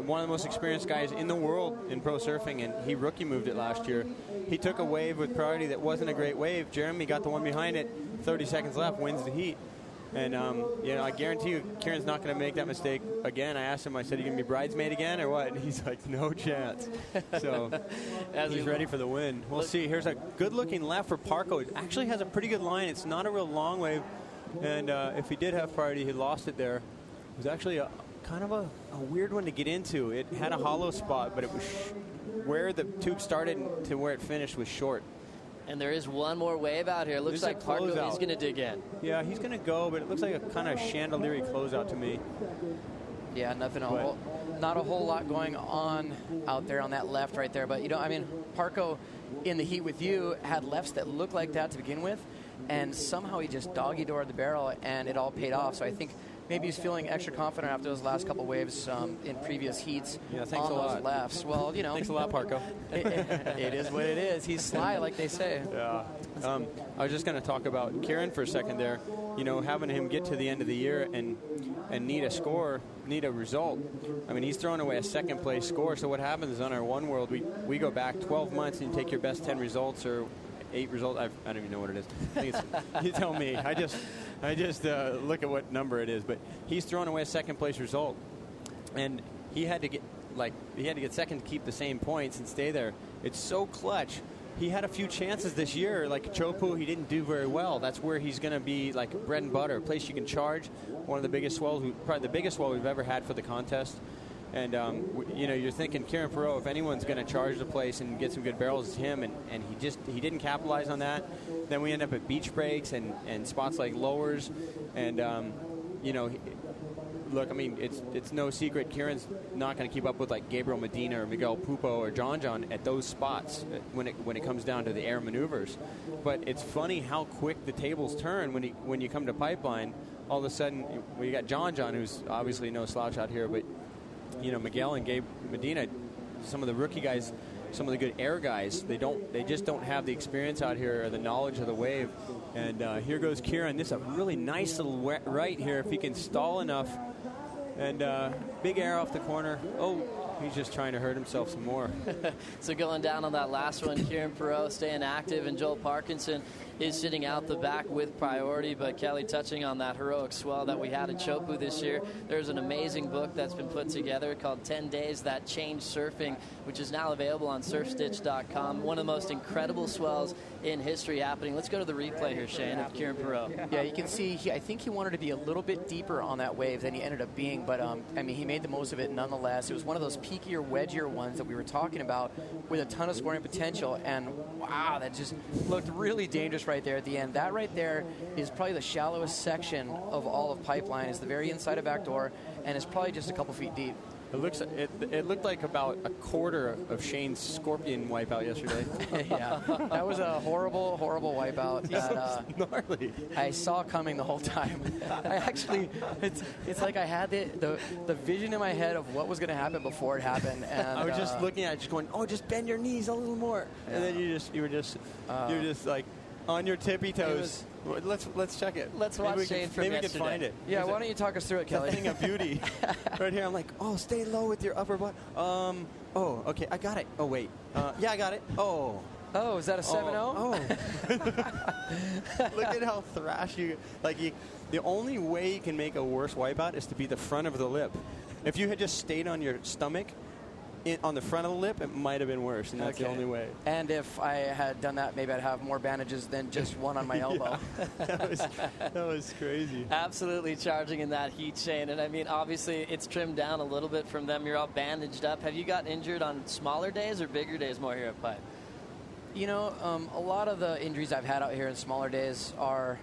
[SPEAKER 19] one of the most experienced guys in the world in pro surfing, and he rookie moved it last year. He took a wave with priority that wasn't a great wave. Jeremy got the one behind it, 30 seconds left, wins the heat. And, I guarantee you, Kieran's not going to make that mistake again. I asked him, I said, are you going to be bridesmaid again or what? And he's like, no chance. So he's ready for the win. We'll see. Here's a good-looking left for Parko. It actually has a pretty good line. It's not a real long wave. And if he did have priority, he lost it there. It was actually kind of a weird one to get into. It had a hollow spot, but it was where the tube started to where it finished was short.
[SPEAKER 4] And there is one more wave out here. It looks like Parko is going to dig in.
[SPEAKER 19] Yeah, he's going to go, but it looks like a kind of chandelier closeout to me.
[SPEAKER 1] Yeah, not a whole lot going on out there on that left right there. But, Parko in the heat with you had lefts that looked like that to begin with, and somehow he just doggy-doored the barrel, and it all paid off. So I think maybe he's feeling extra confident after those last couple waves in previous heats on those lefts. Well,
[SPEAKER 19] Thanks a lot, Parko.
[SPEAKER 1] It is what it is. He's sly, like they say.
[SPEAKER 19] Yeah. I was just going to talk about Kieran for a second there. Having him get to the end of the year and need a score, need a result. I mean, he's throwing away a second-place score. So what happens is on our One World, we go back 12 months and you take your best 10 results or 8 results. I don't even know what it is. I think it's, you tell me. I just look at what number it is. But he's throwing away a second-place result, and he had to get second to keep the same points and stay there. It's so clutch. He had a few chances this year, like Chopu, he didn't do very well. That's where he's going to be like bread and butter, a place you can charge. One of the biggest swells, probably the biggest swell we've ever had for the contest. And, you're thinking Kieran Perot, if anyone's going to charge the place and get some good barrels, it's him. And he didn't capitalize on that. Then we end up at beach breaks and spots like lowers. And, look, I mean, it's no secret Kieran's not going to keep up with like Gabriel Medina or Miguel Pupo or John at those spots when it comes down to the air maneuvers. But it's funny how quick the tables turn when you come to Pipeline. All of a sudden, you got John, who's obviously no slouch out here, but Miguel and Gabe Medina, some of the rookie guys, some of the good air guys, they just don't have the experience out here or the knowledge of the wave. And here goes Kieran. This is a really nice little right here if he can stall enough. And big air off the corner. Oh, he's just trying to hurt himself some more.
[SPEAKER 4] So going down on that last one, Kieran Perot staying active, and Joel Parkinson is sitting out the back with priority. But Kelly, touching on that heroic swell that we had at Chopu this year, there's an amazing book that's been put together called 10 Days That Changed Surfing, which is now available on surfstitch.com. One of the most incredible swells in history happening. Let's go to the replay here, Shane, of Kieran Perot.
[SPEAKER 1] Yeah, you can see, I think he wanted to be a little bit deeper on that wave than he ended up being, but he made the most of it nonetheless. It was one of those peakier, wedgier ones that we were talking about with a ton of scoring potential, and wow, that just looked really dangerous right there at the end. That right there is probably the shallowest section of all of Pipeline. It's the very inside of back door, and it's probably just a couple feet deep.
[SPEAKER 19] It looked like about a quarter of Shane's Scorpion wipeout yesterday.
[SPEAKER 1] Yeah, that was a horrible, horrible wipeout.
[SPEAKER 19] That, gnarly.
[SPEAKER 1] I saw coming the whole time. It's like I had the vision in my head of what was going to happen before it happened. And
[SPEAKER 19] I was just looking at it, just going, just bend your knees a little more, and then you were just like on your tippy toes. Let's check it.
[SPEAKER 4] Let's watch Shane from
[SPEAKER 19] maybe
[SPEAKER 4] yesterday.
[SPEAKER 19] We can find it.
[SPEAKER 1] Yeah, why don't you talk us through it, Kelly?
[SPEAKER 19] It's a thing of beauty. Right here, I'm like, stay low with your upper butt. Okay, I got it. Oh, wait. Yeah, I got it. Oh,
[SPEAKER 1] is that a 7-0?
[SPEAKER 19] Look at how thrash you... the only way you can make a worse wipeout is to be the front of the lip. If you had just stayed on your stomach, on the front of the lip, it might have been worse, and that's the only way.
[SPEAKER 1] And if I had done that, maybe I'd have more bandages than just one on my elbow.
[SPEAKER 19] That was crazy.
[SPEAKER 4] Absolutely charging in that heat, Shane. And obviously, it's trimmed down a little bit from them. You're all bandaged up. Have you gotten injured on smaller days or bigger days more here at Pipe?
[SPEAKER 1] A lot of the injuries I've had out here in smaller days are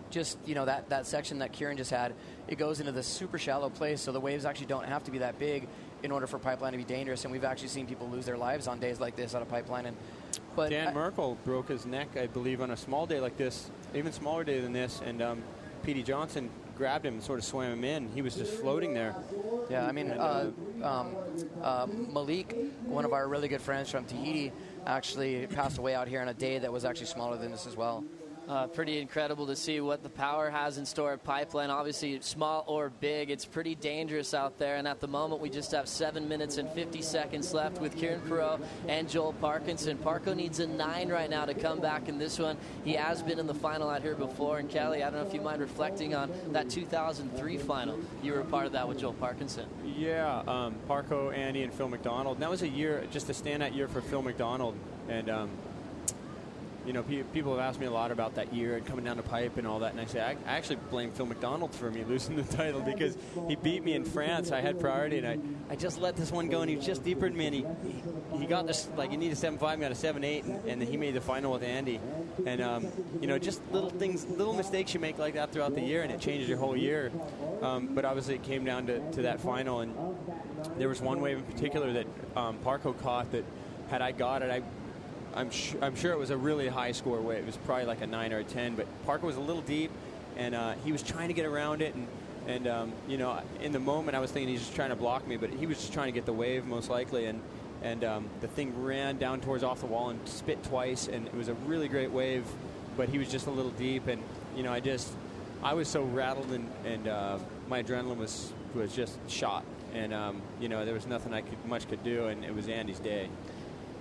[SPEAKER 1] just, that section that Kieran just had. It goes into this super shallow place, so the waves actually don't have to be that big in order for Pipeline to be dangerous, and we've actually seen people lose their lives on days like this out of Pipeline. But
[SPEAKER 19] Dan Merkel broke his neck, I believe, on a small day like this, even smaller day than this, and Petey Johnson grabbed him and sort of swam him in. He was just floating there.
[SPEAKER 1] Yeah, Malik, one of our really good friends from Tahiti, actually passed away out here on a day that was actually smaller than this as well.
[SPEAKER 4] Pretty incredible to see what the power has in store at Pipeline. Obviously, small or big, it's pretty dangerous out there. And at the moment, we just have 7 minutes and 50 seconds left with Kieran Perot and Joel Parkinson. Parko needs a 9 right now to come back in this one. He has been in the final out here before. And Kelly, I don't know if you mind reflecting on that 2003 final. You were a part of that with Joel Parkinson.
[SPEAKER 19] Yeah, Parko, Andy, and Phil McDonald. And that was a year, just a standout year for Phil McDonald. And you know, people have asked me a lot about that year and coming down the pipe and all that, and I say I actually blame Phil McDonald for me losing the title because he beat me in France. I had priority, and I just let this one go, and he was just deeper than me, and he got this, like, he needed 7.5, got a 7.8, and then he made the final with Andy. And, you know, just little things, little mistakes you make like that throughout the year, and it changes your whole year. But obviously it came down to that final, and there was one wave in particular that Parko caught that had I got it, I'm sure it was a really high score wave. It was probably like a 9 or a 10, but Parker was a little deep, and he was trying to get around it, and you know, in the moment I was thinking he's just trying to block me, but he was just trying to get the wave most likely, and the thing ran down towards off the wall and spit twice, and it was a really great wave, but he was just a little deep, and you know, I was so rattled, and my adrenaline was just shot, and you know, there was nothing I could do, and it was Andy's day.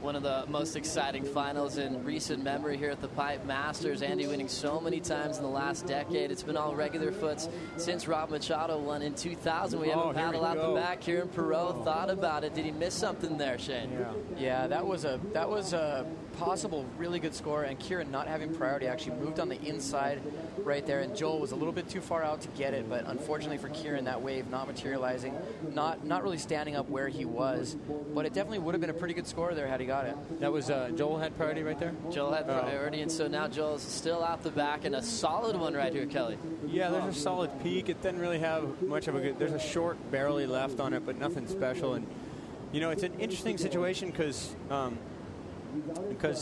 [SPEAKER 4] One of the most exciting finals in recent memory here at the Pipe Masters. Andy winning so many times in the last decade. It's been all regular foots since Rob Machado won in 2000. We have a paddle out the back. Kieran Perot thought about it. Did he miss something there, Shane?
[SPEAKER 1] Yeah, that was a possible really good score, and Kieran not having priority actually moved on the inside right there, and Joel was a little bit too far out to get it, but unfortunately for Kieran, that wave not materializing, not really standing up where he was, but it definitely would have been a pretty good score there had he got it.
[SPEAKER 19] That was Joel had priority right there?
[SPEAKER 4] Joel had priority, and so now Joel's still out the back, and a solid one right here, Kelly.
[SPEAKER 19] Yeah, there's a solid peak. It didn't really have much of a good, there's a short barely left on it, but nothing special, and you know, it's an interesting situation because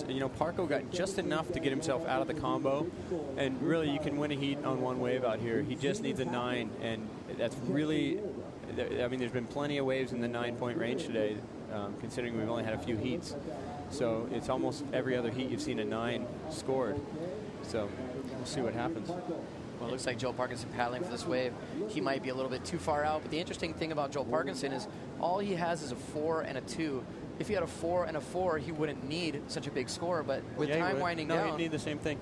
[SPEAKER 19] you know, Parko got just enough to get himself out of the combo, and really you can win a heat on one wave out here. He just needs a 9, and that's really, I mean, there's been plenty of waves in the 9-point range today, considering we've only had a few heats. So it's almost every other heat you've seen a 9 scored. So we'll see what happens.
[SPEAKER 1] Well, it looks like Joel Parkinson paddling for this wave. He might be a little bit too far out, but the interesting thing about Joel Parkinson is all he has is a 4 and a 2. If he had a 4 and a 4, he wouldn't need such a big score, but with time winding down...
[SPEAKER 19] No, he'd need the same thing.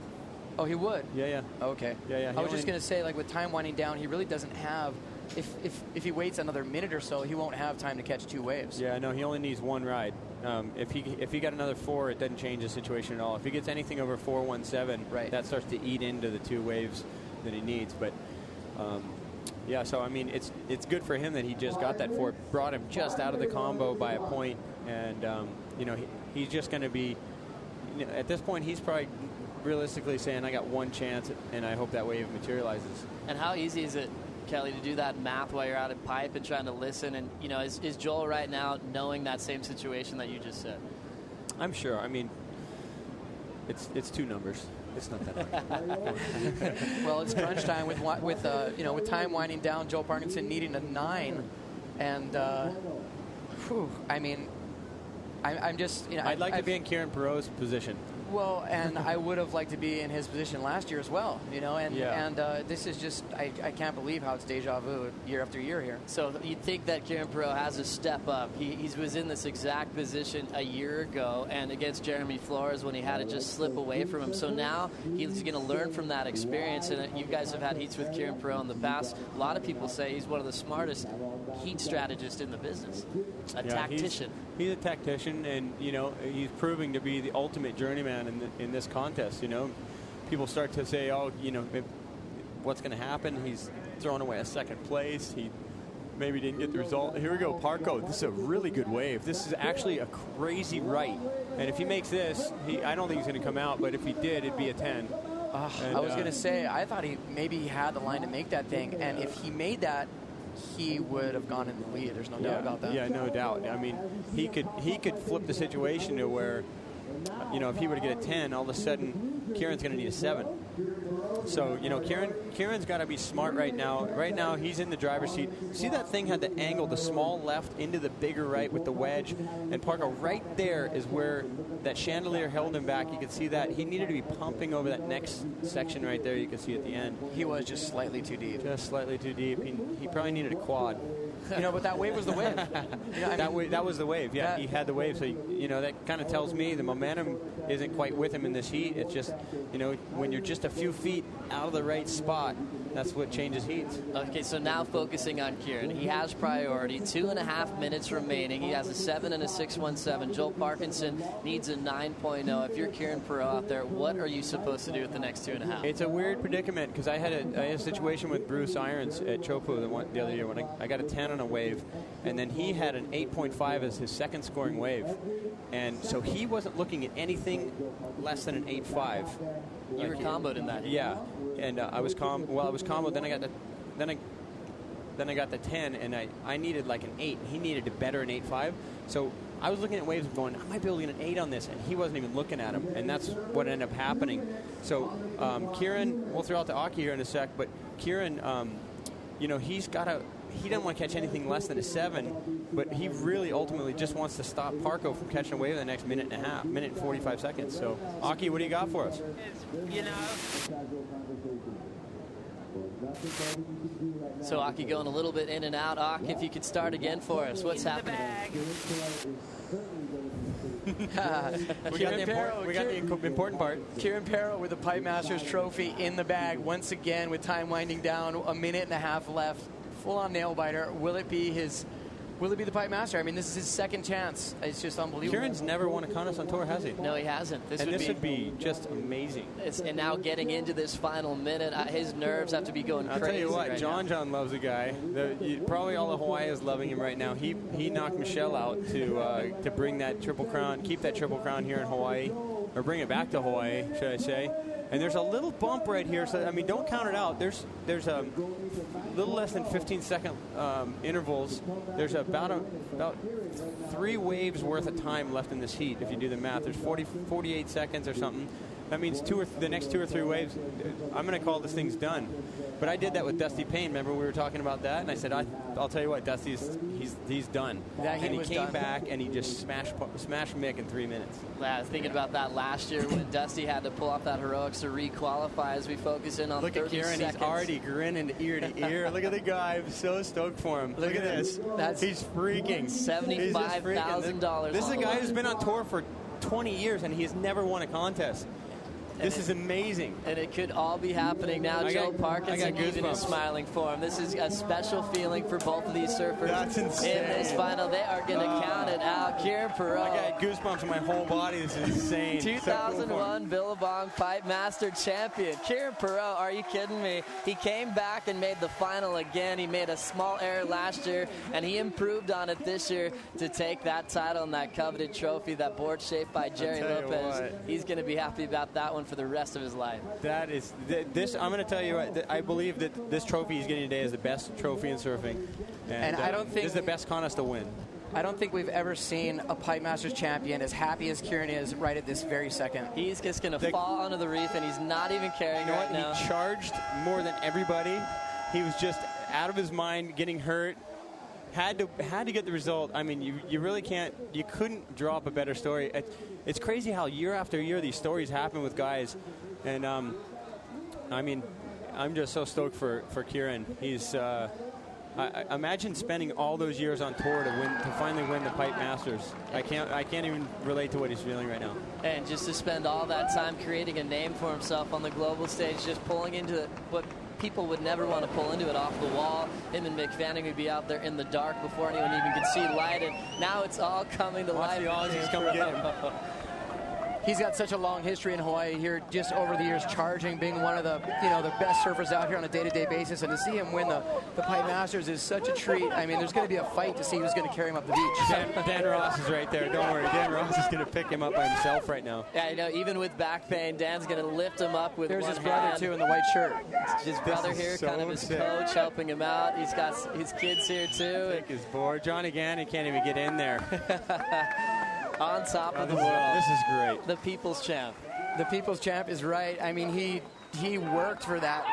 [SPEAKER 1] Oh, he would?
[SPEAKER 19] Yeah.
[SPEAKER 1] Okay.
[SPEAKER 19] Yeah.
[SPEAKER 1] I was just going to say, like, with time winding down, he really doesn't have... If he waits another minute or so, he won't have time to catch 2 waves.
[SPEAKER 19] Yeah, no, he only needs 1 ride. If he got another 4, it doesn't change the situation at all. If he gets anything over 4.17, that starts to eat into the 2 waves that he needs. But yeah, so I mean, it's good for him that he just got that 4. Brought him just out of the combo by a point, and you know, he's just going to be. You know, at this point, he's probably realistically saying, "I got 1 chance, and I hope that wave materializes."
[SPEAKER 4] And how easy is it, Kelly, to do that math while you're out at Pipe and trying to listen? And you know, is Joel right now knowing that same situation that you just said?
[SPEAKER 19] I'm sure. I mean, it's 2 numbers. It's not that hard.
[SPEAKER 1] Well, it's crunch time with you know, with time winding down. Joel Parkinson needing a 9, and I mean, I'm just, you know,
[SPEAKER 19] I'd like to be in Kieran Perot's position.
[SPEAKER 1] Well, and I would have liked to be in his position last year as well, you know, and this is just, I can't believe how it's deja vu year after year here.
[SPEAKER 4] So you'd think that Kieran Perot has a step up. He was in this exact position a year ago, and against Jeremy Flores when he had it just slip away from him. So now he's going to learn from that experience, and you guys have had heats with Kieran Perot in the past. A lot of people say he's one of the smartest heat strategists in the business, a tactician.
[SPEAKER 19] He's a tactician, and, you know, he's proving to be the ultimate journeyman in this contest. You know, people start to say, oh, you know, what's going to happen? He's throwing away a 2nd place. He maybe didn't get the result. Here we go, Parko. This is a really good wave. This is actually a crazy right. And if he makes this, I don't think he's going to come out, but if he did, it'd be a 10.
[SPEAKER 1] I was going to say, I thought he had the line to make that thing, and if he made that, he would have gone in the lead. There's no doubt about that.
[SPEAKER 19] Yeah, no doubt. I mean, he could flip the situation to where if he were to get a 10, all of a sudden Kieran's going to need a 7. So, Kieran's got to be smart right now. Right now, he's in the driver's seat. See that thing had the angle, the small left into the bigger right with the wedge. And Parker, right there is where that chandelier held him back. You could see that. He needed to be pumping over that next section right there. You can see at the end.
[SPEAKER 1] He was just slightly too deep.
[SPEAKER 19] Just slightly too deep. He probably needed a quad.
[SPEAKER 1] But that wave was the wave.
[SPEAKER 19] That was the wave. Yeah, he had the wave. So, that kind of tells me the momentum isn't quite with him in this heat. It's just, when you're just a few feet out of the right spot, that's what changes heats.
[SPEAKER 4] Okay, so now focusing on Kieran. He has priority. 2.5 minutes remaining. He has a 7 and a 6.17. Joel Parkinson needs a 9.0. If you're Kieran Perot out there, what are you supposed to do with the next 2.5?
[SPEAKER 19] It's a weird predicament because I had a situation with Bruce Irons at Chopu the other year when I got a 10 on a wave, and then he had an 8.5 as his second scoring wave. And so he wasn't looking at anything less than an 8.5.
[SPEAKER 4] You were comboed in that.
[SPEAKER 19] Yeah, and I was comboed. Then I got the 10, and I needed like an 8. He needed to better an 8.5. So I was looking at waves and going, I might be able to get an 8 on this, and he wasn't even looking at him, and that's what ended up happening. So Kieran, we'll throw out to Aki here in a sec, but Kieran, he doesn't want to catch anything less than a 7, but he really ultimately just wants to stop Parko from catching a wave in the next minute and a half, minute and 45 seconds. So, Aki, what do you got for us?
[SPEAKER 4] So Aki going a little bit in and out. Aki, if you could start again for us. What's happening?
[SPEAKER 19] We got the important part.
[SPEAKER 1] Kieran Perot with the Pipe Masters trophy in the bag once again with time winding down, a minute and a half left. Full-on nail biter. Will it be the Pipe Master? I mean, this is his second chance. It's just unbelievable.
[SPEAKER 19] Kieran's never won a contest on tour, has he?
[SPEAKER 4] No, he hasn't.
[SPEAKER 19] This would be just amazing.
[SPEAKER 4] And now getting into this final minute, his nerves have to be going crazy.
[SPEAKER 19] I'll tell you what,
[SPEAKER 4] right
[SPEAKER 19] John loves the guy. Probably all of Hawaii is loving him right now. He knocked Michelle out to bring that Triple Crown, keep that Triple Crown here in Hawaii, or bring it back to Hawaii, should I say. And there's a little bump right here, so I mean, don't count it out. There's a little less than 15-second intervals. There's about 3 waves worth of time left in this heat. If you do the math, there's 48 seconds or something. That means the next 2 or 3 waves, I'm going to call this thing's done. But I did that with Dusty Payne. Remember we were talking about that, and I said, I'll tell you what, Dusty's he's done.
[SPEAKER 1] Yeah,
[SPEAKER 19] and he came back and he just smashed Mick in 3 minutes.
[SPEAKER 4] Yeah, I was thinking about that last year when Dusty had to pull off that heroics to re-qualify as we focus in on 30 seconds.
[SPEAKER 19] Look at Kieran, he's already grinning ear to ear. Look at the guy, I'm so stoked for him. Look at this. He's freaking.
[SPEAKER 4] $75,000.
[SPEAKER 19] This is a guy who's been on tour for 20 years and he has never won a contest. This is amazing.
[SPEAKER 4] And it could all be happening now. Joe Parkinson even is smiling for him. This is a special feeling for both of these surfers.
[SPEAKER 19] That's insane.
[SPEAKER 4] In this final, they are going to count it out. Kieran Perot.
[SPEAKER 19] I got goosebumps in my whole body. This is insane.
[SPEAKER 4] 2001 Billabong Pipe Master champion. Kieran Perot, are you kidding me? He came back and made the final again. He made a small error last year, and he improved on it this year to take that title and that coveted trophy, that board shaped by Jerry Lopez. He's going to be happy about that one for the rest of his life.
[SPEAKER 19] That is this. I'm going to tell you what. I believe that this trophy he's getting today is the best trophy in surfing, and I don't think this is the best contest to win.
[SPEAKER 1] I don't think we've ever seen a Pipe Masters champion as happy as Kieran is right at this very second.
[SPEAKER 4] He's just going to fall onto the reef, and he's not even caring right now.
[SPEAKER 19] He charged more than everybody. He was just out of his mind, getting hurt. Had to get the result. I mean, you really can't. You couldn't draw up a better story. It's crazy how year after year these stories happen with guys, and I mean, I'm just so stoked for Kieran. He's. I imagine spending all those years on tour to finally win the Pipe Masters. I can't even relate to what he's feeling right now.
[SPEAKER 4] And just to spend all that time creating a name for himself on the global stage, just pulling into what people would never want to pull into it off the wall. Him and Mick Fanning would be out there in the dark before anyone even could see light. And now it's all coming to life.
[SPEAKER 19] Watch the Aussies come get him.
[SPEAKER 1] He's got such a long history in Hawaii here, just over the years, charging, being one of the the best surfers out here on a day-to-day basis, and to see him win the Pipe Masters is such a treat. I mean, there's going to be a fight to see who's going to carry him up the beach.
[SPEAKER 19] Dan Ross is right there. Don't worry, Dan Ross is going to pick him up by himself right now.
[SPEAKER 4] Yeah, I know. Even with back pain, Dan's going to lift him up with
[SPEAKER 1] There's
[SPEAKER 4] one
[SPEAKER 1] his brother
[SPEAKER 4] hand.
[SPEAKER 1] too in the white shirt.
[SPEAKER 4] His brother here,
[SPEAKER 19] so
[SPEAKER 4] kind of his
[SPEAKER 19] sick.
[SPEAKER 4] coach, helping him out. He's got his kids here too.
[SPEAKER 19] I think his board. Johnny Gann, he can't even get in there.
[SPEAKER 4] On top of the world.
[SPEAKER 19] This is great.
[SPEAKER 4] The people's champ.
[SPEAKER 1] The people's champ is right. I mean, he worked for that.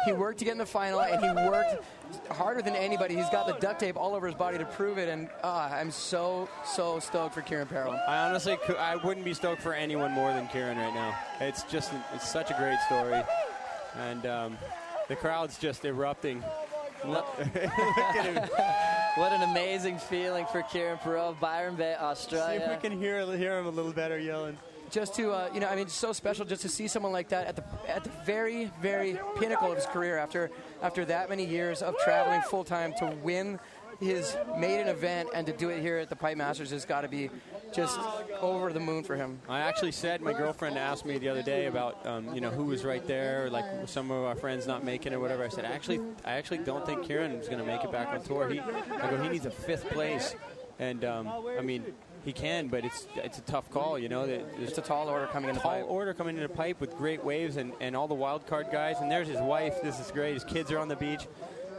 [SPEAKER 1] He worked to get in the final, and he worked harder than anybody. He's got the duct tape all over his body to prove it, and I'm so stoked for Kieran Peril.
[SPEAKER 19] I honestly I wouldn't be stoked for anyone more than Kieran right now. It's such a great story, and the crowd's just erupting. Look at him.
[SPEAKER 4] What an amazing feeling for Kieran Peril of Byron Bay, Australia.
[SPEAKER 19] See if we can hear him a little better yelling.
[SPEAKER 1] Just to, it's so special just to see someone like that at the very, very pinnacle of his career after that many years of traveling full time to win his maiden event and to do it here at the Pipe Masters has got to be just over the moon for him.
[SPEAKER 19] I actually said, my girlfriend asked me the other day about, who was right there, like some of our friends not making it or whatever. I said, I actually don't think Kieran is going to make it back on tour. He needs a 5th place. And, he can, but it's a tough call,
[SPEAKER 1] It's a tall order coming into pipe.
[SPEAKER 19] Tall order coming into pipe with great waves and all the wild card guys. And there's his wife. This is great. His kids are on the beach.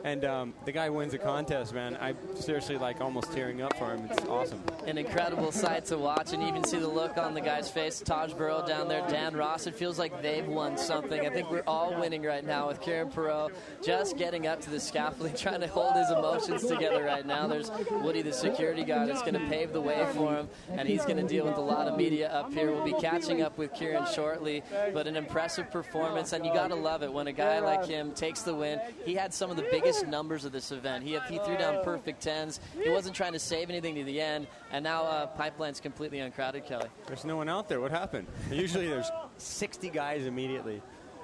[SPEAKER 19] And the guy wins the contest, man. I'm seriously almost tearing up for him. It's awesome.
[SPEAKER 4] An incredible sight to watch, and you even see the look on the guy's face. Taj Burrow down there, Dan Ross. It feels like they've won something. I think we're all winning right now with Kieran Perot just getting up to the scaffolding, trying to hold his emotions together right now. There's Woody, the security guard, that's going to pave the way for him, and he's going to deal with a lot of media up here. We'll be catching up with Kieran shortly, but an impressive performance, and you got to love it when a guy like him takes the win. He had some of the biggest numbers of this event. He threw down perfect 10s. He wasn't trying to save anything to the end, and now Pipeline's completely uncrowded, Kelly.
[SPEAKER 19] There's no one out there. What happened? Usually there's 60 guys immediately,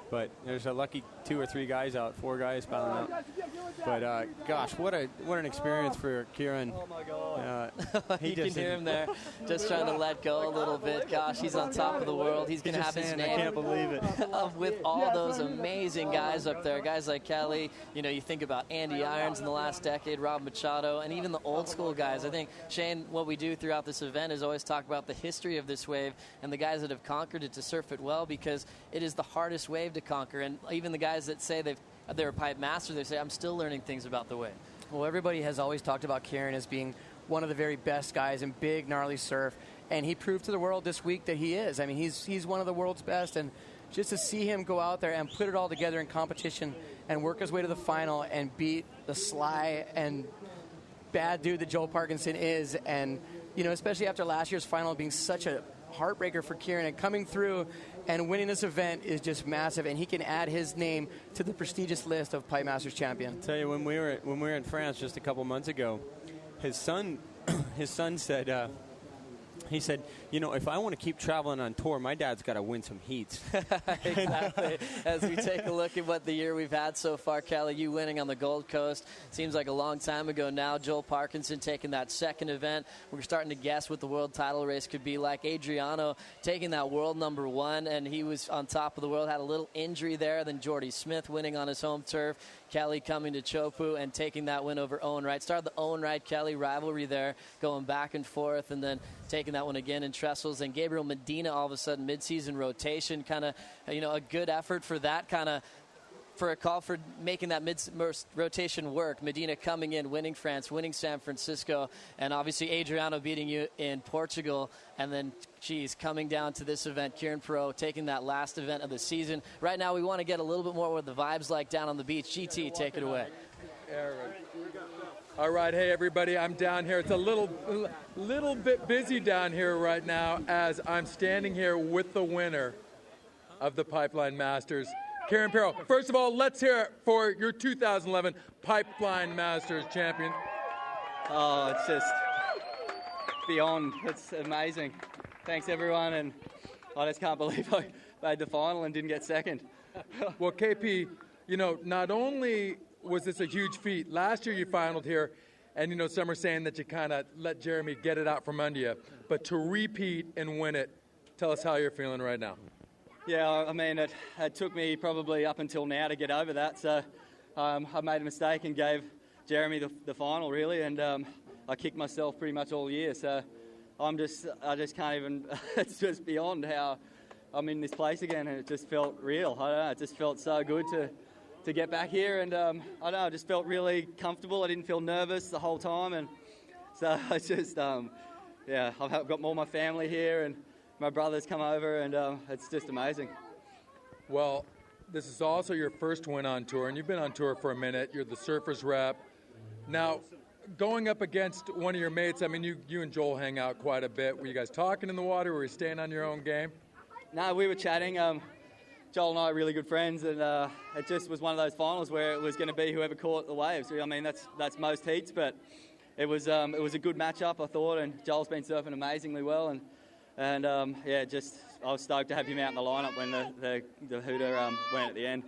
[SPEAKER 19] but there's a lucky 2 or 3 guys out, 4 guys piling out. But gosh, what an experience for Kieran.
[SPEAKER 4] Oh my God. You can hear him there, just trying to let go a little bit. Gosh, he's on top of the world. He's going to have his name.
[SPEAKER 19] I can't believe it.
[SPEAKER 4] With all those amazing guys up there, guys like Kelly. You think about Andy Irons in the last decade, Rob Machado, and even the old school guys. I think, Shane, what we do throughout this event is always talk about the history of this wave and the guys that have conquered it to surf it well, because it is the hardest wave to conquer. And even the guys that say they're a pipe master, they say, I'm still learning things about the wave.
[SPEAKER 1] Well, everybody has always talked about Kieran as being one of the very best guys in big, gnarly surf, and he proved to the world this week that he is. I mean, he's one of the world's best, and just to see him go out there and put it all together in competition and work his way to the final and beat the sly and bad dude that Joel Parkinson is, and, especially after last year's final being such a heartbreaker for Kieran, and coming through and winning this event is just massive, and he can add his name to the prestigious list of Pipe Masters champion.
[SPEAKER 19] I'll tell you, when we were in France just a couple months ago, his son said, he said, if I want to keep traveling on tour, my dad's got to win some heats.
[SPEAKER 4] Exactly. As we take a look at what the year we've had so far, Kelly, you winning on the Gold Coast seems like a long time ago now. Joel Parkinson taking that second event. We're starting to guess what the world title race could be like. Adriano taking that world number 1, and he was on top of the world, had a little injury there. Then Jordy Smith winning on his home turf. Kelly coming to Chopu and taking that win over Owen Wright. Started the Owen Wright-Kelly rivalry there, going back and forth, and then taking that one again in Trestles. And Gabriel Medina, all of a sudden, mid-season rotation, kind of, a good effort for that kind of, for a call for making that rotation work. Medina coming in, winning France, winning San Francisco, and obviously Adriano beating you in Portugal. And then, coming down to this event, Kieran Perot taking that last event of the season. Right now, we want to get a little bit more what the vibe's like down on the beach. GT, take it away.
[SPEAKER 6] All right, hey everybody, I'm down here. It's a little bit busy down here right now as I'm standing here with the winner of the Pipeline Masters, Kieran Peril. First of all, let's hear it for your 2011 Pipeline Masters champion.
[SPEAKER 12] Oh, it's just beyond. It's amazing. Thanks, everyone, and I just can't believe I made the final and didn't get second.
[SPEAKER 6] Well, KP, not only was this a huge feat, last year you finaled here, and, some are saying that you kind of let Jeremy get it out from under you, but to repeat and win it, tell us how you're feeling right now.
[SPEAKER 12] Yeah, I mean, it took me probably up until now to get over that, so I made a mistake and gave Jeremy the final, really, and I kicked myself pretty much all year, so I just can't even, it's just beyond how I'm in this place again, and it just felt real. I don't know, it just felt so good to get back here, and I don't know, I just felt really comfortable. I didn't feel nervous the whole time, and so it's just yeah, I've got all my family here, and my brother's come over, and it's just amazing.
[SPEAKER 6] Well, this is also your first win on tour, and you've been on tour for a minute. You're the Surfers rep. Now, going up against one of your mates, I mean, you and Joel hang out quite a bit. Were you guys talking in the water? Were you staying on your own game?
[SPEAKER 12] No, we were chatting. Joel and I are really good friends, and it just was one of those finals where it was going to be whoever caught the waves. I mean, that's most heats, but it was a good matchup, I thought, and Joel's been surfing amazingly well, and I was stoked to have him out in the lineup when the hooter went at the end.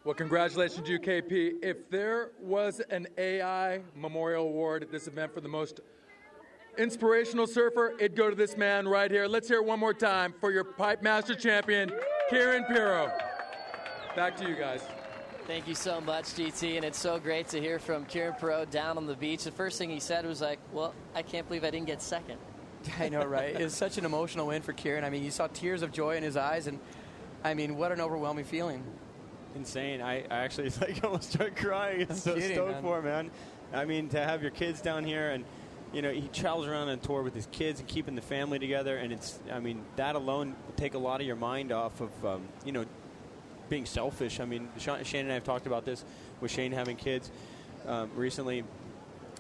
[SPEAKER 6] Well, congratulations to you, KP. If there was an AI Memorial Award at this event for the most inspirational surfer, it'd go to this man right here. Let's hear it one more time for your Pipe Master champion, Kieran Pirro. Back to you guys.
[SPEAKER 4] Thank you so much, GT, and it's so great to hear from Kieran Pirro down on the beach. The first thing he said was like, well, I can't believe I didn't get second.
[SPEAKER 1] I know, right? It's such an emotional win for Kieran. I mean, you saw tears of joy in his eyes, and I mean, what an overwhelming feeling.
[SPEAKER 19] Insane. I actually almost started crying. It's so stoked for him, man. I mean, to have your kids down here, and he travels around on tour with his kids and keeping the family together, and that alone will take a lot of your mind off of being selfish. I mean, Shane and I have talked about this with Shane having kids recently.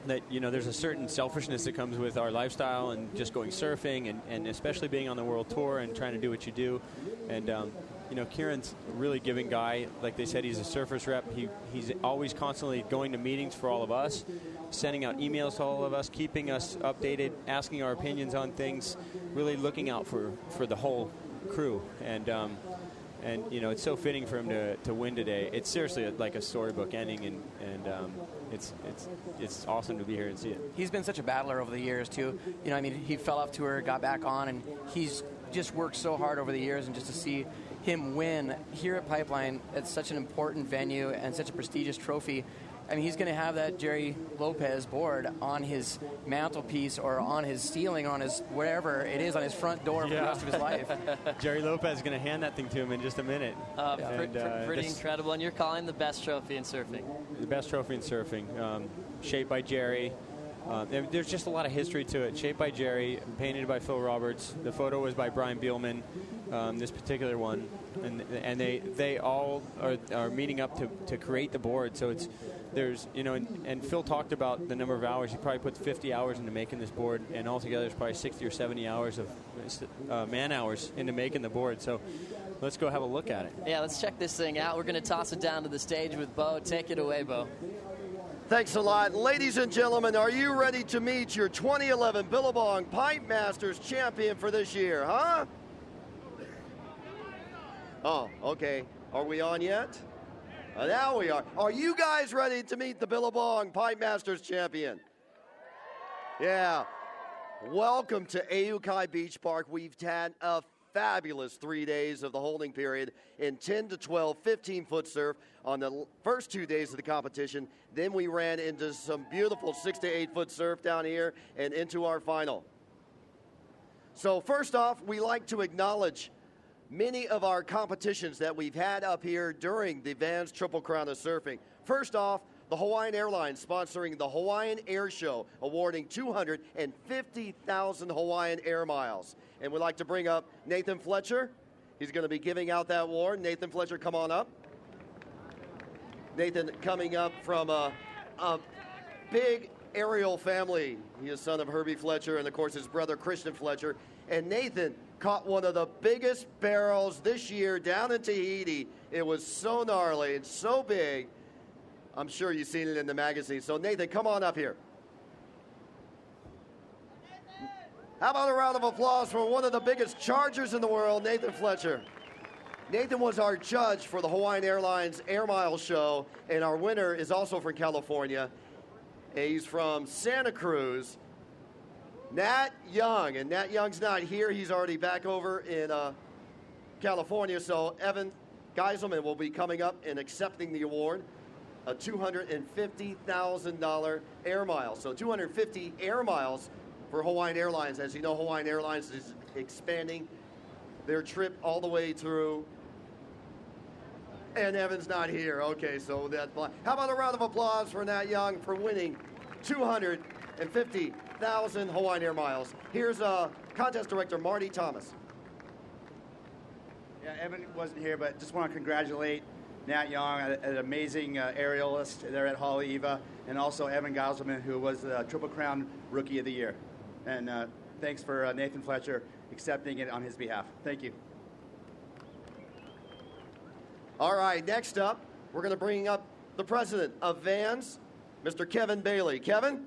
[SPEAKER 19] That there's a certain selfishness that comes with our lifestyle and just going surfing, and especially being on the world tour and trying to do what you do. And Kieran's a really giving guy. Like they said, he's a Surfers rep. He's always constantly going to meetings for all of us, sending out emails to all of us, keeping us updated, asking our opinions on things, really looking out for the whole crew. And it's so fitting for him to win today. It's seriously like a storybook ending, and it's awesome to be here and see it.
[SPEAKER 1] He's been such a battler over the years too. He fell off tour, got back on, and he's just worked so hard over the years, and just to see him win here at Pipeline at such an important venue and such a prestigious trophy. I mean, he's going to have that Jerry Lopez board on his mantelpiece or on his ceiling, on his wherever it is, on his front door for the rest of his life.
[SPEAKER 19] Jerry Lopez is going to hand that thing to him in just a minute.
[SPEAKER 4] Pretty incredible. And you're calling the best trophy in surfing.
[SPEAKER 19] The best trophy in surfing. Shaped by Jerry. There's just a lot of history to it. Shaped by Jerry, painted by Phil Roberts. The photo was by Brian Bielman, this particular one. And they all are meeting up to create the board. So there's and Phil talked about the number of hours. He probably puts 50 hours into making this board, and altogether there's probably 60 or 70 hours of man hours into making the board. So let's go have a look at it.
[SPEAKER 4] Yeah, let's check this thing out. We're going to toss it down to the stage with Bo. Take it away, Bo.
[SPEAKER 17] Thanks a lot. Ladies and gentlemen, are you ready to meet your 2011 Billabong Pipe Masters champion for this year, huh? Oh, okay. Are we on yet? Now we are. Are you guys ready to meet the Billabong Pipe Masters champion? Yeah. Welcome to Aukai Beach Park. We've had a fabulous 3 days of the holding period in 10 to 12, 15-foot surf on the first 2 days of the competition. Then we ran into some beautiful 6 to 8-foot surf down here and into our final. So first off, we like to acknowledge many of our competitions that we've had up here during the Vans Triple Crown of Surfing. First off, the Hawaiian Airlines sponsoring the Hawaiian Air Show, awarding 250,000 Hawaiian Air Miles. And we'd like to bring up Nathan Fletcher. He's going to be giving out that award. Nathan Fletcher, come on up. Nathan coming up from a big aerial family. He is son of Herbie Fletcher and, of course, his brother Christian Fletcher. And Nathan caught one of the biggest barrels this year down in Tahiti. It was so gnarly and so big. I'm sure you've seen it in the magazine. So, Nathan, come on up here. How about a round of applause for one of the biggest chargers in the world, Nathan Fletcher. Nathan was our judge for the Hawaiian Airlines Air Miles show, and our winner is also from California. He's from Santa Cruz. Nat Young, and Nat Young's not here. He's already back over in California. So Evan Geiselman will be coming up and accepting the award, a $250,000 air mile. So 250 air miles for Hawaiian Airlines. As you know, Hawaiian Airlines is expanding their trip all the way through. And Evan's not here. Okay, so that. How about a round of applause for Nat Young for winning $250,000 and 50,000 Hawaiian Air miles. Here's contest director Marty Thomas.
[SPEAKER 20] Yeah, Evan wasn't here, but just want to congratulate Nat Young, an amazing aerialist there at Haleiwa, and also Evan Geiselman, who was the Triple Crown Rookie of the Year. And thanks for Nathan Fletcher accepting it on his behalf. Thank you.
[SPEAKER 17] All right, next up, we're going to bring up the president of Vans, Mr. Kevin Bailey. Kevin?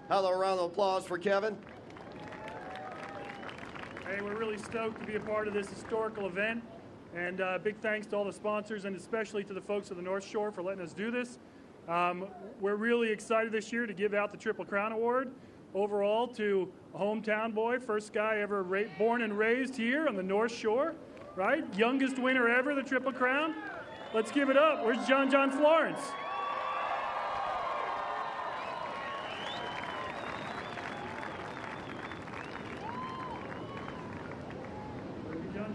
[SPEAKER 17] Hello, a round of applause for Kevin.
[SPEAKER 21] Hey, we're really stoked to be a part of this historical event. And big thanks to all the sponsors and especially to the folks of the North Shore for letting us do this. We're really excited this year to give out the Triple Crown Award overall to a hometown boy, first guy ever born and raised here on the North Shore, right? Youngest winner ever, the Triple Crown. Let's give it up. Where's John Florence?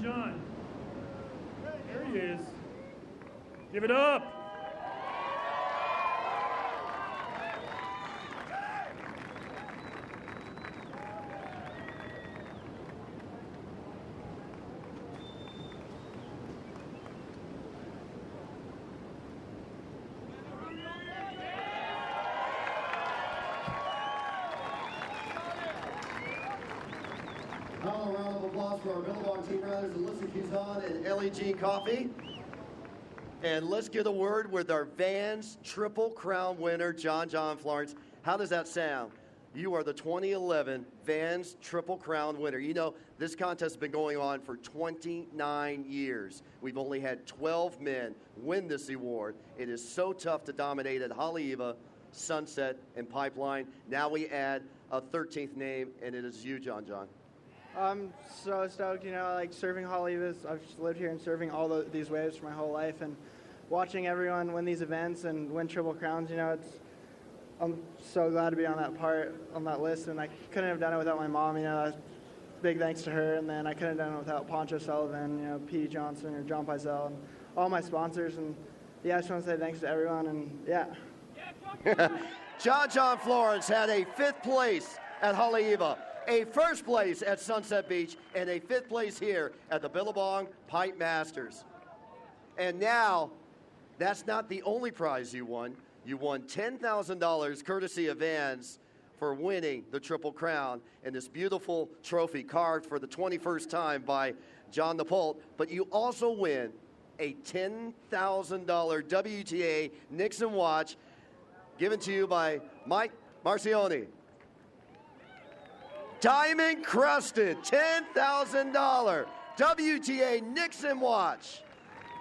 [SPEAKER 21] John. There he is. Give it up.
[SPEAKER 17] A round of applause for our Billabong team riders, Alyssa Kizan and Ellie Jean Coffey. And let's get a word with our Vans Triple Crown winner, John Florence. How does that sound? You are the 2011 Vans Triple Crown winner. You know, this contest has been going on for 29 years. We've only had 12 men win this award. It is so tough to dominate at Haleiwa, Sunset, and Pipeline. Now we add a 13th name, and it is you, John.
[SPEAKER 16] I'm so stoked, you know, like surfing Haleiwas. I've just lived here and surfing all these waves for my whole life, and watching everyone win these events and win Triple Crowns, you know, I'm so glad to be on that list, and I couldn't have done it without my mom, you know. Big thanks to her, and then I couldn't have done it without Poncho Sullivan, you know, P.D. Johnson, or John Pizell, and all my sponsors, and yeah, I just want to say thanks to everyone, and yeah.
[SPEAKER 17] John Florence had a 5th place at Haleiwa, a 1st place at Sunset Beach, and a 5th place here at the Billabong Pipe Masters. And now, that's not the only prize you won. You won $10,000 courtesy of Vans for winning the Triple Crown and this beautiful trophy carved for the 21st time by John Napolt. But you also win a $10,000 WTA Nixon watch given to you by Mike Marcioni. Diamond crusted $10,000 WTA Nixon watch.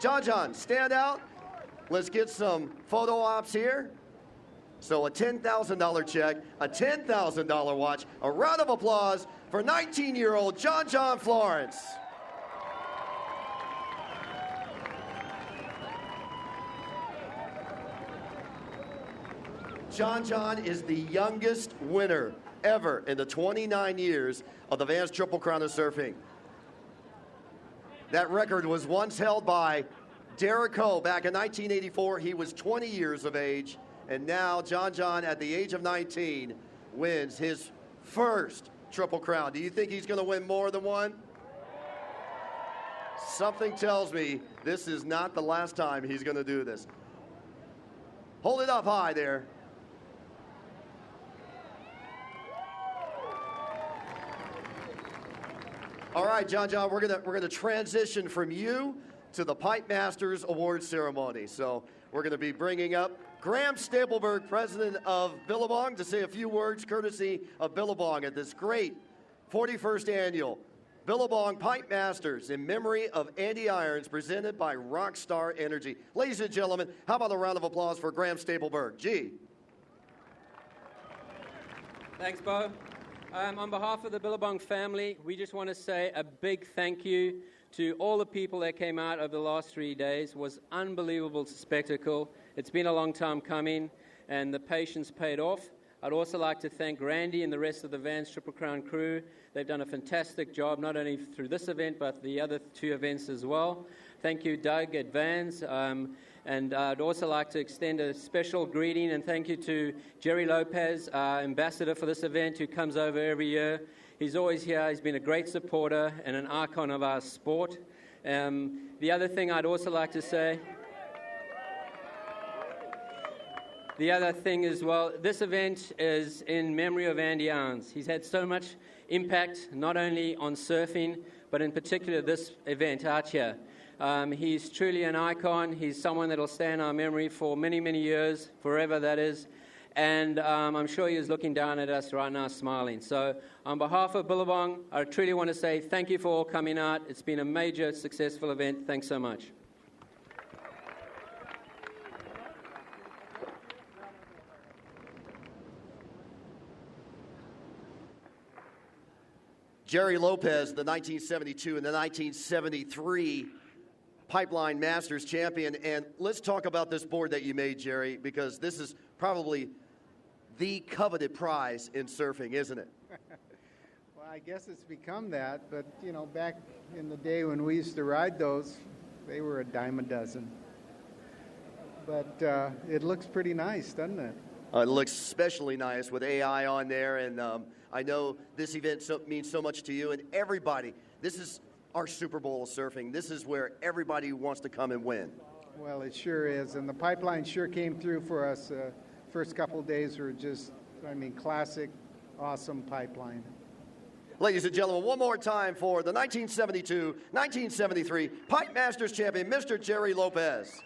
[SPEAKER 17] John, stand out. Let's get some photo ops here. So a $10,000 check, a $10,000 watch. A round of applause for 19-year-old John Florence. John is the youngest winner ever in the 29 years of the Vans Triple Crown of Surfing. That record was once held by Derek Ho back in 1984. He was 20 years of age, and now John at the age of 19 wins his first Triple Crown. Do you think he's going to win more than one? Something tells me this is not the last time he's going to do this. Hold it up high there. All right, John, we're gonna transition from you to the Pipe Masters Award ceremony. So we're gonna be bringing up Graham Stapleberg, president of Billabong, to say a few words courtesy of Billabong at this great 41st annual Billabong Pipe Masters in memory of Andy Irons, presented by Rockstar Energy. Ladies and gentlemen, how about a round of applause for Graham Stapleberg? G.
[SPEAKER 22] Thanks, Bo. On behalf of the Billabong family, we just want to say a big thank you to all the people that came out over the last 3 days. It was unbelievable spectacle. It's been a long time coming, and the patience paid off. I'd also like to thank Randy and the rest of the Vans Triple Crown crew. They've done a fantastic job, not only through this event, but the other 2 events as well. Thank you, Doug at Vans. And I'd also like to extend a special greeting and thank you to Jerry Lopez, our ambassador for this event, who comes over every year. He's always here. He's been a great supporter and an icon of our sport. The other thing I'd also like to say... The other thing as well, this event is in memory of Andy Irons. He's had so much impact, not only on surfing, but in particular this event out here. He's truly an icon. He's someone that will stay in our memory for many, many years, forever that is. And I'm sure he is looking down at us right now smiling. So on behalf of Billabong, I truly want to say thank you for all coming out. It's been a major, successful event. Thanks so much.
[SPEAKER 17] Jerry Lopez, the 1972 and the 1973 Pipeline Masters champion. And let's talk about this board that you made, Jerry, because this is probably the coveted prize in surfing, isn't it?
[SPEAKER 3] Well, I guess it's become that, but, you know, back in the day when we used to ride those, they were a dime a dozen. But it looks pretty nice, doesn't it?
[SPEAKER 17] It looks especially nice with AI on there, and I know this event means so much to you and everybody. This is our Super Bowl of surfing. This is where everybody wants to come and win.
[SPEAKER 3] Well, it sure is, and the pipeline sure came through for us. First couple of days were just, I mean, classic, awesome pipeline.
[SPEAKER 17] Ladies and gentlemen, one more time for the 1972-1973 Pipe Masters champion, Mr. Jerry Lopez.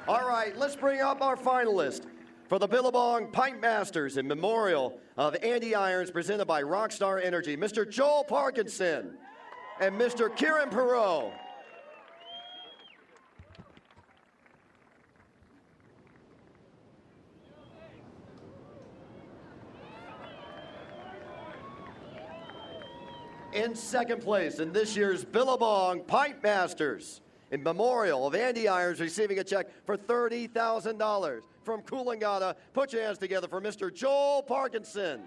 [SPEAKER 17] All right, let's bring up our finalist for the Billabong Pipe Masters in memorial of Andy Irons, presented by Rockstar Energy, Mr. Joel Parkinson and Mr. Kieran Perot. In second place in this year's Billabong Pipe Masters, in memorial of Andy Irons, receiving a check for $30,000 from Coolangatta. Put your hands together for Mr. Joel Parkinson.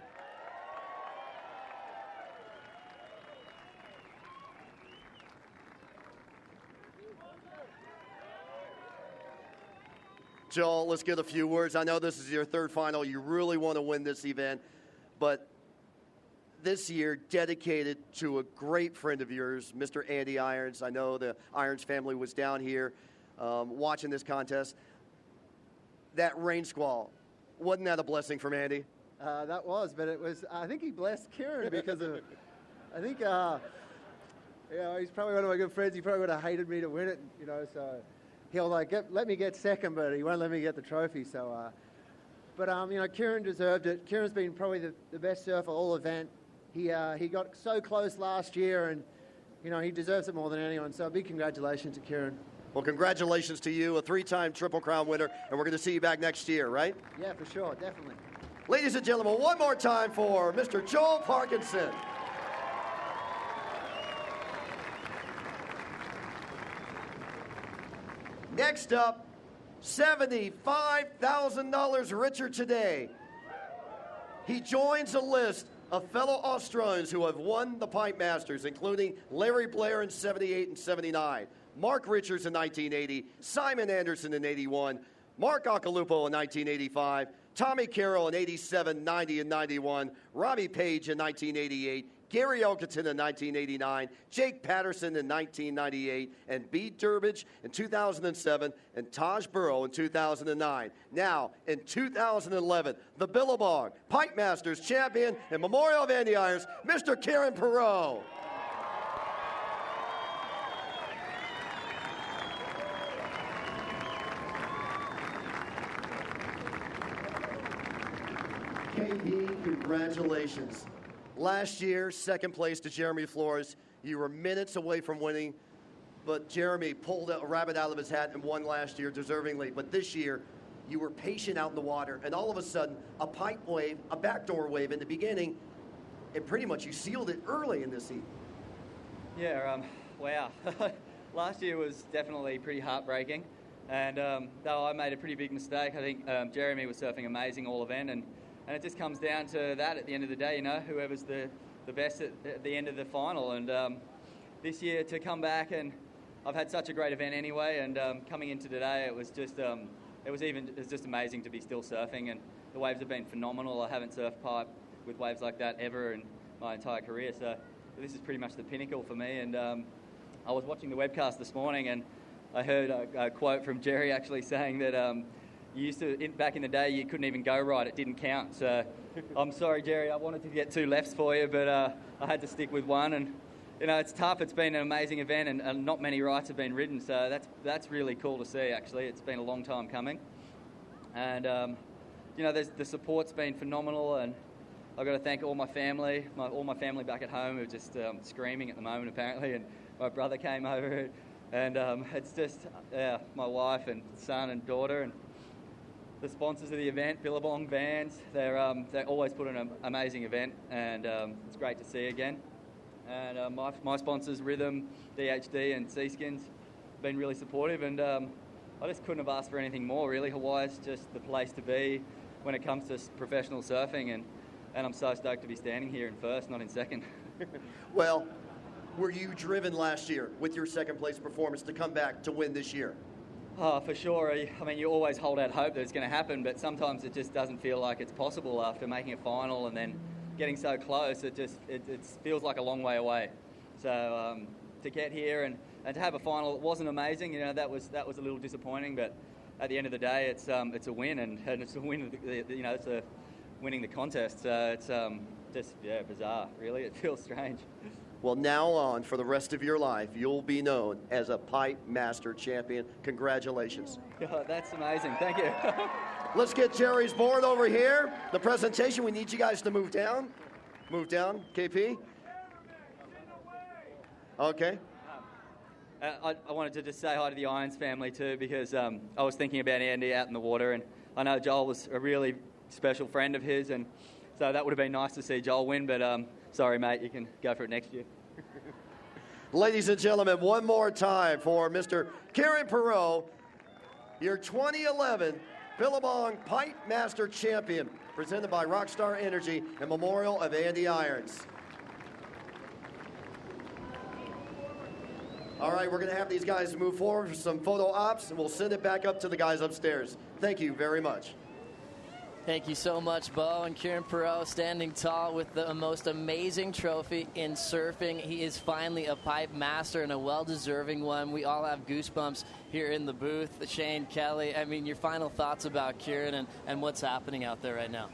[SPEAKER 17] Joel, let's get a few words. I know this is your third final. You really want to win this event, but this year dedicated to a great friend of yours, Mr. Andy Irons. I know the Irons family was down here watching this contest. That rain squall, wasn't that a blessing from Andy?
[SPEAKER 14] That was, but it was, I think he blessed Kieran because of, I think, he's probably one of my good friends. He probably would have hated me to win it, you know, so he'll let me get second, but he won't let me get the trophy, so. But Kieran deserved it. Kieran's been probably the best surfer all event. He got so close last year, and, you know, he deserves it more than anyone. So a big congratulations to Kieran.
[SPEAKER 17] Well, congratulations to you, a three-time Triple Crown winner, and we're going to see you back next year, right?
[SPEAKER 14] Yeah, for sure, definitely.
[SPEAKER 17] Ladies and gentlemen, one more time for Mr. Joel Parkinson. Next up, $75,000 richer today. He joins a list of fellow Australians who have won the Pipe Masters, including Larry Blair in 78 and 79, Mark Richards in 1980, Simon Anderson in 81, Mark Occhilupo in 1985, Tommy Carroll in 87, 90, and 91, Robbie Page in 1988, Gary Elkington in 1989, Jake Patterson in 1998, and Bede Durbridge in 2007, and Taj Burrow in 2009. Now, in 2011, the Billabong Pipe Masters champion in memorial of Andy Irons, Mr. Kieran Perot. KP, congratulations. Last year, second place to Jeremy Flores. You were minutes away from winning, but Jeremy pulled a rabbit out of his hat and won last year deservingly. But this year, you were patient out in the water, and all of a sudden, a pipe wave, a backdoor wave in the beginning, and pretty much you sealed it early in this heat.
[SPEAKER 12] Yeah, wow. Last year was definitely pretty heartbreaking, and though I made a pretty big mistake, I think Jeremy was surfing amazing all event, and it just comes down to that at the end of the day, you know, whoever's the best at the end of the final. And this year to come back and I've had such a great event anyway, and coming into today, it was just amazing to be still surfing, and the waves have been phenomenal. I haven't surfed pipe with waves like that ever in my entire career, so this is pretty much the pinnacle for me. And I was watching the webcast this morning, and I heard a quote from Jerry actually saying that you used to, back in the day, you couldn't even go right; it didn't count. So I'm sorry, Jerry. I wanted to get 2 lefts for you, but I had to stick with 1. And it's tough. It's been an amazing event, and not many rights have been ridden. So that's really cool to see. Actually, it's been a long time coming, and the support's been phenomenal. And I've got to thank all my family, all my family back at home who are just screaming at the moment apparently. And my brother came over, and it's just my wife and son and daughter and the sponsors of the event, Billabong Vans. They always put on an amazing event, and it's great to see again. And my sponsors, Rhythm, DHD and Seaskins, have been really supportive, and I just couldn't have asked for anything more, really. Hawaii's just the place to be when it comes to professional surfing, and I'm so stoked to be standing here in first, not in second.
[SPEAKER 17] Well, were you driven last year with your second-place performance to come back to win this year?
[SPEAKER 12] Oh, for sure. I mean, you always hold out hope that it's going to happen, but sometimes it just doesn't feel like it's possible after making a final and then getting so close. It feels like a long way away. So to get here and to have a final, it wasn't amazing. That was a little disappointing, but at the end of the day, it's a win, and it's a win. It's a winning the contest. So it's just bizarre. Really, it feels strange.
[SPEAKER 17] Well, now on, for the rest of your life, you'll be known as a Pipe Master champion. Congratulations.
[SPEAKER 12] Oh, that's amazing. Thank you.
[SPEAKER 17] Let's get Jerry's board over here. The presentation, we need you guys to move down. Move down, KP. Okay.
[SPEAKER 12] I wanted to just say hi to the Irons family too, because I was thinking about Andy out in the water, and I know Joel was a really special friend of his, and so that would have been nice to see Joel win, but sorry, mate, you can go for it next year.
[SPEAKER 17] Ladies and gentlemen, one more time for Mr. Kieran Perot, your 2011 Billabong Pipe Master Champion, presented by Rockstar Energy and Memorial of Andy Irons. All right, we're going to have these guys move forward for some photo ops, and we'll send it back up to the guys upstairs. Thank you very much.
[SPEAKER 4] Thank you so much, Bo. And Kieran Perot standing tall with the most amazing trophy in surfing. He is finally a Pipe Master, and a well-deserving one. We all have goosebumps here in the booth. Shane, Kelly, I mean, your final thoughts about Kieran and what's happening out there right now?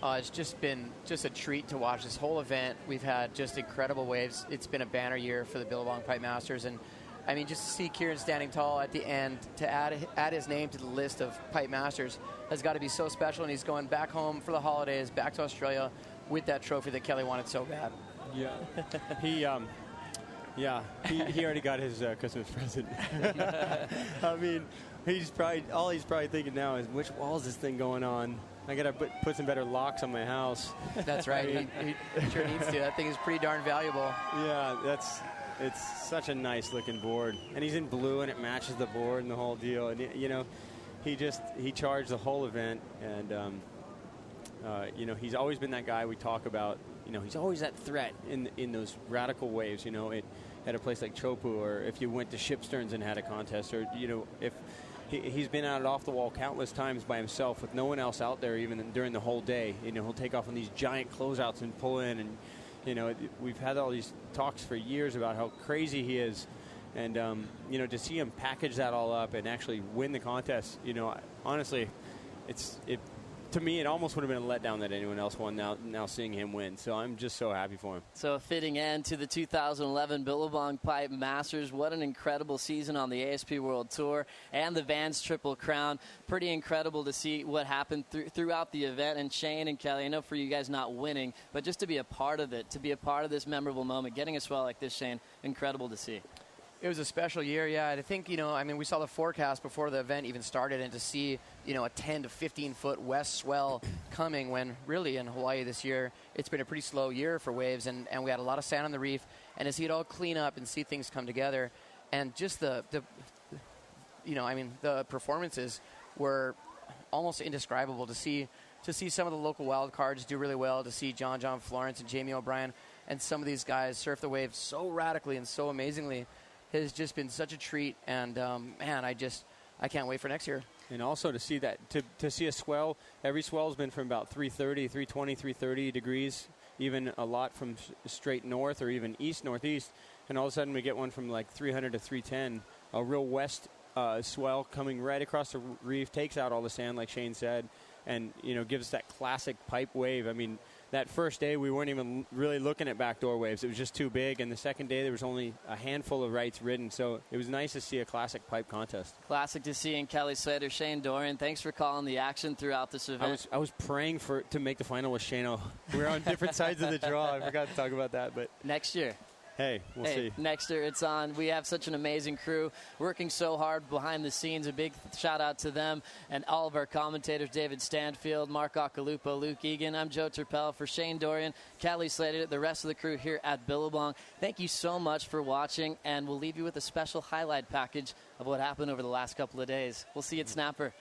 [SPEAKER 1] It's just been a treat to watch this whole event. We've had just incredible waves. It's been a banner year for the Billabong Pipe Masters, and I mean, just to see Kieran standing tall at the end, to add his name to the list of Pipe Masters has got to be so special, and he's going back home for the holidays, back to Australia with that trophy that Kelly wanted so bad.
[SPEAKER 19] Yeah. He already got his Christmas present. I mean, he's probably thinking now is, which wall is this thing going on? I got to put some better locks on my house.
[SPEAKER 1] That's right. He sure needs to. That thing is pretty darn valuable.
[SPEAKER 19] Yeah, it's such a nice looking board, and he's in blue, and it matches the board and the whole deal. And he charged the whole event, and he's always been that guy we talk about. He's always that threat in those radical waves. At a place like Chopu, or if you went to Shipsterns and had a contest, or if he's been out off the wall countless times by himself with no one else out there, even during the whole day. He'll take off on these giant closeouts and pull in, and we've had all these talks for years about how crazy he is, and to see him package that all up and actually win the contest, honestly, to me, it almost would have been a letdown that anyone else won. Now seeing him win, so I'm just so happy for him.
[SPEAKER 4] So a fitting end to the 2011 Billabong Pipe Masters. What an incredible season on the ASP World Tour and the Vans Triple Crown. Pretty incredible to see what happened throughout the event. And Shane and Kelly, I know for you guys not winning, but just to be a part of it, to be a part of this memorable moment, getting a swell like this, Shane, incredible to see.
[SPEAKER 1] It was a special year, yeah. I think, we saw the forecast before the event even started, and to see, a 10 to 15-foot west swell coming when really in Hawaii this year, it's been a pretty slow year for waves, and we had a lot of sand on the reef, and to see it all clean up and see things come together, and just the performances were almost indescribable. To see some of the local wild cards do really well, to see John Florence and Jamie O'Brien and some of these guys surf the waves so radically and so amazingly. has just been such a treat. And, man, I can't wait for next year.
[SPEAKER 19] And also to see that, to see a swell, every swell has been from about 330, 320, 330 degrees, even a lot from straight north or even east-northeast. And all of a sudden we get one from like 300 to 310, a real west swell coming right across the reef, takes out all the sand like Shane said, and gives us that classic pipe wave. I mean, that first day we weren't even really looking at backdoor waves. It was just too big. And the second day there was only a handful of rights ridden. So it was nice to see a classic pipe contest.
[SPEAKER 4] Classic to see in Kelly Slater. Shane Dorian, thanks for calling the action throughout this event.
[SPEAKER 19] I was praying to make the final with Shane-O. We were on different sides of the draw. I forgot to talk about that. But
[SPEAKER 4] next year.
[SPEAKER 19] Hey, we'll see.
[SPEAKER 4] Next year it's on. We have such an amazing crew working so hard behind the scenes. A big shout out to them and all of our commentators, David Stanfield, Mark Occhilupo, Luke Egan. I'm Joe Turpel for Shane Dorian, Kelly Slater, the rest of the crew here at Billabong. Thank you so much for watching, and we'll leave you with a special highlight package of what happened over the last couple of days. We'll see you at Snapper.